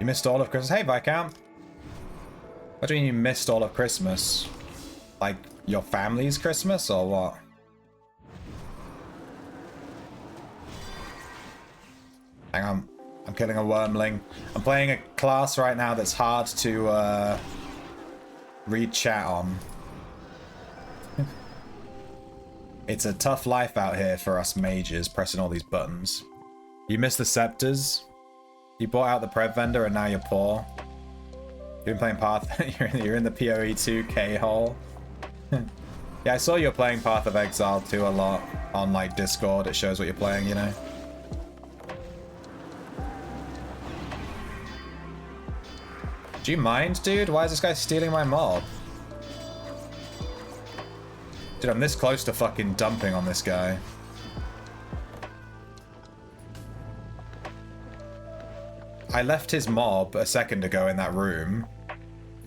You missed all of Christmas? Hey, Viscount. What do you mean you missed all of Christmas? Like, your family's Christmas, or what? Hang on. I'm killing a wormling. I'm playing a class right now that's hard to, read chat on. It's a tough life out here for us mages, pressing all these buttons. You missed the scepters. You bought out the prep vendor and now you're poor. You've been playing Path. you're in the PoE2 K-hole. Yeah, I saw you were playing Path of Exile too a lot on like Discord. It shows what you're playing, you know. Do you mind, dude? Why is this guy stealing my mob? Dude, I'm this close to fucking dumping on this guy. I left his mob a second ago in that room,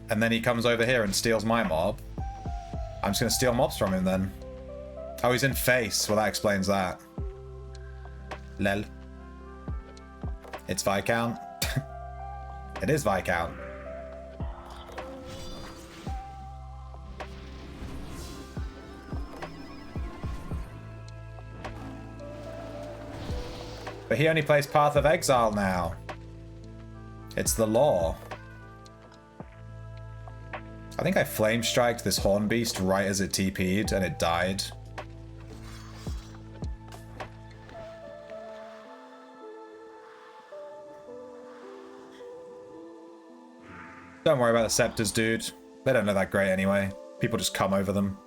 and then he comes over here and steals my mob. I'm just gonna steal mobs from him then. Oh, he's in face. Well, that explains that. Lel. It's Viscount. It is Viscount. But he only plays Path of Exile now. It's the law. I think I flame striked this horn beast right as it TP'd and it died. Don't worry about the scepters, dude. They don't look that great anyway. People just come over them.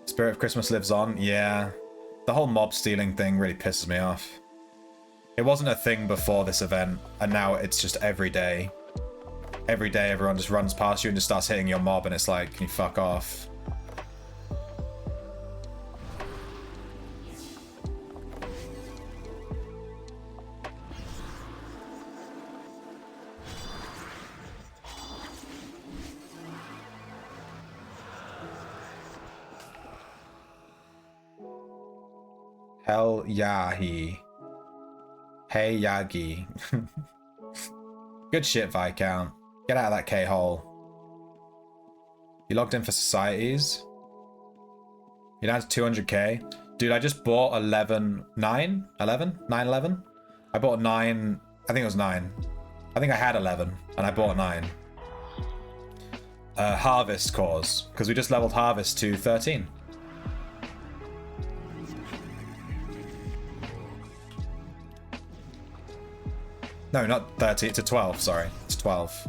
Spirit of Christmas lives on. Yeah. The whole mob stealing thing really pisses me off. It wasn't a thing before this event, and now it's just every day. Every day everyone just runs past you and just starts hitting your mob, and it's like, can you fuck off? Hell Yahi. Hey Yagi. Good shit, Viscount. Get out of that K-hole. You logged in for societies? You're down to 200k? Dude, I just bought 11... 9? 11? 9, 11? I bought 9... I think it was 9. I think I had 11, and I bought 9. Harvest cause, because we just leveled Harvest to 13. No, not 30, to 12, sorry. It's 12.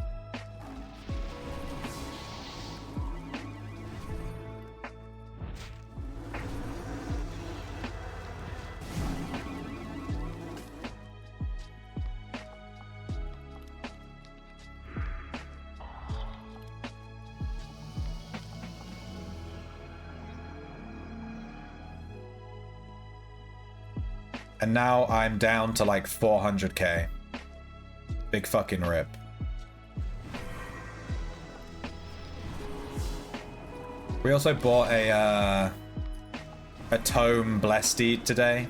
And now I'm down to like 400k. Big fucking rip. We also bought a tome blessed deed today,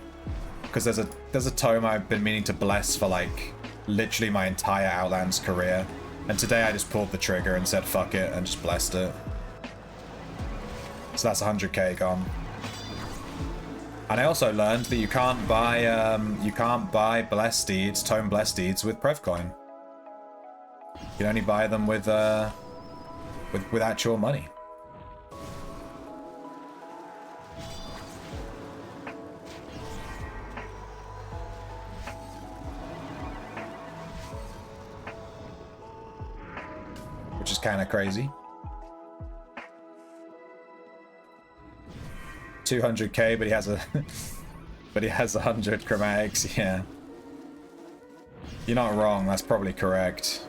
because there's a tome I've been meaning to bless for like literally my entire Outlands career, and today I just pulled the trigger and said fuck it and just blessed it. So that's 100k gone. And I also learned that you can't buy blessed deeds, tome blessed deeds with Prevcoin. You can only buy them with actual money. Which is kind of crazy. 200k, but he has a but he has 100 chromatics. Yeah, you're not wrong. That's probably correct.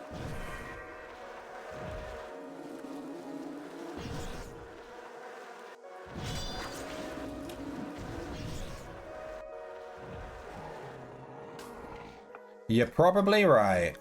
You're probably right.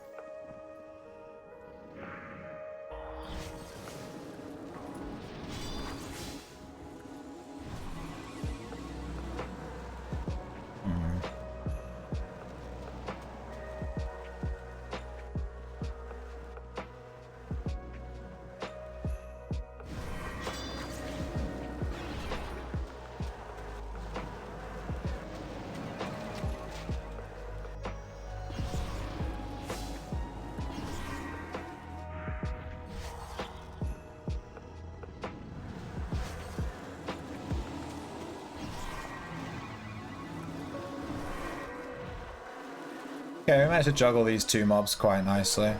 Okay, we managed to juggle these two mobs quite nicely.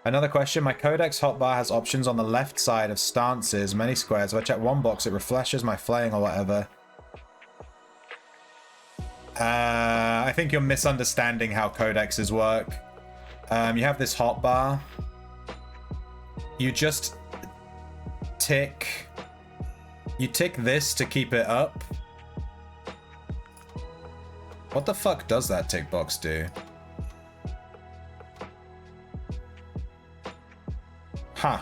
Another question, my codex hotbar has options on the left side of stances, many squares. If I check one box, it refreshes my flaying or whatever. I think you're misunderstanding how codexes work. You have this hotbar. You just tick... You tick this to keep it up. What the fuck does that tick box do? Huh.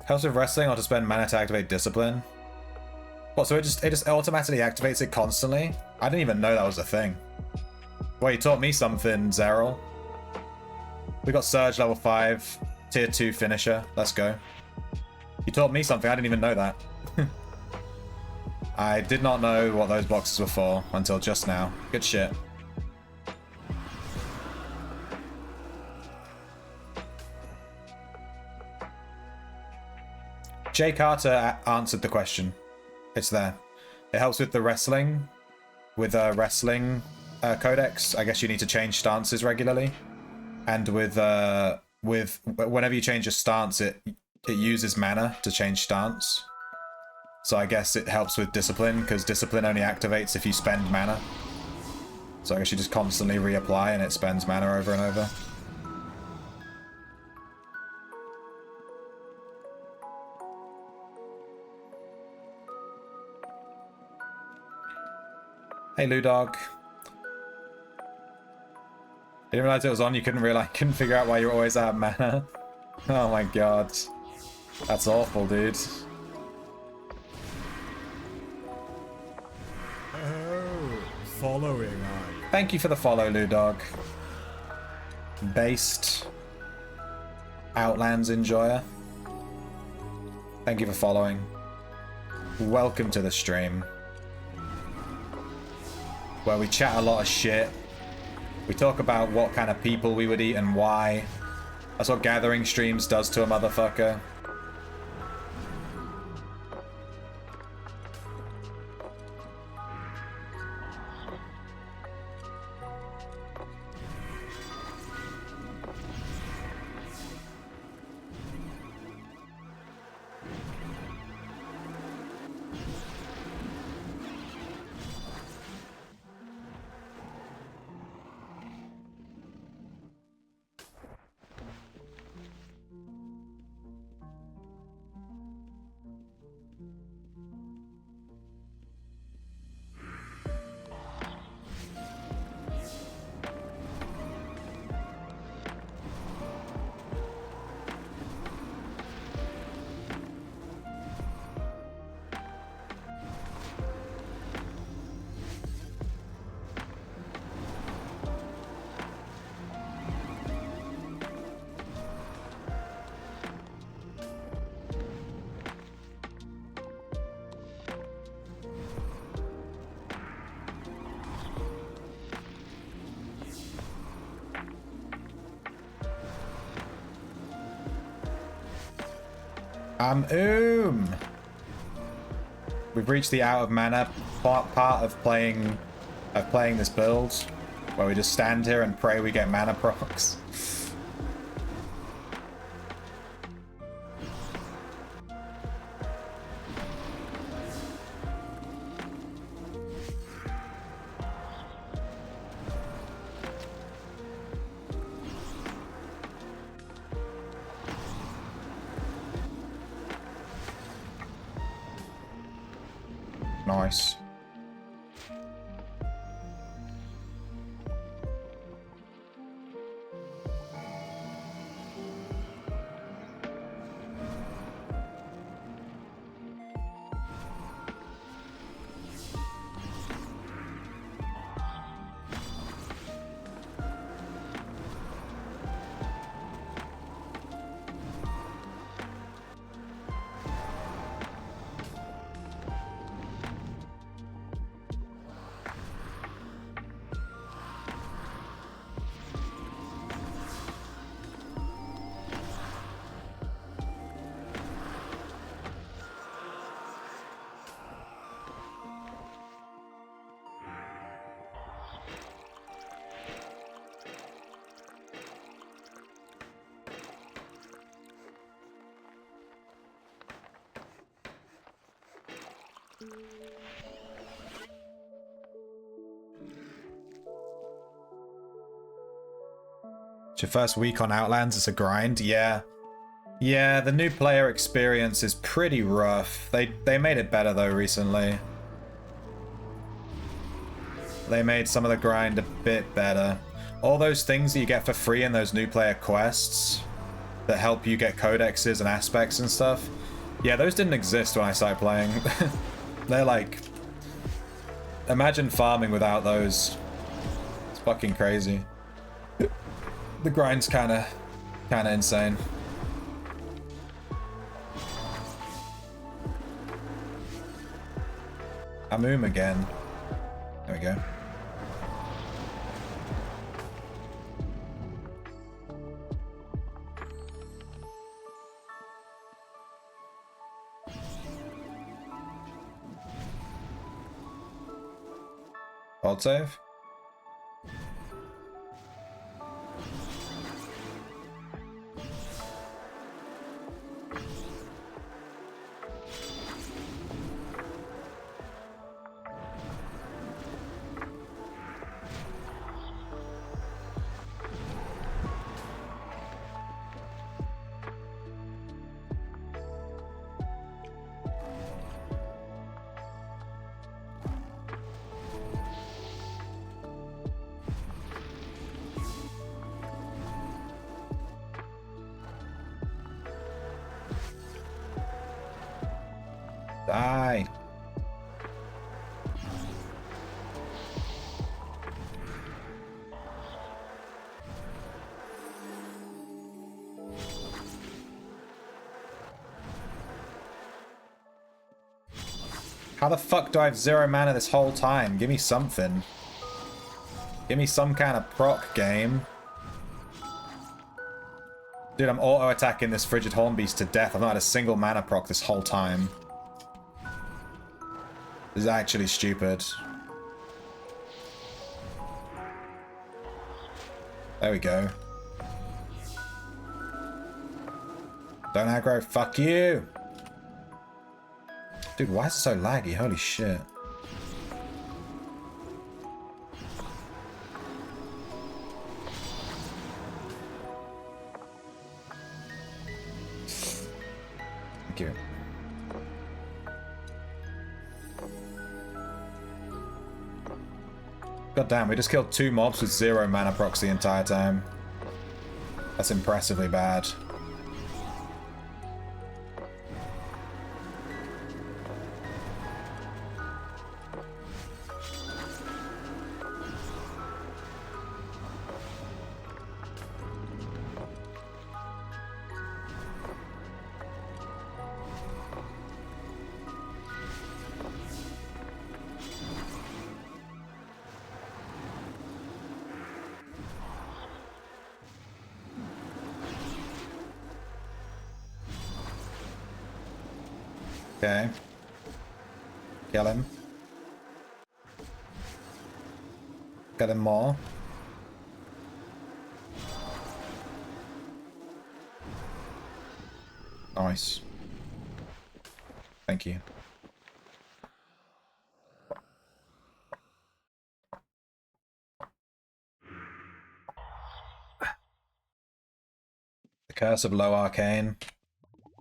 Helps with wrestling or to spend mana to activate discipline. What, so it just automatically activates it constantly? I didn't even know that was a thing. Well, you taught me something, Zeril. We got Surge level 5, tier 2 finisher. Let's go. You taught me something, I didn't even know that. I did not know what those boxes were for until just now. Good shit. Jay Carter answered the question. It's there. It helps with the wrestling. With wrestling codex, I guess you need to change stances regularly. And with whenever you change a stance, it uses mana to change stance. So I guess it helps with discipline, because discipline only activates if you spend mana. So I guess you just constantly reapply and it spends mana over and over. Hey, Ludog. Didn't realize it was on. You couldn't figure out why you were always out of mana. Oh my god, that's awful, dude. Oh, following I. Thank you for the follow, Ludog. Based Outlands enjoyer. Thank you for following. Welcome to the stream, where we chat a lot of shit. We talk about what kind of people we would eat and why. That's what gathering streams does to a motherfucker. We've reached the out of mana part of playing this build, where we just stand here and pray we get mana procs. Nice. It's your first week on Outlands, it's a grind. Yeah. Yeah, the new player experience is pretty rough. They made it better though recently. They made some of the grind a bit better. All those things that you get for free in those new player quests that help you get codexes and aspects and stuff. Yeah, those didn't exist when I started playing. They're like... Imagine farming without those. It's fucking crazy. The grind's kinda insane. Amoom again. There we go. Hold save. Die. How the fuck do I have 0 mana this whole time? Give me something. Give me some kind of proc game. Dude, I'm auto-attacking this Frigid Hornbeast to death. I've not had a single mana proc this whole time. This is actually stupid. There we go. Don't aggro, fuck you! Dude, why is it so laggy? Holy shit. Thank you. God damn, we just killed 2 mobs with 0 mana procs the entire time. That's impressively bad. Okay. Kill him. Get him more. Nice. Thank you. The Curse of Low Arcane.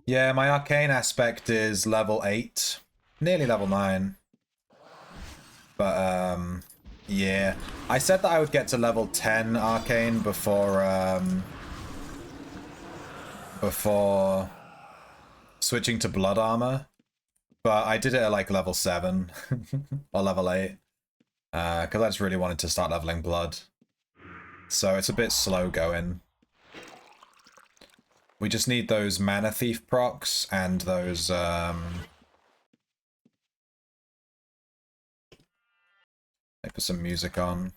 Yeah, my Arcane aspect is level 8. Nearly level 9. But, yeah. I said that I would get to level 10 Arcane before switching to Blood Armor. But I did it at, like, level 7. Or level 8. Because I just really wanted to start leveling Blood. So it's a bit slow going. We just need those Mana Thief procs and those, I put some music on.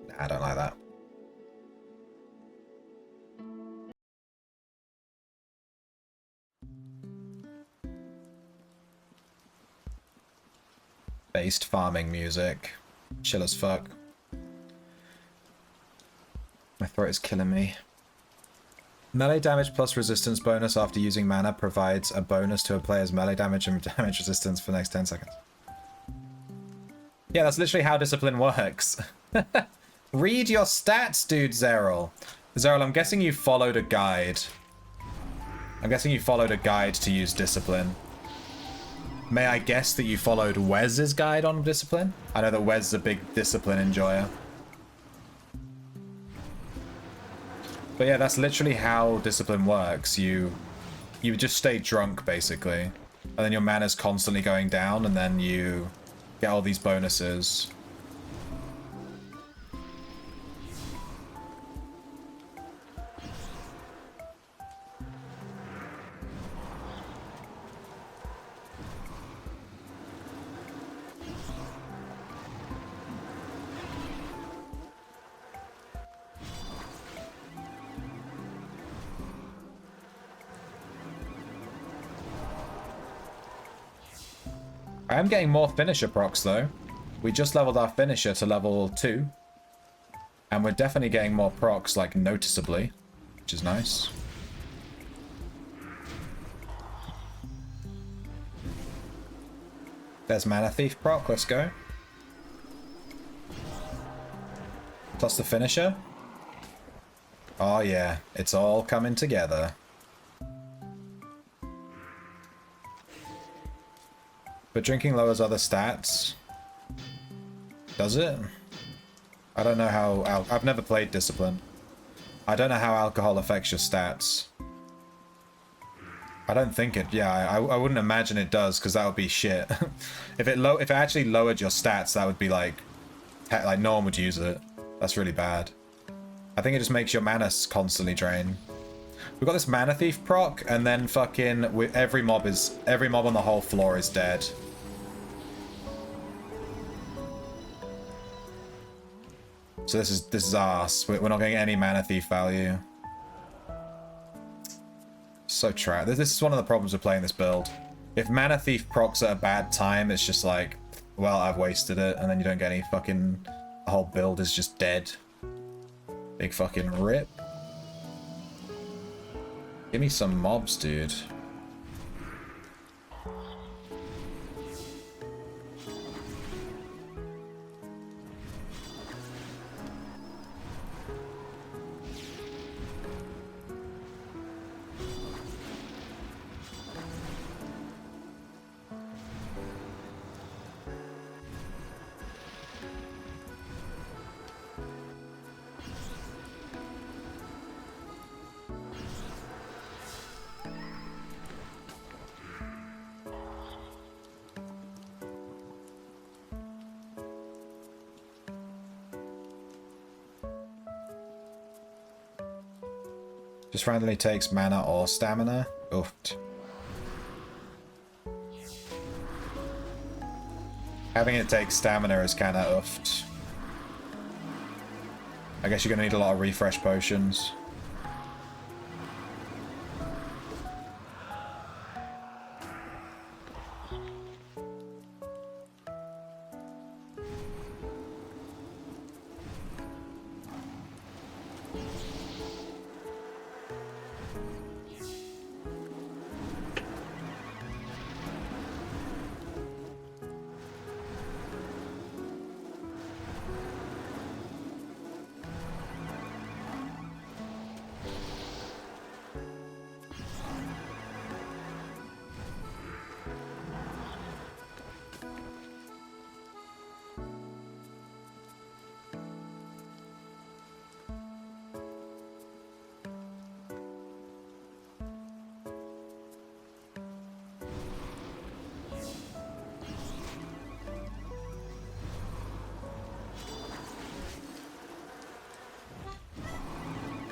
Nah, I don't like that. based farming music. Chill as fuck. My throat is killing me. Melee damage plus resistance bonus after using mana provides a bonus to a player's melee damage and damage resistance for the next 10 seconds. Yeah, that's literally how discipline works. Read your stats, dude, Zeril. Zeril, I'm guessing you followed a guide. I'm guessing you followed a guide to use discipline. May I guess that you followed Wes's guide on discipline? I know that Wes is a big discipline enjoyer. But yeah, that's literally how discipline works. You just stay drunk, basically. And then your mana's constantly going down, and then you get all these bonuses. I am getting more finisher procs though. We just leveled our finisher to level 2. And we're definitely getting more procs, like, noticeably. Which is nice. There's Mana Thief proc, let's go. Plus the finisher. Oh yeah, it's all coming together. But drinking lowers other stats. Does it? I don't know how... I've never played Discipline. I don't know how alcohol affects your stats. I don't think it... Yeah, I wouldn't imagine it does, because that would be shit. If it actually lowered your stats, that would be like no one would use it. That's really bad. I think it just makes your mana constantly drain. We've got this Mana Thief proc, and then fucking every mob on the whole floor is dead. So this is arse. We're not getting any Mana Thief value. So trash. This is one of the problems with playing this build. If Mana Thief procs at a bad time, it's just like, well, I've wasted it, and then you don't get any fucking... The whole build is just dead. Big fucking rip. Give me some mobs, dude. Just randomly takes mana or stamina. Oofed. Having it take stamina is kinda oofed. I guess you're gonna need a lot of refresh potions.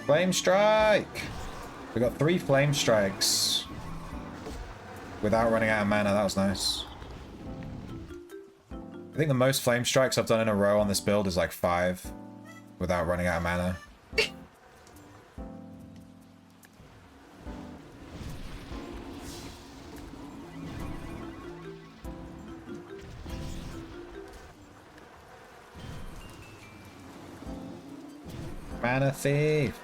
Flame Strike! We got 3 Flame Strikes. Without running out of mana, that was nice. I think the most Flame Strikes I've done in a row on this build is like 5. Without running out of mana. Mana thief.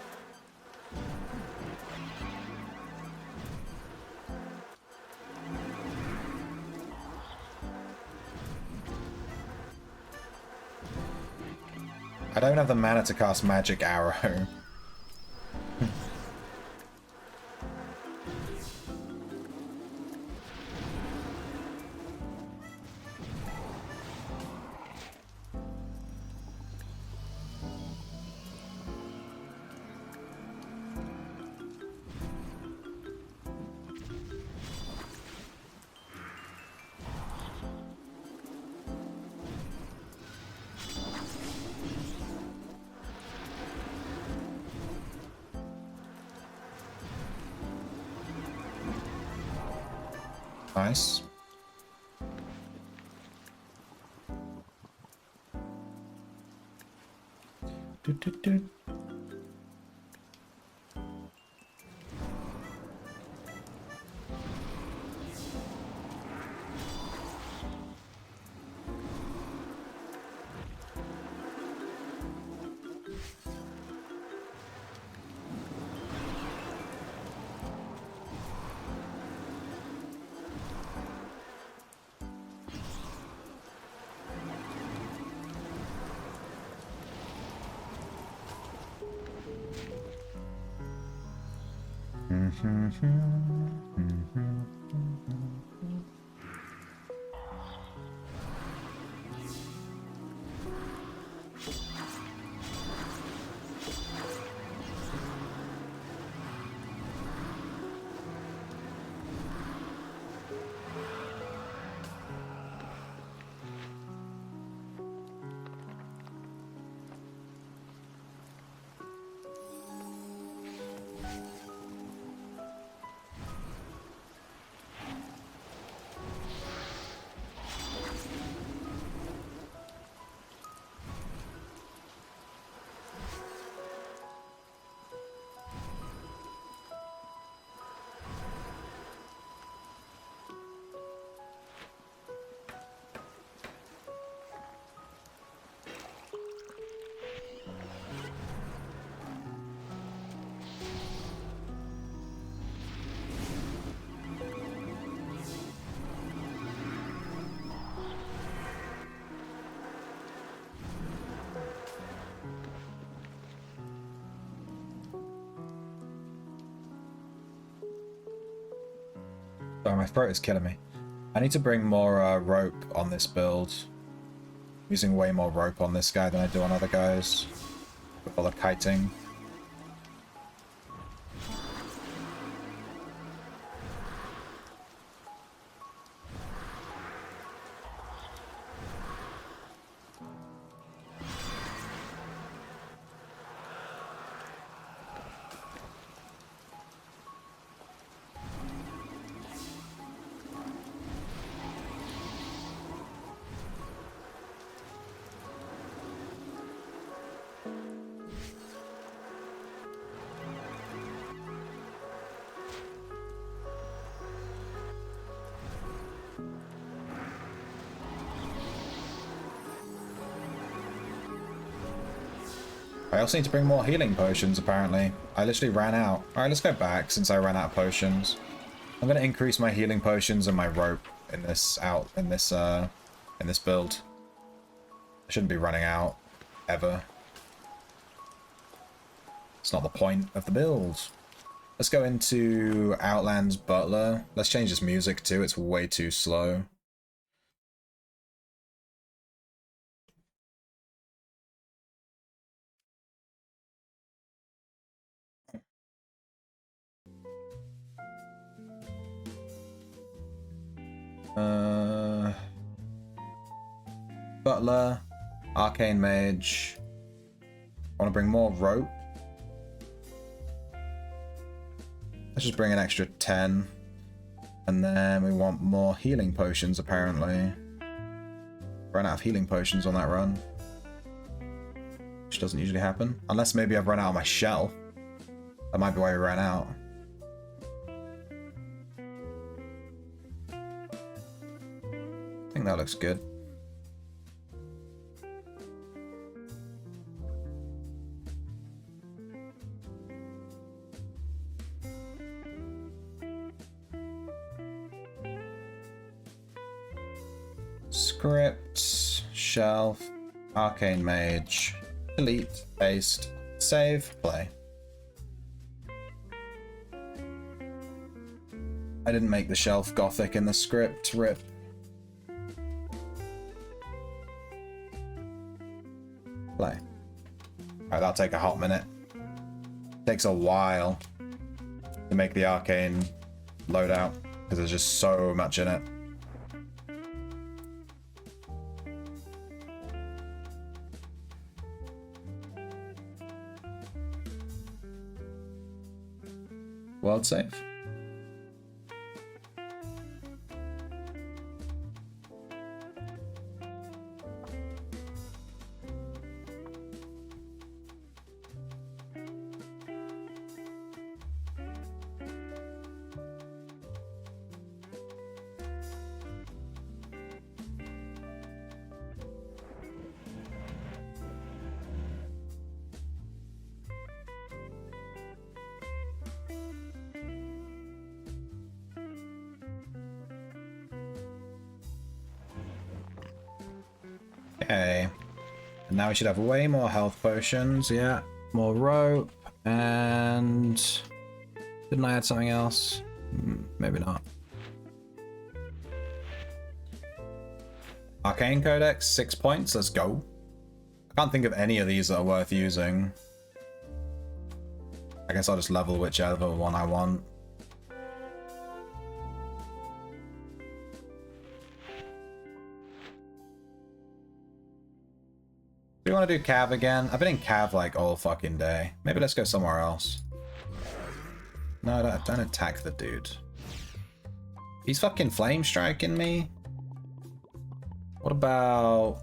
I don't have the mana to cast Magic Arrow. Nice. Do, do, do. Sorry, my throat is killing me. I need to bring more rope on this build. I'm using way more rope on this guy than I do on other guys. With all the kiting. I also need to bring more healing potions, apparently. I literally ran out. Alright, let's go back since I ran out of potions. I'm gonna increase my healing potions and my rope in this build. I shouldn't be running out ever. It's not the point of the build. Let's go into Outland's Butler. Let's change this music too, it's way too slow. Butler, Arcane Mage. I want to bring more rope. Let's just bring an extra 10. And then we want more healing potions, apparently. Ran out of healing potions on that run. Which doesn't usually happen. Unless maybe I've run out of my shell. That might be why we ran out. I think that looks good. Script, shelf, Arcane Mage, delete, paste, save, play. I didn't make the shelf gothic in the script, rip. Play. Alright, that'll take a hot minute. Takes a while to make the Arcane loadout, because there's just so much in it. World save. Okay. And now we should have way more health potions. Yeah. More rope. And... didn't I add something else? Maybe not. Arcane Codex, 6 points. Let's go. I can't think of any of these that are worth using. I guess I'll just level whichever one I want. Do you want to do Cav again? I've been in Cav like all fucking day. Maybe let's go somewhere else. No, don't attack the dude. He's fucking flame striking me. What about...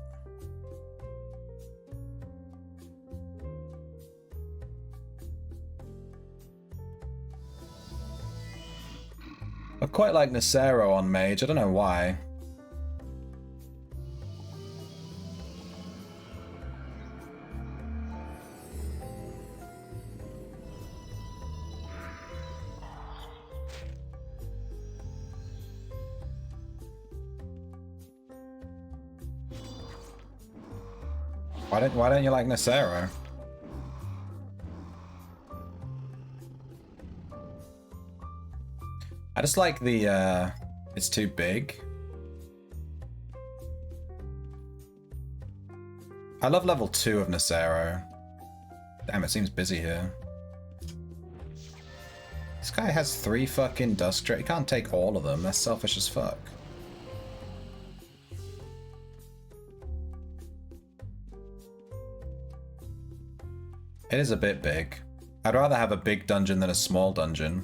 I quite like Nacero on Mage. I don't know why. Why don't you like Nacero? I just like the it's too big. I love level 2 of Nacero. Damn, it seems busy here. This guy has 3 fucking Dusk Drake. He can't take all of them. That's selfish as fuck. It is a bit big. I'd rather have a big dungeon than a small dungeon.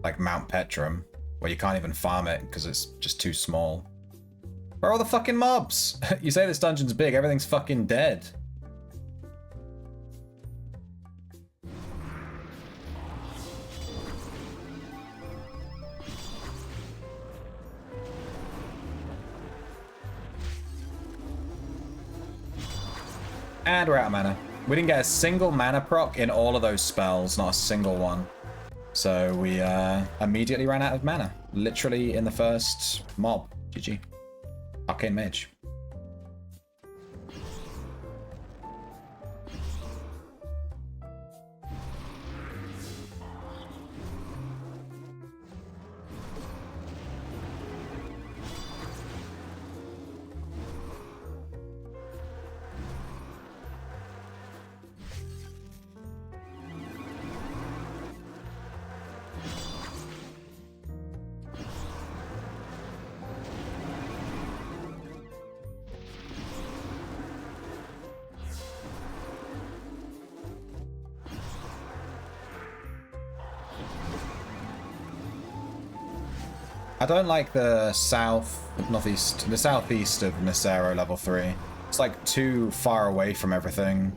Like Mount Petrum, where you can't even farm it because it's just too small. Where are all the fucking mobs? You say this dungeon's big, everything's fucking dead. And we're out of mana. We didn't get a single mana proc in all of those spells, not a single one. So we immediately ran out of mana. Literally in the first mob. GG. Arcane Mage. I don't like the southeast of Nacero level 3. It's like too far away from everything.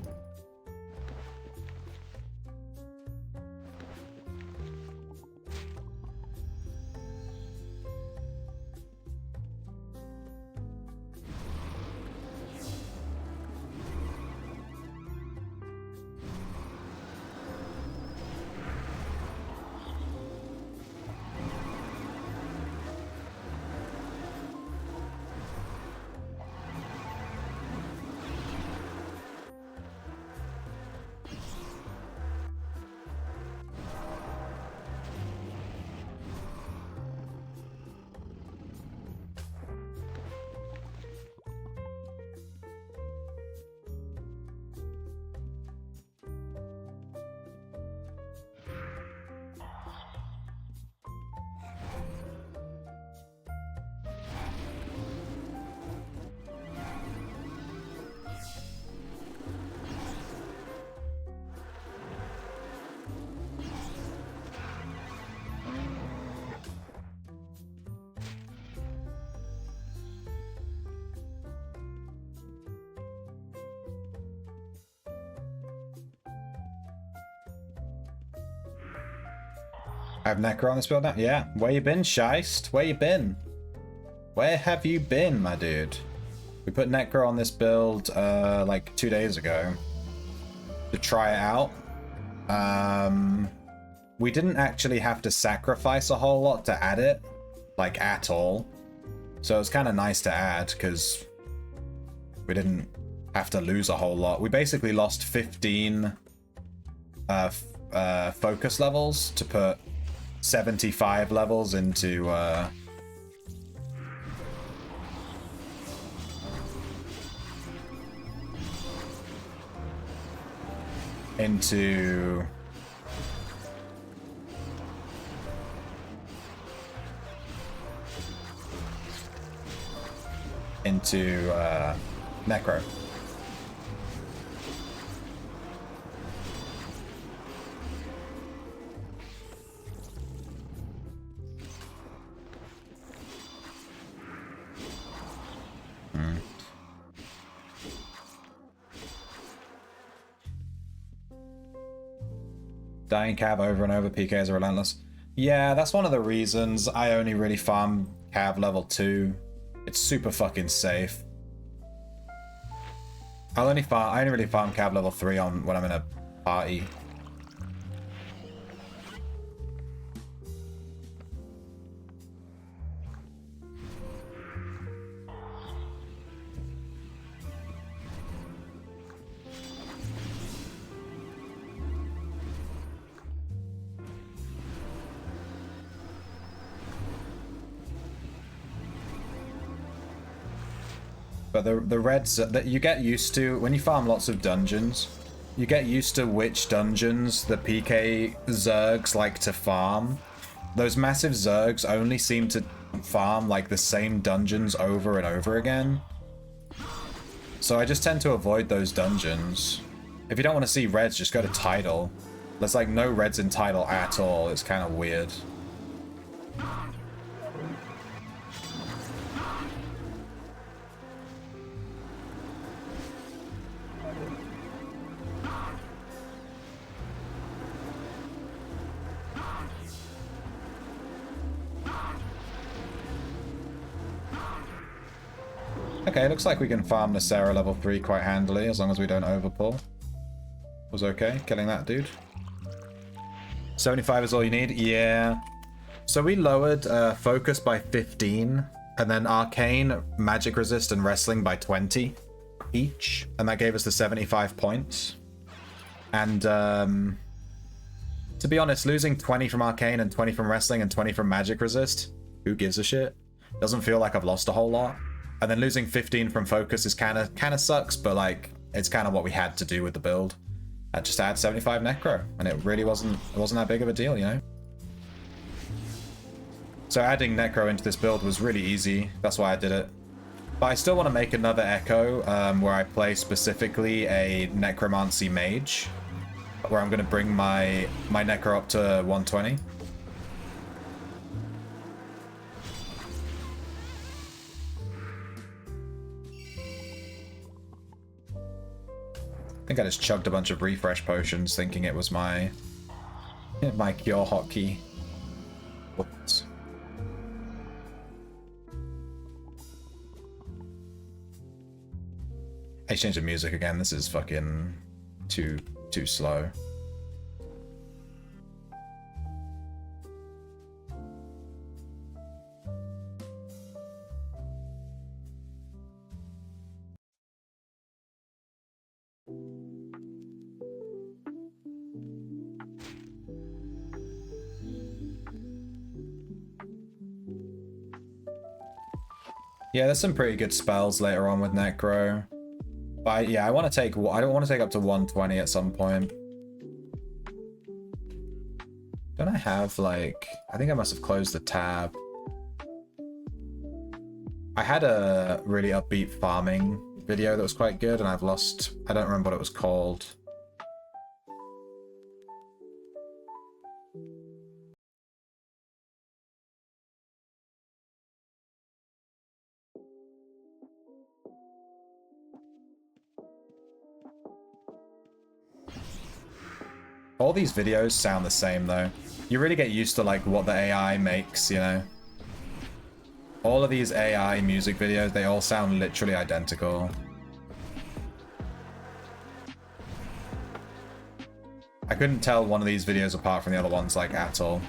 I have Necro on this build now? Yeah. Where you been, Scheist? Where you been? Where have you been, my dude? We put Necro on this build like 2 days ago to try it out. We didn't actually have to sacrifice a whole lot to add it, like at all. So it was kind of nice to add because we didn't have to lose a whole lot. We basically lost 15 focus levels to put 75 levels into Necro. Dying Cav over and over, PKs are relentless. Yeah, that's one of the reasons I only really farm Cav level 2. It's super fucking safe. I only really farm Cav level 3 on when I'm in a party. But the reds that you get used to when you farm lots of dungeons, you get used to which dungeons the PK Zergs like to farm. Those massive Zergs only seem to farm like the same dungeons over and over again. So I just tend to avoid those dungeons. If you don't want to see reds, just go to Tidal. There's like no reds in Tidal at all. It's kind of weird. Okay, looks like we can farm the Sarah level 3 quite handily, as long as we don't overpull. Was okay, killing that dude. 75 is all you need? Yeah. So we lowered focus by 15, and then arcane, magic resist, and wrestling by 20 each, and that gave us the 75 points. And to be honest, losing 20 from arcane and 20 from wrestling and 20 from magic resist, who gives a shit? Doesn't feel like I've lost a whole lot. And then losing 15 from focus is kind of sucks, but like it's kind of what we had to do with the build. Just add 75 necro, and it really wasn't that big of a deal, you know. So adding necro into this build was really easy. That's why I did it. But I still want to make another echo where I play specifically a necromancy mage, where I'm going to bring my necro up to 120. I think I just chugged a bunch of refresh potions thinking it was my cure hotkey. Whoops. I changed the music again. This is fucking too slow. Yeah, there's some pretty good spells later on with Necro. But yeah, I want to take. I don't want to take up to 120 at some point. Don't I have like? I think I must have closed the tab. I had a really upbeat farming video that was quite good, and I've lost. I don't remember what it was called. All these videos sound the same though. You really get used to like what the AI makes, you know? All of these AI music videos, they all sound literally identical. I couldn't tell one of these videos apart from the other ones, like, at all.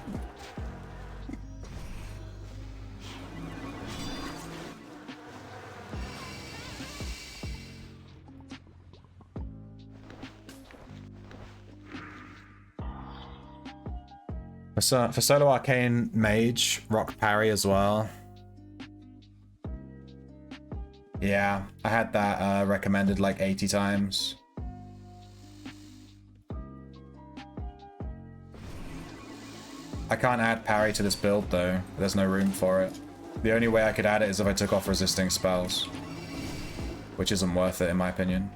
For solo Arcane Mage, rock parry as well. Yeah, I had that recommended like 80 times. I can't add parry to this build though. There's no room for it. The only way I could add it is if I took off resisting spells, which isn't worth it in my opinion.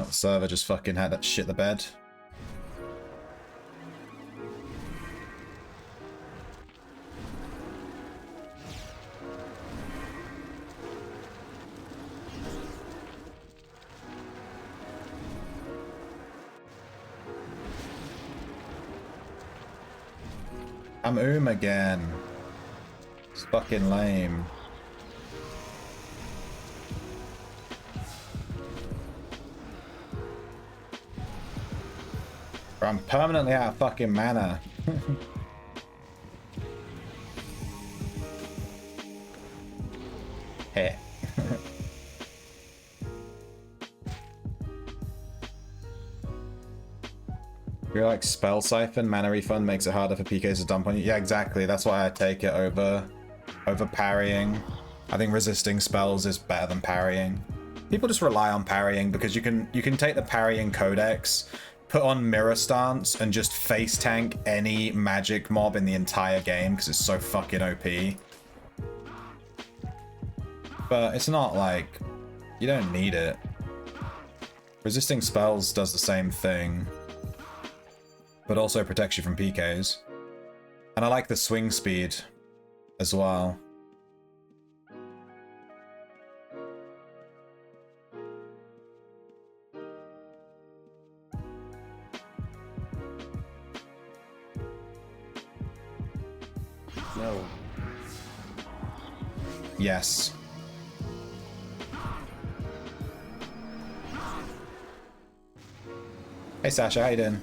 Server just fucking had that shit the bed. I'm again. It's fucking lame. I'm permanently out of fucking mana. Heh. You're like Spell Siphon, mana refund makes it harder for PKs to dump on you. Yeah, exactly. That's why I take it over parrying. I think resisting spells is better than parrying. People just rely on parrying because you can take the parrying codex, put on Mirror Stance, and just face tank any magic mob in the entire game because it's so fucking OP. But it's not like, you don't need it. Resisting spells does the same thing, but also protects you from PKs. And I like the swing speed as well. No. Yes. Hey Sasha, how you doing?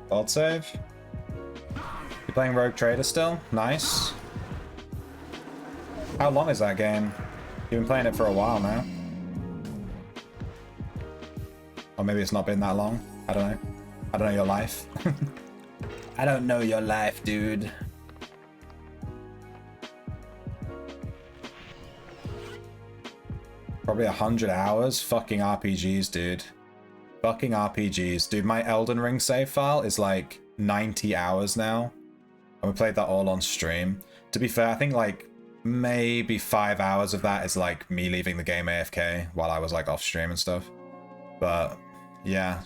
Vault save. You playing Rogue Trader still? Nice. How long is that game? You've been playing it for a while now. Or maybe it's not been that long. I don't know. I don't know your life. I don't know your life, dude. Probably 100 hours. Fucking RPGs, dude. Fucking RPGs. Dude, my Elden Ring save file is like 90 hours now. And we played that all on stream. To be fair, I think like maybe 5 hours of that is like me leaving the game AFK while I was like off stream and stuff. But yeah,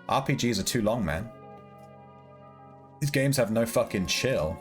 RPGs are too long, man. These games have no fucking chill.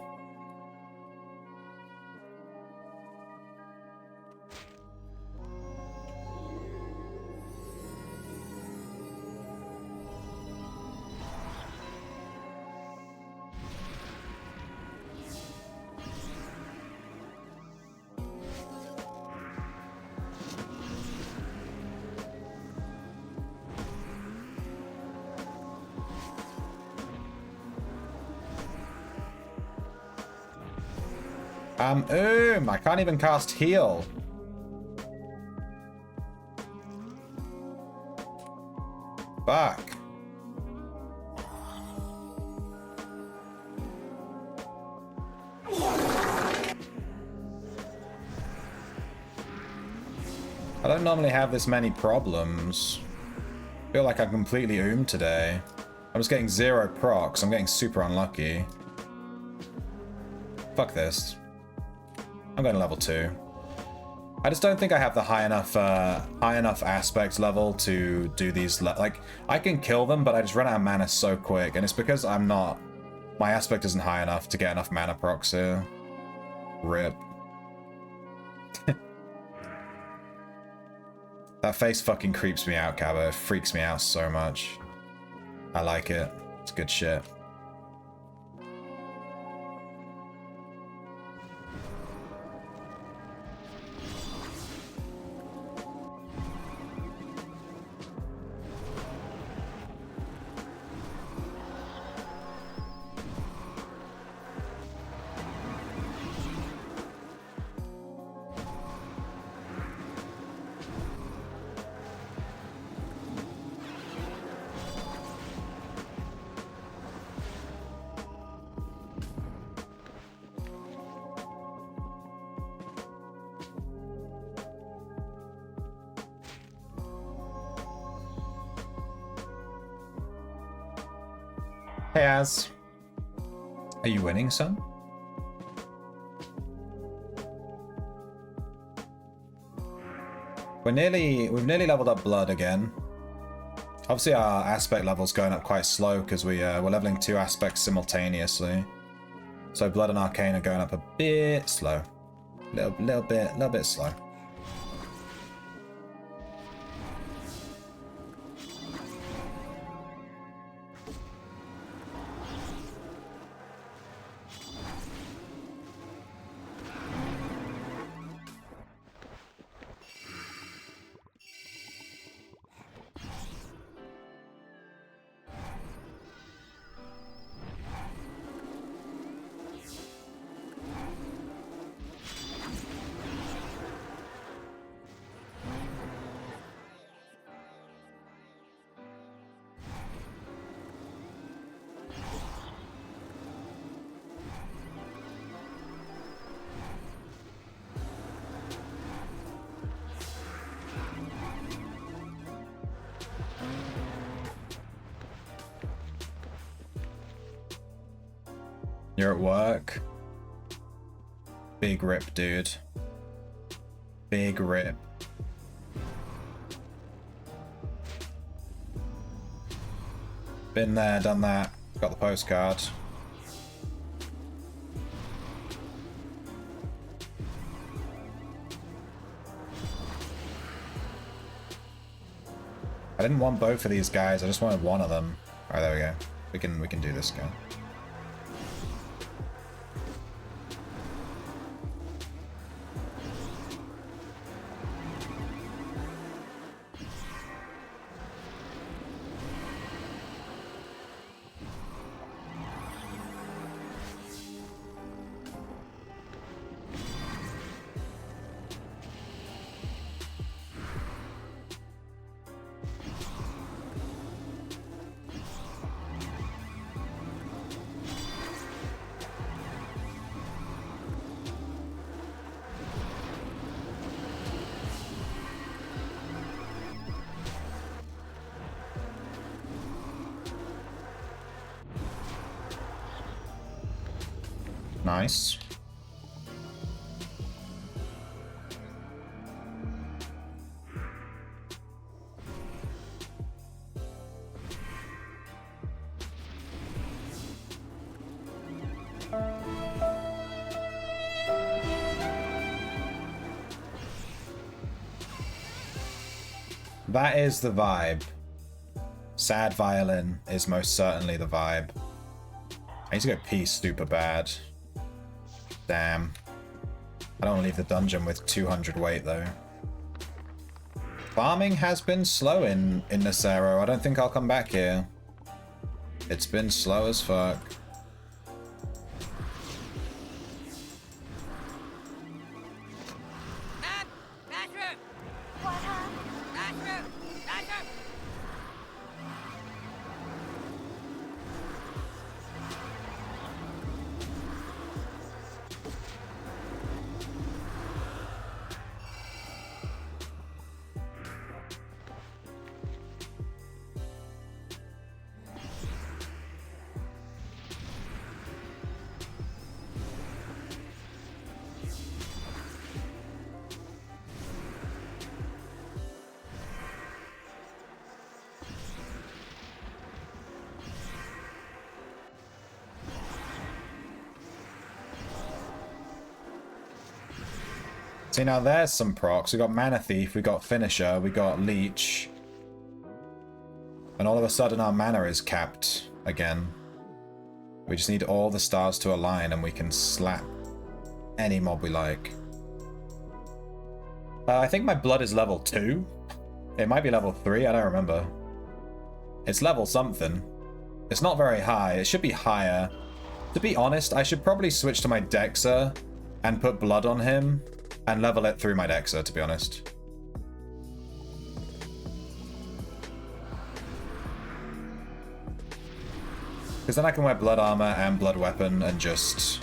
I can't even cast heal. Fuck. I don't normally have this many problems. I feel like I'm completely oomed today. I'm just getting 0 procs. I'm getting super unlucky. Fuck this. I'm going to level 2. I just don't think I have the high enough aspect level to do these. Like, I can kill them, but I just run out of mana so quick, and it's because I'm not. My aspect isn't high enough to get enough mana procs here. Rip. That face fucking creeps me out, Cabo. It freaks me out so much. I like it. It's good shit. Hey, Az. Are you winning, son? We've nearly leveled up Blood again. Obviously, our aspect level's going up quite slow because we're leveling 2 aspects simultaneously. So Blood and Arcane are going up a bit slow. Little bit slow. You're at work. Big rip, dude. Big rip. Been there, done that. Got the postcard. I didn't want both of these guys, I just wanted one of them. Alright, there we go. We can do this guy. Nice. That is the vibe. Sad violin is most certainly the vibe. I need to go pee super bad. Damn. I don't want to leave the dungeon with 200 weight though. Farming has been slow in Nacero. I don't think I'll come back here. It's been slow as fuck. See, now there's some procs. We got Mana Thief, we got Finisher, we got Leech. And all of a sudden our mana is capped again. We just need all the stars to align and we can slap any mob we like. I think my blood is level 2. It might be level 3, I don't remember. It's level something. It's not very high, it should be higher. To be honest, I should probably switch to my Dexa and put blood on him. And level it through my Dexa, to be honest. Because then I can wear blood armor and blood weapon and just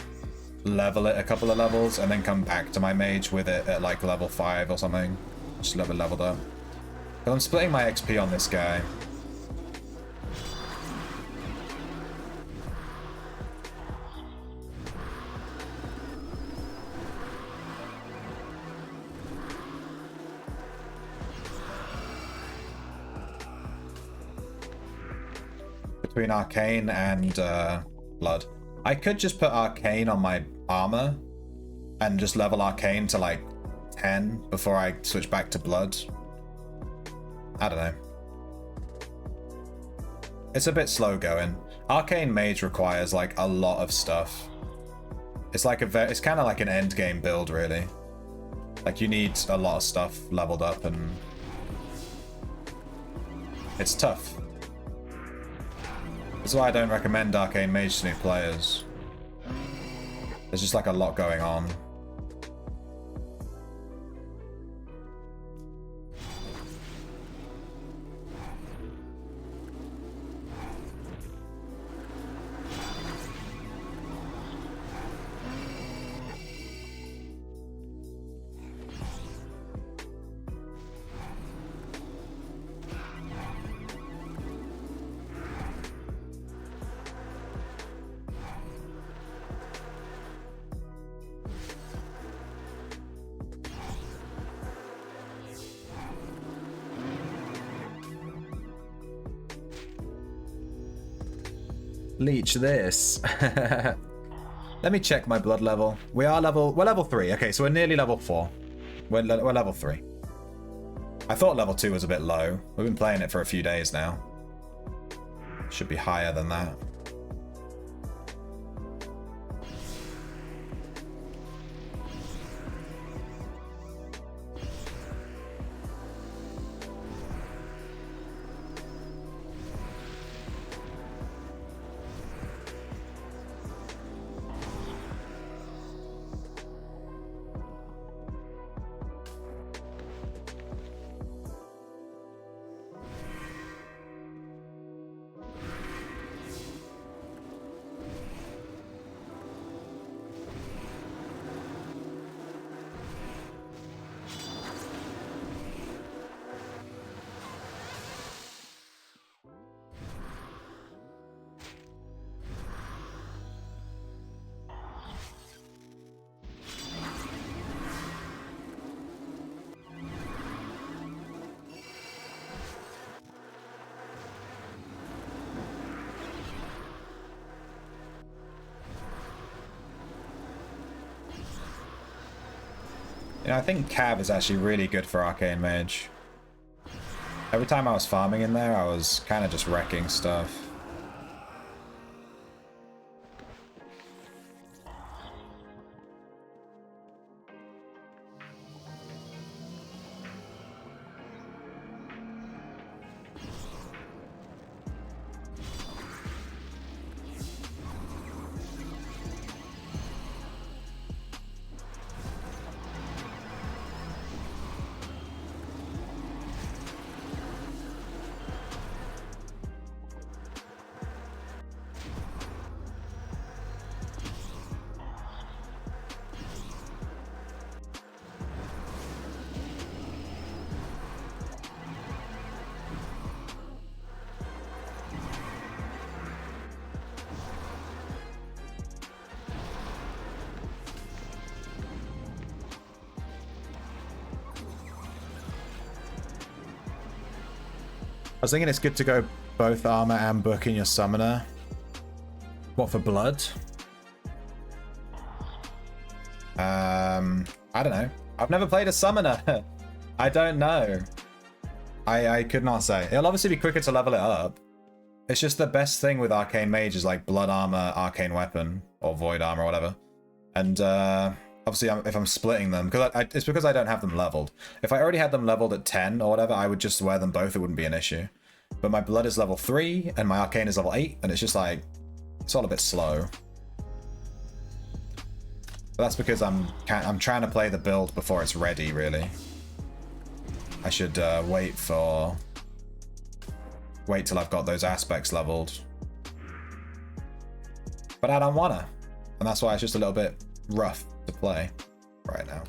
level it a couple of levels and then come back to my mage with it at like level 5 or something. Just leveled up. But I'm splitting my XP on this guy. Between Arcane and Blood. I could just put Arcane on my armor and just level Arcane to like 10 before I switch back to Blood. I don't know. It's a bit slow going. Arcane Mage requires like a lot of stuff. It's like it's kind of like an end game build really. Like you need a lot of stuff leveled up and it's tough. That's why I don't recommend Arcane Mage to new players. There's just like a lot going on. Leech this. Let me check my blood level. We're level 3. Okay, so we're nearly level 4. We're level 3. I thought level 2 was a bit low. We've been playing it for a few days now. Should be higher than that. You know, I think Cav is actually really good for Arcane Mage. Every time I was farming in there, I was kind of just wrecking stuff. I was thinking it's good to go both armor and book in your summoner. What, for blood? I don't know. I've never played a summoner. I don't know. I could not say. It'll obviously be quicker to level it up. It's just the best thing with Arcane Mage is like blood armor, arcane weapon, or void armor, or whatever. And obviously, if I'm splitting them, because it's because I don't have them leveled. If I already had them leveled at 10 or whatever, I would just wear them both. It wouldn't be an issue. But my blood is level 3 and my arcane is level 8, and it's just like, it's all a bit slow. But that's because I'm trying to play the build before it's ready, really. I should wait till I've got those aspects leveled. But I don't wanna, and that's why it's just a little bit rough to play right now.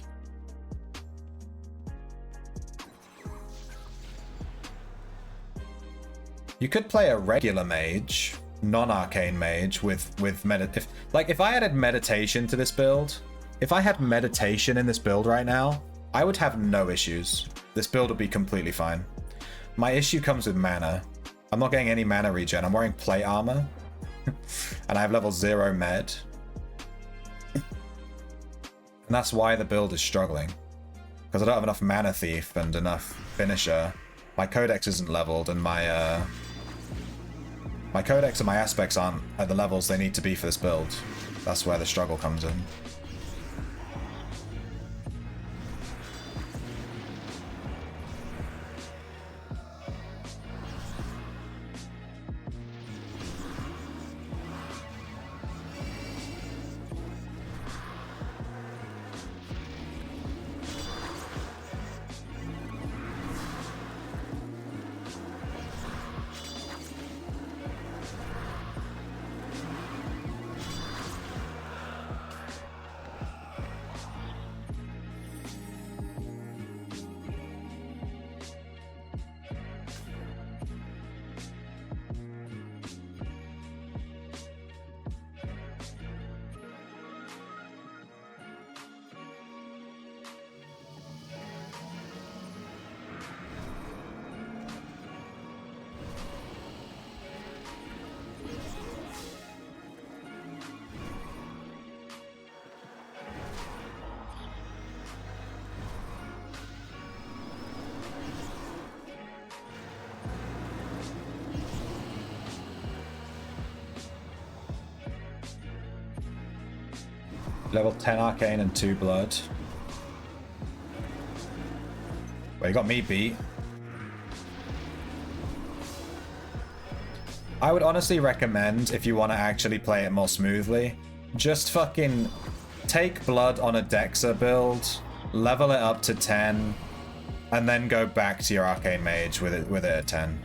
You could play a regular mage, non-arcane mage with if I added meditation to this build, if I had meditation in this build right now, I would have no issues. This build would be completely fine. My issue comes with mana. I'm not getting any mana regen. I'm wearing plate armor, and I have level 0 med. And that's why the build is struggling. Because I don't have enough mana thief and enough finisher. My codex isn't leveled, and my codex and my aspects aren't at the levels they need to be for this build. That's where the struggle comes in. Level 10 arcane and 2 blood. Well, you got me beat. I would honestly recommend, if you want to actually play it more smoothly, just fucking take blood on a Dexa build, level it up to 10, and then go back to your arcane mage with it at 10.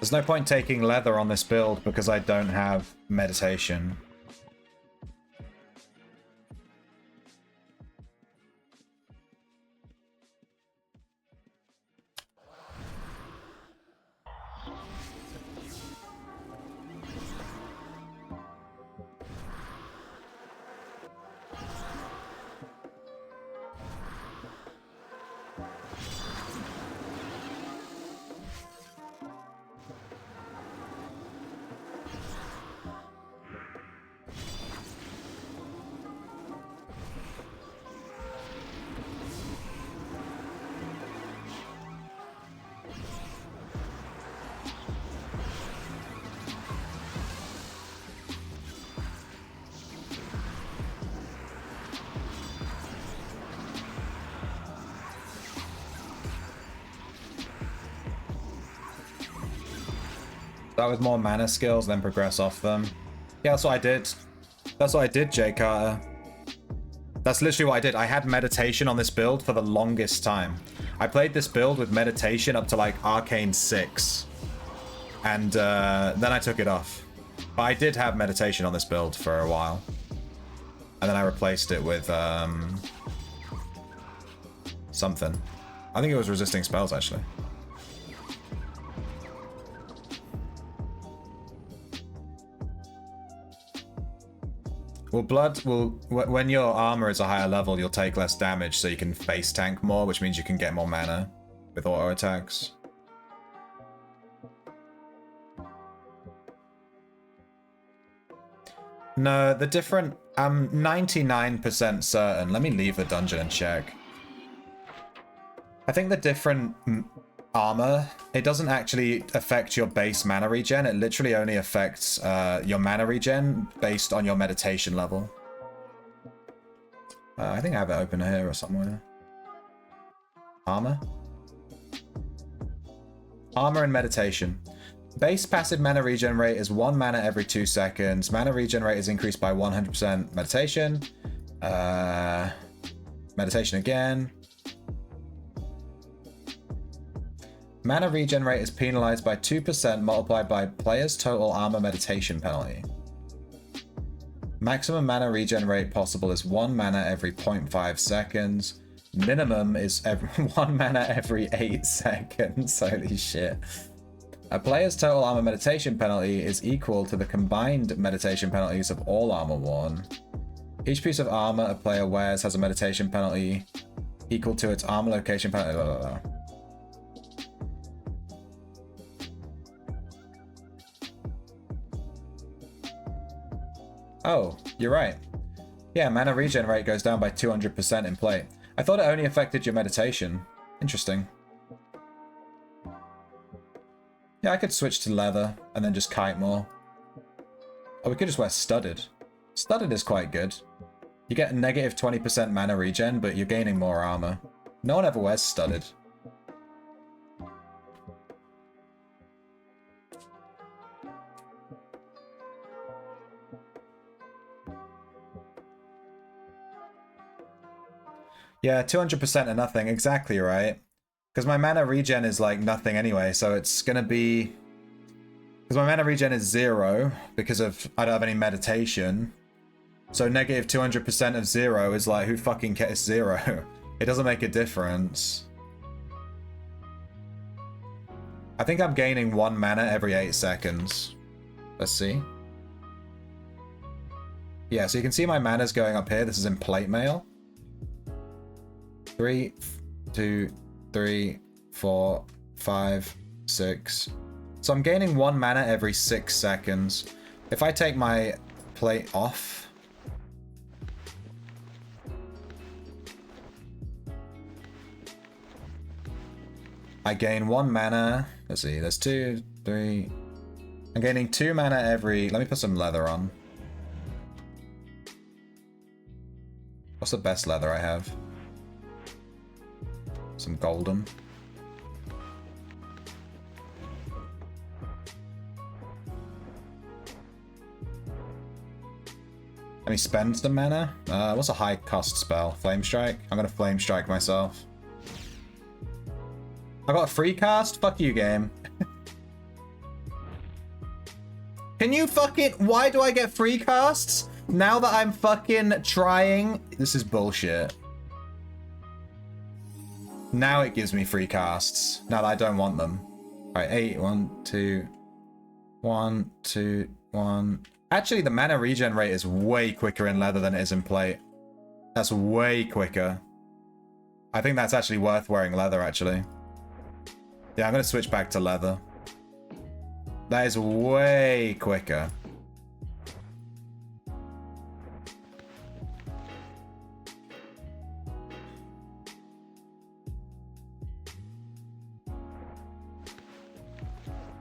There's no point taking leather on this build because I don't have meditation. Start with more mana skills, then progress off them. Yeah, that's what I did. That's what I did, Jay Carter. That's literally what I did. I had meditation on this build for the longest time. I played this build with meditation up to like Arcane 6. And then I took it off. But I did have meditation on this build for a while. And then I replaced it with something. I think it was resisting spells, actually. Well, blood will... When your armor is a higher level, you'll take less damage, so you can face tank more, which means you can get more mana with auto attacks. No, the different... I'm 99% certain. Let me leave the dungeon and check. I think the different armor, it doesn't actually affect your base mana regen. It literally only affects your mana regen based on your meditation level. I think I have it open here or somewhere. Armor? Armor and meditation. Base passive mana regen rate is 1 mana every 2 seconds. Mana regen rate is increased by 100%. Meditation. Meditation again. Mana regen rate is penalized by 2% multiplied by player's total armor meditation penalty. Maximum mana regen rate possible is 1 mana every 0.5 seconds. Minimum is 1 mana every 8 seconds. Holy shit. A player's total armor meditation penalty is equal to the combined meditation penalties of all armor worn. Each piece of armor a player wears has a meditation penalty equal to its armor location penalty. Blah, blah, blah. Oh, you're right. Yeah, mana regen rate goes down by 200% in play. I thought it only affected your meditation. Interesting. Yeah, I could switch to leather and then just kite more. Or we could just wear studded. Studded is quite good. You get a negative 20% mana regen, but you're gaining more armor. No one ever wears studded. Yeah, 200% of nothing. Exactly right. Because my mana regen is like nothing anyway, so it's going to be... Because my mana regen is 0 because of I don't have any meditation. So negative 200% of 0 is like, who fucking cares 0? It doesn't make a difference. I think I'm gaining 1 mana every 8 seconds. Let's see. Yeah, so you can see my mana's going up here. This is in plate mail. 3, 2, 3, 4, 5, 6. So I'm gaining 1 mana every 6 seconds. If I take my plate off... I gain 1 mana. Let's see, there's 2, 3... I'm gaining 2 mana every... Let me put some leather on. What's the best leather I have? Some golden. Let me spend some mana. What's a high cost spell? Flame Strike? I'm gonna Flame Strike myself. I got a free cast? Fuck you, game. Can you fucking... Why do I get free casts? Now that I'm fucking trying... This is bullshit. Now it gives me free casts. Now that I don't want them. Alright, 8, 1, 2... 1, 2, 1... Actually, the mana regen rate is way quicker in leather than it is in plate. That's way quicker. I think that's actually worth wearing leather, actually. Yeah, I'm going to switch back to leather. That is way quicker.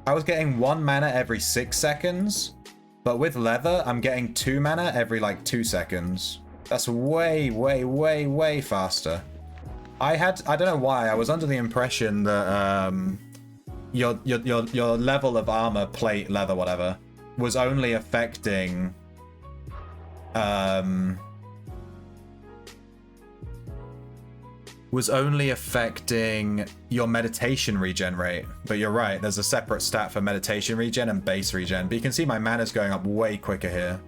I was getting 1 mana every 6 seconds, but with leather, I'm getting 2 mana every like 2 seconds. That's way, way, way, way faster. I don't know why, I was under the impression that your level of armor, plate, leather, whatever, was only affecting your meditation regen rate. But you're right, there's a separate stat for meditation regen and base regen. But you can see my mana's going up way quicker here.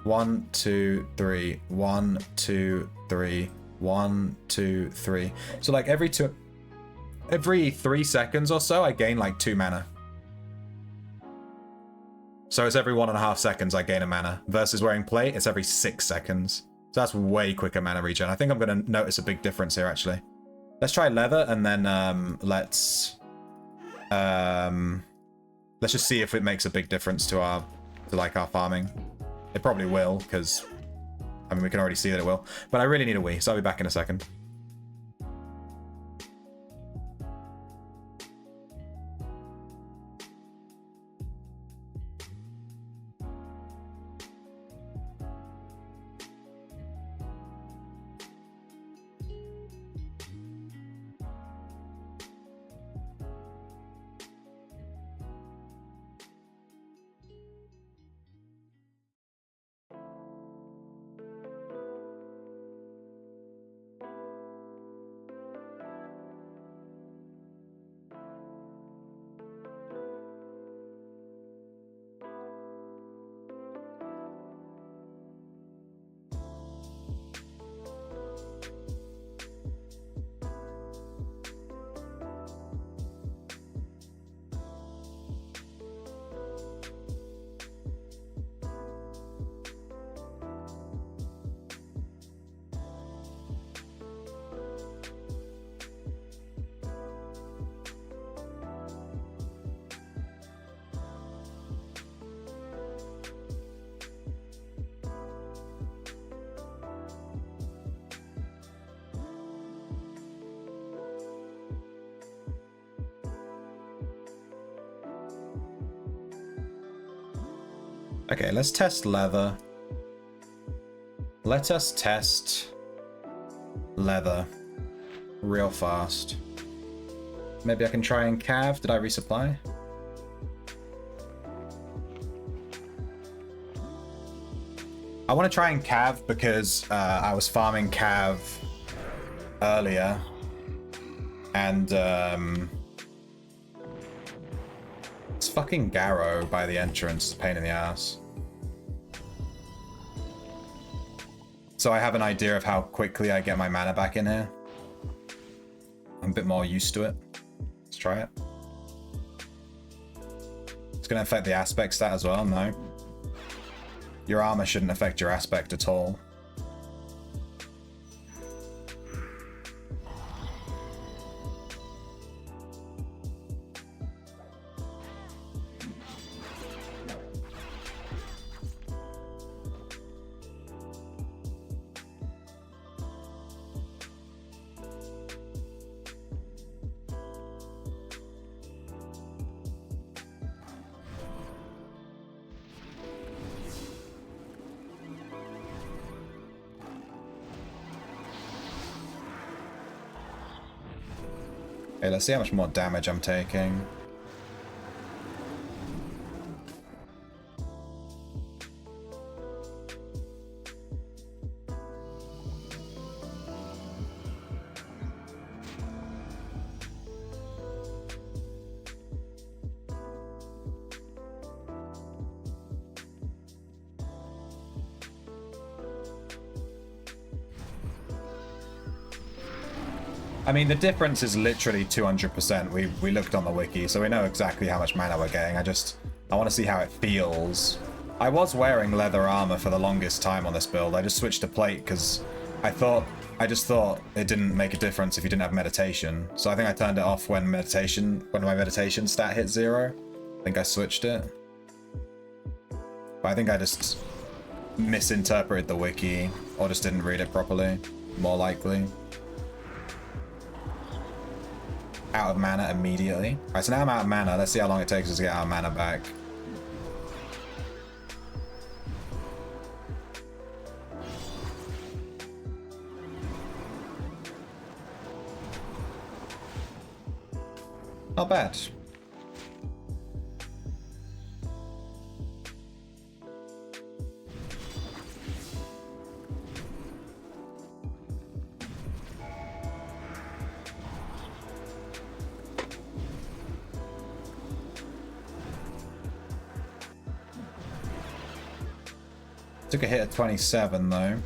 1, 2, 3, 1, 2, 3, 1, 2, 3. So like every 3 seconds or so, I gain like 2 mana. So it's every 1.5 seconds I gain a mana. Versus wearing plate, it's every 6 seconds. So that's way quicker mana regen. I think I'm going to notice a big difference here, actually. Let's try leather, and then let's just see if it makes a big difference to our farming. It probably will, because I mean we can already see that it will. But I really need a Wii, so I'll be back in a second. Okay, let's test leather. Let us test leather real fast. Maybe I can try and cav. Did I resupply? I want to try and cav because I was farming cav earlier. And it's fucking Garrow by the entrance. It's a pain in the ass. So I have an idea of how quickly I get my mana back in here. I'm a bit more used to it. Let's try it. It's going to affect the aspect stat as well, no? Your armor shouldn't affect your aspect at all. Okay, let's see how much more damage I'm taking. I mean, the difference is literally 200%. We looked on the wiki, so we know exactly how much mana we're getting. I want to see how it feels. I was wearing leather armor for the longest time on this build. I just switched to plate because I just thought it didn't make a difference if you didn't have meditation. So I think I turned it off when my meditation stat hit 0. I think I switched it. But I think I just misinterpreted the wiki or just didn't read it properly, more likely. Out of mana immediately. Alright, so now I'm out of mana. Let's see how long it takes us to get our mana back. Not bad. Took a hit at 27 though.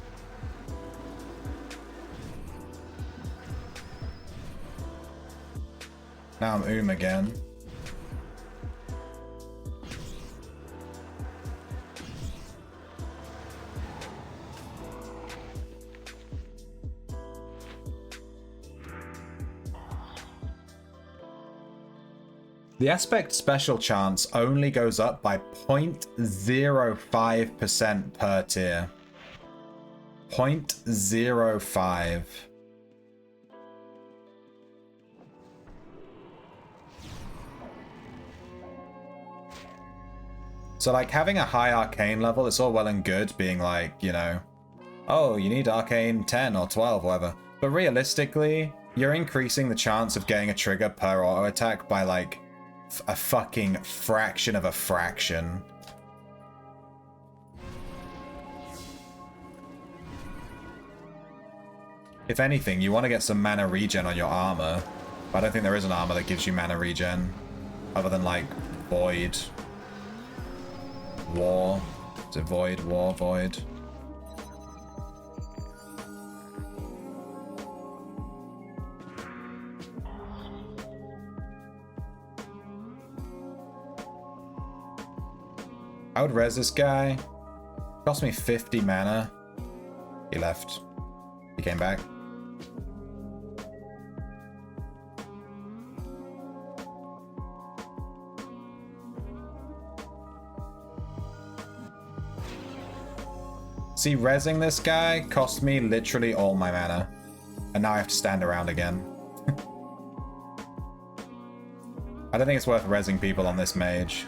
Now I'm again. The aspect special chance only goes up by 0.05% per tier. 0.05. So like having a high arcane level, it's all well and good being like, you know, oh, you need arcane 10 or 12, whatever. But realistically, you're increasing the chance of getting a trigger per auto attack by like a fucking fraction of a fraction. If anything, you want to get some mana regen on your armor. But I don't think there is an armor that gives you mana regen. Other than like Void. War. Is it Void? War, Void. I would res this guy. Cost me 50 mana. He left. He came back. See, resing this guy cost me literally all my mana. And now I have to stand around again. I don't think it's worth resing people on this mage.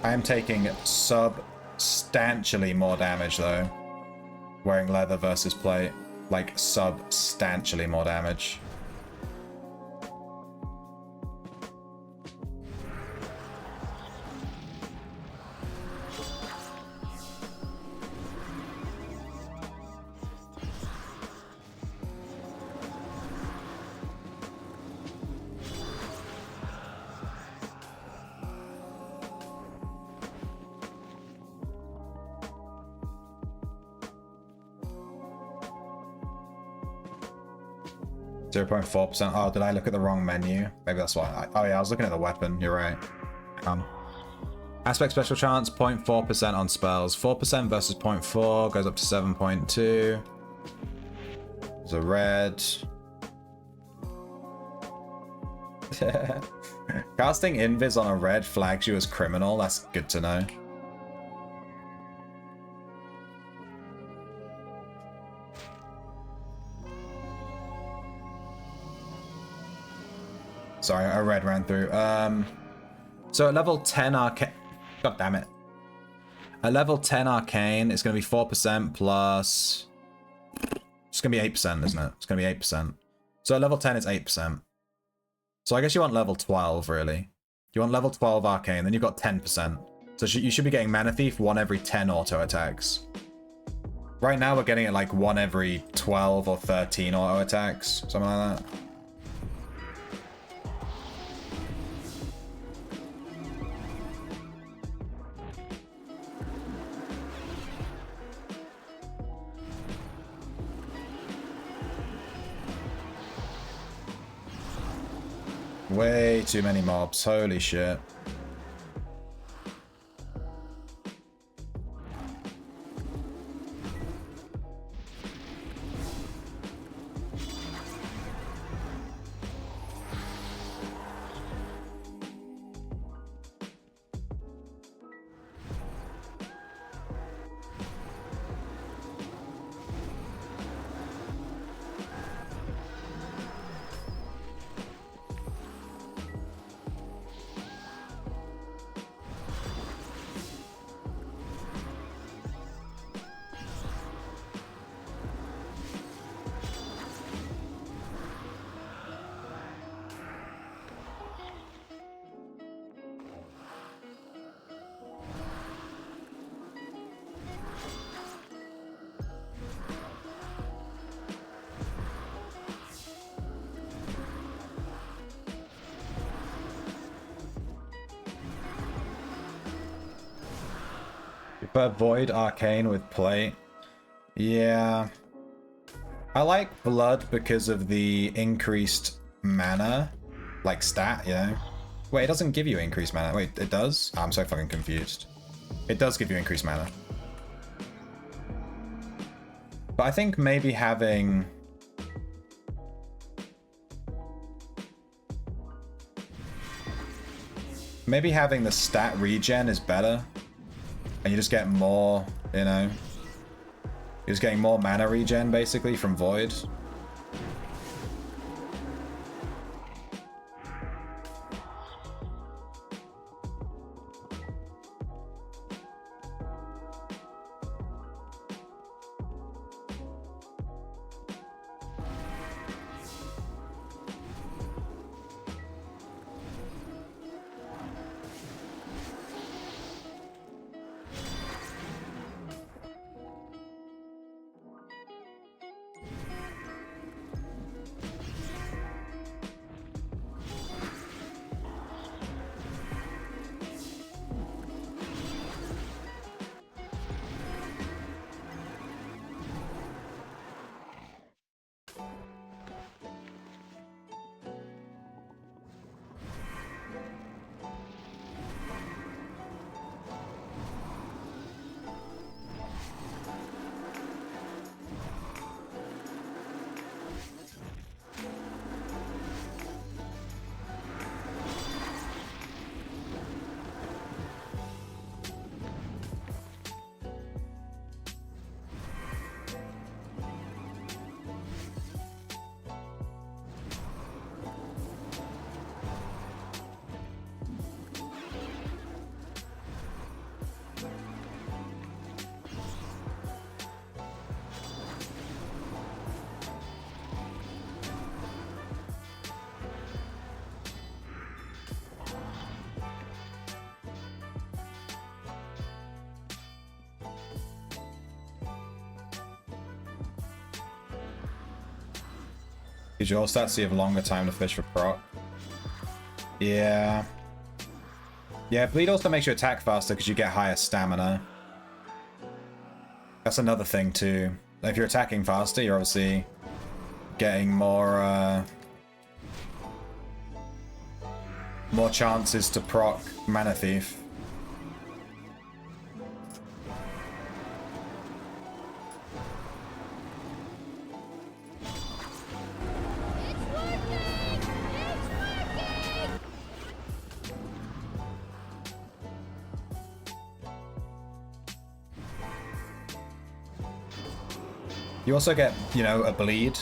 I am taking substantially more damage though. Wearing leather versus plate. Like substantially more damage. .4%. Oh, did I look at the wrong menu? Maybe that's why. Oh yeah, I was looking at the weapon. You're right. Aspect special chance 0.4% on spells. 4% versus 0.4 goes up to 7.2. There's a red. Casting invis on a red flags you as criminal. That's good to know. Sorry, a red ran through. So at level 10 arcane... God damn it. At level 10 arcane, it's going to be 4% plus... It's going to be 8%, isn't it? It's going to be 8%. So at level 10, it's 8%. So I guess you want level 12, really. You want level 12 arcane, then you've got 10%. So you should be getting Mana Thief 1 every 10 auto attacks. Right now we're getting it like 1 every 12 or 13 auto attacks, something like that. Way too many mobs, holy shit. But Void Arcane with Plate. Yeah. I like Blood because of the increased mana. Like stat, you know? Wait, it doesn't give you increased mana. Wait, it does? I'm so fucking confused. It does give you increased mana. But I think maybe having... Maybe having the stat regen is better. And you just get more, you know... You're just getting more mana regen, basically, from Void. Did your stats so you have longer time to fish for proc? Yeah. Yeah, bleed also makes you attack faster because you get higher stamina. That's another thing too. If you're attacking faster, you're obviously getting more more chances to proc Mana Thief. You also get, you know, a bleed.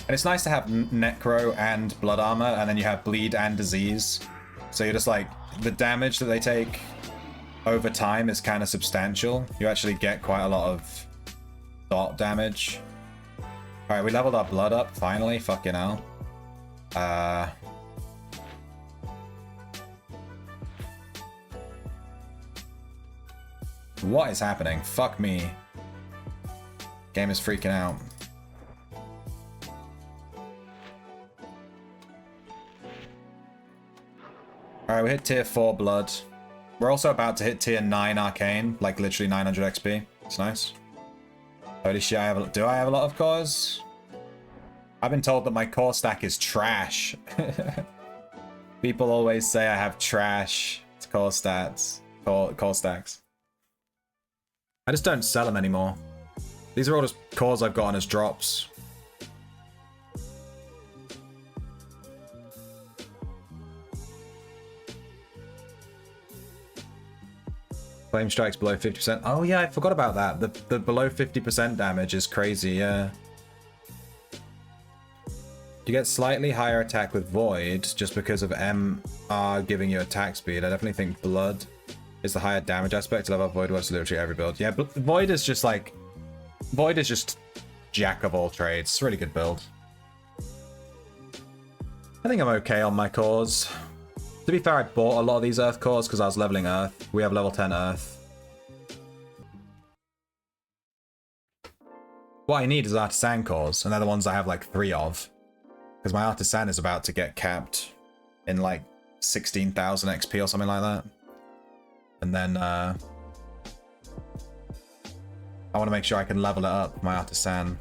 And it's nice to have Necro and Blood Armor, and then you have Bleed and Disease. So you're just like, the damage that they take over time is kind of substantial. You actually get quite a lot of dot damage. Alright, we leveled our blood up, finally. Fucking hell. What is happening? Fuck me. Game is freaking out. Alright, we hit tier 4 blood. We're also about to hit tier 9 arcane, like literally 900 XP. It's nice. Holy shit, do I have a lot of cores? I've been told that my core stack is trash. People always say I have trash core stats. Core stacks. I just don't sell them anymore. These are all just cores I've gotten as drops. Flame strikes below 50%. Oh yeah, I forgot about that. The below 50% damage is crazy, yeah. You get slightly higher attack with Void just because of MR giving you attack speed. I definitely think Blood is the higher damage aspect. I love how Void works literally every build. Yeah, but Void is just like... Void is just jack of all trades. It's a really good build. I think I'm okay on my cores. To be fair, I bought a lot of these Earth cores because I was leveling Earth. We have level 10 Earth. What I need is Artisan cores, and they're the ones I have like 3 of. Because my Artisan is about to get capped in like 16,000 XP or something like that. And then I want to make sure I can level it up, my Artisan.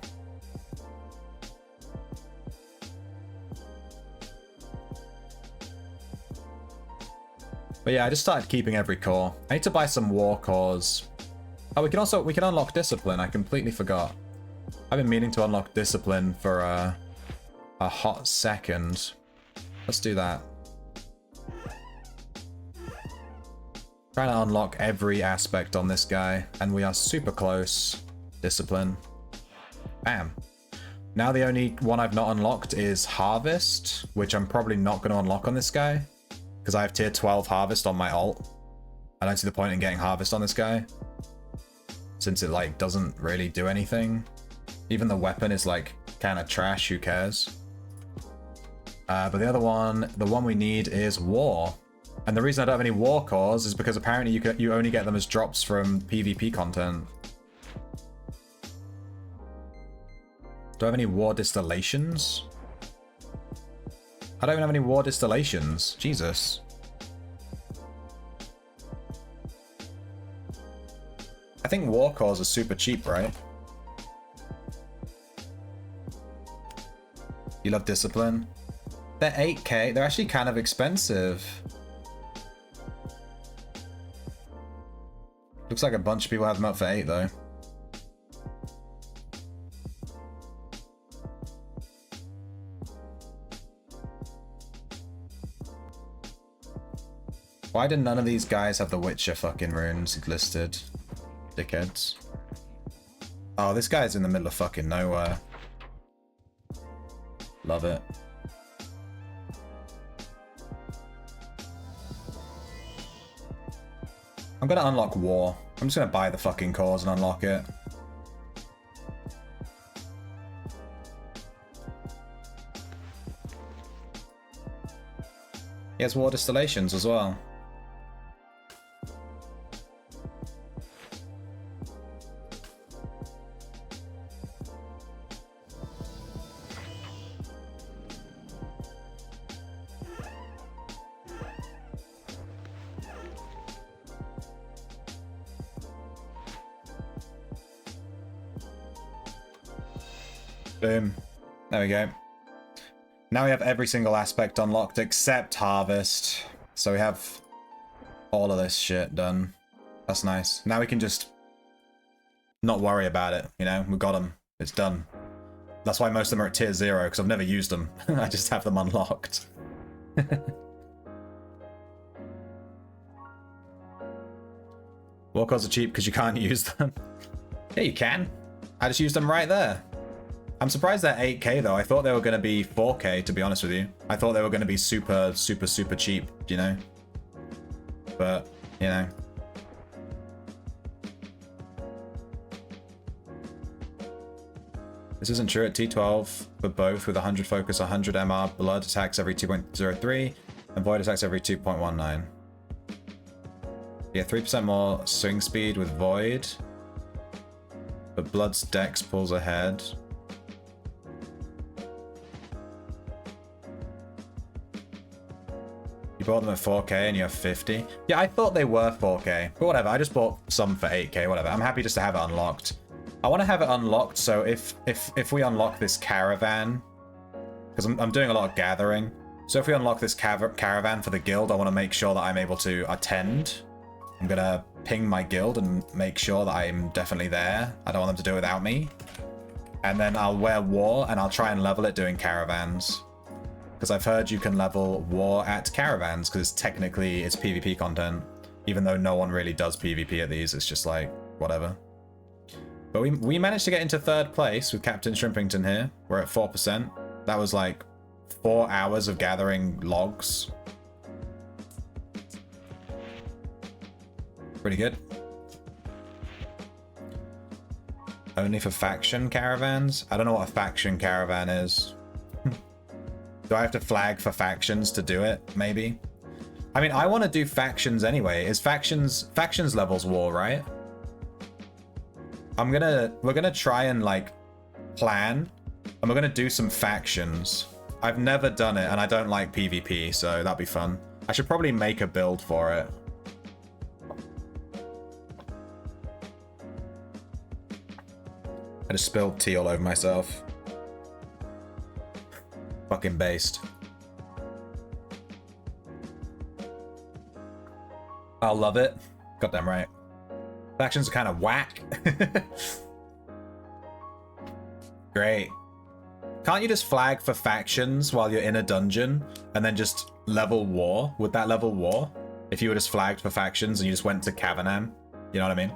But yeah, I just started keeping every core. I need to buy some war cores. Oh, we can unlock Discipline. I completely forgot. I've been meaning to unlock Discipline for a hot second. Let's do that. Trying to unlock every aspect on this guy, and we are super close. Discipline. Bam. Now the only one I've not unlocked is Harvest, which I'm probably not going to unlock on this guy. Because I have tier 12 Harvest on my ult. I don't see the point in getting Harvest on this guy. Since it, like, doesn't really do anything. Even the weapon is, like, kind of trash, who cares? But the other one, the one we need is War. And the reason I don't have any War cores is because apparently you only get them as drops from PvP content. Do I have any War Distillations? I don't even have any War Distillations. Jesus. I think War cores are super cheap, right? You love Discipline? They're 8k. They're actually kind of expensive. Looks like a bunch of people have them up for 8 though. Why did none of these guys have the Witcher fucking runes listed? Dickheads. Oh, this guy's in the middle of fucking nowhere. Love it. I'm gonna unlock War. I'm just gonna buy the fucking cores and unlock it. He has War Distillations as well. Boom. There we go. Now we have every single aspect unlocked except Harvest. So we have all of this shit done. That's nice. Now we can just not worry about it, you know? We got them. It's done. That's why most of them are at tier 0, because I've never used them. I just have them unlocked. War cores are cheap because you can't use them. Yeah, you can. I just used them right there. I'm surprised they're 8k though. I thought they were going to be 4k, to be honest with you. I thought they were going to be super, super, super cheap, you know? But, you know. This isn't true at T12 for both, with 100 focus, 100 MR, blood attacks every 2.03, and void attacks every 2.19. Yeah, 3% more swing speed with void. But Blood's Dex pulls ahead. You bought them at 4K and you have 50. Yeah, I thought they were 4K, but whatever. I just bought some for 8K, whatever. I'm happy just to have it unlocked. I want to have it unlocked, so if we unlock this caravan, because I'm doing a lot of gathering, so if we unlock this caravan for the guild, I want to make sure that I'm able to attend. I'm gonna ping my guild and make sure that I'm definitely there. I don't want them to do it without me. And then I'll wear war and I'll try and level it doing caravans. Because I've heard you can level war at caravans because technically it's PvP content. Even though no one really does PvP at these, it's just like, whatever. But we managed to get into 3rd place with Captain Shrimpington here. We're at 4%. That was like 4 hours of gathering logs. Pretty good. Only for faction caravans? I don't know what a faction caravan is. Do I have to flag for factions to do it? Maybe. I mean, I want to do factions anyway. Is factions levels war, right? We're gonna try and like plan, and we're gonna do some factions. I've never done it, and I don't like PvP, so that'd be fun. I should probably make a build for it. I just spilled tea all over myself. Fucking based. I'll love it. Goddamn right. Factions are kind of whack. Great. Can't you just flag for factions while you're in a dungeon and then just level war? Would that level war? If you were just flagged for factions and you just went to Cavanham? You know what I mean?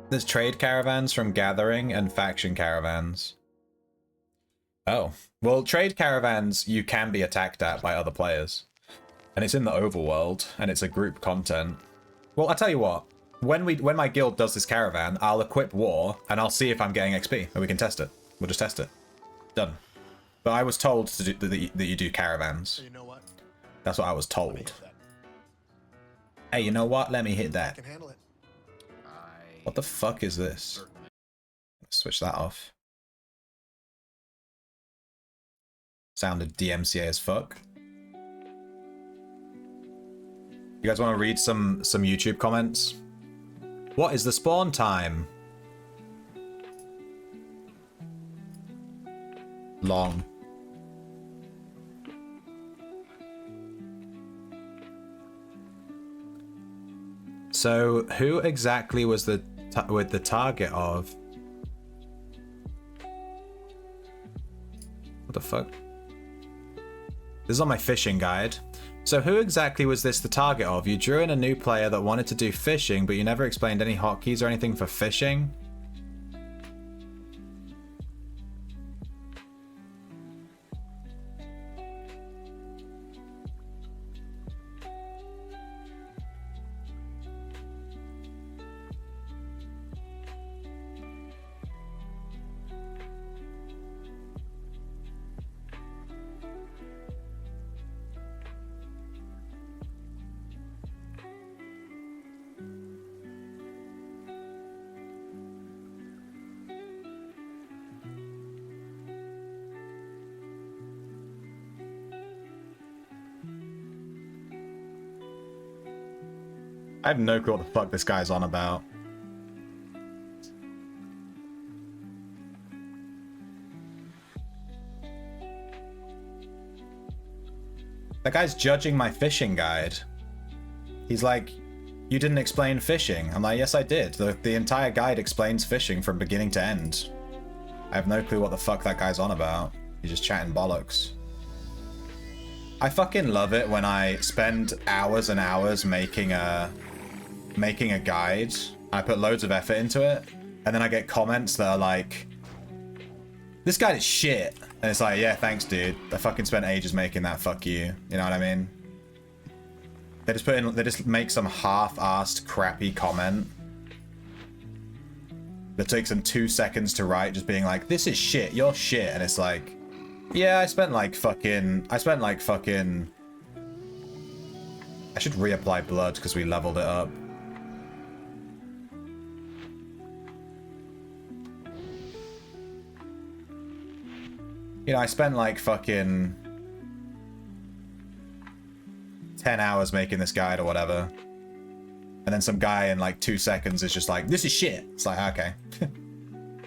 There's trade caravans from gathering and faction caravans. Oh. Well, trade caravans you can be attacked at by other players. And it's in the overworld, and it's a group content. Well, I'll tell you what. When my guild does this caravan, I'll equip war, and I'll see if I'm getting XP, and we can test it. We'll just test it. Done. But I was told to do, that you do caravans. You know what? That's what I was told. Hey, you know what? Let me hit that. I can handle it. What the fuck is this? Switch that off. Sounded DMCA as fuck. You guys want to read some YouTube comments? What is the spawn time? Long. So, who exactly was the target of? What the fuck? This is on my fishing guide. So who exactly was this the target of? You drew in a new player that wanted to do fishing, but you never explained any hotkeys or anything for fishing? I have no clue what the fuck this guy's on about. That guy's judging my fishing guide. He's like, you didn't explain fishing. I'm like, yes I did. The entire guide explains fishing from beginning to end. I have no clue what the fuck that guy's on about. He's just chatting bollocks. I fucking love it when I spend hours and hours making a guide. I put loads of effort into it, and then I get comments that are like, this guide is shit. And it's like, yeah, thanks, dude. I fucking spent ages making that, fuck you. You know what I mean? They just make some half-assed crappy comment that takes them 2 seconds to write, just being like, this is shit, you're shit. And it's like, yeah, I spent like fucking, I should reapply blood because we leveled it up. You know, I spent like fucking 10 hours making this guide or whatever. And then some guy in like 2 seconds is just like, this is shit. It's like, okay.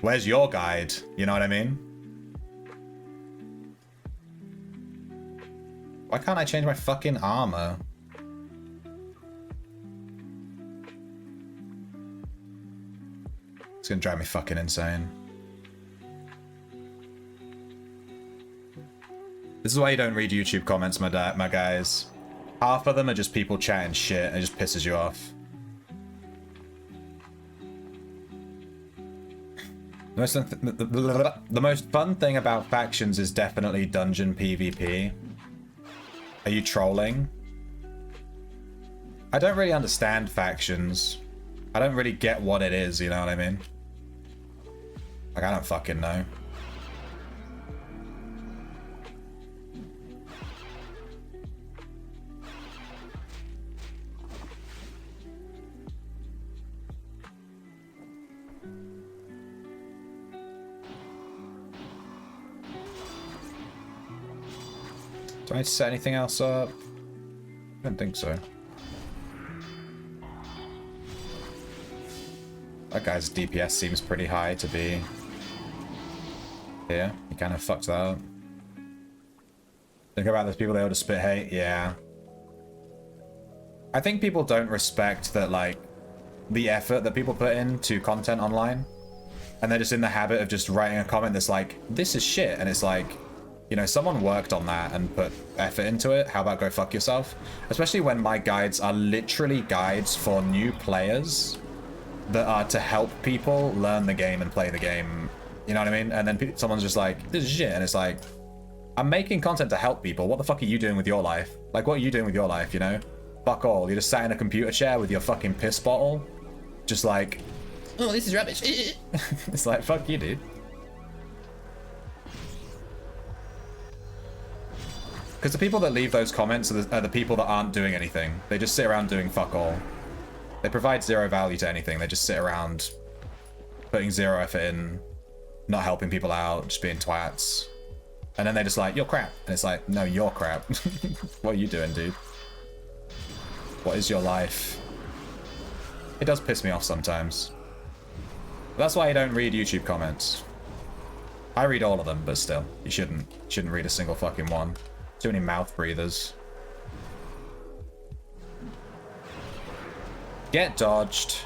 Where's your guide? You know what I mean? Why can't I change my fucking armor? It's gonna drive me fucking insane. This is why you don't read YouTube comments, my guys. Half of them are just people chatting shit and it just pisses you off. The most fun thing about factions is definitely dungeon PvP. Are you trolling? I don't really understand factions. I don't really get what it is, you know what I mean? Like, I don't fucking know. Do I need to set anything else up? I don't think so. That guy's DPS seems pretty high to be here. He kind of fucked that up. Think about those people that able to spit hate. Yeah. I think people don't respect that, like, the effort that people put into content online. And they're just in the habit of just writing a comment that's like, this is shit. And it's like, you know, someone worked on that and put effort into it. How about go fuck yourself? Especially when my guides are literally guides for new players that are to help people learn the game and play the game. You know what I mean? And then someone's just like, this is shit. And it's like, I'm making content to help people. What the fuck are you doing with your life? Like, what are you doing with your life, you know? Fuck all. You just sat in a computer chair with your fucking piss bottle. Just like, oh, this is rubbish. It's like, fuck you, dude. Because the people that leave those comments are the people that aren't doing anything. They just sit around doing fuck all. They provide zero value to anything. They just sit around putting zero effort in, not helping people out, just being twats. And then they're just like, you're crap. And it's like, no, you're crap. What are you doing, dude? What is your life? It does piss me off sometimes. That's why I don't read YouTube comments. I read all of them, but still, you shouldn't read a single fucking one. Too many mouth breathers. Get dodged.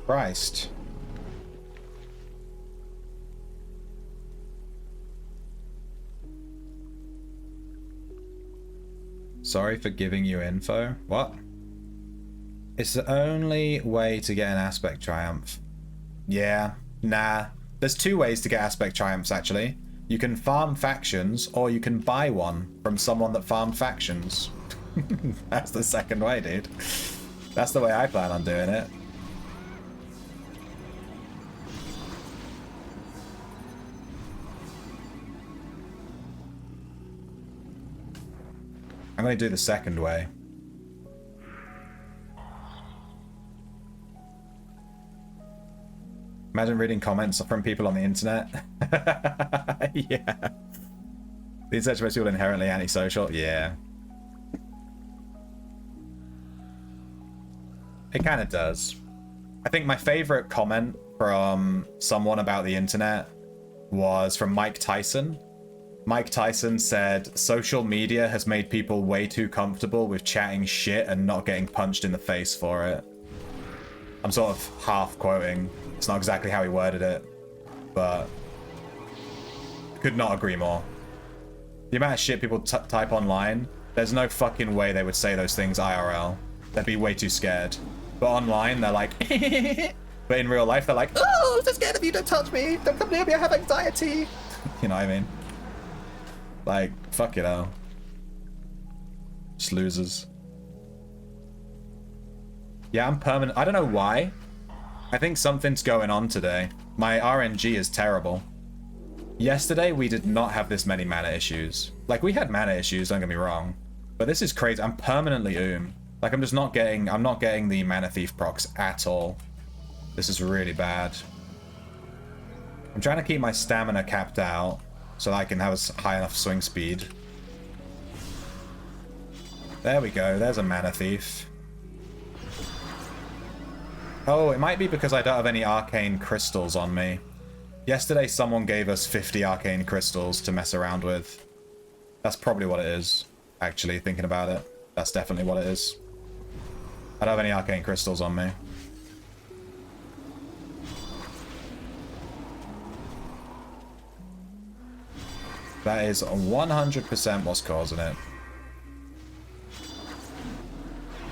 Christ. Sorry for giving you info. What? It's the only way to get an aspect triumph. Yeah, nah. There's two ways to get aspect triumphs, actually. You can farm factions, or you can buy one from someone that farmed factions. That's the second way, dude. That's the way I plan on doing it. I'm going to do the second way. Imagine reading comments from people on the internet. Yeah. The internet makes people inherently antisocial. Yeah. It kind of does. I think my favorite comment from someone about the internet was from Mike Tyson. Mike Tyson said, social media has made people way too comfortable with chatting shit and not getting punched in the face for it. I'm sort of half quoting. It's not exactly how he worded it, but could not agree more. The amount of shit people type online, there's no fucking way they would say those things IRL. They'd be way too scared. But online, they're like, but in real life, they're like, oh, I'm so scared of you, don't touch me, don't come near me, I have anxiety. You know what I mean? Like, fuck it all. Just losers. Yeah, I'm permanent. I don't know why. I think something's going on today. My RNG is terrible. Yesterday, we did not have this many mana issues. Like, we had mana issues, don't get me wrong. But this is crazy. I'm permanently Like, I'm not getting the Mana Thief procs at all. This is really bad. I'm trying to keep my stamina capped out so that I can have a high enough swing speed. There we go. There's a Mana Thief. Oh, it might be because I don't have any arcane crystals on me. Yesterday, someone gave us 50 arcane crystals to mess around with. That's probably what it is, actually, thinking about it. That's definitely what it is. I don't have any arcane crystals on me. That is 100% what's causing it.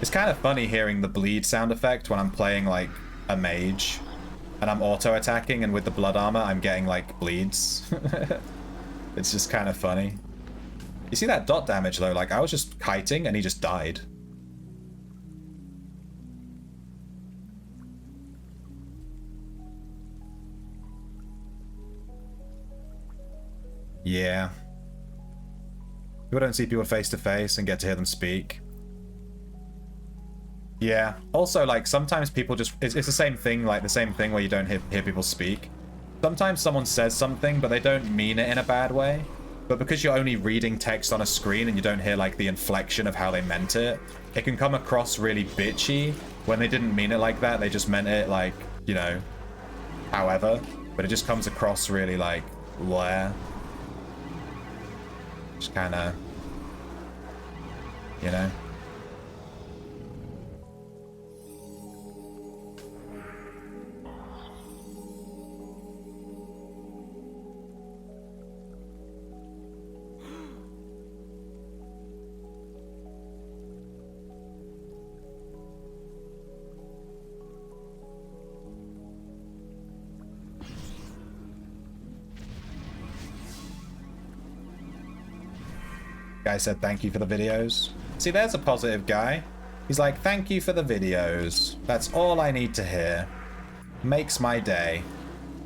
It's kind of funny hearing the bleed sound effect when I'm playing, like, a mage. And I'm auto-attacking, and with the blood armor, I'm getting, like, bleeds. It's just kind of funny. You see that dot damage, though? Like, I was just kiting, and he just died. Yeah. People don't see people face to face and get to hear them speak. Yeah. Also, like, sometimes people just... It's the same thing, like, the same thing where you don't hear people speak. Sometimes someone says something, but they don't mean it in a bad way. But because you're only reading text on a screen and you don't hear, like, the inflection of how they meant it, it can come across really bitchy when they didn't mean it like that. They just meant it, like, you know, however. But it just comes across really, like, bleh. Just kind of, you know. Guy said thank you for the videos. See, there's a positive guy. He's like, thank you for the videos. That's all I need to hear. Makes my day.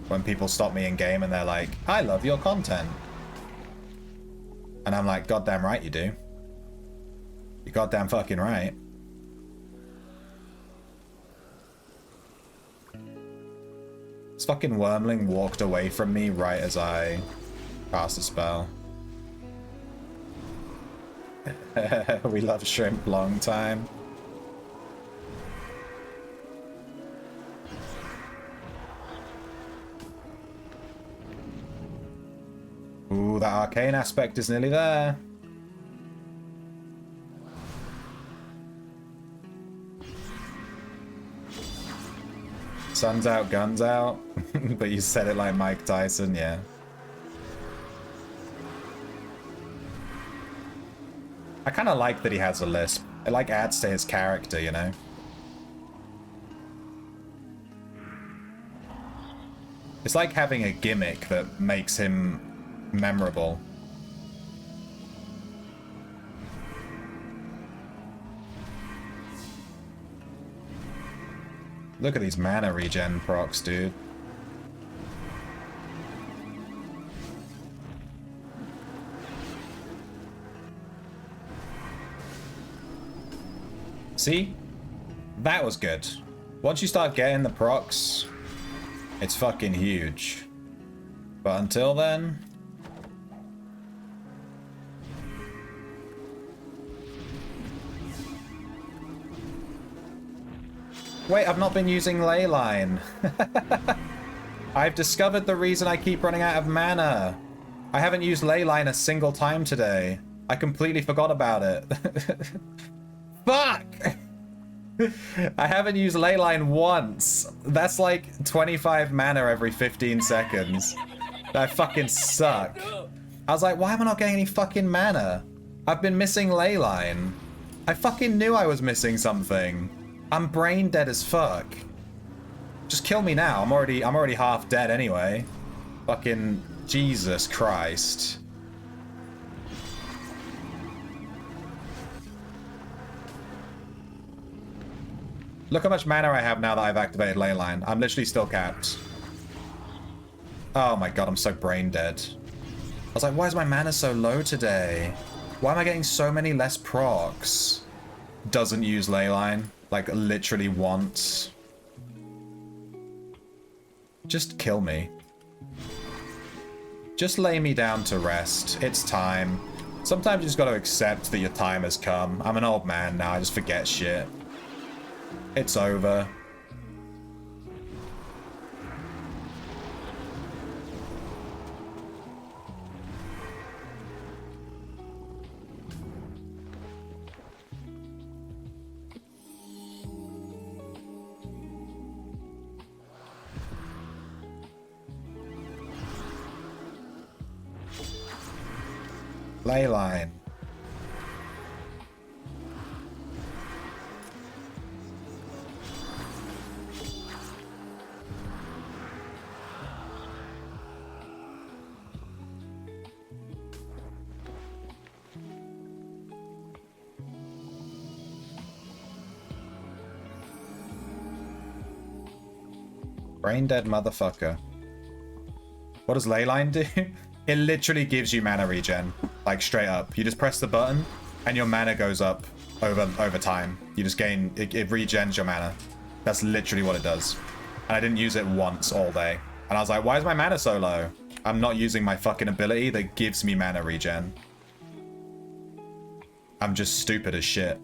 When people stop me in game and they're like, I love your content. And I'm like, goddamn right you do. You're goddamn fucking right. This fucking wormling walked away from me right as I cast a spell. We love shrimp long time. Ooh, that arcane aspect is nearly there. Sun's out, guns out. But you said it like Mike Tyson, yeah. I kind of like that he has a lisp. It like adds to his character, you know? It's like having a gimmick that makes him memorable. Look at these mana regen procs, dude. See? That was good. Once you start getting the procs, it's fucking huge. But until then... Wait, I've not been using Leyline. I've discovered the reason I keep running out of mana. I haven't used Leyline a single time today. I completely forgot about it. Fuck! I haven't used Leyline once. That's like 25 mana every 15 seconds. I fucking suck. I was like, why am I not getting any fucking mana? I've been missing Leyline. I fucking knew I was missing something. I'm brain dead as fuck. Just kill me now. I'm already half dead anyway. Fucking Jesus Christ. Look how much mana I have now that I've activated Leyline. I'm literally still capped. Oh my god, I'm so brain dead. I was like, why is my mana so low today? Why am I getting so many less procs? Doesn't use Leyline, like literally once. Just kill me. Just lay me down to rest. It's time. Sometimes you just gotta accept that your time has come. I'm an old man now, I just forget shit. It's over. Leyline. Brain dead motherfucker. What does Leyline do? It literally gives you mana regen. Like straight up. You just press the button and your mana goes up over time. You just gain, it regens your mana. That's literally what it does. And I didn't use it once all day. And I was like, why is my mana so low? I'm not using my fucking ability that gives me mana regen. I'm just stupid as shit.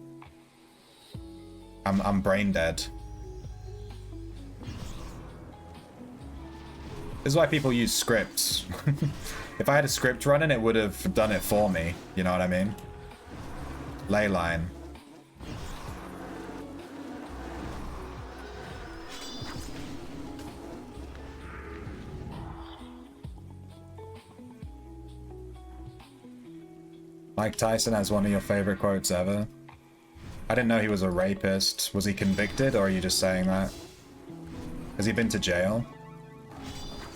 I'm brain dead. This is why people use scripts. If I had a script running, it would have done it for me. You know what I mean? Leyline. Mike Tyson has one of your favorite quotes ever. I didn't know he was a rapist. Was he convicted, or are you just saying that? Has he been to jail?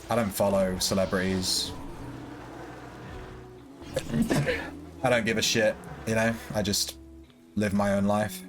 I don't follow celebrities. I don't give a shit, you know? I just live my own life.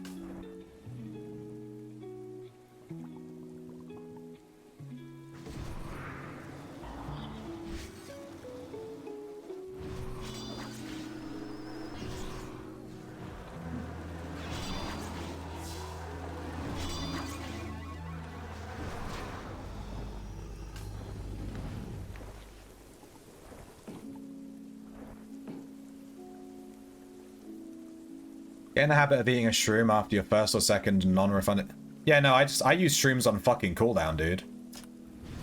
Get in the habit of eating a shroom after your first or second non-refunded... Yeah, no, I use shrooms on fucking cooldown, dude.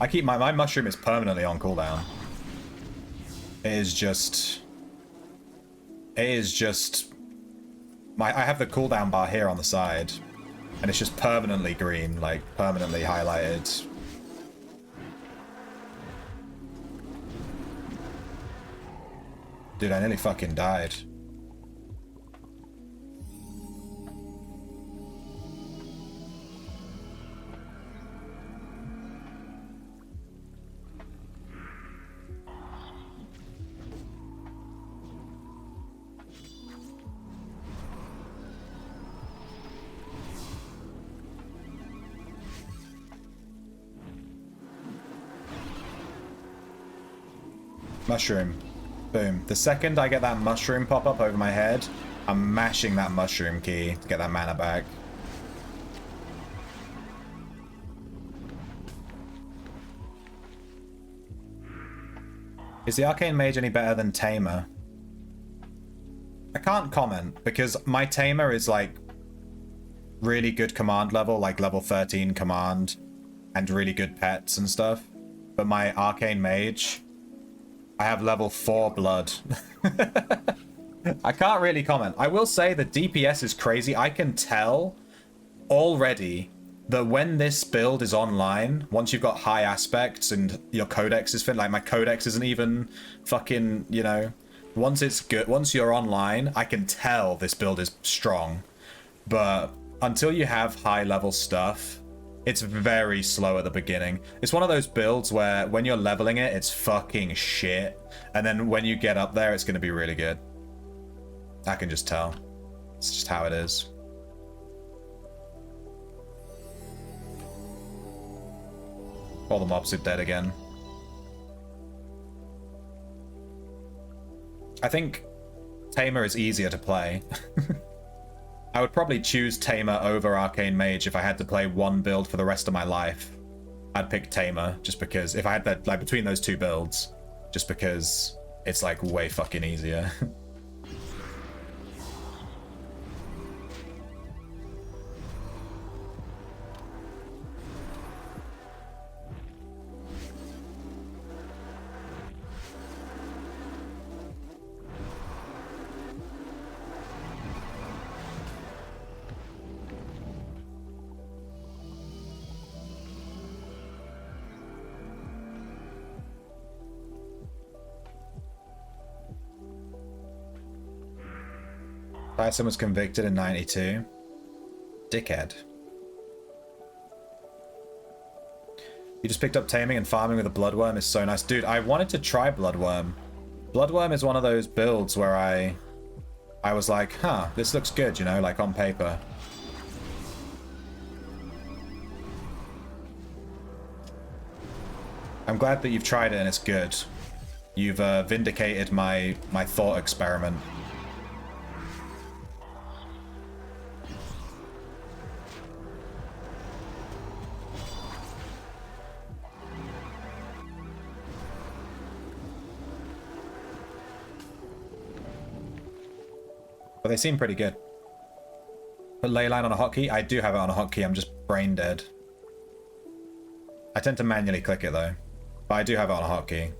I keep my mushroom is permanently on cooldown. It is just... I have the cooldown bar here on the side. And it's just permanently green, like permanently highlighted. Dude, I nearly fucking died. Mushroom. Boom. The second I get that mushroom pop up over my head, I'm mashing that mushroom key to get that mana back. Is the Arcane Mage any better than Tamer? I can't comment because my Tamer is like really good command level, like level 13 command and really good pets and stuff. But my Arcane Mage, I have level 4 blood. I can't really comment. I will say the DPS is crazy. I can tell already that when this build is online, once you've got high aspects and your codex is fit, like my codex isn't even fucking, you know, once it's good, once you're online, I can tell this build is strong. But until you have high level stuff, it's very slow at the beginning. It's one of those builds where when you're leveling it, it's fucking shit. And then when you get up there, it's going to be really good. I can just tell. It's just how it is. All the mobs are dead again. I think Tamer is easier to play. I would probably choose Tamer over Arcane Mage if I had to play one build for the rest of my life. I'd pick Tamer just because if I had that, like, between those two builds, just because it's like way fucking easier. Tyson was convicted in 92. Dickhead. You just picked up taming and farming with a bloodworm is so nice. Dude, I wanted to try bloodworm. Bloodworm is one of those builds where I was like, huh, this looks good, you know, like on paper. I'm glad that you've tried it and it's good. You've vindicated my thought experiment. But they seem pretty good. Put Leyline on a hotkey? I do have it on a hotkey, I'm just brain dead. I tend to manually click it though. But I do have it on a hotkey.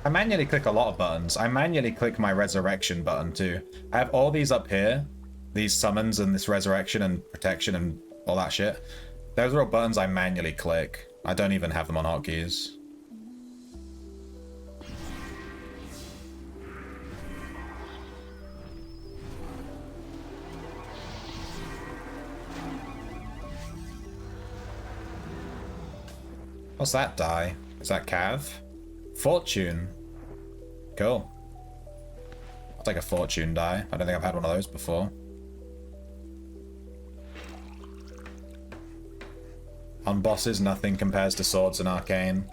I manually click a lot of buttons. I manually click my resurrection button too. I have all these up here. These summons and this resurrection and protection and all that shit. Those are all buttons I manually click. I don't even have them on hotkeys. What's that die? Is that Cav? Fortune. Cool. I'll take a fortune die. I don't think I've had one of those before. On bosses, nothing compares to swords in Arcane.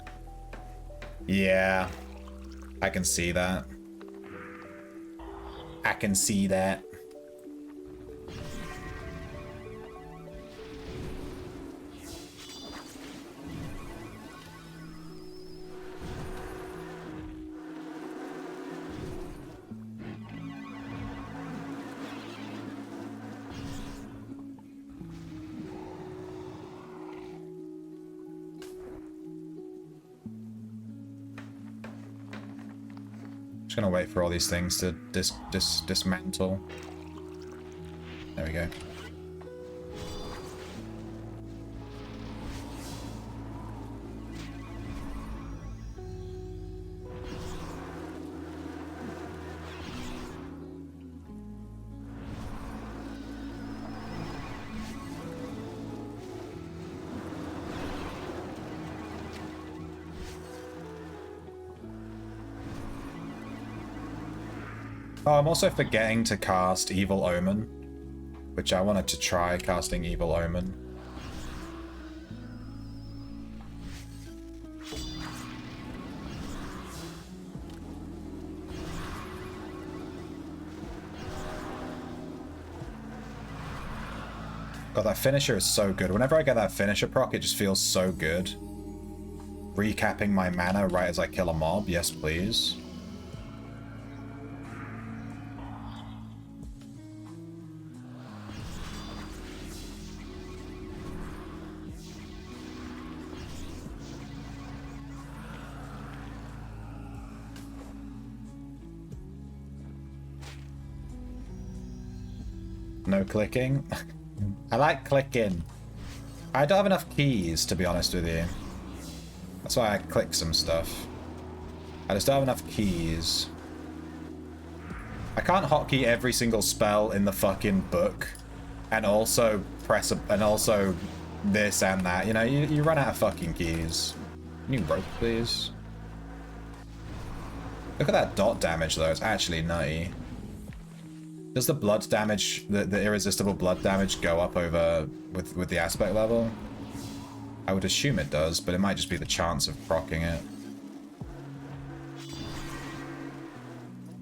Yeah. I can see that. I can see that. Just gonna wait for all these things to dismantle. There we go. Oh, I'm also forgetting to cast Evil Omen, which I wanted to try casting Evil Omen. God, that finisher is so good. Whenever I get that finisher proc, it just feels so good. Recapping my mana right as I kill a mob. Yes, please. No clicking. I like clicking. I don't have enough keys, to be honest with you. That's why I click some stuff. I just don't have enough keys. I can't hotkey every single spell in the fucking book, and also press and also this and that. You know, you run out of fucking keys. New rope, please. Look at that dot damage though, it's actually nutty. Does the blood damage, the irresistible blood damage go up over with the aspect level? I would assume it does, but it might just be the chance of proccing it.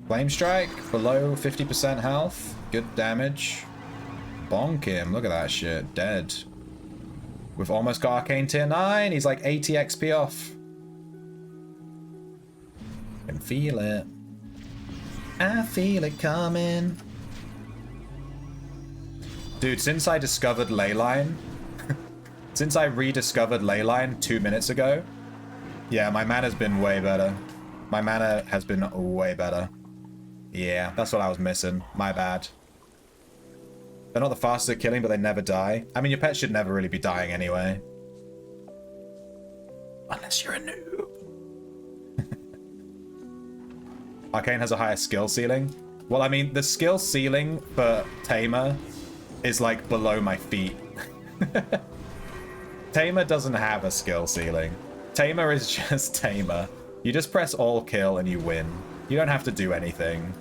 Flame Strike, below 50% health, good damage. Bonk him, look at that shit, dead. We've almost got Arcane tier 9, he's like 80 XP off. I can feel it. I feel it coming. Dude, since I discovered Leyline, since I rediscovered Leyline 2 minutes ago, yeah, my mana's been way better. My mana has been way better. Yeah, that's what I was missing. My bad. They're not the fastest at killing, but they never die. I mean, your pet should never really be dying anyway. Unless you're a noob. Arcane has a higher skill ceiling. Well, I mean, the skill ceiling for Tamer is like below my feet. Tamer doesn't have a skill ceiling. Tamer is just Tamer. You just press all kill and you win. You don't have to do anything.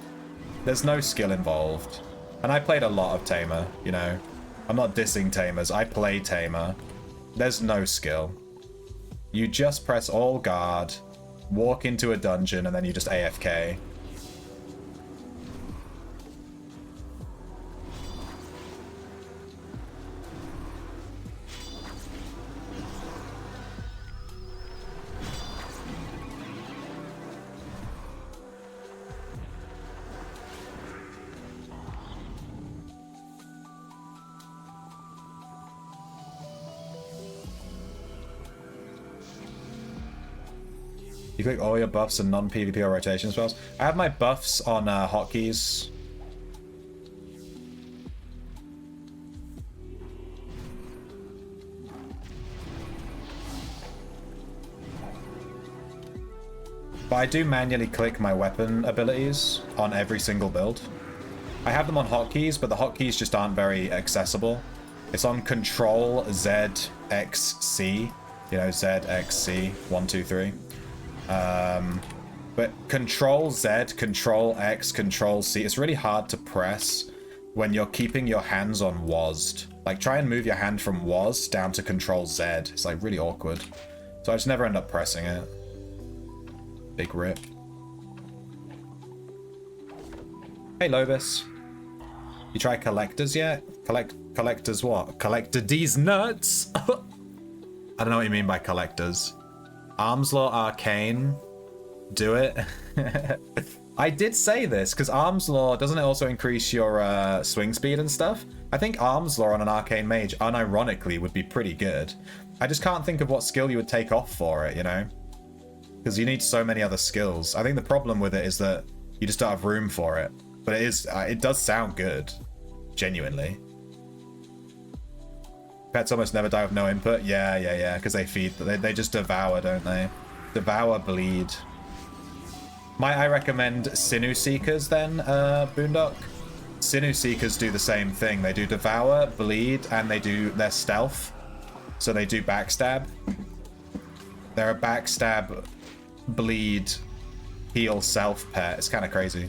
There's no skill involved. And I played a lot of Tamer, you know. I'm not dissing Tamers. I play Tamer. There's no skill. You just press all guard, walk into a dungeon, and then you just AFK. You click all your buffs and non-PvP or rotation spells. I have my buffs on hotkeys. But I do manually click my weapon abilities on every single build. I have them on hotkeys, but the hotkeys just aren't very accessible. It's on Control Z X C. You know, Z X C 1 2 3. But Control Z, Control X, Control C, it's really hard to press when you're keeping your hands on WASD. Like, try and move your hand from WASD down to Control Z. It's like really awkward. So I just never end up pressing it. Big rip. Hey, Lobus. You try collectors yet? Collectors what? Collector these nuts? I don't know what you mean by collectors. Arms Law Arcane, do it. I did say this because Arms Law, doesn't it also increase your swing speed and stuff? I think Arms Law on an Arcane Mage unironically would be pretty good. I just can't think of what skill you would take off for it, you know? Because you need so many other skills. I think the problem with it is that you just don't have room for it. But it does sound good, genuinely. Pets almost never die with no input. Yeah, because they feed. They just devour, don't they? Devour, bleed. Might I recommend Sinew Seekers then, Boondock? Sinew Seekers do the same thing. They do devour, bleed, and they do their stealth. So they do backstab. They're a backstab, bleed, heal self pet. It's kind of crazy.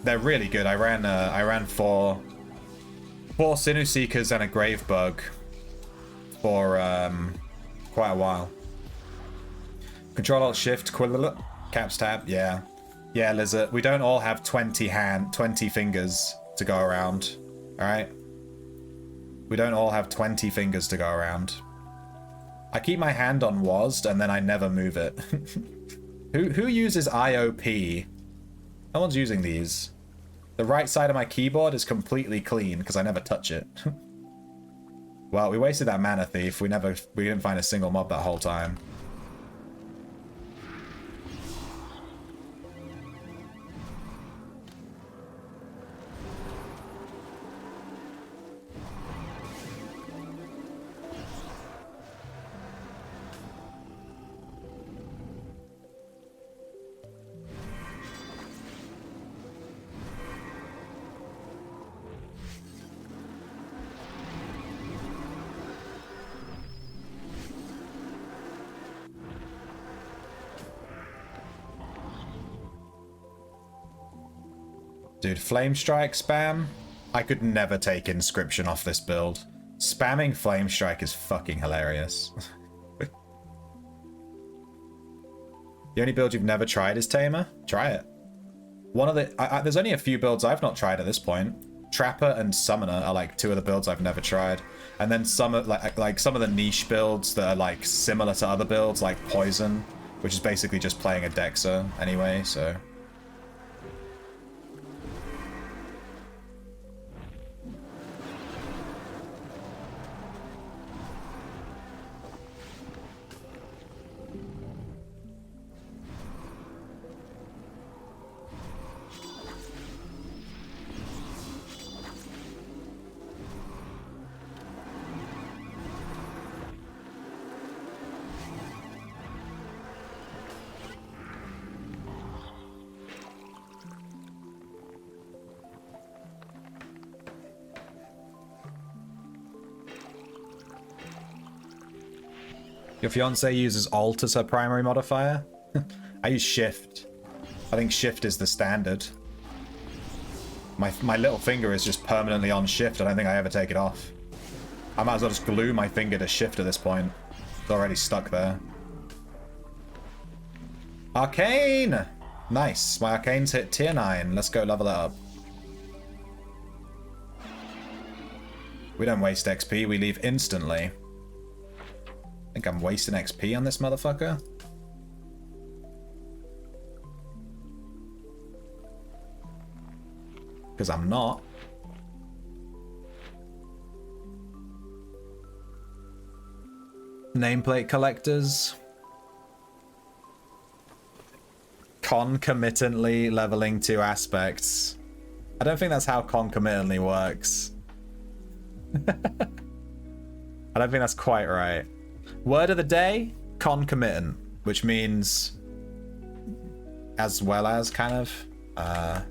They're really good. I ran four Sinew Seekers and a Grave Bug for quite a while. Control Alt Shift caps tab. Yeah, Lizard. We don't all have 20 fingers to go around. All right. We don't all have 20 fingers to go around. I keep my hand on WASD and then I never move it. Who uses IOP? No one's using these. The right side of my keyboard is completely clean because I never touch it. Well, we wasted that Mana Thief. We didn't find a single mob that whole time. Dude, Flame Strike spam? I could never take Inscription off this build. Spamming Flame Strike is fucking hilarious. The only build you've never tried is Tamer? Try it. One of the... there's only a few builds I've not tried at this point. Trapper and Summoner are like two of the builds I've never tried. And then some of, like some of the niche builds that are like similar to other builds, like Poison, which is basically just playing a Dexer anyway, so... Your fiance uses Alt as her primary modifier? I use Shift. I think Shift is the standard. My little finger is just permanently on Shift. I don't think I ever take it off. I might as well just glue my finger to Shift at this point. It's already stuck there. Arcane! Nice. My Arcane's hit tier 9. Let's go level it up. We don't waste XP. We leave instantly. I think I'm wasting XP on this motherfucker. Because I'm not. Nameplate collectors. Concomitantly leveling 2 aspects. I don't think that's how concomitantly works. I don't think that's quite right. Word of the day, concomitant, which means as well as kind of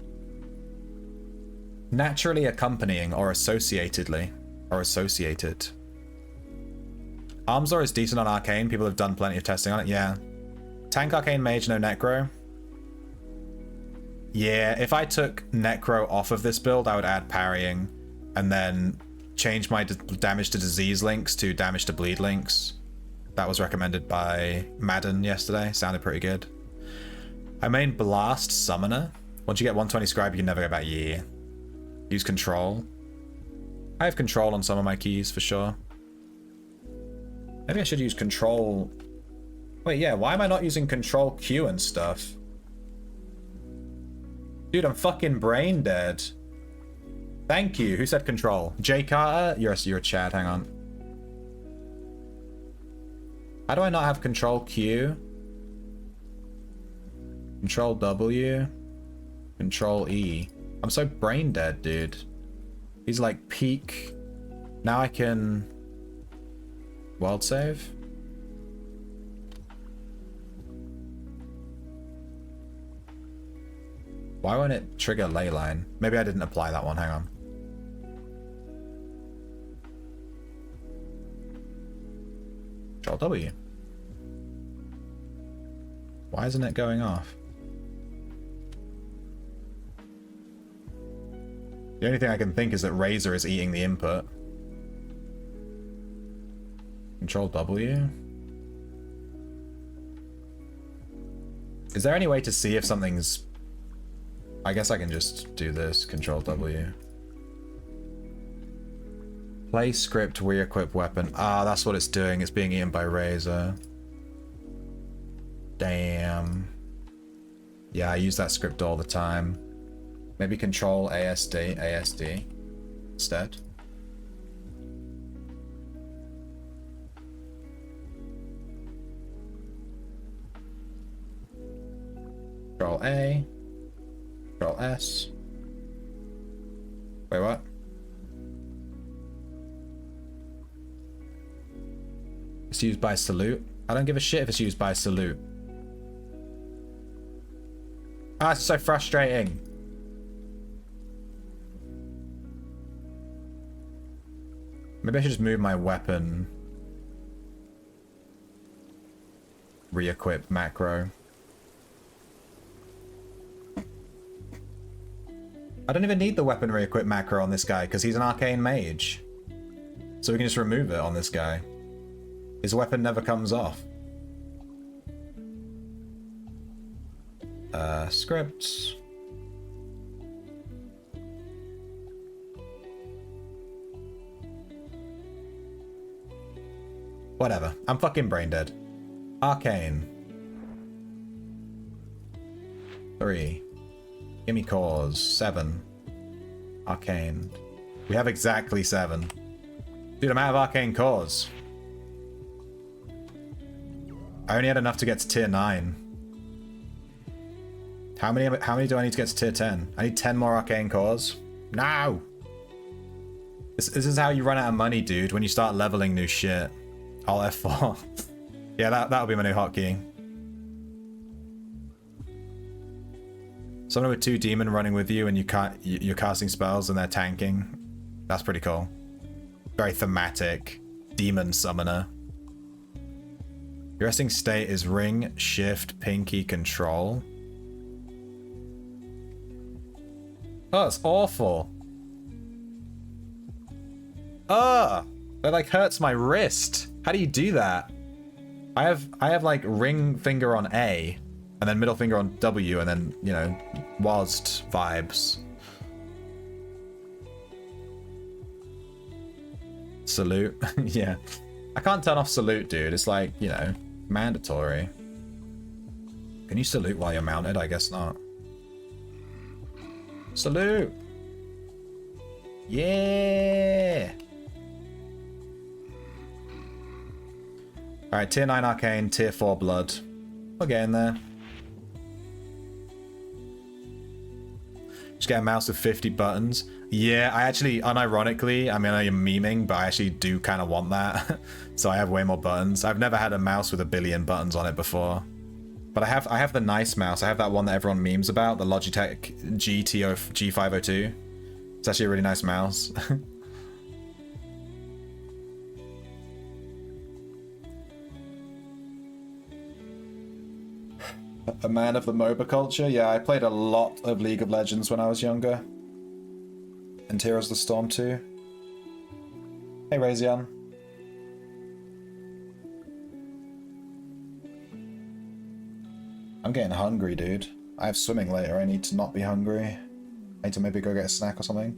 naturally accompanying or associatedly or associated. Armsor is decent on Arcane. People have done plenty of testing on it. Yeah. Tank Arcane Mage, no Necro. Yeah, if I took Necro off of this build, I would add parrying and then change my damage to disease links to damage to bleed links. That was recommended by Madden yesterday. Sounded pretty good. I main Blast Summoner. Once you get 120 Scribe, you can never go back. Yeah. Use Control. I have Control on some of my keys for sure. Maybe I should use Control... Wait, yeah, why am I not using Control Q and stuff? Dude, I'm fucking brain dead. Thank you. Who said Control? Jay Carter? You're a Chad, hang on. How do I not have Control Q? Control W? Control E. I'm so brain dead, dude. He's like peak. Now I can... World save? Why won't it trigger Leyline? Maybe I didn't apply that one, hang on. Control W. Why isn't it going off? The only thing I can think is that Razor is eating the input. Control W? Is there any way to see if something's... I guess I can just do this. Control W. Play script, re-equip weapon. Ah, that's what it's doing. It's being eaten by Razor. Damn. Yeah, I use that script all the time. Maybe Control ASD instead. Control A. Control S. Wait, what? It's used by Salute. I don't give a shit if it's used by Salute. Ah, it's so frustrating. Maybe I should just move my weapon. Re-equip macro. I don't even need the weaponry equip macro on this guy because he's an arcane mage. So we can just remove it on this guy. His weapon never comes off. Scripts. Whatever. I'm fucking brain dead. Arcane. 3. Gimme cores. 7. Arcane. We have exactly 7. Dude, I'm out of arcane cores. I only had enough to get to tier 9. How many do I need to get to tier 10? I need 10 more arcane cores. No! This is how you run out of money, dude, when you start leveling new shit. Alt F4. Yeah, that'll be my new hotkey. Someone with 2 demon running with you and you're casting spells and they're tanking. That's pretty cool. Very thematic. Demon summoner. Your resting state is ring, shift, pinky, control. Oh, it's awful. Ugh! That like hurts my wrist. How do you do that? I have like ring finger on A, and then middle finger on W, and then, you know, whilst vibes. Salute. Yeah. I can't turn off salute, dude. It's like, you know, mandatory. Can you salute while you're mounted? I guess not. Salute! Yeah! Alright, tier 9 arcane, tier 4 blood. We're getting there. Just get a mouse with 50 buttons. Yeah, I actually, unironically, I mean, I am memeing, but I actually do kind of want that. So I have way more buttons. I've never had a mouse with a billion buttons on it before. But I have the nice mouse. I have that one that everyone memes about, the Logitech G502. It's actually a really nice mouse. A man of the MOBA culture? Yeah, I played a lot of League of Legends when I was younger. And Heroes of the Storm too. Hey, Razion. I'm getting hungry, dude. I have swimming later. I need to not be hungry. I need to maybe go get a snack or something.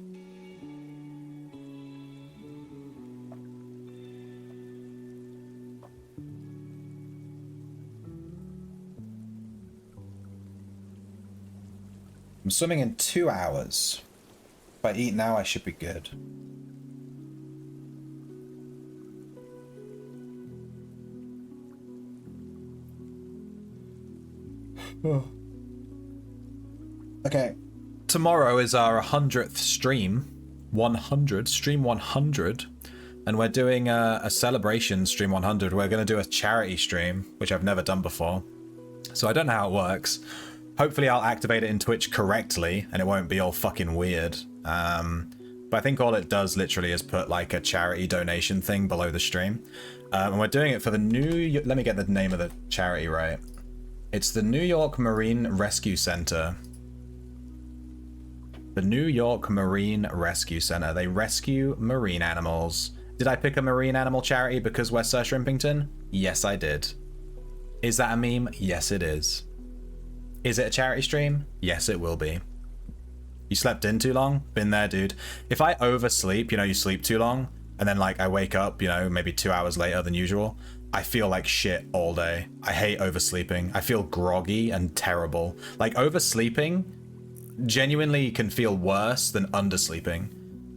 I'm swimming in 2 hours. If I eat now, I should be good. Okay. Tomorrow is our 100th stream. 100. Stream 100. And we're doing a celebration stream 100. We're going to do a charity stream, which I've never done before. So I don't know how it works. Hopefully I'll activate it in Twitch correctly and it won't be all fucking weird. But I think all it does literally is put like a charity donation thing below the stream. And we're doing it for the new... Let me get the name of the charity right. It's the New York Marine Rescue Center. The New York Marine Rescue Center. They rescue marine animals. Did I pick a marine animal charity because we're Sir Shrimpington? Yes, I did. Is that a meme? Yes, it is. Is it a charity stream? Yes, it will be. You slept in too long? Been there, dude. If I oversleep, you know, you sleep too long, and then like I wake up, you know, maybe 2 hours later than usual, I feel like shit all day. I hate oversleeping. I feel groggy and terrible. Like oversleeping genuinely can feel worse than undersleeping.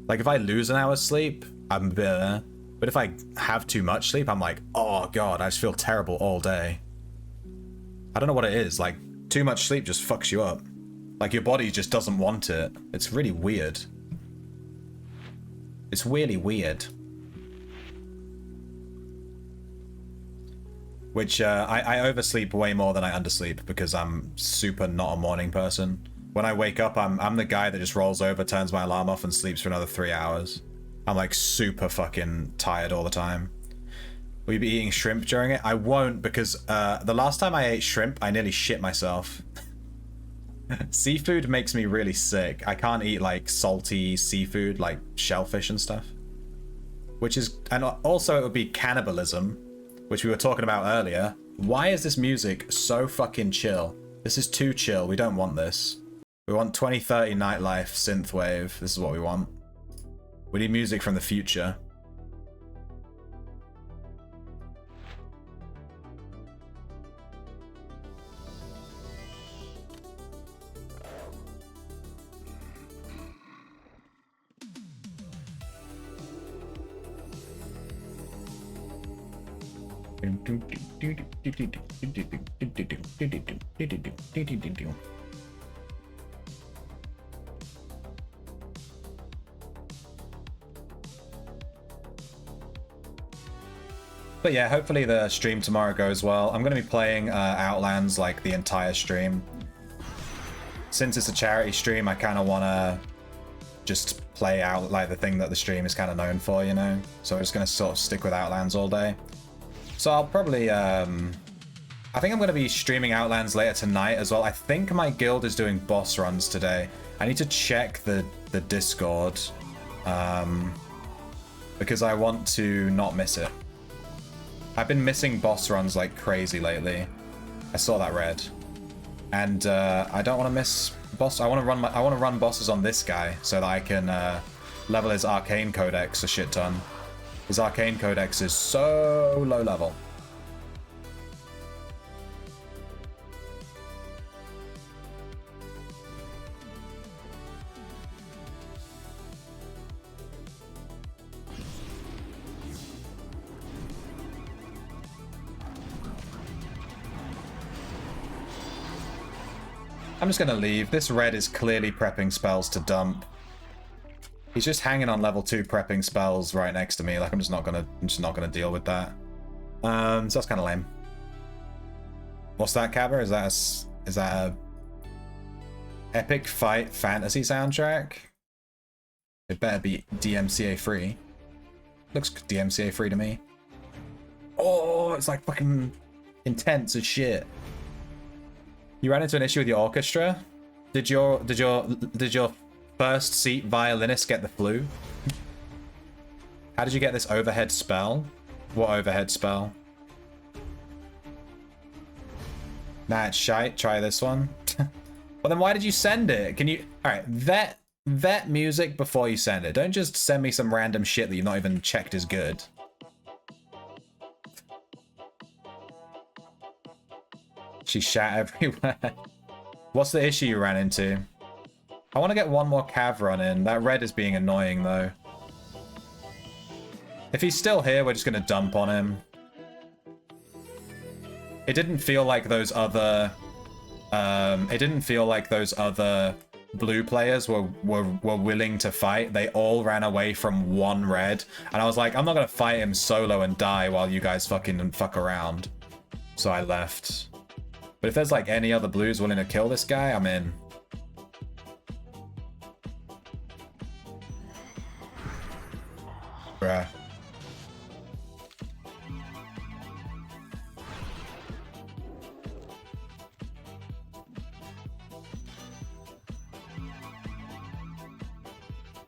Like if I lose an hour's sleep, I'm bitter. But if I have too much sleep, I'm like, oh god, I just feel terrible all day. I don't know what it is. Like too much sleep just fucks you up. Like your body just doesn't want it. It's really weird. It's really weird. Which I oversleep way more than I undersleep because I'm super not a morning person. When I wake up, I'm the guy that just rolls over, turns my alarm off, and sleeps for another 3 hours. I'm like super fucking tired all the time. Will you be eating shrimp during it? I won't because the last time I ate shrimp, I nearly shit myself. Seafood makes me really sick. I can't eat like salty seafood, like shellfish and stuff. Which is, and also it would be cannibalism, which we were talking about earlier. Why is this music so fucking chill? This is too chill. We don't want this. We want 2030 nightlife synthwave. This is what we want. We need music from the future. But yeah, hopefully the stream tomorrow goes well. I'm going to be playing Outlands like the entire stream. Since it's a charity stream, I kind of want to just play out like the thing that the stream is kind of known for, you know? So I'm just going to sort of stick with Outlands all day. So I'll probably, I think I'm going to be streaming Outlands later tonight as well. I think my guild is doing boss runs today. I need to check the Discord, because I want to not miss it. I've been missing boss runs like crazy lately. I saw that red, and I don't want to miss boss. I want to run bosses on this guy so that I can level his Arcane Codex a shit ton. His Arcane Codex is so low level. I'm just gonna leave. This red is clearly prepping spells to dump. He's just hanging on level 2 prepping spells right next to me. Like I'm just not gonna deal with that. So that's kind of lame. What's that, Cabba? Is that a epic fight fantasy soundtrack? It better be DMCA free. Looks DMCA free to me. Oh, it's like fucking intense as shit. You ran into an issue with your orchestra? Did your first seat violinist get the flu? How did you get this overhead spell? What overhead spell? Nah, it's shite. Try this one. Well, then why did you send it? Can you... Alright, vet music before you send it. Don't just send me some random shit that you've not even checked is good. She shat everywhere. What's the issue you ran into? I want to get one more cav run in. That red is being annoying, though. If he's still here, we're just going to dump on him. It didn't feel like those other... it didn't feel like those other blue players were willing to fight. They all ran away from one red. And I was like, I'm not going to fight him solo and die while you guys fucking fuck around. So I left. But if there's like any other blues willing to kill this guy, I'm in. Bruh.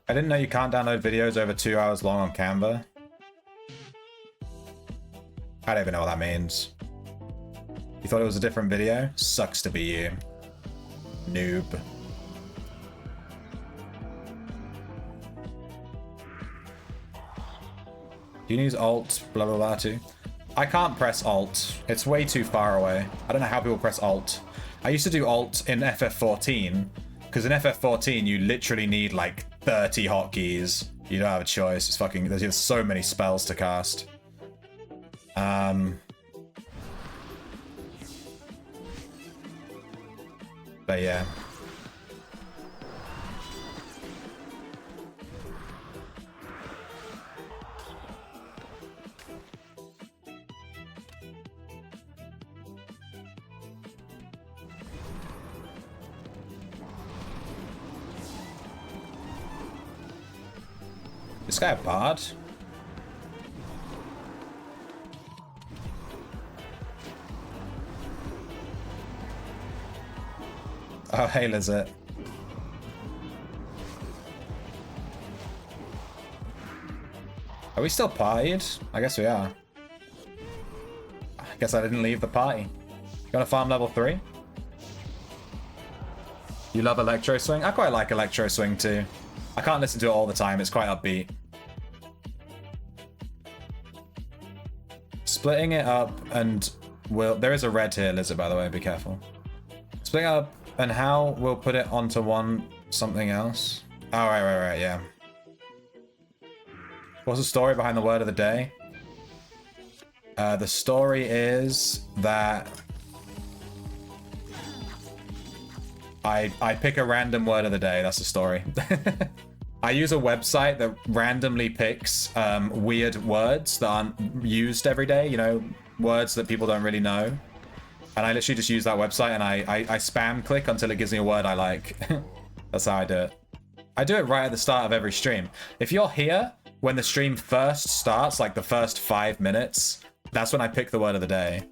I didn't know you can't download videos over 2 hours long on Canva. I don't even know what that means. You thought it was a different video? Sucks to be you. Noob. Do you use Alt, blah blah blah too? I can't press Alt. It's way too far away. I don't know how people press Alt. I used to do Alt in FF14, because in FF14 you literally need like 30 hotkeys. You don't have a choice. It's fucking, there's so many spells to cast. But yeah. This guy a bard? Oh, hey, Lizard. Are we still partied? I guess we are. I guess I didn't leave the party. You gonna farm level 3? You love Electro Swing? I quite like Electro Swing too. I can't listen to it all the time, it's quite upbeat. Splitting it up and there is a red here, Lizard, by the way, be careful. Splitting up and how we'll put it onto one something else. Oh, right, yeah. What's the story behind the word of the day? The story is that I pick a random word of the day. That's the story. I use a website that randomly picks weird words that aren't used every day. You know, words that people don't really know. And I literally just use that website and I spam click until it gives me a word I like. That's how I do it. I do it right at the start of every stream. If you're here when the stream first starts, like the first 5 minutes, that's when I pick the word of the day.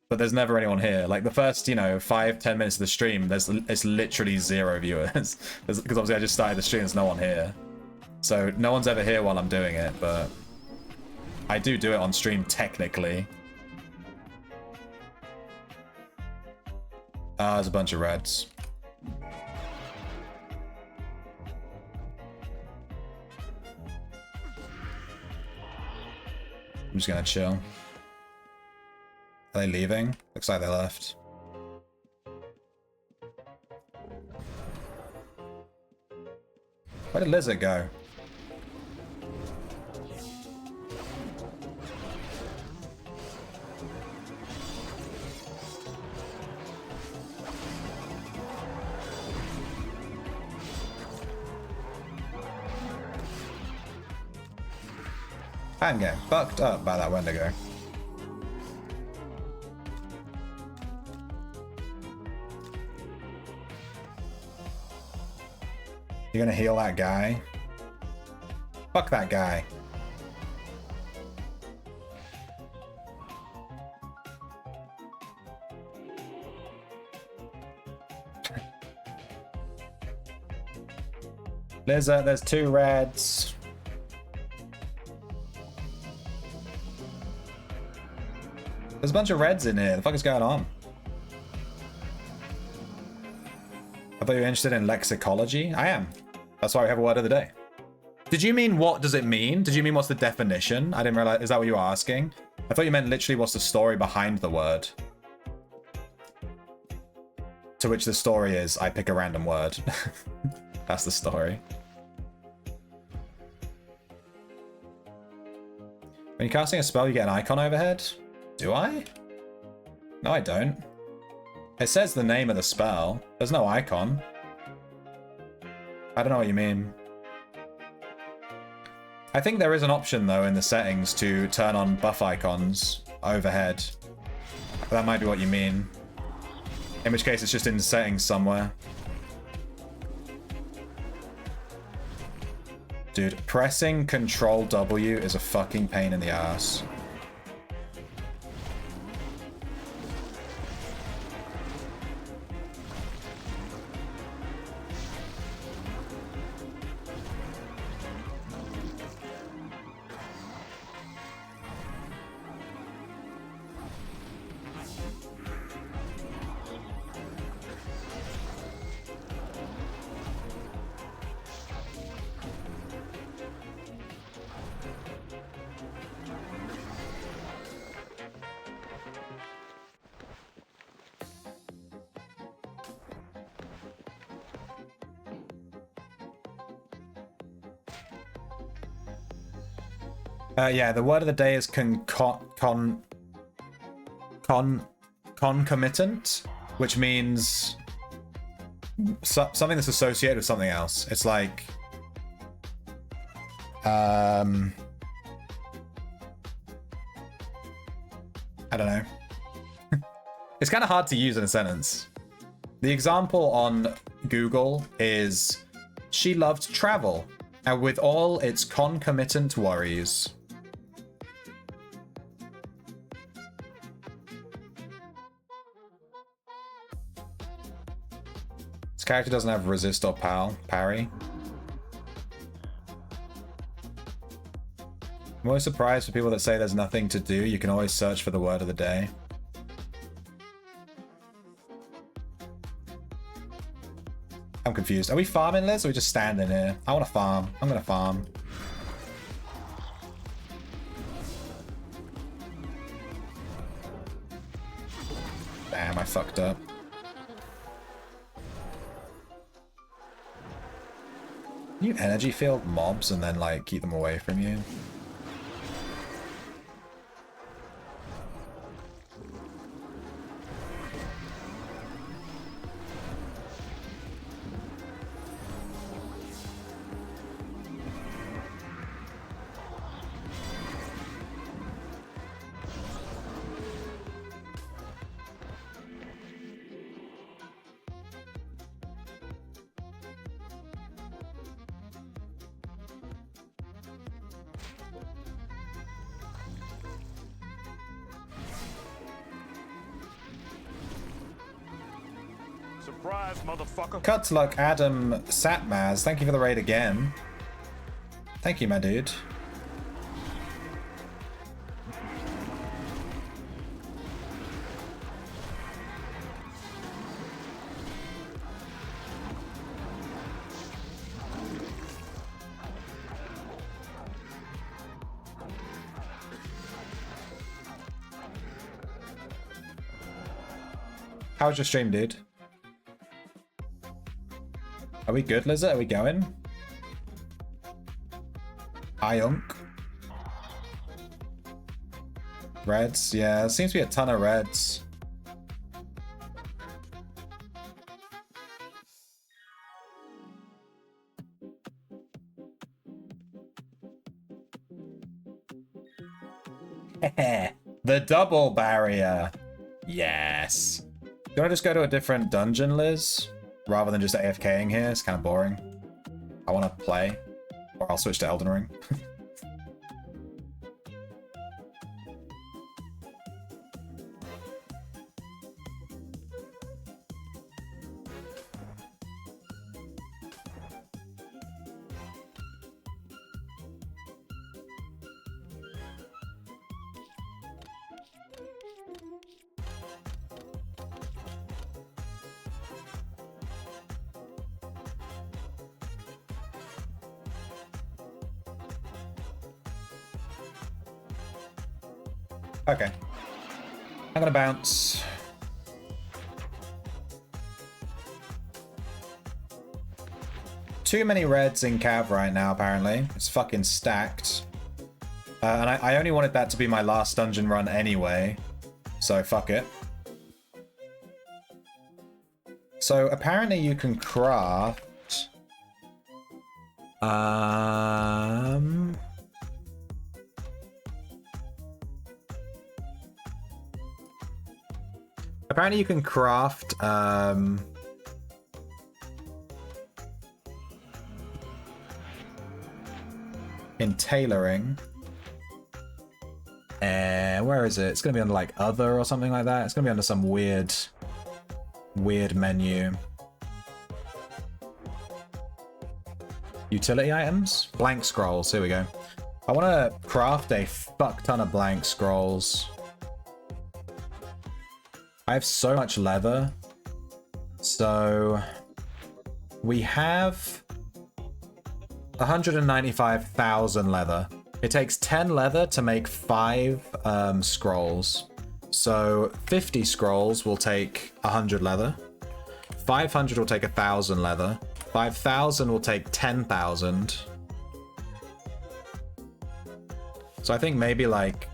But there's never anyone here. Like the first, 5-10 minutes of the stream, it's literally 0 viewers. Because obviously I just started the stream, there's no one here. So no one's ever here while I'm doing it, but I do it on stream technically. There's a bunch of reds. I'm just gonna chill. Are they leaving? Looks like they left. Where did Lizard go? I'm getting fucked up by that Wendigo. You're gonna heal that guy? Fuck that guy. There's 2 reds. There's a bunch of reds in here. The fuck is going on? I thought you were interested in lexicology. I am. That's why we have a word of the day. Did you mean what does it mean? Did you mean what's the definition? I didn't realize. Is that what you were asking? I thought you meant literally what's the story behind the word. To which the story is, I pick a random word. That's the story. When you're casting a spell, you get an icon overhead? Do I? No, I don't. It says the name of the spell. There's no icon. I don't know what you mean. I think there is an option, though, in the settings to turn on buff icons overhead. That might be what you mean. In which case, it's just in the settings somewhere. Dude, pressing Control W is a fucking pain in the ass. Yeah, the word of the day is concomitant, which means something that's associated with something else. It's like, I don't know. It's kind of hard to use in a sentence. The example on Google is, she loved travel, and with all its concomitant worries. This character doesn't have resist or parry. I'm always surprised for people that say there's nothing to do. You can always search for the word of the day. I'm confused. Are we farming, Liz, or are we just standing here? I want to farm. I'm going to farm. Damn, I fucked up. Can you energy field mobs and then, like, keep them away from you? Surprise, motherfucker. Cut to luck, Adam Satmaz. Thank you for the raid again. Thank you, my dude. How was your stream, dude? Are we good, Lizard? Are we going? Ionk. Reds, yeah, there seems to be a ton of reds. The double barrier. Yes. Do you want to just go to a different dungeon, Liz? Rather than just AFKing here? It's kind of boring. I want to play. Or I'll switch to Elden Ring. Okay. I'm gonna bounce. Too many reds in Cav right now, apparently. It's fucking stacked. And I only wanted that to be my last dungeon run anyway. So fuck it. So apparently you can craft... Apparently you can craft in tailoring. Where is it? It's gonna be under like other or something like that. It's gonna be under some weird menu. Utility items? Blank scrolls, here we go. I wanna craft a fuck ton of blank scrolls. I have so much leather. So we have 195,000 leather. It takes 10 leather to make 5 scrolls. So 50 scrolls will take 100 leather. 500 will take 1,000 leather. 5,000 will take 10,000. So I think maybe like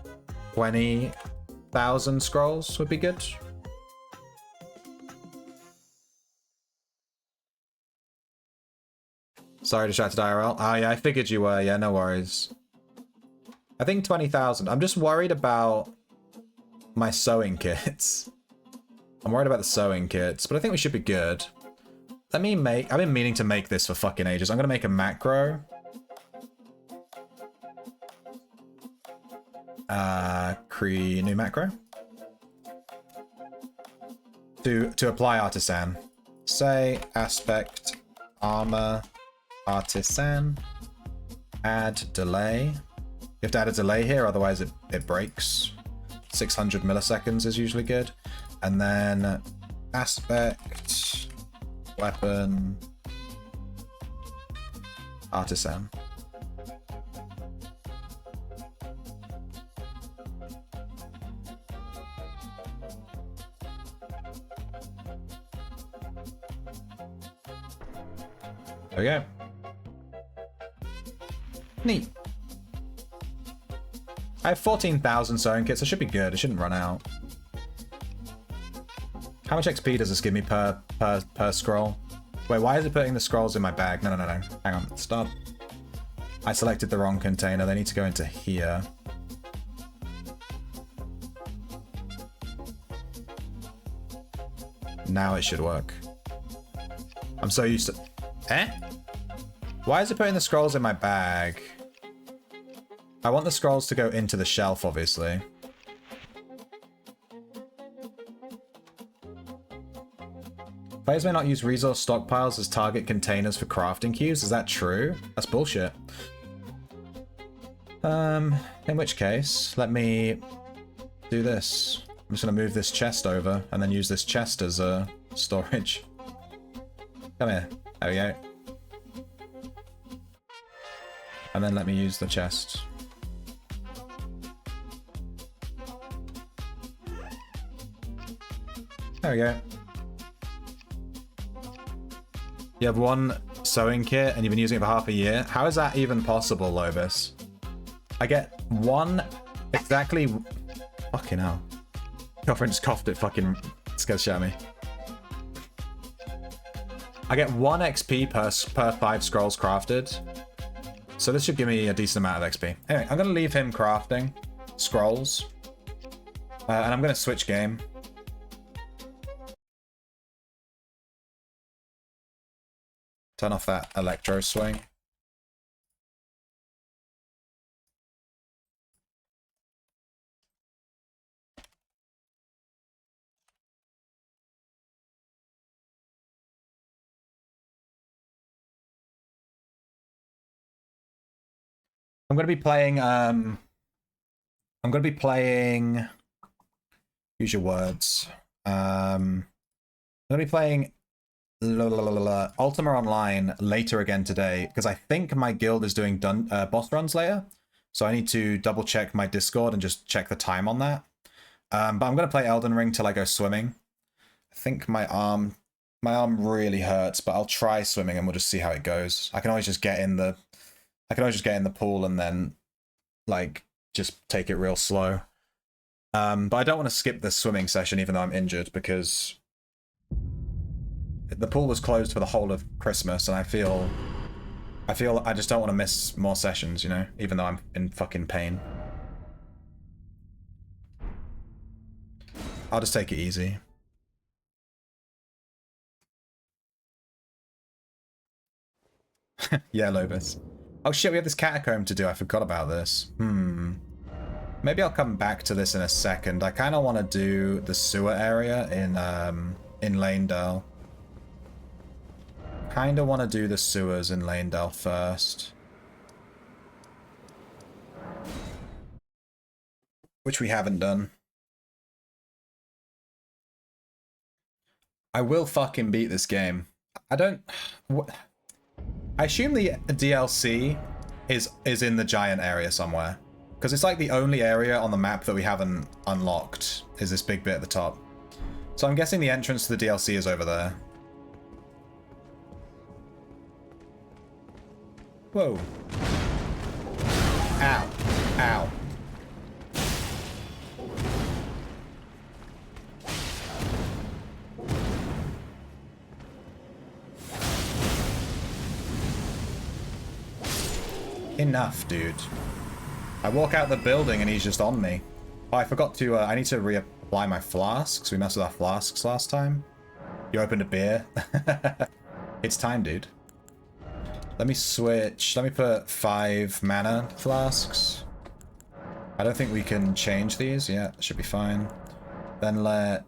20,000 scrolls would be good. Sorry, distracted IRL. Oh yeah, I figured you were. Yeah, no worries. I think 20,000. I'm just worried about my sewing kits. I'm worried about the sewing kits, but I think we should be good. Let me make... I've been meaning to make this for fucking ages. I'm gonna make a macro. Create new macro. To apply artisan. say aspect armor artisan, add delay. You have to add a delay here, otherwise it breaks. 600 milliseconds is usually good. And then aspect weapon artisan. There we go. Neat. I have 14,000 sewing kits. I should be good. It shouldn't run out. How much XP does this give me per scroll? Wait, why is it putting the scrolls in my bag? No. Hang on. Stop. I selected the wrong container. They need to go into here. Now it should work. I'm so used to... Eh? Why is it putting the scrolls in my bag? I want the scrolls to go into the shelf, obviously. Players may not use resource stockpiles as target containers for crafting queues. Is that true? That's bullshit. In which case, let me do this. I'm just gonna move this chest over and then use this chest as a storage. Come here. There we go. And then let me use the chest. There we go. You have one sewing kit and you've been using it for half a year? How is that even possible, Lobus? I get one exactly... Fucking hell. Girlfriend just coughed, it fucking scared the shit out of me. I get 1 XP per 5 scrolls crafted. So this should give me a decent amount of XP. Anyway, I'm going to leave him crafting scrolls. And I'm going to switch game. Turn off that electro swing. I'm going to be playing, use your words. I'm going to be playing Ultima Online later again today, because I think my guild is doing boss runs later. So I need to double check my Discord and just check the time on that. But I'm going to play Elden Ring till I go swimming. I think my arm really hurts, but I'll try swimming and we'll just see how it goes. I can always just get in the pool and then like just take it real slow. But I don't want to skip this swimming session even though I'm injured, because the pool was closed for the whole of Christmas and I feel I just don't want to miss more sessions, you know, even though I'm in fucking pain. I'll just take it easy. Yeah, Lobus. Oh shit, we have this catacomb to do. I forgot about this. Maybe I'll come back to this in a second. I kind of want to do the sewer area in Lanedale. Kind of want to do the sewers in Lanedale first. Which we haven't done. I will fucking beat this game. I assume the DLC is in the giant area somewhere. Because it's like the only area on the map that we haven't unlocked is this big bit at the top. So I'm guessing the entrance to the DLC is over there. Whoa. Ow. Ow. Enough, dude. I walk out the building and he's just on me. Oh, I forgot to, I need to reapply my flasks. We messed with our flasks last time. You opened a beer. It's time, dude. Let me switch. Let me put 5 mana flasks. I don't think we can change these. Yeah, that should be fine. Then we're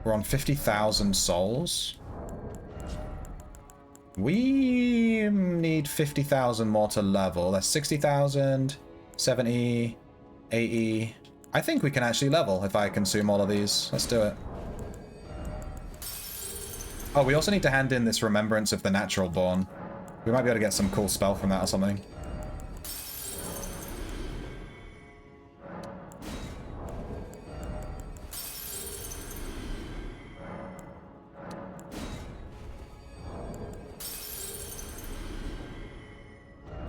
on 50,000 souls. We need 50,000 more to level. That's 60,000, 70, 80. I think we can actually level if I consume all of these. Let's do it. Oh, we also need to hand in this Remembrance of the Natural Born. We might be able to get some cool spell from that or something.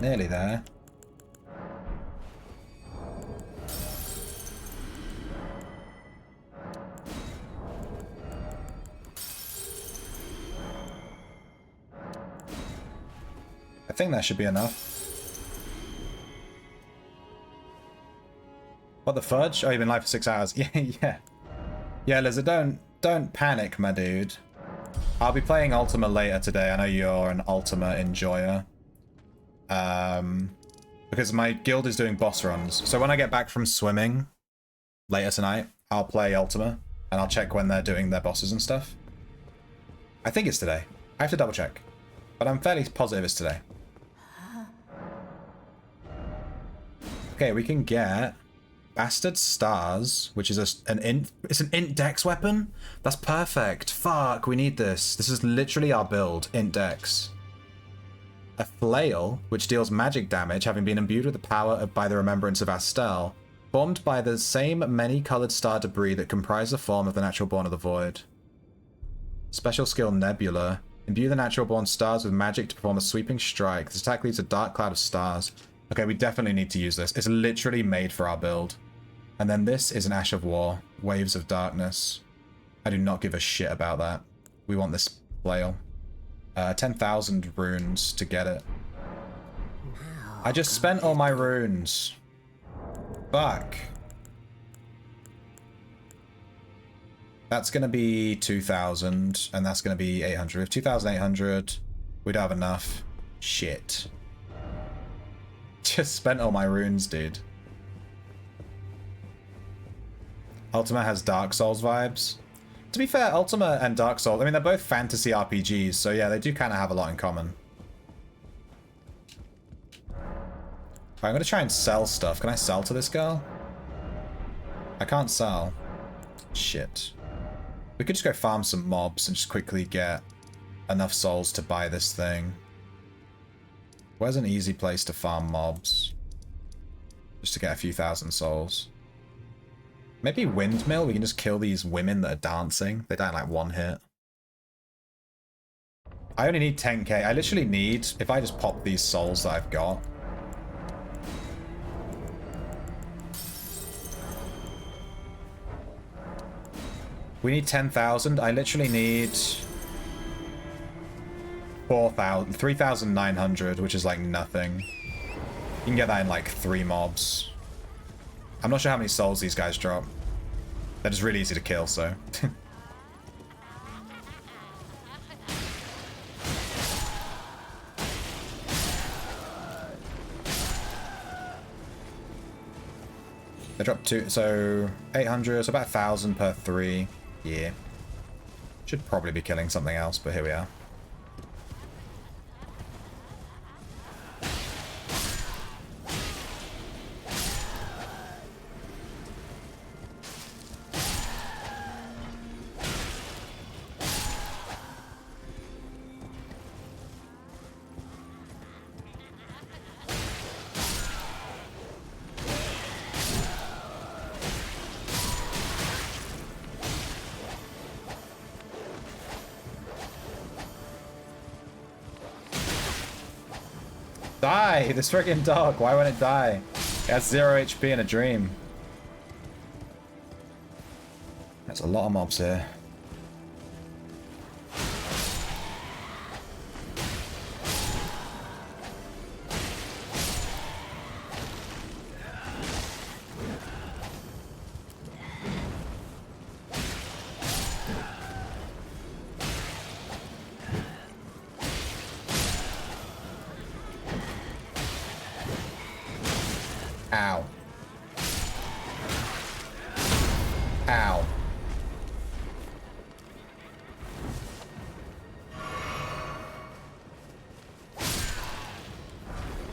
Nearly there. I think that should be enough. What the fudge? Oh, you've been live for 6 hours. Yeah, yeah. Yeah, Lizard, don't panic, my dude. I'll be playing Ultima later today. I know you're an Ultima enjoyer. Because my guild is doing boss runs. So when I get back from swimming later tonight, I'll play Ultima and I'll check when they're doing their bosses and stuff. I think it's today. I have to double check, but I'm fairly positive it's today. Okay, we can get Bastard Stars, which is an int dex weapon. That's perfect. Fuck, we need this. This is literally our build, int dex. A flail, which deals magic damage, having been imbued with the power by the remembrance of Astel, formed by the same many-coloured star debris that comprise the form of the natural born of the void. Special skill Nebula. Imbue the natural born stars with magic to perform a sweeping strike. This attack leaves a dark cloud of stars. Okay, we definitely need to use this. It's literally made for our build. And then this is an Ash of War. Waves of Darkness. I do not give a shit about that. We want this flail. 10,000 runes to get it. I just spent all my runes. Fuck. That's going to be 2,000, and that's going to be 800. If 2,800, we'd have enough. Shit. Just spent all my runes, dude. Ultima has Dark Souls vibes. To be fair, Ultima and Dark Souls, I mean, they're both fantasy RPGs, so yeah, they do kind of have a lot in common. Right, I'm going to try and sell stuff. Can I sell to this girl? I can't sell. Shit. We could just go farm some mobs and just quickly get enough souls to buy this thing. Where's an easy place to farm mobs? Just to get a few thousand souls. Maybe Windmill? We can just kill these women that are dancing. They die in like one hit. I only need 10k. I literally need, if I just pop these souls that I've got. We need 10,000. I literally need 4,000, 3,900, which is like nothing. You can get that in like 3 mobs. I'm not sure how many souls these guys drop. They're just really easy to kill, so. They drop 2, so 800, so about 1,000 per 3. Yeah. Should probably be killing something else, but here we are. Die! This friggin' dog, why won't it die? It has 0 HP in a dream. There's a lot of mobs here. Ow. Ow.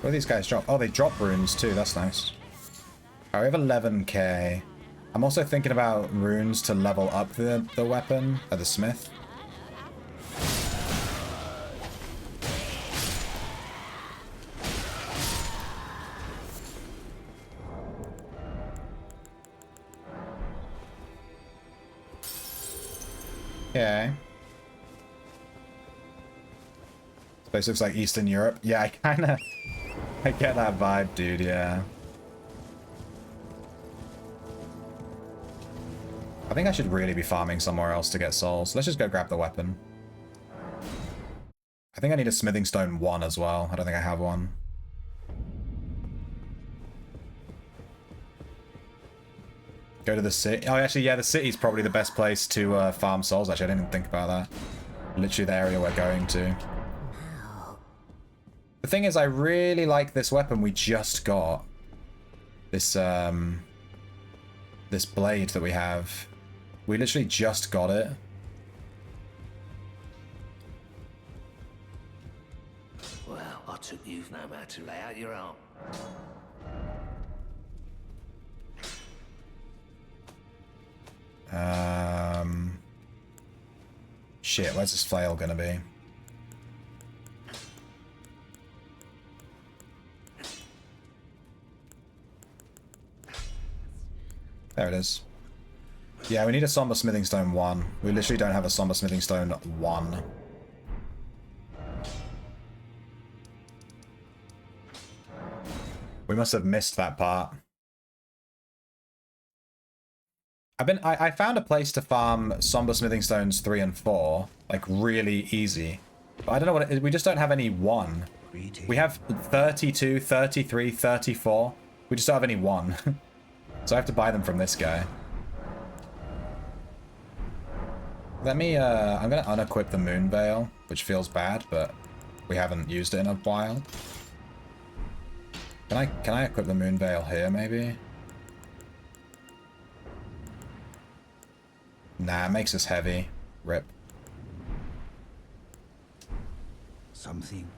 What do these guys drop? Oh, they drop runes too. That's nice. Oh, we have 11k. I'm also thinking about runes to level up the weapon, or the smith. Okay. This place looks like Eastern Europe. Yeah, I get that vibe, dude, yeah. I think I should really be farming somewhere else to get souls. Let's just go grab the weapon. I think I need a smithing stone 1 as well. I don't think I have one. Go to the city. Oh, actually, yeah, the city's probably the best place to farm souls. Actually, I didn't even think about that. Literally the area we're going to. The thing is, I really like this weapon we just got. This, this blade that we have. We literally just got it. Well, I took you've no matter to lay out your arm. Shit, where's this flail gonna be? There it is. Yeah, we need a somber smithing stone 1. We literally don't have a somber smithing stone 1. We must have missed that part. I found a place to farm somber smithing stones 3 and 4, like really easy. But I don't know what it is. We just don't have any 1. We have 32, 33, 34. We just don't have any 1. So I have to buy them from this guy. Let me, I'm gonna unequip the moon veil, which feels bad, but we haven't used it in a while. Can I equip the moon veil here, maybe? Nah, it makes us heavy. Rip. Something.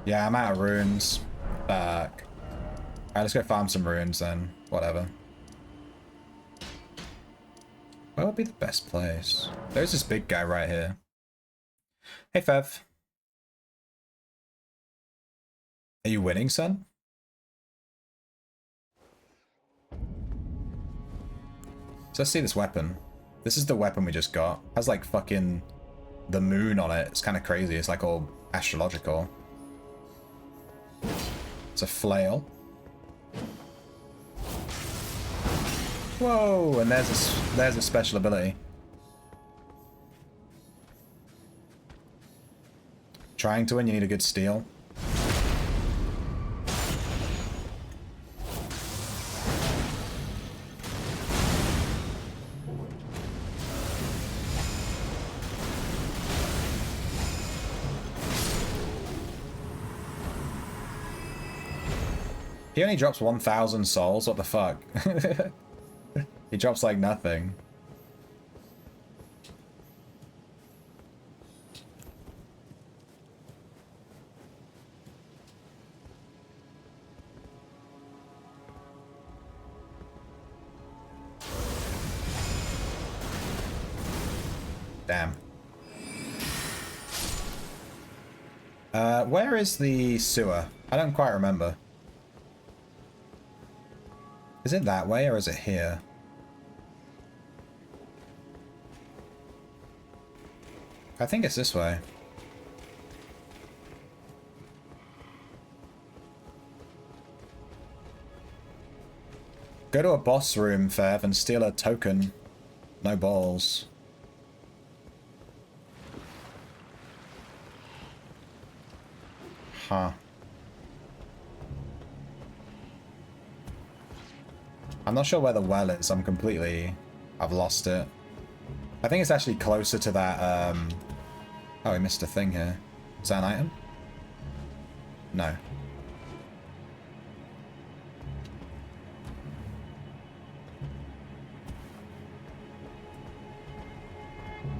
Yeah, I'm out of runes. Fuck. Alright, let's go farm some runes then. Whatever. Where would be the best place? There's this big guy right here. Hey, Fev. Are you winning, son? So let's see this weapon. This is the weapon we just got. Has like fucking the moon on it. It's kind of crazy. It's like all astrological. It's a flail. Whoa! And there's a special ability. Trying to win, you need a good steal. He only drops 1,000 souls, what the fuck? He drops like nothing. Damn. Where is the sewer? I don't quite remember. Is it that way or is it here? I think it's this way. Go to a boss room, Fev, and steal a token. No balls. Huh. I'm not sure where the well is. I've lost it. I think it's actually closer to that, Oh, we missed a thing here. Is that an item? No.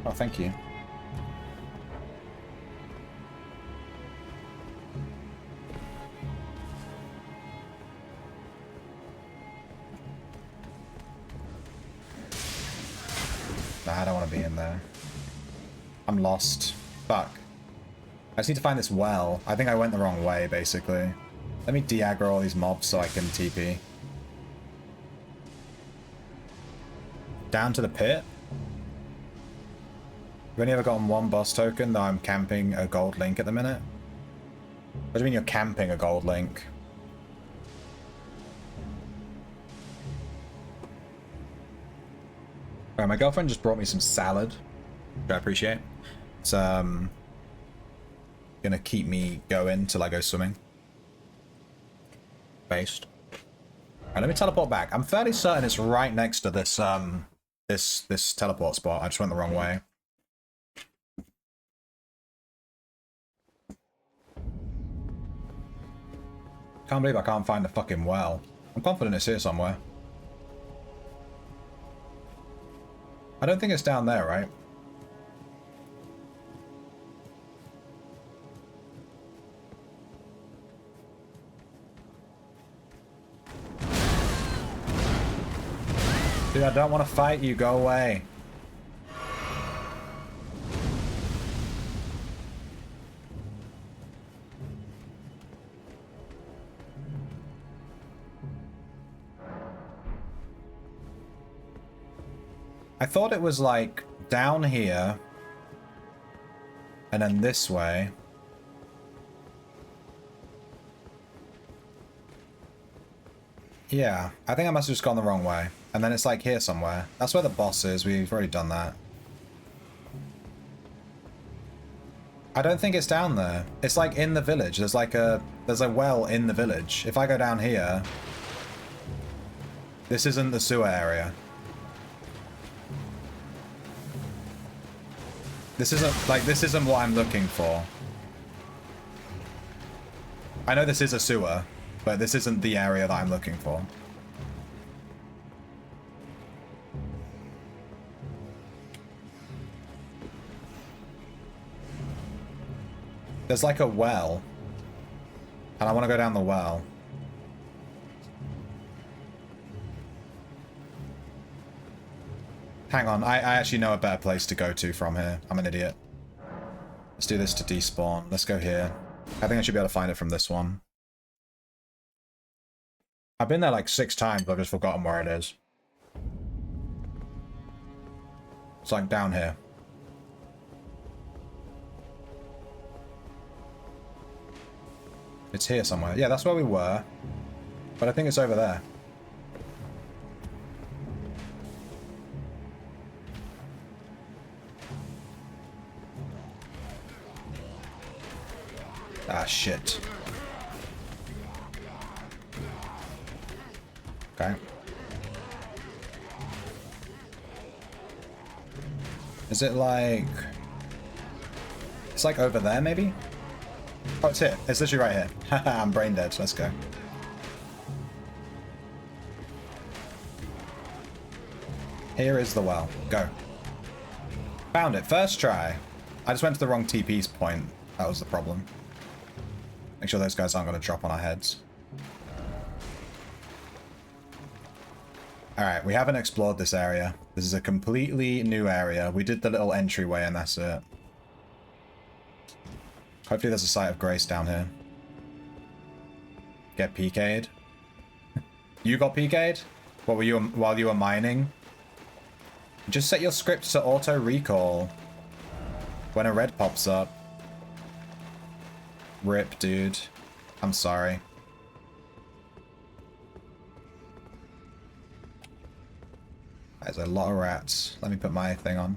Oh, thank you. Nah, I don't want to be in there. I'm lost. Fuck. I just need to find this well. I think I went the wrong way, basically. Let me de-aggro all these mobs so I can TP. Down to the pit? I've only ever gotten one boss token, though I'm camping a gold link at the minute. What do you mean you're camping a gold link? Alright, my girlfriend just brought me some salad, which I appreciate. It's gonna keep me going till I go swimming. Based. Alright, let me teleport back. I'm fairly certain it's right next to this this teleport spot. I just went the wrong way. Can't believe I can't find the fucking well. I'm confident it's here somewhere. I don't think it's down there, right? Dude, I don't want to fight you. Go away. I thought it was like down here and then this way. Yeah, I think I must have just gone the wrong way. And then it's like here somewhere. That's where the boss is. We've already done that. I don't think it's down there. It's like in the village. There's a well in the village. If I go down here, this isn't the sewer area. This isn't what I'm looking for. I know this is a sewer, but this isn't the area that I'm looking for. There's like a well, and I want to go down the well. Hang on, I actually know a better place to go to from here. I'm an idiot. Let's do this to despawn. Let's go here. I think I should be able to find it from this one. I've been there like 6 times, but I've just forgotten where it is. It's like down here. It's here somewhere. Yeah, that's where we were. But I think it's over there. Ah, shit. Okay. Is it like... It's like over there, maybe? Oh, it's here. It's literally right here. Haha, I'm brain dead. Let's go. Here is the well. Go. Found it. First try. I just went to the wrong TP's point. That was the problem. Make sure those guys aren't going to drop on our heads. Alright, we haven't explored this area. This is a completely new area. We did the little entryway and that's it. Hopefully there's a site of grace down here. Get PK'd. You got PK'd? What were you while you were mining? Just set your script to auto recall when a red pops up. Rip, dude. I'm sorry. There's a lot of rats. Let me put my thing on.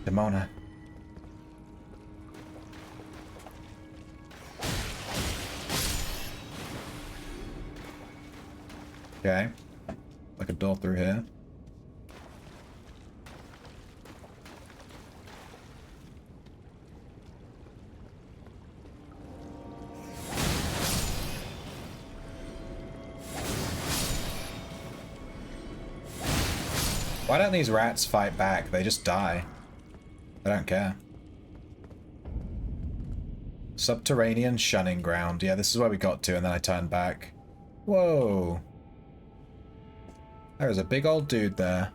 Demona. Okay. Like a door through here. Why don't these rats fight back? They just die. They don't care. Subterranean shunning ground. Yeah, this is where we got to, and then I turned back. Whoa. There's a big old dude there.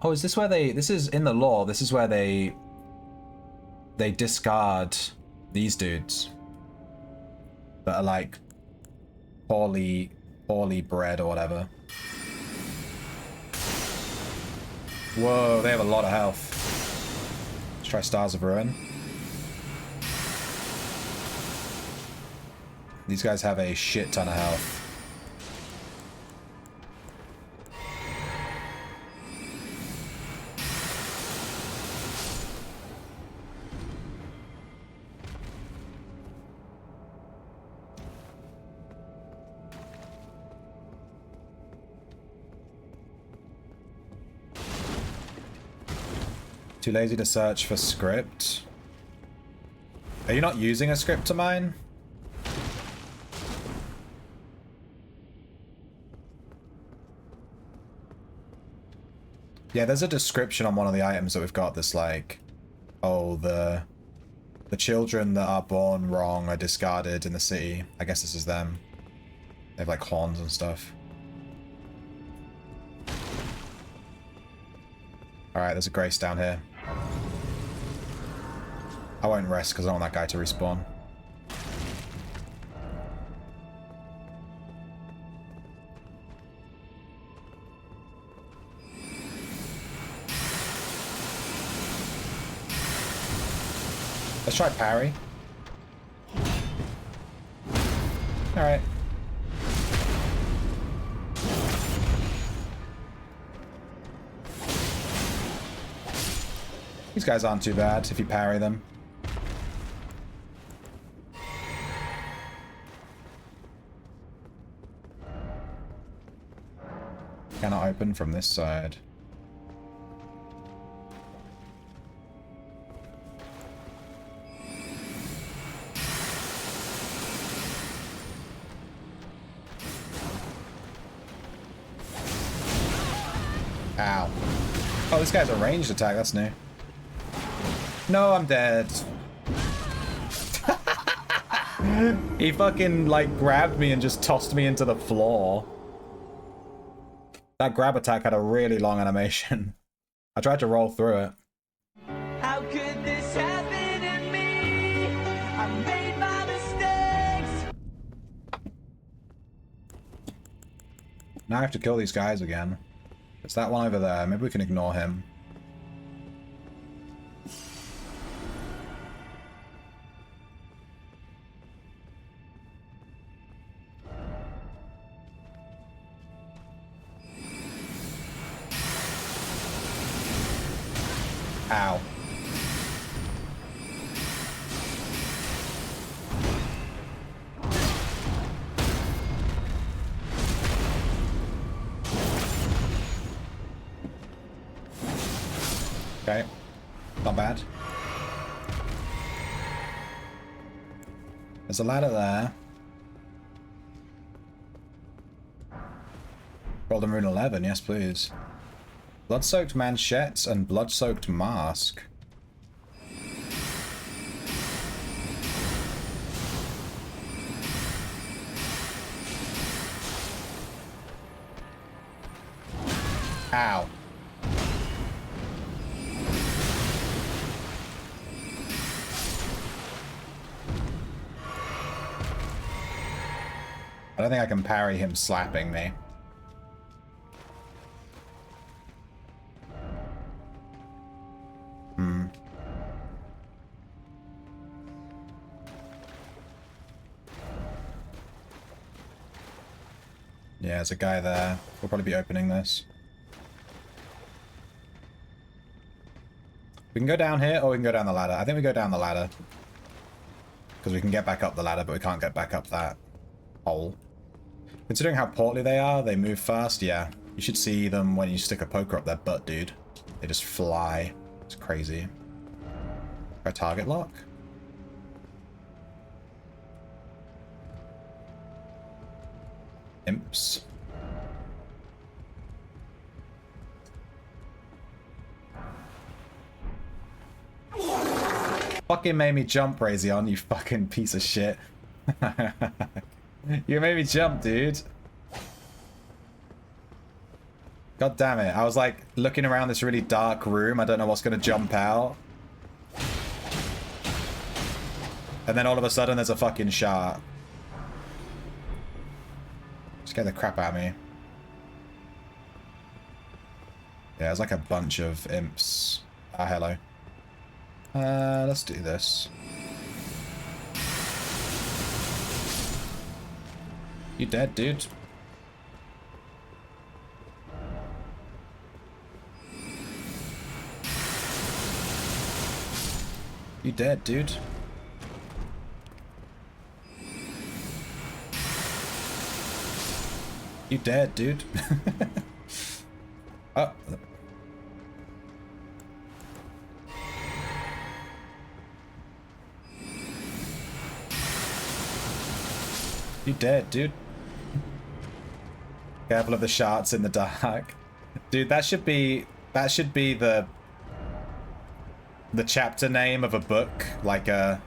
Oh, is this where they... This is in the lore. This is where they discard these dudes that are like poorly bred or whatever. Whoa, they have a lot of health. Let's try Stars of Ruin. These guys have a shit ton of health. Too lazy to search for script. Are you not using a script to mine? Yeah, there's a description on one of the items that we've got that's like, oh, the children that are born wrong are discarded in the city. I guess this is them. They have like horns and stuff. Alright, there's a Grace down here. I won't rest because I don't want that guy to respawn. Let's try parry. Alright. These guys aren't too bad if you parry them. Cannot open from this side. Ow. Oh, this guy's a ranged attack. That's new. No, I'm dead. He fucking, like, grabbed me and just tossed me into the floor. That grab attack had a really long animation. I tried to roll through it. How could this happen to me? I made my mistakes. Now I have to kill these guys again. It's that one over there. Maybe we can ignore him. Ow. Okay. Not bad. There's a ladder there. Golden Rune 11, yes please. Blood-soaked manchettes and blood-soaked mask. Ow. I don't think I can parry him slapping me. Yeah, there's a guy there. We'll probably be opening this. We can go down here, or we can go down the ladder. I think we go down the ladder. Because we can get back up the ladder, but we can't get back up that hole. Considering how portly they are, they move fast, yeah. You should see them when you stick a poker up their butt, dude. They just fly. It's crazy. Try target lock? Imps. Fucking made me jump, Razion, you fucking piece of shit. You made me jump, dude. God damn it. I was like looking around this really dark room. I don't know what's going to jump out. And then all of a sudden there's a fucking shark. Scare the crap out of me. Yeah, there's like a bunch of imps. Ah, hello. Let's do this. You dead, dude? You dead, dude? You dead, dude? Oh. You dead, dude? Careful of the shards in the dark. Dude, that should be the chapter name of a book, like a...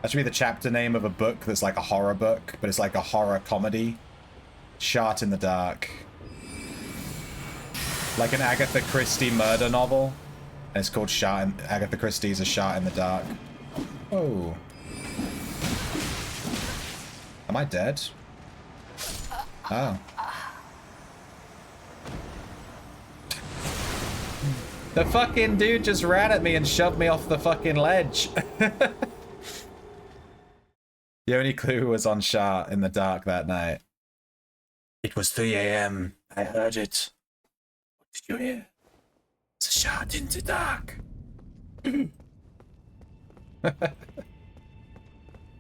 That should be the chapter name of a book that's like a horror book, but it's like a horror comedy. Shot in the dark. Like an Agatha Christie murder novel. And it's called Agatha Christie's A Shot in the Dark. Oh. Am I dead? Oh. The fucking dude just ran at me and shoved me off the fucking ledge. The only clue was on Shot in the dark that night. It was 3 a.m. I heard it. What did you hear? It's a shot in the dark.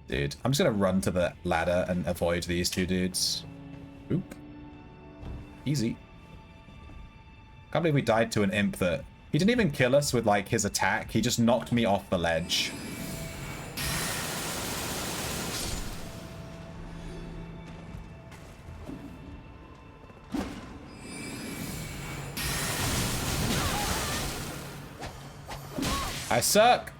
Dude, I'm just gonna run to the ladder and avoid these two dudes. Oop. Easy. Can't believe we died to an imp that... He didn't even kill us with, like, his attack. He just knocked me off the ledge. I suck!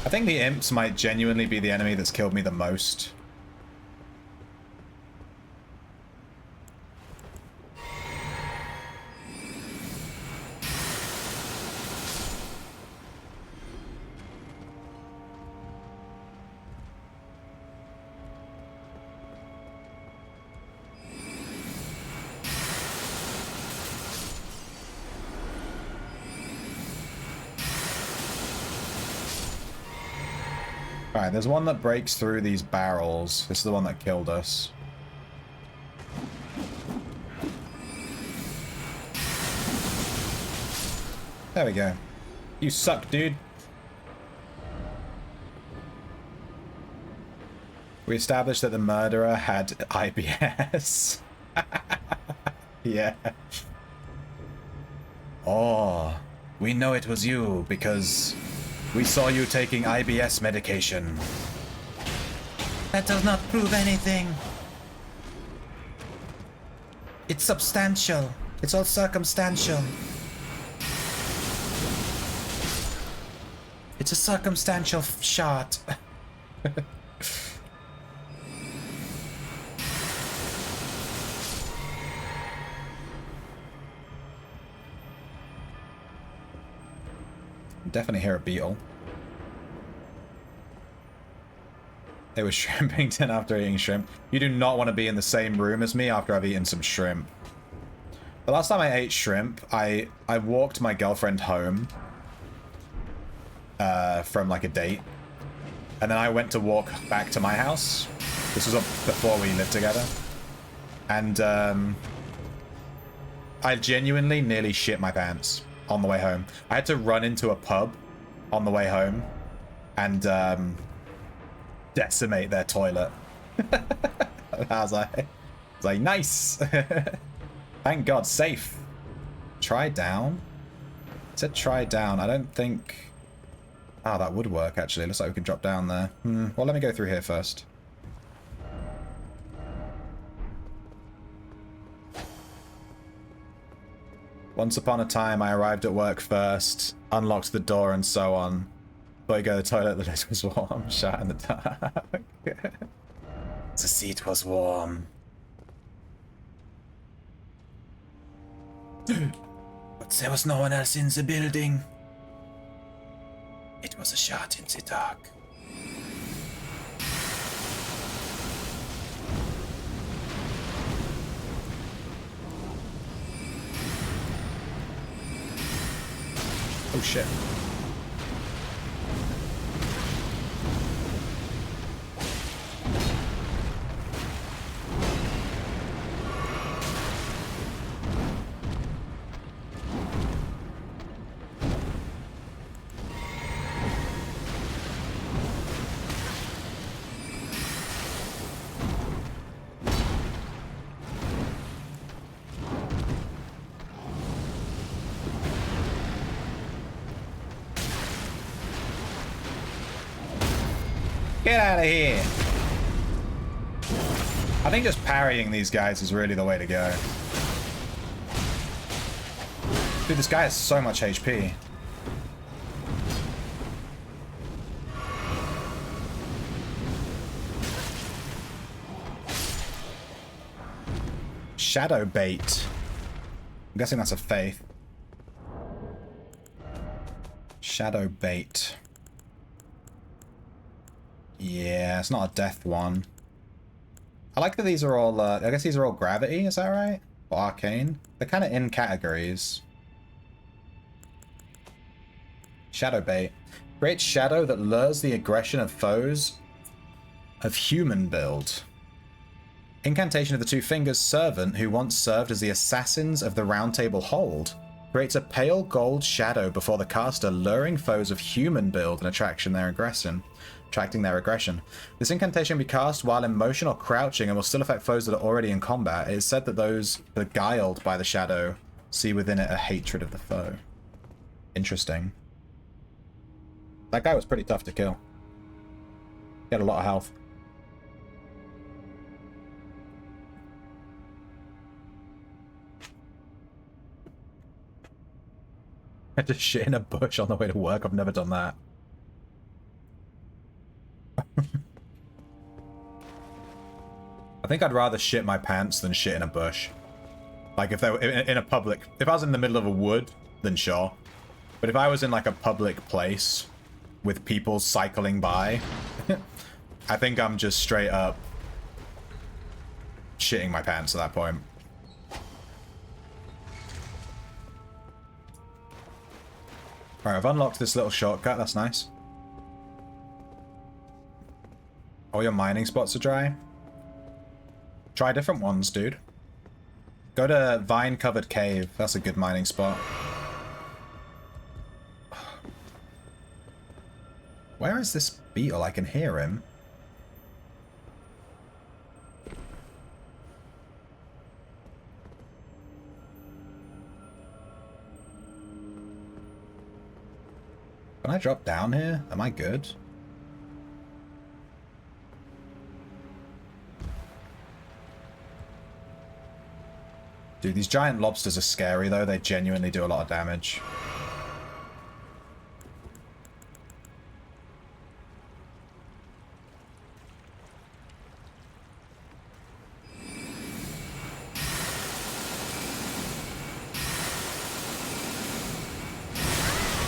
I think the imps might genuinely be the enemy that's killed me the most. Alright, there's one that breaks through these barrels. This is the one that killed us. There we go. You suck, dude. We established that the murderer had IBS. Yeah. Oh, we know it was you because we saw you taking IBS medication. That does not prove anything. It's substantial. It's all circumstantial. It's a circumstantial shot. Definitely hear a beetle. It was Shrimpington after eating shrimp. You do not want to be in the same room as me after I've eaten some shrimp. The last time I ate shrimp, I walked my girlfriend home from like a date. And then I went to walk back to my house. This was before we lived together. And I genuinely nearly shit my pants on the way home. I had to run into a pub on the way home and decimate their toilet. I was like, nice. Thank God, safe. Try down. It said try down. I don't think... Oh, that would work actually. Looks like we can drop down there. Well, let me go through here first. Once upon a time, I arrived at work first, unlocked the door, and so on. Boy, go to the toilet, the list was warm. Shot in the dark. The seat was warm. But there was no one else in the building. It was a shot in the dark. Oh shit. Get out of here! I think just parrying these guys is really the way to go. Dude, this guy has so much HP. Shadow bait. I'm guessing that's a faith. Shadow bait. Yeah, it's not a death one. I like that these are all, I guess these are all gravity, is that right? Or arcane? They're kind of in categories. Shadow bait. Create shadow that lures the aggression of foes of human build. Incantation of the Two Fingers Servant, who once served as the assassins of the Round Table Hold, creates a pale gold shadow before the caster, luring foes of human build and attracting their aggression. This incantation can be cast while in motion or crouching and will still affect foes that are already in combat. It is said that those beguiled by the shadow see within it a hatred of the foe. Interesting. That guy was pretty tough to kill. He had a lot of health. I just shit in a bush on the way to work. I've never done that. I think I'd rather shit my pants than shit in a bush. Like if they were in a public, if I was in the middle of a wood, then sure. But if I was in like a public place with people cycling by, I think I'm just straight up shitting my pants at that point. Alright, I've unlocked this little shortcut, that's nice. All your mining spots are dry. Try different ones, dude. Go to vine-covered cave. That's a good mining spot. Where is this beetle? I can hear him. Can I drop down here? Am I good? Dude, these giant lobsters are scary, though. They genuinely do a lot of damage.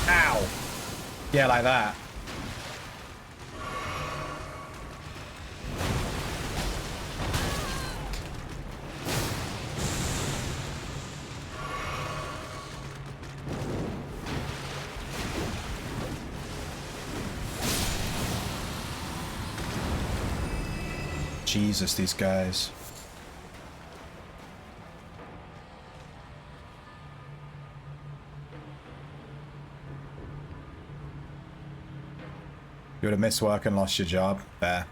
Ow! Yeah, like that. Jesus, these guys. You would have missed work and lost your job. Fair.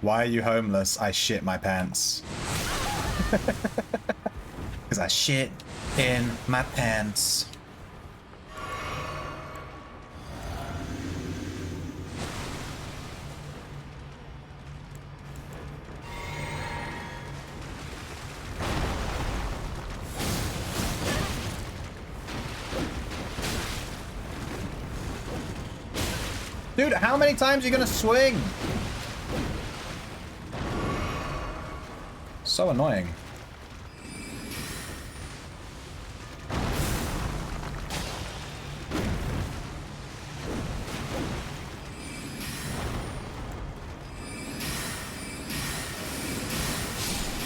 Why are you homeless? I shit my pants. Because I shit in my pants. Dude, how many times are you gonna swing? So annoying.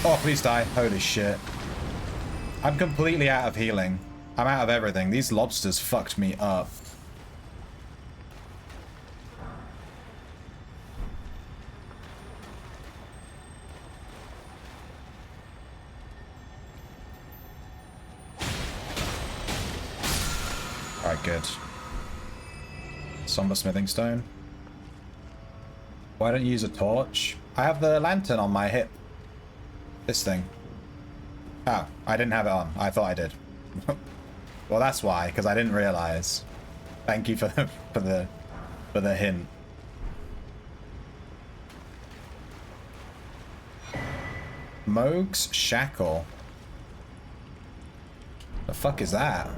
Oh, please die. Holy shit. I'm completely out of healing. I'm out of everything. These lobsters fucked me up. Alright, good. Somber smithing stone. Why don't you use a torch? I have the lantern on my hip. This thing. Oh, I didn't have it on. I thought I did. Well, that's why, because I didn't realize. Thank you for the hint. Moog's Shackle. The fuck is that?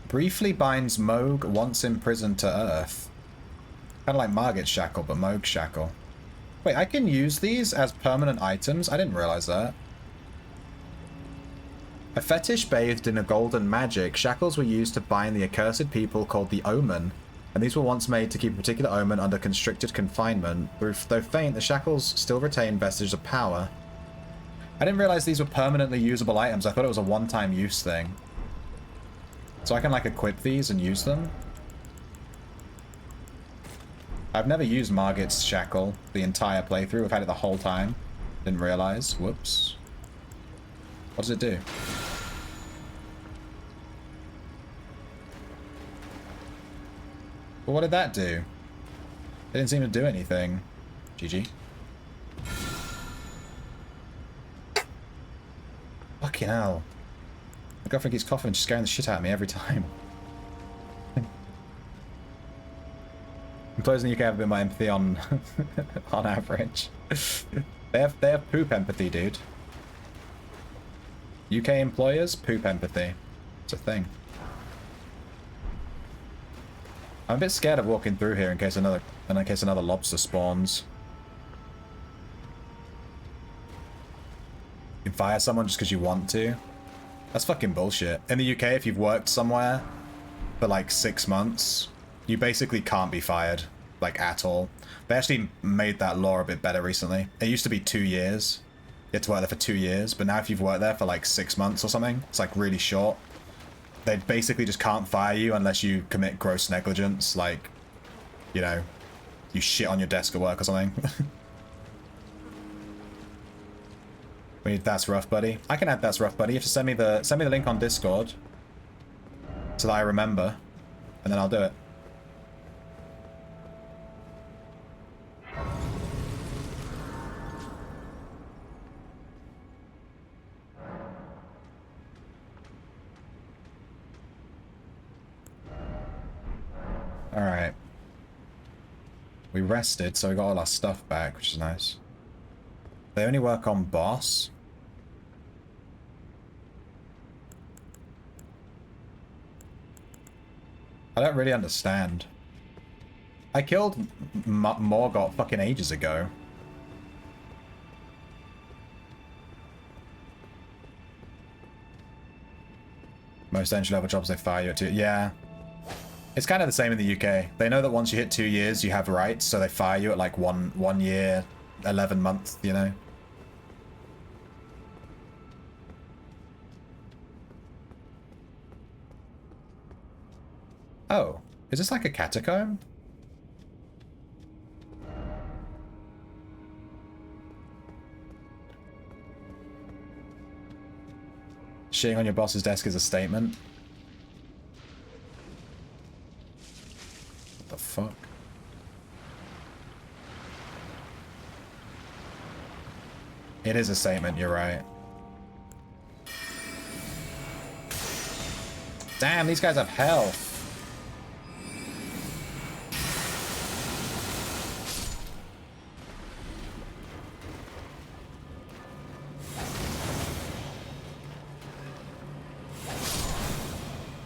Briefly binds Moog once imprisoned to Earth. Kind of like Margit's Shackle, but Moog's Shackle. Wait, I can use these as permanent items? I didn't realize that. A fetish bathed in a golden magic, shackles were used to bind the accursed people called the Omen, and these were once made to keep a particular omen under constricted confinement. Though faint, the shackles still retain vestiges of power. I didn't realize these were permanently usable items. I thought it was a one-time use thing. So I can, like, equip these and use them? I've never used Margit's Shackle the entire playthrough. I've had it the whole time. Didn't realize. Whoops. What does it do? Well, what did that do? It didn't seem to do anything. GG. Fucking hell. My girlfriend keeps coughing, just scaring the shit out of me every time. Employers in the UK have a bit more empathy on on average. They have poop empathy, dude. UK employers, poop empathy. It's a thing. I'm a bit scared of walking through here in case another lobster spawns. You can fire someone just because you want to. That's fucking bullshit. In the UK, if you've worked somewhere for like 6 months, you basically can't be fired, like, at all. They actually made that law a bit better recently. It used to be 2 years. You had to work there for 2 years, but now if you've worked there for like 6 months or something, it's like really short. They basically just can't fire you unless you commit gross negligence, like, you know, you shit on your desk at work or something. We need That's Rough Buddy. I can add That's Rough Buddy. You have to send me the link on Discord so that I remember, and then I'll do it. Alright. We rested, so we got all our stuff back, which is nice. They only work on boss. I don't really understand. I killed Morgott fucking ages ago. Most entry-level jobs, they fire you at 2. Yeah. It's kind of the same in the UK. They know that once you hit 2 years, you have rights, so they fire you at like one year, 11 months, you know? Oh, is this like a catacomb? Shitting on your boss's desk is a statement. What the fuck? It is a statement, you're right. Damn, these guys have health.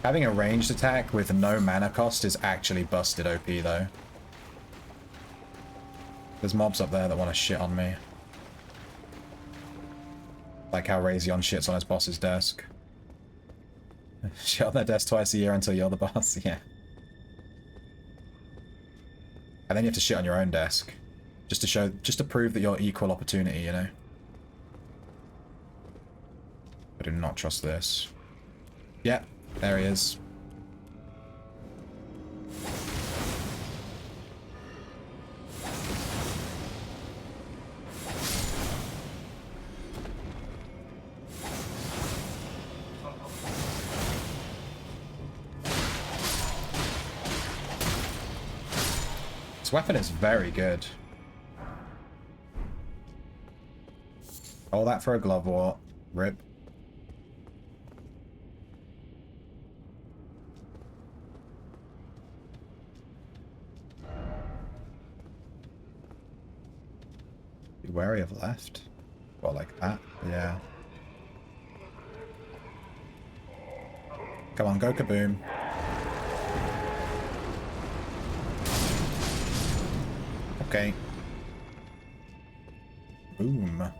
Having a ranged attack with no mana cost is actually busted OP though. There's mobs up there that want to shit on me. Like how Razion shits on his boss's desk. Shit on their desk twice a year until you're the boss, yeah. And then you have to shit on your own desk. Just to prove that you're equal opportunity, you know? I do not trust this. Yep, there he is. This weapon is very good. All that for a glove wart. Rip. Be wary of left. Well, like that. Yeah. Come on, go kaboom. Okay. Boom.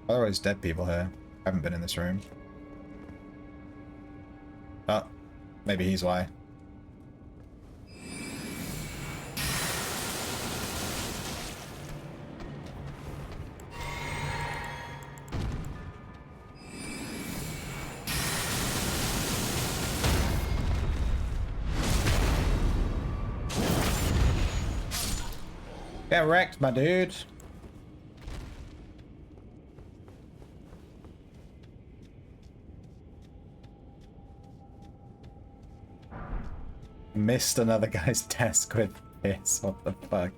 Otherwise, dead people here. Haven't been in this room. Oh, maybe he's why. Get wrecked, my dude. Missed another guy's desk with piss. What the fuck?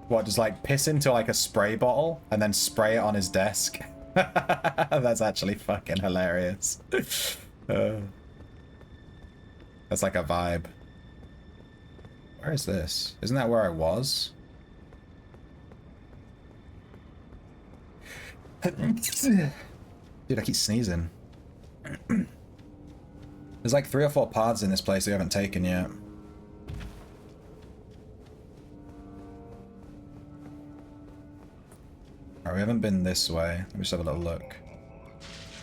What, just like piss into like a spray bottle and then spray it on his desk? That's actually fucking hilarious. That's like a vibe. Where is this? Isn't that where I was? Dude, I keep sneezing. There's like 3 or 4 paths in this place we haven't taken yet. Alright, we haven't been this way. Let me just have a little look.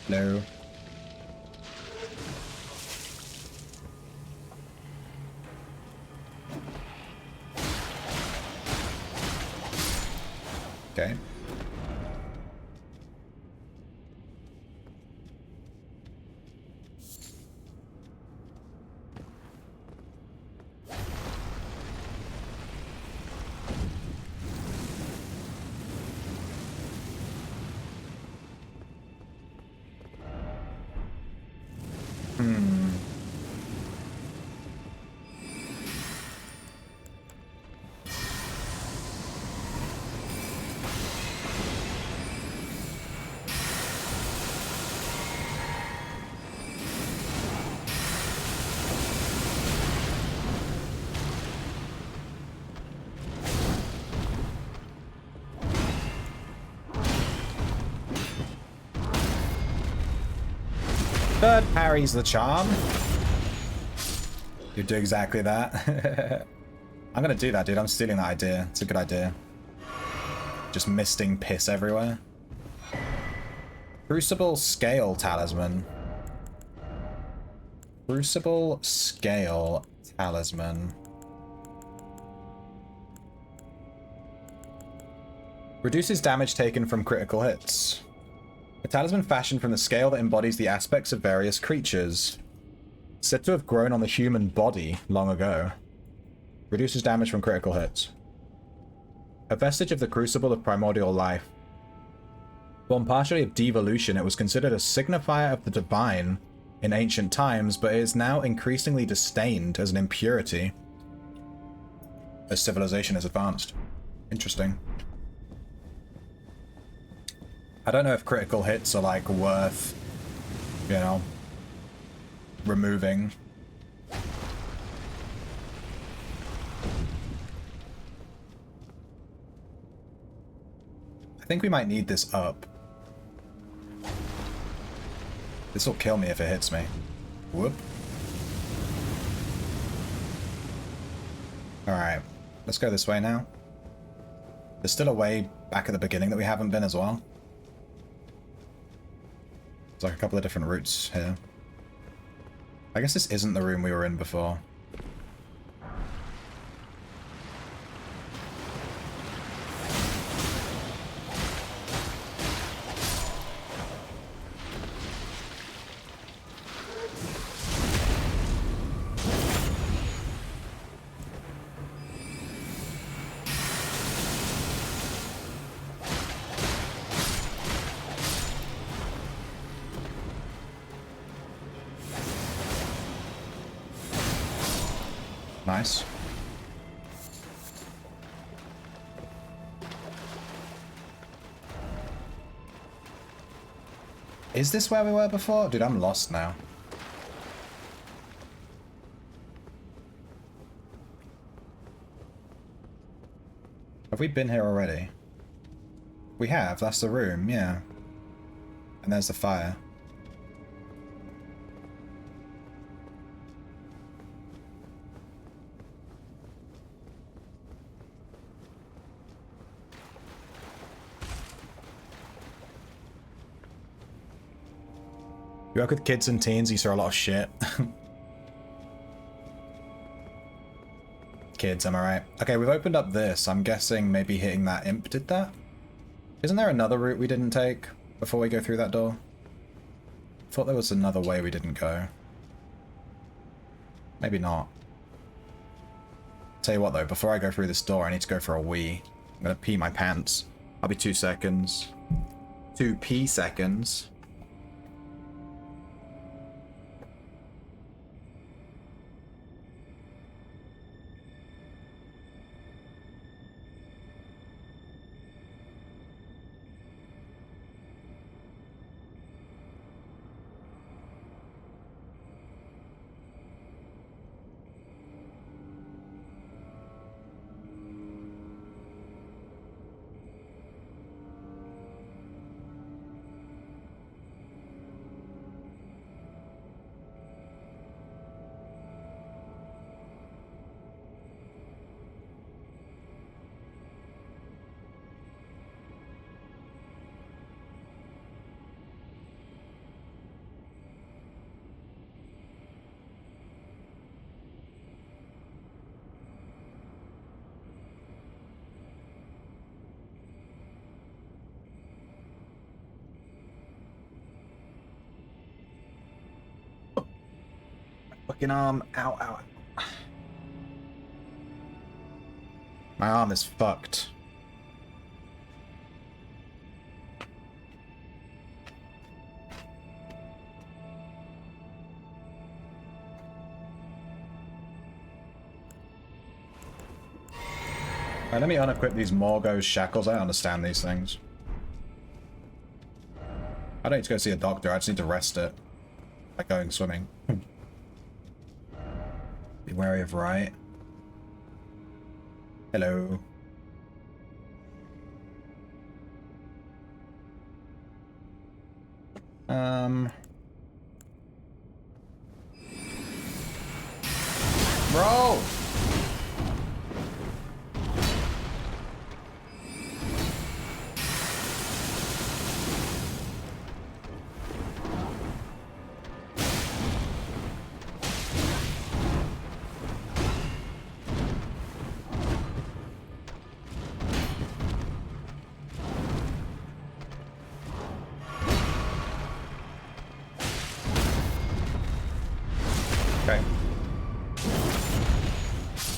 Hello. Okay. Third parries the charm. You do exactly that. I'm gonna do that, dude. I'm stealing that idea. It's a good idea. Just misting piss everywhere. Crucible Scale Talisman. Crucible Scale Talisman. Reduces damage taken from critical hits. A talisman fashioned from the scale that embodies the aspects of various creatures. Said to have grown on the human body long ago. Reduces damage from critical hits. A vestige of the crucible of primordial life. Born partially of devolution, it was considered a signifier of the divine in ancient times, but it is now increasingly disdained as an impurity. as civilization is advanced. Interesting. I don't know if critical hits are like worth, you know, removing. I think we might need this up. This will kill me if it hits me. Whoop. Alright, let's go this way now. There's still a way back at the beginning that we haven't been as well. There's like a couple of different routes here. I guess this isn't the room we were in before. Nice. Is this where we were before? Dude, I'm lost now. Have we been here already? We have, that's the room, yeah. And there's the fire. You work with kids and teens, you saw a lot of shit. Kids, am I right? Okay, we've opened up this. I'm guessing maybe hitting that imp did that? Isn't there another route we didn't take before we go through that door? I thought there was another way we didn't go. Maybe not. Tell you what though, before I go through this door, I need to go for a wee. I'm gonna pee my pants. I'll be 2 seconds. 2 pee seconds. Fucking arm. Ow, ow. My arm is fucked. Alright, let me unequip these Morgo's shackles. I don't understand these things. I don't need to go see a doctor, I just need to rest it. Like going swimming. Be wary of right. Hello. Bro! Okay.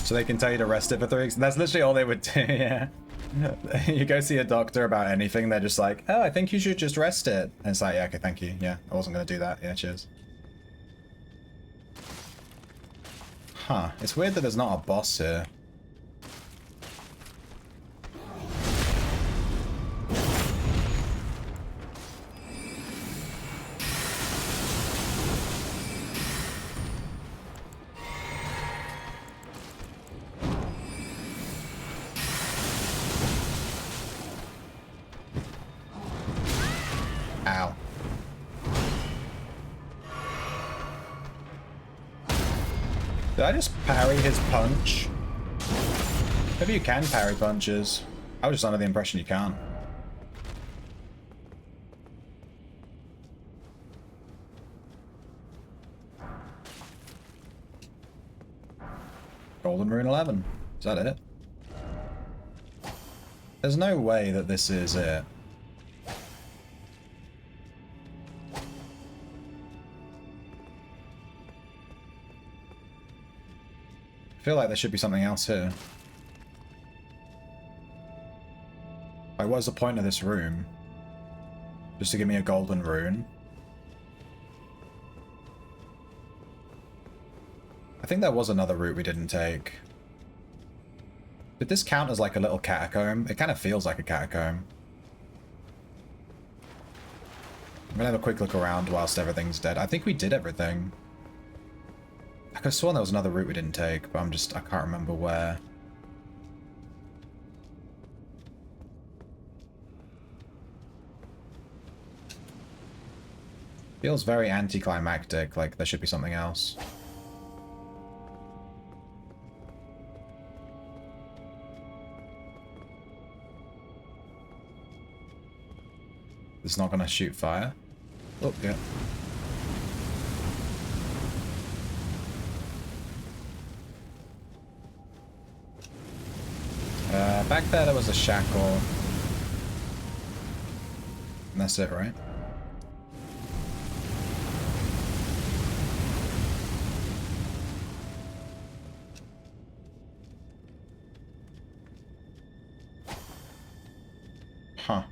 So they can tell you to rest it for 3 weeks. That's literally all they would do, yeah. You go see a doctor about anything, they're just like, oh, I think you should just rest it. And it's like, yeah, okay, thank you. Yeah, I wasn't going to do that. Yeah, cheers. Huh. It's weird that there's not a boss here. Ow. Did I just parry his punch? Maybe you can parry punches. I was just under the impression you can't. Golden Rune 11. Is that it? There's no way that this is it. I feel like there should be something else here. Like, what's the point of this room? Just to give me a golden rune? I think there was another route we didn't take. Did this count as like a little catacomb? It kind of feels like a catacomb. I'm gonna have a quick look around whilst everything's dead. I think we did everything. I could have sworn there was another route we didn't take, but I can't remember where. Feels very anticlimactic, like there should be something else. It's not gonna shoot fire? Oh, yeah. Back there was a shackle. And that's it, right? Huh.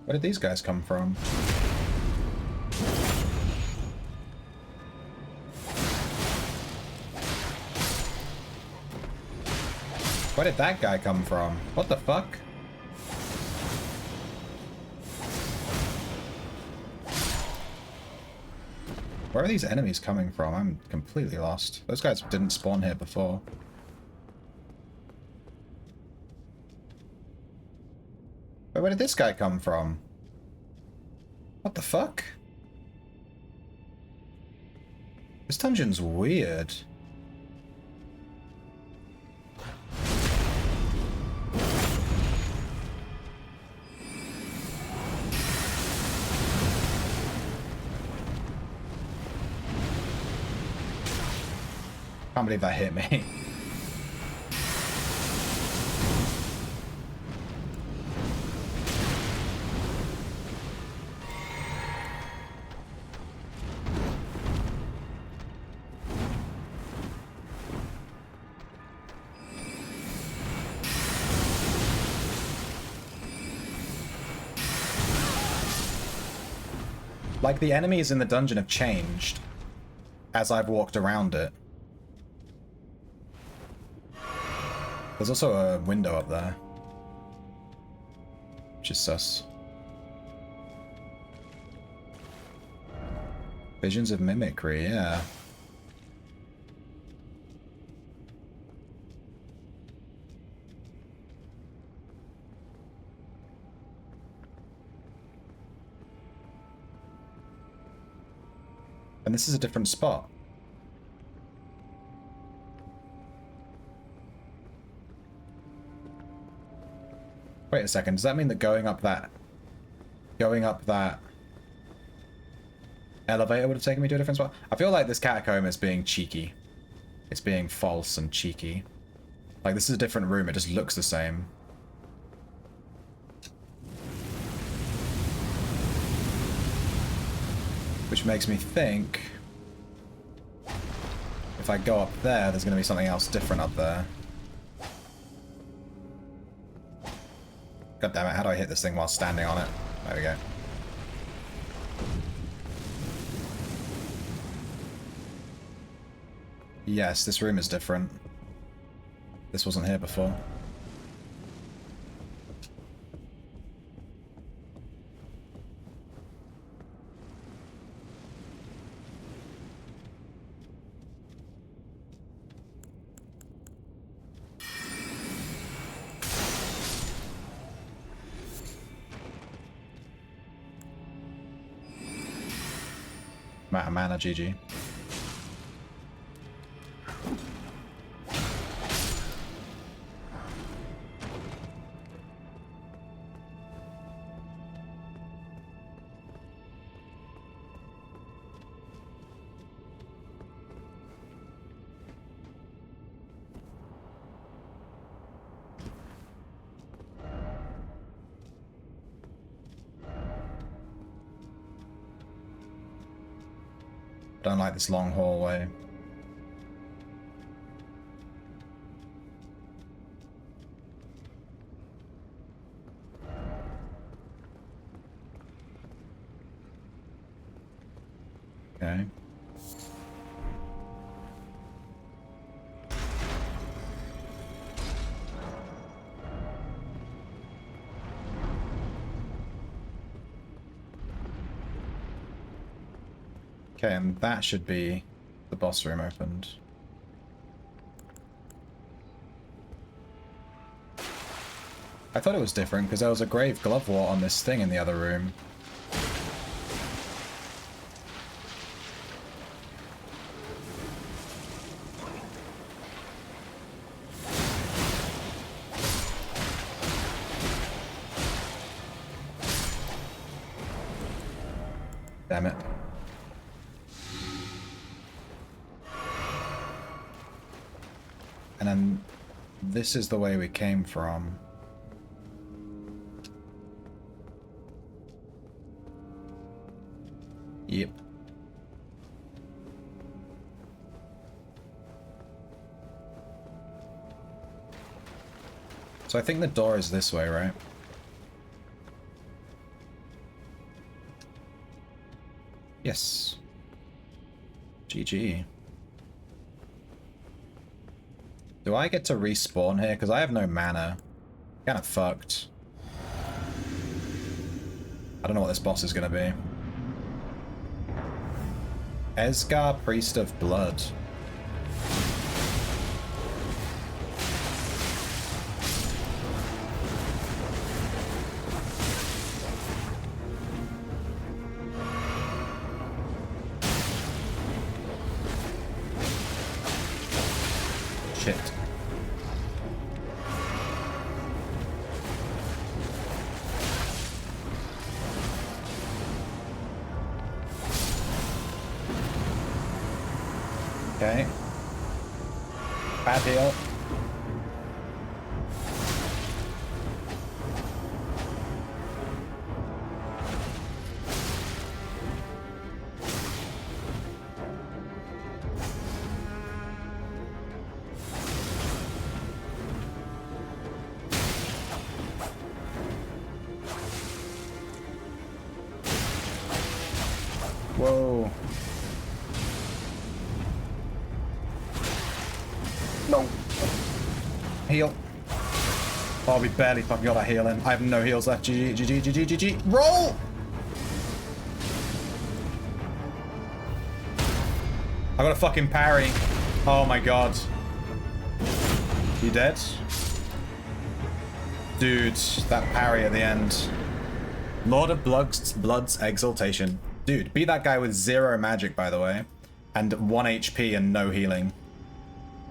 Where did these guys come from? Where did that guy come from? What the fuck? Where are these enemies coming from? I'm completely lost. Those guys didn't spawn here before. Wait, where did this guy come from? What the fuck? This dungeon's weird. Can't believe that hit me. Like, the enemies in the dungeon have changed as I've walked around it. There's also a window up there, which is sus. Visions of mimicry, yeah. And this is a different spot. Wait a second, does that mean that going up that elevator would have taken me to a different spot? I feel like this catacomb is being cheeky. It's being false and cheeky. Like, this is a different room, it just looks the same. Which makes me think if I go up there, there's going to be something else different up there. God damn it, how do I hit this thing while standing on it? There we go. Yes, this room is different. This wasn't here before. I'm out of mana, GG. Don't like this long hallway. Okay. Okay, and that should be the boss room opened. I thought it was different because there was a grave glovewort on this thing in the other room. Damn it. And then this is the way we came from. Yep. So I think the door is this way, right? Yes. GG. Do I get to respawn here? Because I have no mana. Kind of fucked. I don't know what this boss is going to be. Esgar, Priest of Blood. Shit. Okay. Bad heal. Whoa. No. Heal. Oh, we barely fucking got that heal in. I have no heals left. GG, GG, GG, GG. Roll! I got a fucking parry. Oh my god. You dead? Dude, that parry at the end. Lord of Blood's Exaltation. Dude, beat that guy with 0 magic, by the way. And 1 HP and no healing.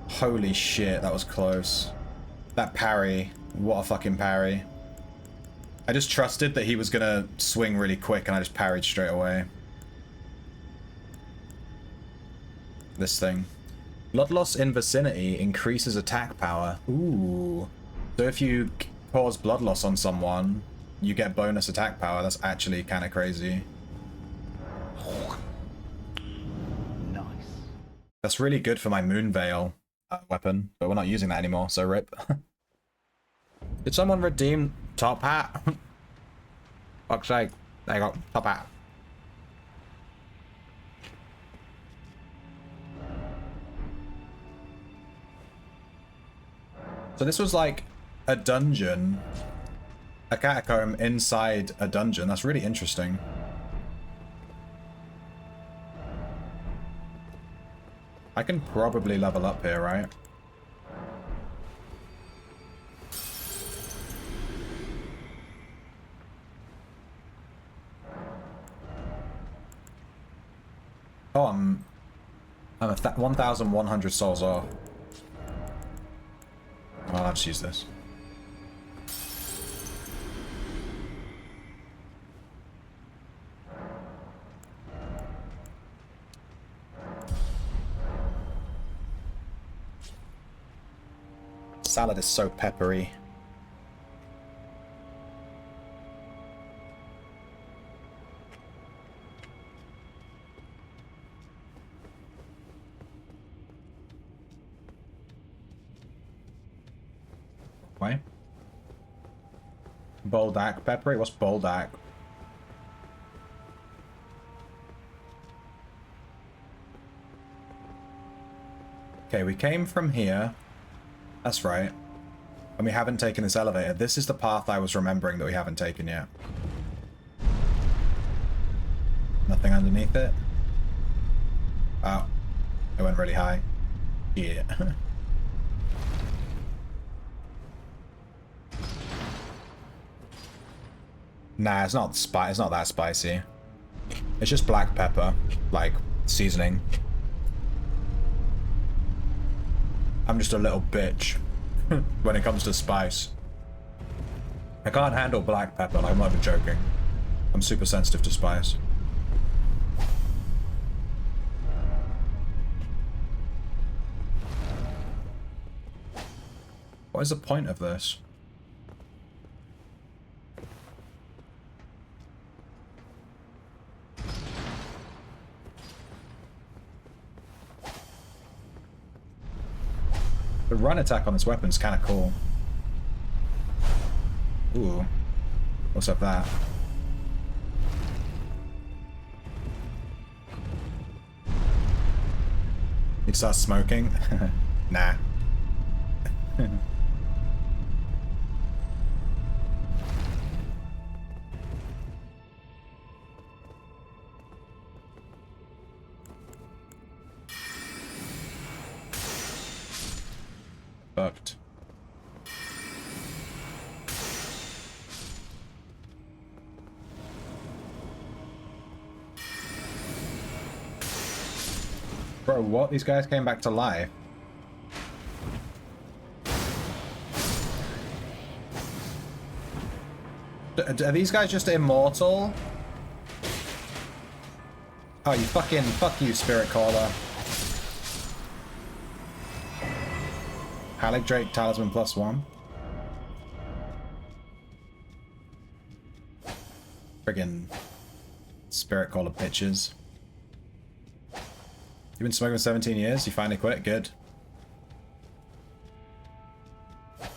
Holy shit, that was close. That parry. What a fucking parry. I just trusted that he was gonna swing really quick and I just parried straight away. This thing. Blood loss in vicinity increases attack power. Ooh. So if you cause blood loss on someone, you get bonus attack power. That's actually kind of crazy. Nice. That's really good for my Moon Veil weapon, but we're not using that anymore, so rip. Did someone redeem top hat? Fuck's sake. There you go, top hat. So this was like a dungeon, a catacomb inside a dungeon. That's really interesting. I can probably level up here, right? Oh, I'm 1,100 souls off. Well, I'll just use this. Salad is so peppery. Why? Boldak peppery? What's Boldak? Okay, we came from here. That's right. And we haven't taken this elevator. This is the path I was remembering that we haven't taken yet. Nothing underneath it? Oh. It went really high. Yeah. Nah, it's not that spicy. It's just black pepper, like seasoning. I'm just a little bitch when it comes to spice. I can't handle black pepper, like, I'm not even joking. I'm super sensitive to spice. What is the point of this? The run attack on this weapon's kind of cool. Ooh. What's up that? Need to start smoking? Nah. Fucked. Bro, what? These guys came back to life. Are these guys just immortal? Oh, you fucking... Fuck you, Spirit Caller. Halleck Drake Talisman +1. Friggin' Spirit Caller bitches. You've been smoking for 17 years? You finally quit? Good.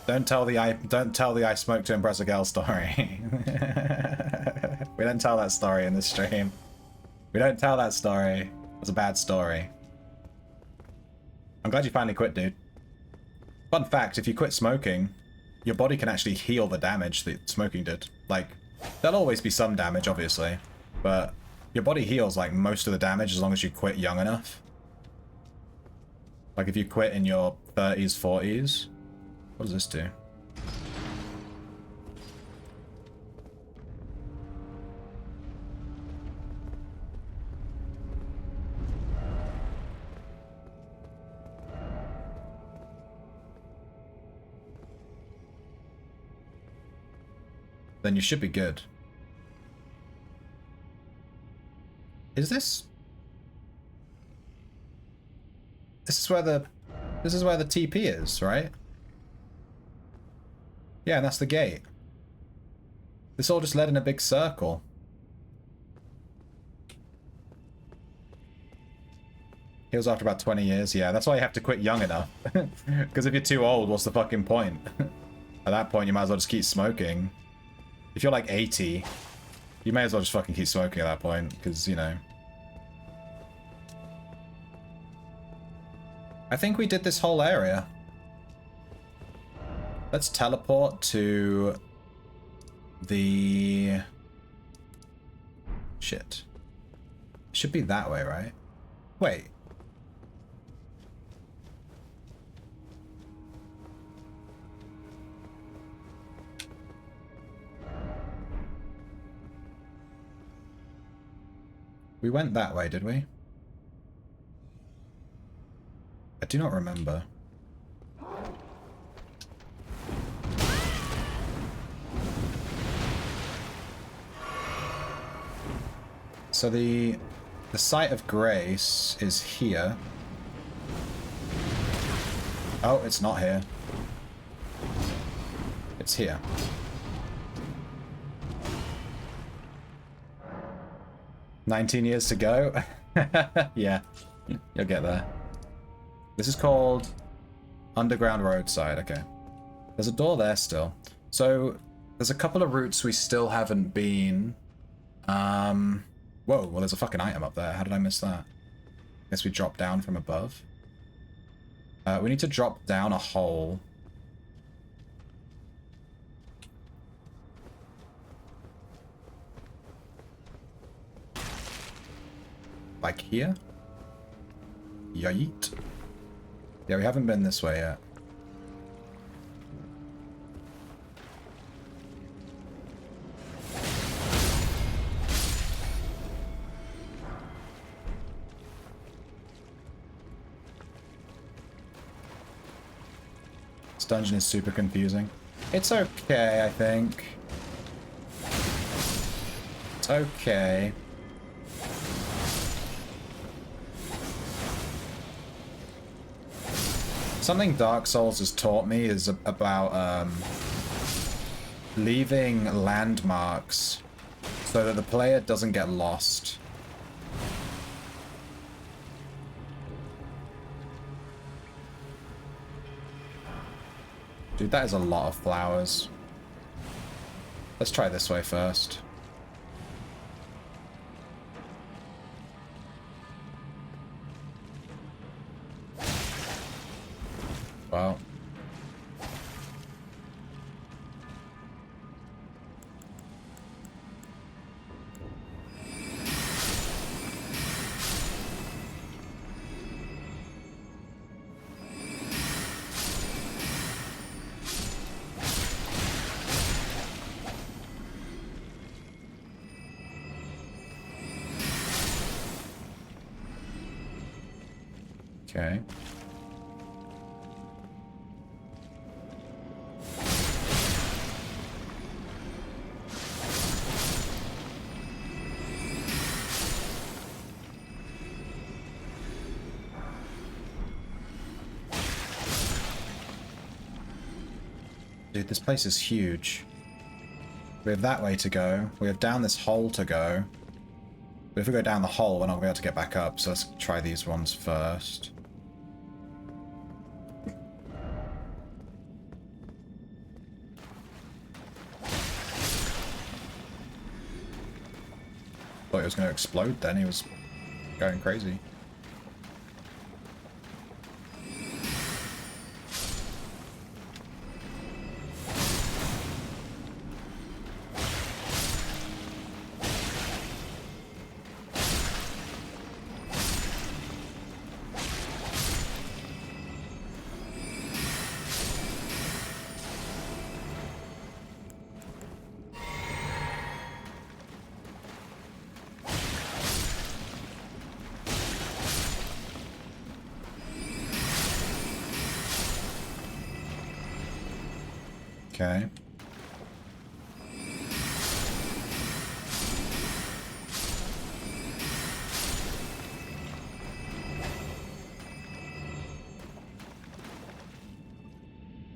Don't tell the I smoked to impress a girl story. We don't tell that story in this stream. We don't tell that story. It was a bad story. I'm glad you finally quit, dude. Fun fact, if you quit smoking, your body can actually heal the damage that smoking did. Like, there'll always be some damage, obviously, but your body heals, like, most of the damage as long as you quit young enough. Like, if you quit in your 30s, 40s... What does this do? Then you should be good. Is this? This is where the TP is, right? Yeah, and that's the gate. This all just led in a big circle. Heals after about 20 years. Yeah, that's why you have to quit young enough. Because if you're too old, what's the fucking point? At that point, you might as well just keep smoking. If you're like 80, you may as well just fucking keep smoking at that point, because, you know. I think we did this whole area. Let's teleport to the... Shit. It should be that way, right? Wait. We went that way, did we? do not remember. So the site of grace is here. Oh, it's not here. It's here. "19 years to go." Yeah, you'll get there. This is called Underground Roadside. Okay. There's a door there still. So there's a couple of routes we still haven't been. Whoa, well there's a fucking item up there. How did I miss that? Guess we dropped down from above. We need to drop down a hole. Like here? Yeet. Yeah, we haven't been this way yet. This dungeon is super confusing. It's okay, I think. It's okay. Something Dark Souls has taught me is about leaving landmarks so that the player doesn't get lost. Dude, that is a lot of flowers. Let's try this way first. Wow. Okay. Dude, this place is huge. We have that way to go. We have down this hole to go. But if we go down the hole, we're not going to be able to get back up. So let's try these ones first. Thought he was going to explode then. He was going crazy. Okay.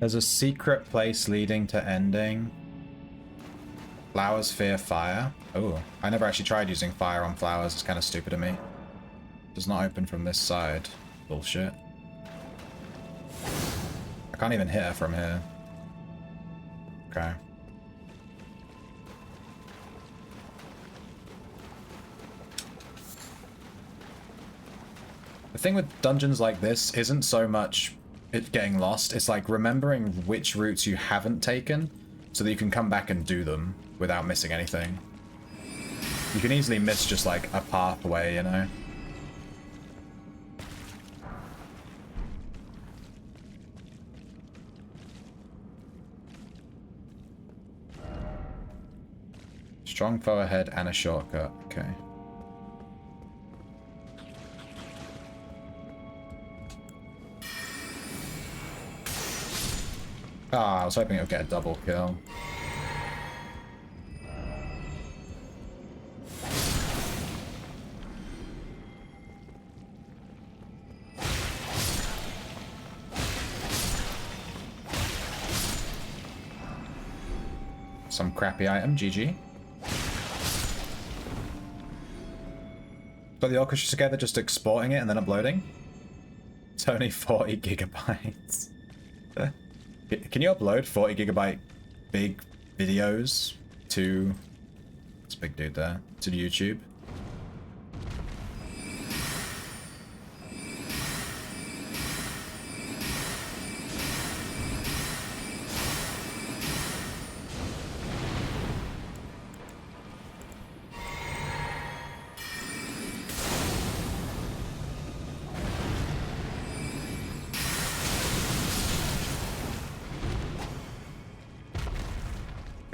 There's a secret place leading to ending. Flowers fear fire. Oh, I never actually tried using fire on flowers. It's kind of stupid of me. Does not open from this side. Bullshit. I can't even hit her from here. Okay. The thing with dungeons like this isn't so much it getting lost, it's like remembering which routes you haven't taken so that you can come back and do them without missing anything. You can easily miss just like a pathway, you know? Strong foe ahead and a shortcut. Okay. Ah, I was hoping it would get a double kill. Some crappy item, GG. Got the orchestra together, just exporting it and then uploading. It's only 40 gigabytes. Can you upload 40 gigabyte big videos to this big dude there to YouTube?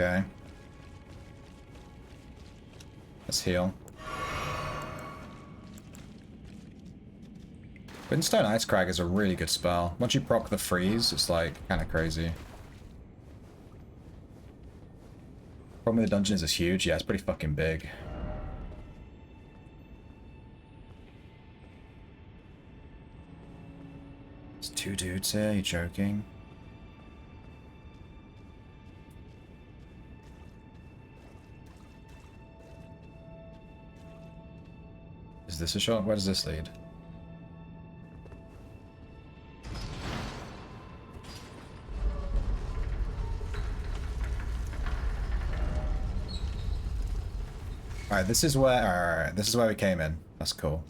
Okay. Let's heal. Windstone Ice Crag is a really good spell. Once you proc the freeze, it's like kind of crazy. Problem with the dungeon is it's huge. Yeah, it's pretty fucking big. There's 2 dudes here, you joking? Is this a shot? Where does this lead? Alright, this is where we came in. That's cool.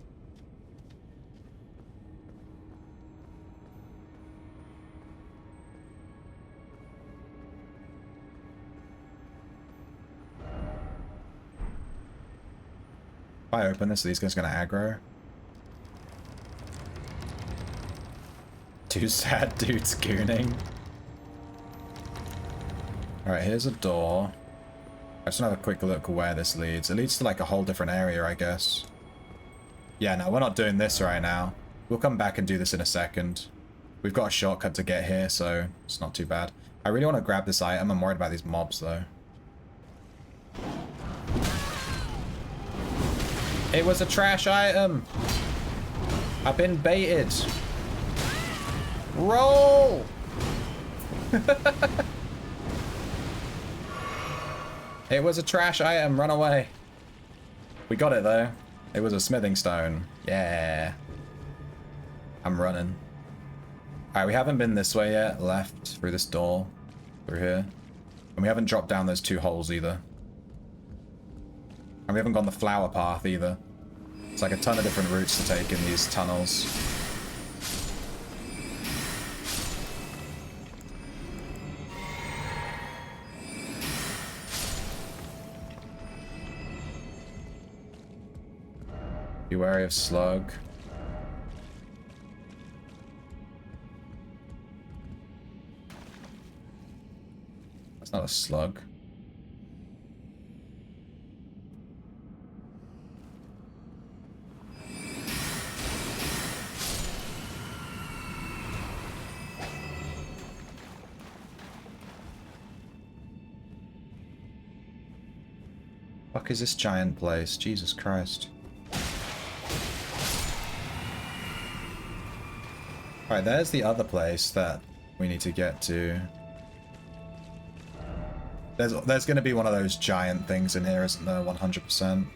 If I open this, are these guys gonna aggro? 2 sad dudes gooning. Alright, here's a door. I just want to have a quick look where this leads. It leads to like a whole different area, I guess. Yeah, no, we're not doing this right now. We'll come back and do this in a second. We've got a shortcut to get here, so it's not too bad. I really want to grab this item. I'm worried about these mobs, though. It was a trash item. I've been baited. Roll! It was a trash item. Run away. We got it, though. It was a smithing stone. Yeah. I'm running. Alright, we haven't been this way yet. Left through this door. Through here. And we haven't dropped down those 2 holes either. And we haven't gone the flower path either. It's like a ton of different routes to take in these tunnels. Be wary of slug. That's not a slug. Fuck is this giant place? Jesus Christ. Alright, there's the other place that we need to get to. There's gonna be one of those giant things in here, isn't there? 100%.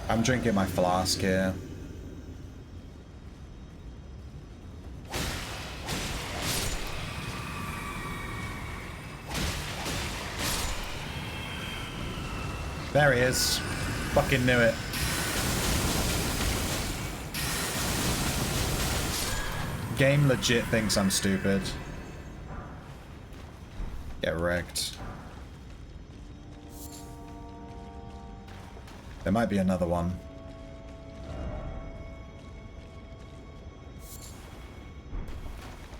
I'm drinking my flask here. There he is. Fucking knew it. Game legit thinks I'm stupid. Get wrecked. There might be another one.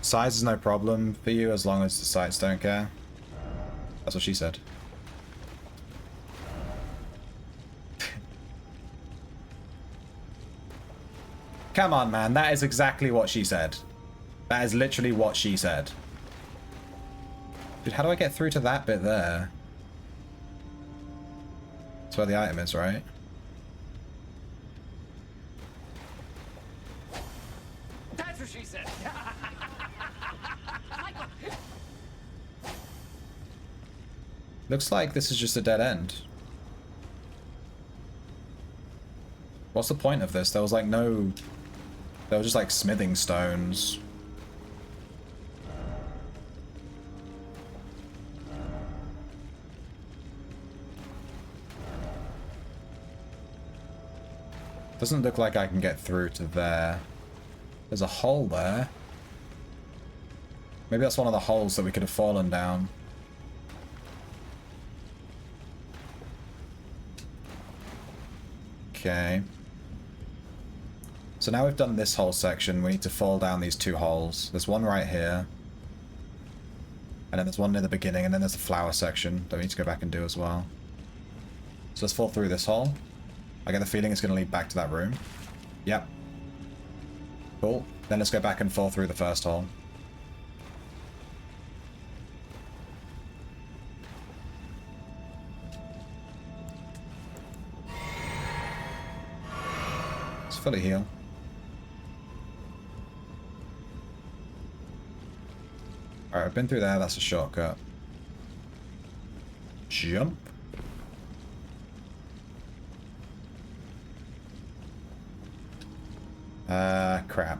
Size is no problem for you as long as the sites don't care. That's what she said. Come on, man. That is exactly what she said. That is literally what she said. Dude, how do I get through to that bit there? That's where the item is, right? That's what she said. Looks like this is just a dead end. What's the point of this? There was like no... There was just like smithing stones. Doesn't look like I can get through to there. There's a hole there. Maybe that's one of the holes that we could have fallen down. Okay. So now we've done this whole section, we need to fall down these two holes. There's one right here. And then there's one near the beginning, and then there's the flower section that we need to go back and do as well. So let's fall through this hole. I get the feeling it's going to lead back to that room. Yep. Cool. Then let's go back and fall through the first hole. Let's fully heal. Alright, I've been through there, that's a shortcut. Jump. Crap.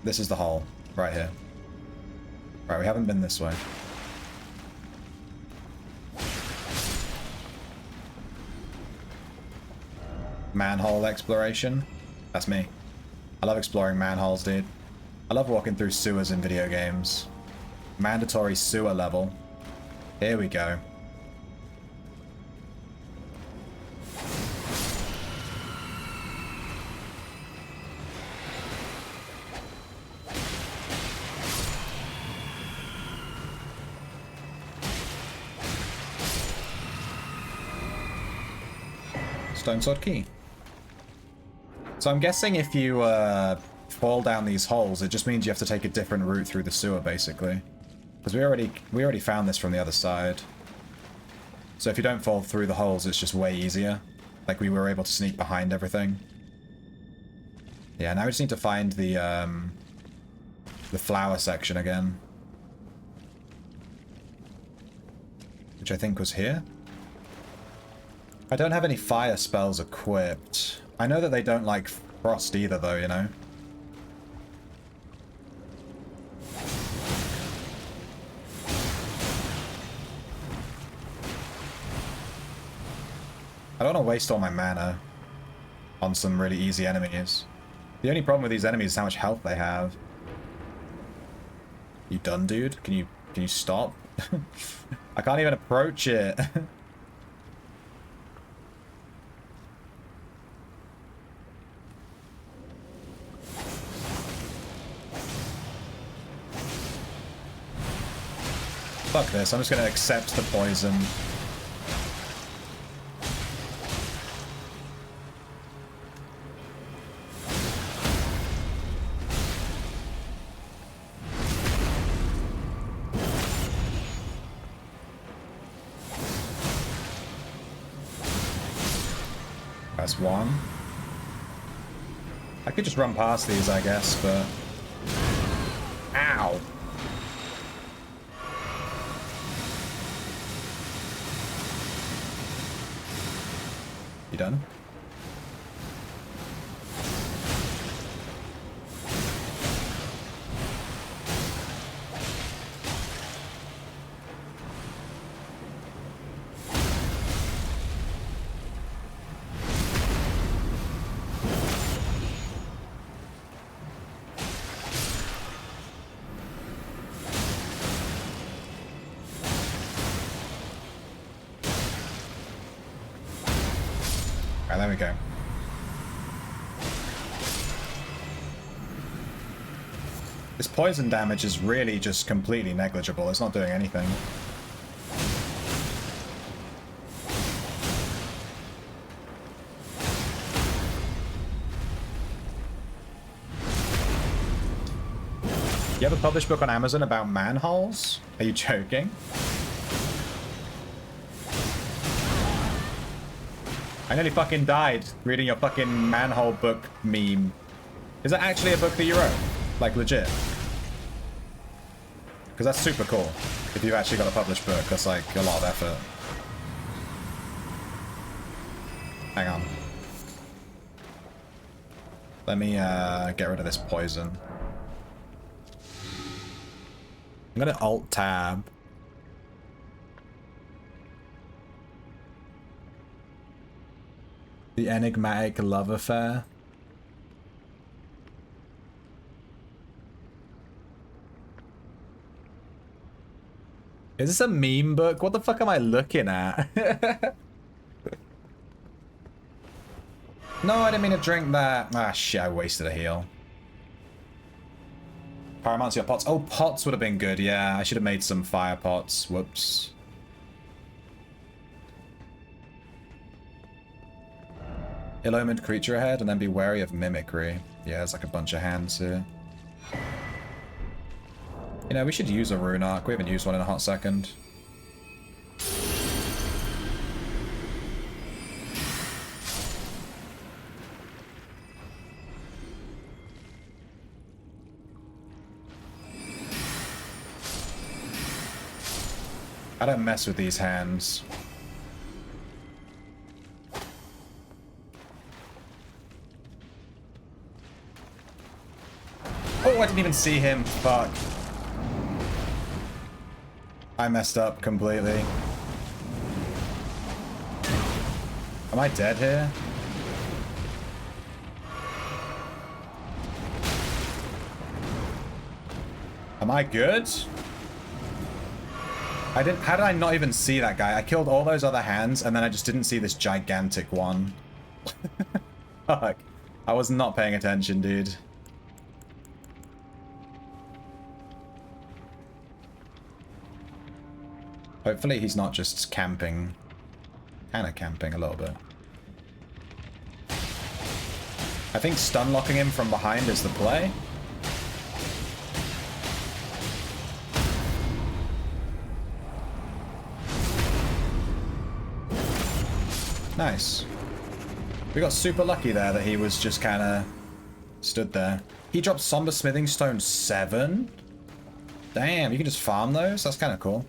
This is the hole, right here. Right, we haven't been this way. Manhole exploration? That's me. I love exploring manholes, dude. I love walking through sewers in video games. Mandatory sewer level. Here we go. Stone sword key. So I'm guessing if you fall down these holes, it just means you have to take a different route through the sewer, basically. Because we already found this from the other side. So if you don't fall through the holes, it's just way easier. Like we were able to sneak behind everything. Yeah, now we just need to find the flower section again. Which I think was here. I don't have any fire spells equipped. I know that they don't like frost either, though, you know? I don't want to waste all my mana on some really easy enemies. The only problem with these enemies is how much health they have. You done, dude? Can you stop? I can't even approach it. Fuck this, I'm just gonna accept the poison. That's one. I could just run past these, I guess, but... Ow! You done? There we go. This poison damage is really just completely negligible. It's not doing anything. You have a published book on Amazon about manholes? Are you joking? I nearly fucking died reading your fucking manhole book meme. Is that actually a book that you wrote? Like, legit? Because that's super cool. If you've actually got a published book, that's like a lot of effort. Hang on. Let me get rid of this poison. I'm gonna Alt-Tab. The enigmatic love affair. Is this a meme book? What the fuck am I looking at? No, I didn't mean to drink that. Ah, shit, I wasted a heal. Pyromancer pots. Oh, pots would have been good, yeah. I should have made some fire pots. Whoops. Ill-omened creature ahead, and then be wary of mimicry. Yeah, there's like a bunch of hands here. You know, we should use a rune arc. We haven't used one in a hot second. I don't mess with these hands. Oh, I didn't even see him. Fuck. I messed up completely. Am I dead here? Am I good? How did I not even see that guy? I killed all those other hands, and then I just didn't see this gigantic one. Fuck. I was not paying attention, dude. Hopefully he's not just camping. Kinda camping a little bit. I think stun locking him from behind is the play. Nice. We got super lucky there that he was just kind of stood there. He dropped Somber Smithing Stone 7? Damn, you can just farm those? That's kind of cool.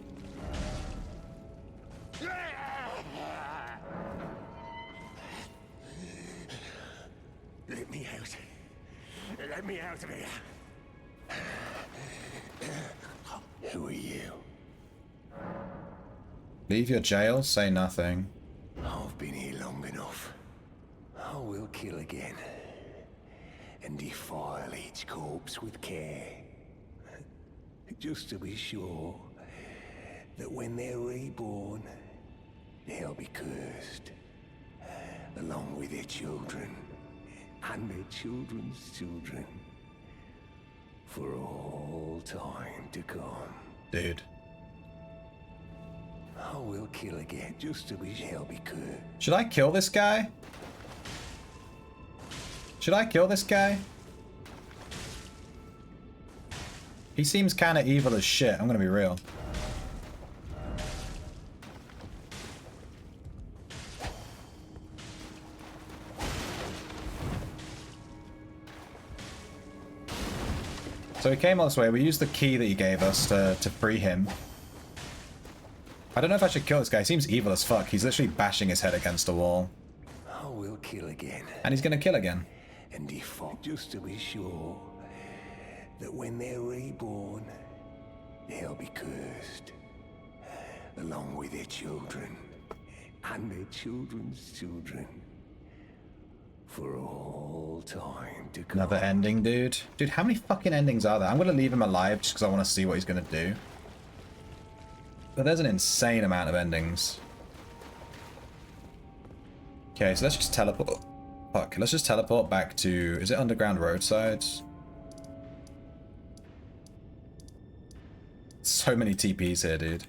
Let me out. Let me out of here. Who are you? Leave your jail, say nothing. I've been here long enough. I will kill again. And defile each corpse with care. Just to be sure that when they're reborn, they'll be cursed. Along with their children. And their children's children. For all time to come. Dude. I will kill again, just to be shall be good. Should I kill this guy? Should I kill this guy? He seems kind of evil as shit, I'm gonna be real. So he came all this way, we used the key that he gave us to free him. I don't know if I should kill this guy. He seems evil as fuck. He's literally bashing his head against a wall. I will kill again. And he's gonna kill again. And default just to be sure that when they're reborn, they'll be cursed. Along with their children. And their children's children. For all time to come. Another ending, dude. Dude, how many fucking endings are there? I'm gonna leave him alive just because I want to see what he's gonna do. But there's an insane amount of endings. Okay, so let's just teleport. Fuck, let's just teleport back to... Is it Underground Roadsides? So many TPs here, dude.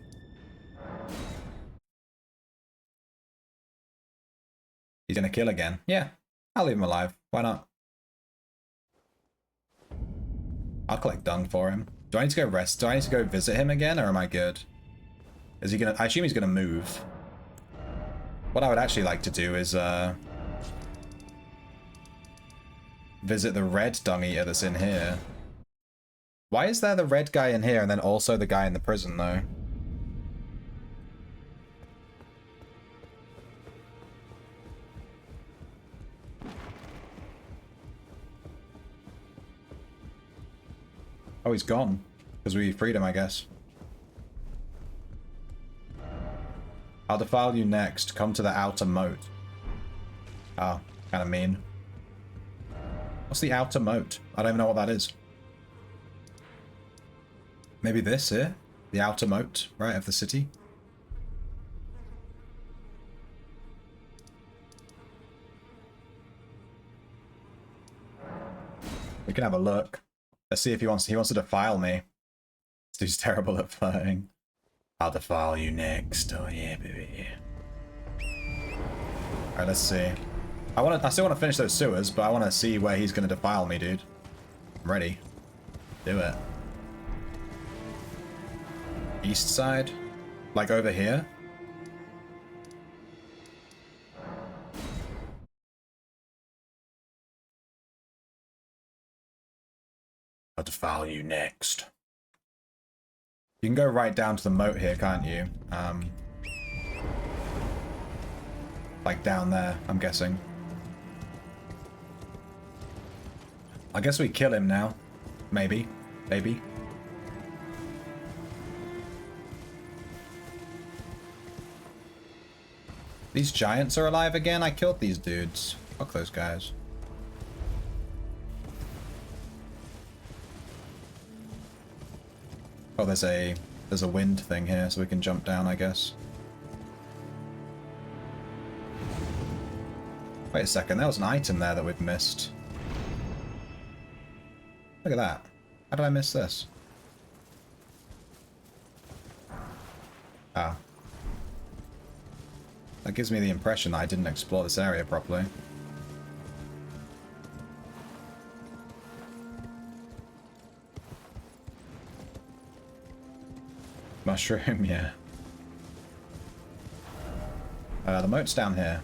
He's gonna kill again. Yeah, I'll leave him alive. Why not? I'll collect dung for him. Do I need to go rest? Do I need to go visit him again, or am I good? Is he gonna... I assume he's gonna move. What I would actually like to do is, visit the red dung eater that's in here. Why is there the red guy in here and then also the guy in the prison, though? Oh, he's gone. Because we freed him, I guess. I'll defile you next. Come to the outer moat. Oh, kind of mean. What's the outer moat? I don't even know what that is. Maybe this here? The outer moat, right, of the city? We can have a look. Let's see if he wants to defile me. This dude's terrible at flirting. I'll defile you next. Oh yeah, baby. Alright, let's see. I still want to finish those sewers, but I want to see where he's going to defile me, dude. I'm ready. Do it. East side? Like over here? I'll defile you next. You can go right down to the moat here, can't you? Like down there, I'm guessing. I guess we kill him now. Maybe. Maybe. These giants are alive again? I killed these dudes. Fuck those guys. Oh, there's a wind thing here, so we can jump down, I guess. Wait a second, there was an item there that we've missed. Look at that. How did I miss this? Ah. That gives me the impression that I didn't explore this area properly. Mushroom, yeah. The moat's down here.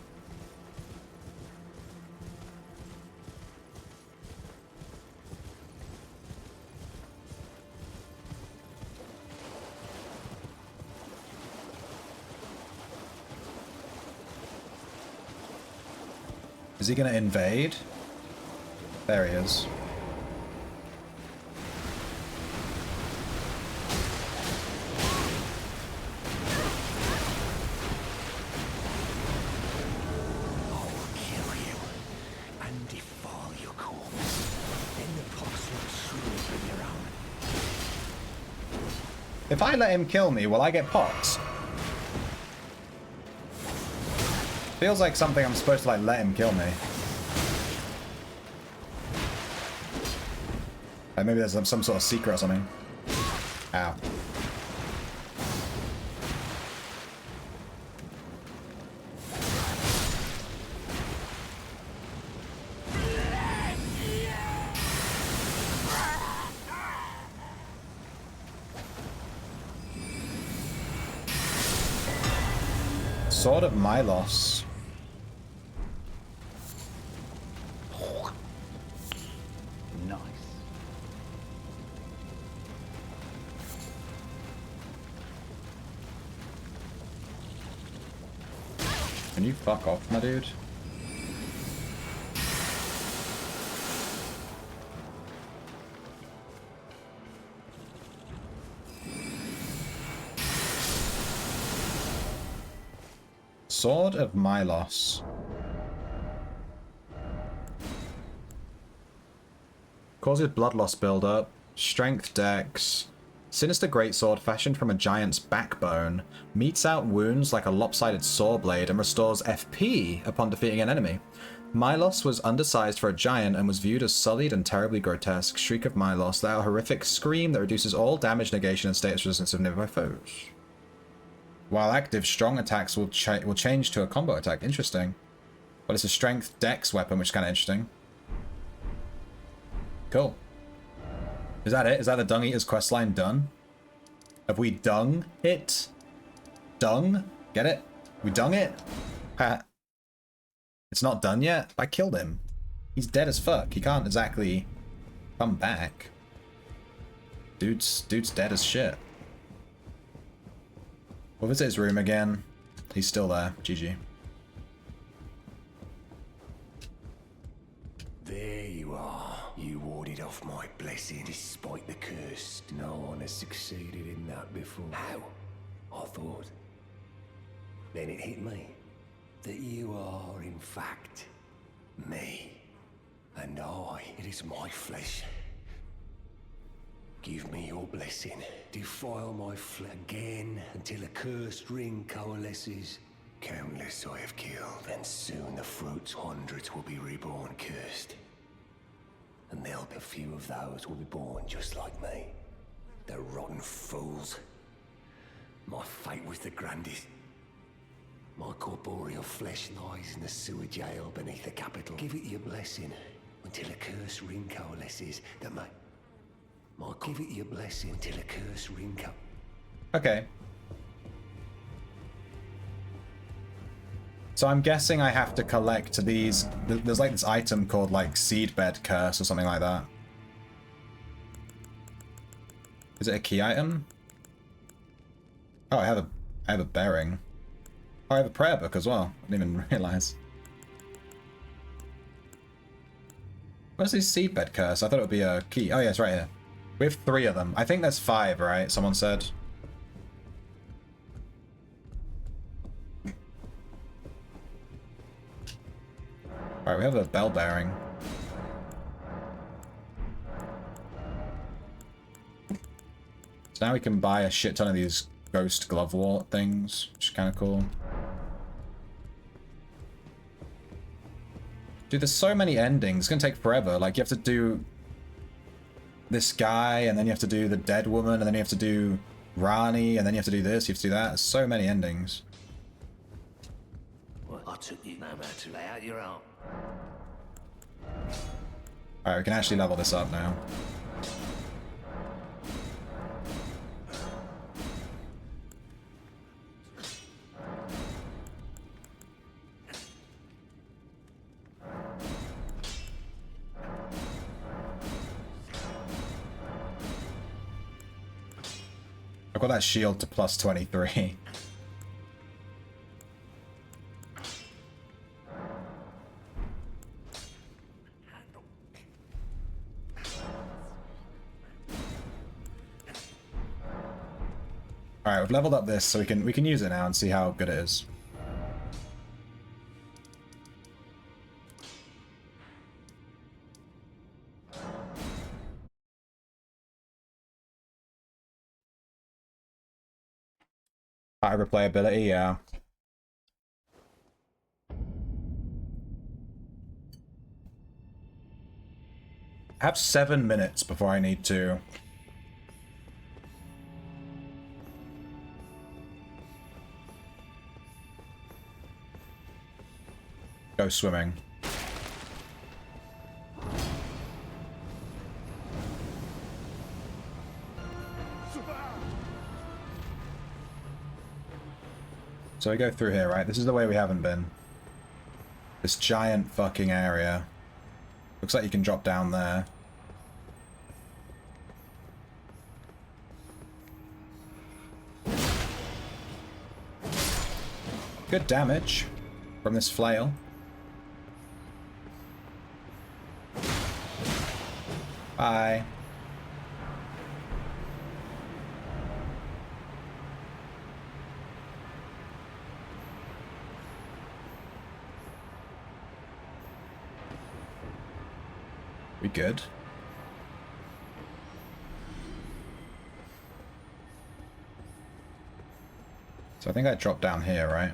Is he gonna invade? There he is. If I let him kill me, will I get pox? Feels like something I'm supposed to, like, let him kill me. Like, maybe there's some sort of secret or something. Ow. Sword of Milos. Nice. Can you fuck off, my dude? Sword of Milos. Causes blood loss buildup. Strength dex. Sinister greatsword fashioned from a giant's backbone. Meets out wounds like a lopsided saw blade and restores FP upon defeating an enemy. Milos was undersized for a giant and was viewed as sullied and terribly grotesque. Shriek of Milos. Thou a horrific scream that reduces all damage, negation, and status resistance of nearby foes. While active, strong attacks will change to a combo attack. Interesting. But it's a strength dex weapon, which is kind of interesting. Cool. Is that it? Is that the Dung Eater's questline done? Have we dung it? Dung? Get it? We dung it? Ha. It's not done yet? I killed him. He's dead as fuck. He can't exactly come back. Dude's dead as shit. We'll visit his room again. He's still there. GG. There you are. You warded off my blessing despite the curse. No one has succeeded in that before. How? I thought. Then it hit me that you are, in fact, me. And it is my flesh. Give me your blessing. Defile my flesh again until a cursed ring coalesces. Countless I have killed, and soon the fruits hundreds will be reborn cursed. And there'll be a few of those will be born just like me. The rotten fools. My fate was the grandest. My corporeal flesh lies in the sewer jail beneath the capital. Give it your blessing until a cursed ring coalesces that give it your blessing until a cursed ring Okay. So I'm guessing I have to collect these. There's like this item called like Seedbed Curse or something like that. Is it a key item? Oh, I have a bearing. Oh, I have a prayer book as well. I didn't even realize. Where's this Seedbed Curse? I thought it would be a key. Oh yeah, it's right here. We have 3 of them. I think there's 5, right? Someone said. Alright, we have a bell bearing. So now we can buy a shit ton of these ghost glove wart things, which is kind of cool. Dude, there's so many endings. It's gonna take forever. Like, you have to do this guy, and then you have to do the dead woman, and then you have to do Rani, and then you have to do this, you have to do that. There's so many endings. Well, I took you no matter to lay out your arm. Alright, we can actually level this up now. I've got that shield to plus 23. Alright, we've leveled up this so we can use it now and see how good it is. High replayability, yeah. I have 7 minutes before I need to go swimming. So I go through here, right? This is the way we haven't been. This giant fucking area. Looks like you can drop down there. Good damage from this flail. Bye. We good? So I think I dropped down here, right?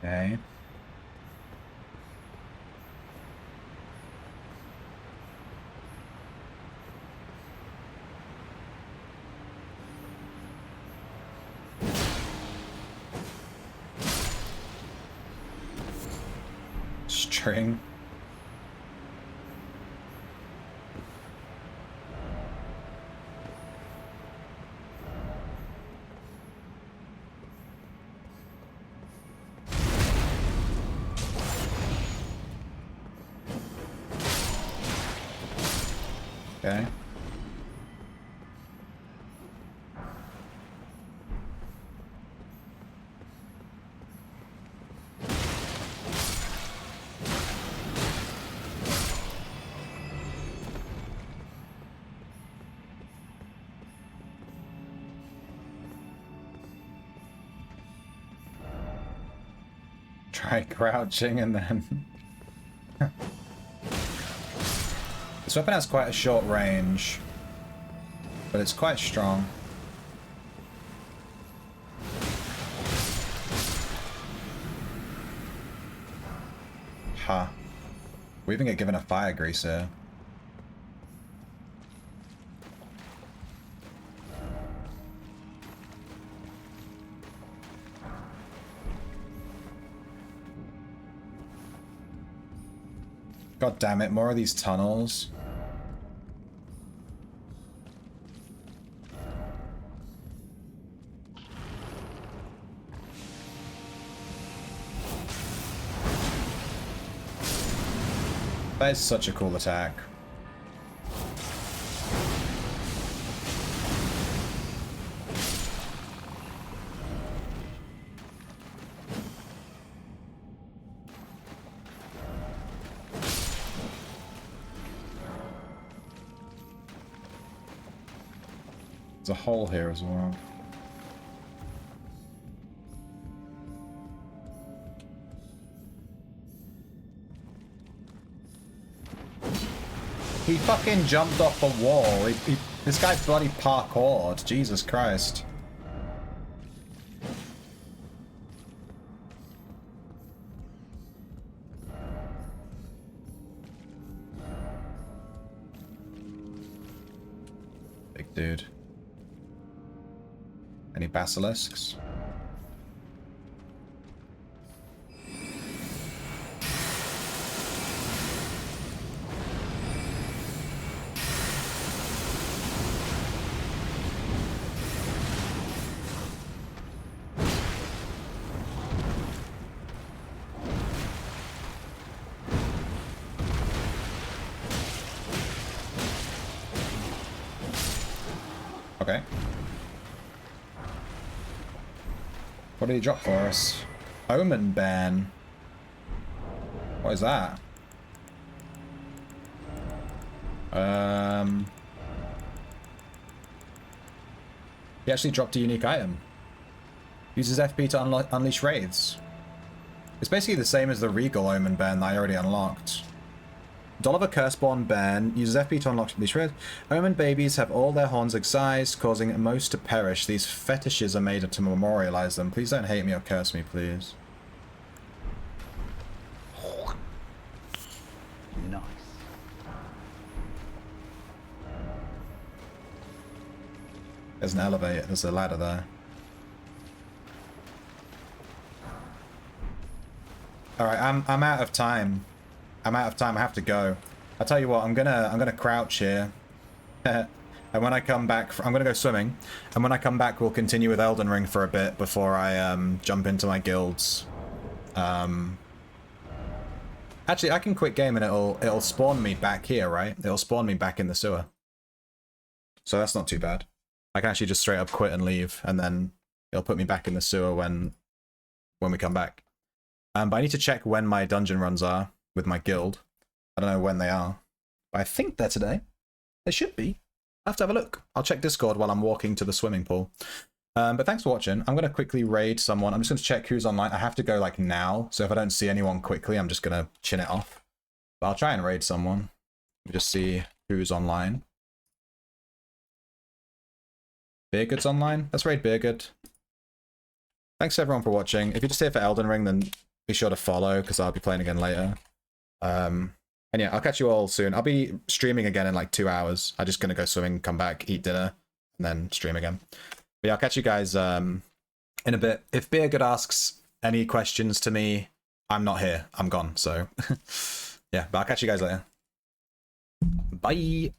Okay. String. Okay. Try crouching and then... This weapon has quite a short range, but it's quite strong. Huh. We even get given a fire grease here. God damn it, more of these tunnels. That is such a cool attack. There's a hole here as well. He fucking jumped off a wall. This guy bloody parkoured. Jesus Christ. Big dude. Any basilisks? Okay. What did he drop for us? Omen ban. What is that? He actually dropped a unique item. Uses FP to unleash wraiths. It's basically the same as the Regal Omen ban that I already unlocked. Dolliver Curseborn ban uses FP to unlock these wraiths. Omen babies have all their horns excised, causing most to perish. These fetishes are made to memorialize them. Please don't hate me or curse me, please. Nice. There's an elevator. There's a ladder there. Alright, I'm out of time. I'm out of time. I have to go. I'll tell you what, I'm gonna crouch here. And when I come back, I'm gonna go swimming. And when I come back, we'll continue with Elden Ring for a bit before I jump into my guilds. Actually, I can quit game and it'll spawn me back here, right? It'll spawn me back in the sewer. So that's not too bad. I can actually just straight up quit and leave, and then it'll put me back in the sewer when we come back. But I need to check when my dungeon runs are with my guild. I don't know when they are, but I think they're today. They should be. I have to have a look. I'll check Discord while I'm walking to the swimming pool. But thanks for watching. I'm going to quickly raid someone. I'm just going to check who's online. I have to go like now, so if I don't see anyone quickly, I'm just going to chin it off. But I'll try and raid someone. Just see who's online. Beergood's online? Let's raid Beergood. Thanks everyone for watching. If you're just here for Elden Ring, then be sure to follow because I'll be playing again later. And yeah, I'll catch you all soon. I'll be streaming again in like 2 hours. I'm just gonna go swimming, come back, eat dinner, and then stream again. But yeah, I'll catch you guys in a bit. If Beer Good asks any questions to me, I'm not here. I'm gone. So yeah, but I'll catch you guys later. Bye.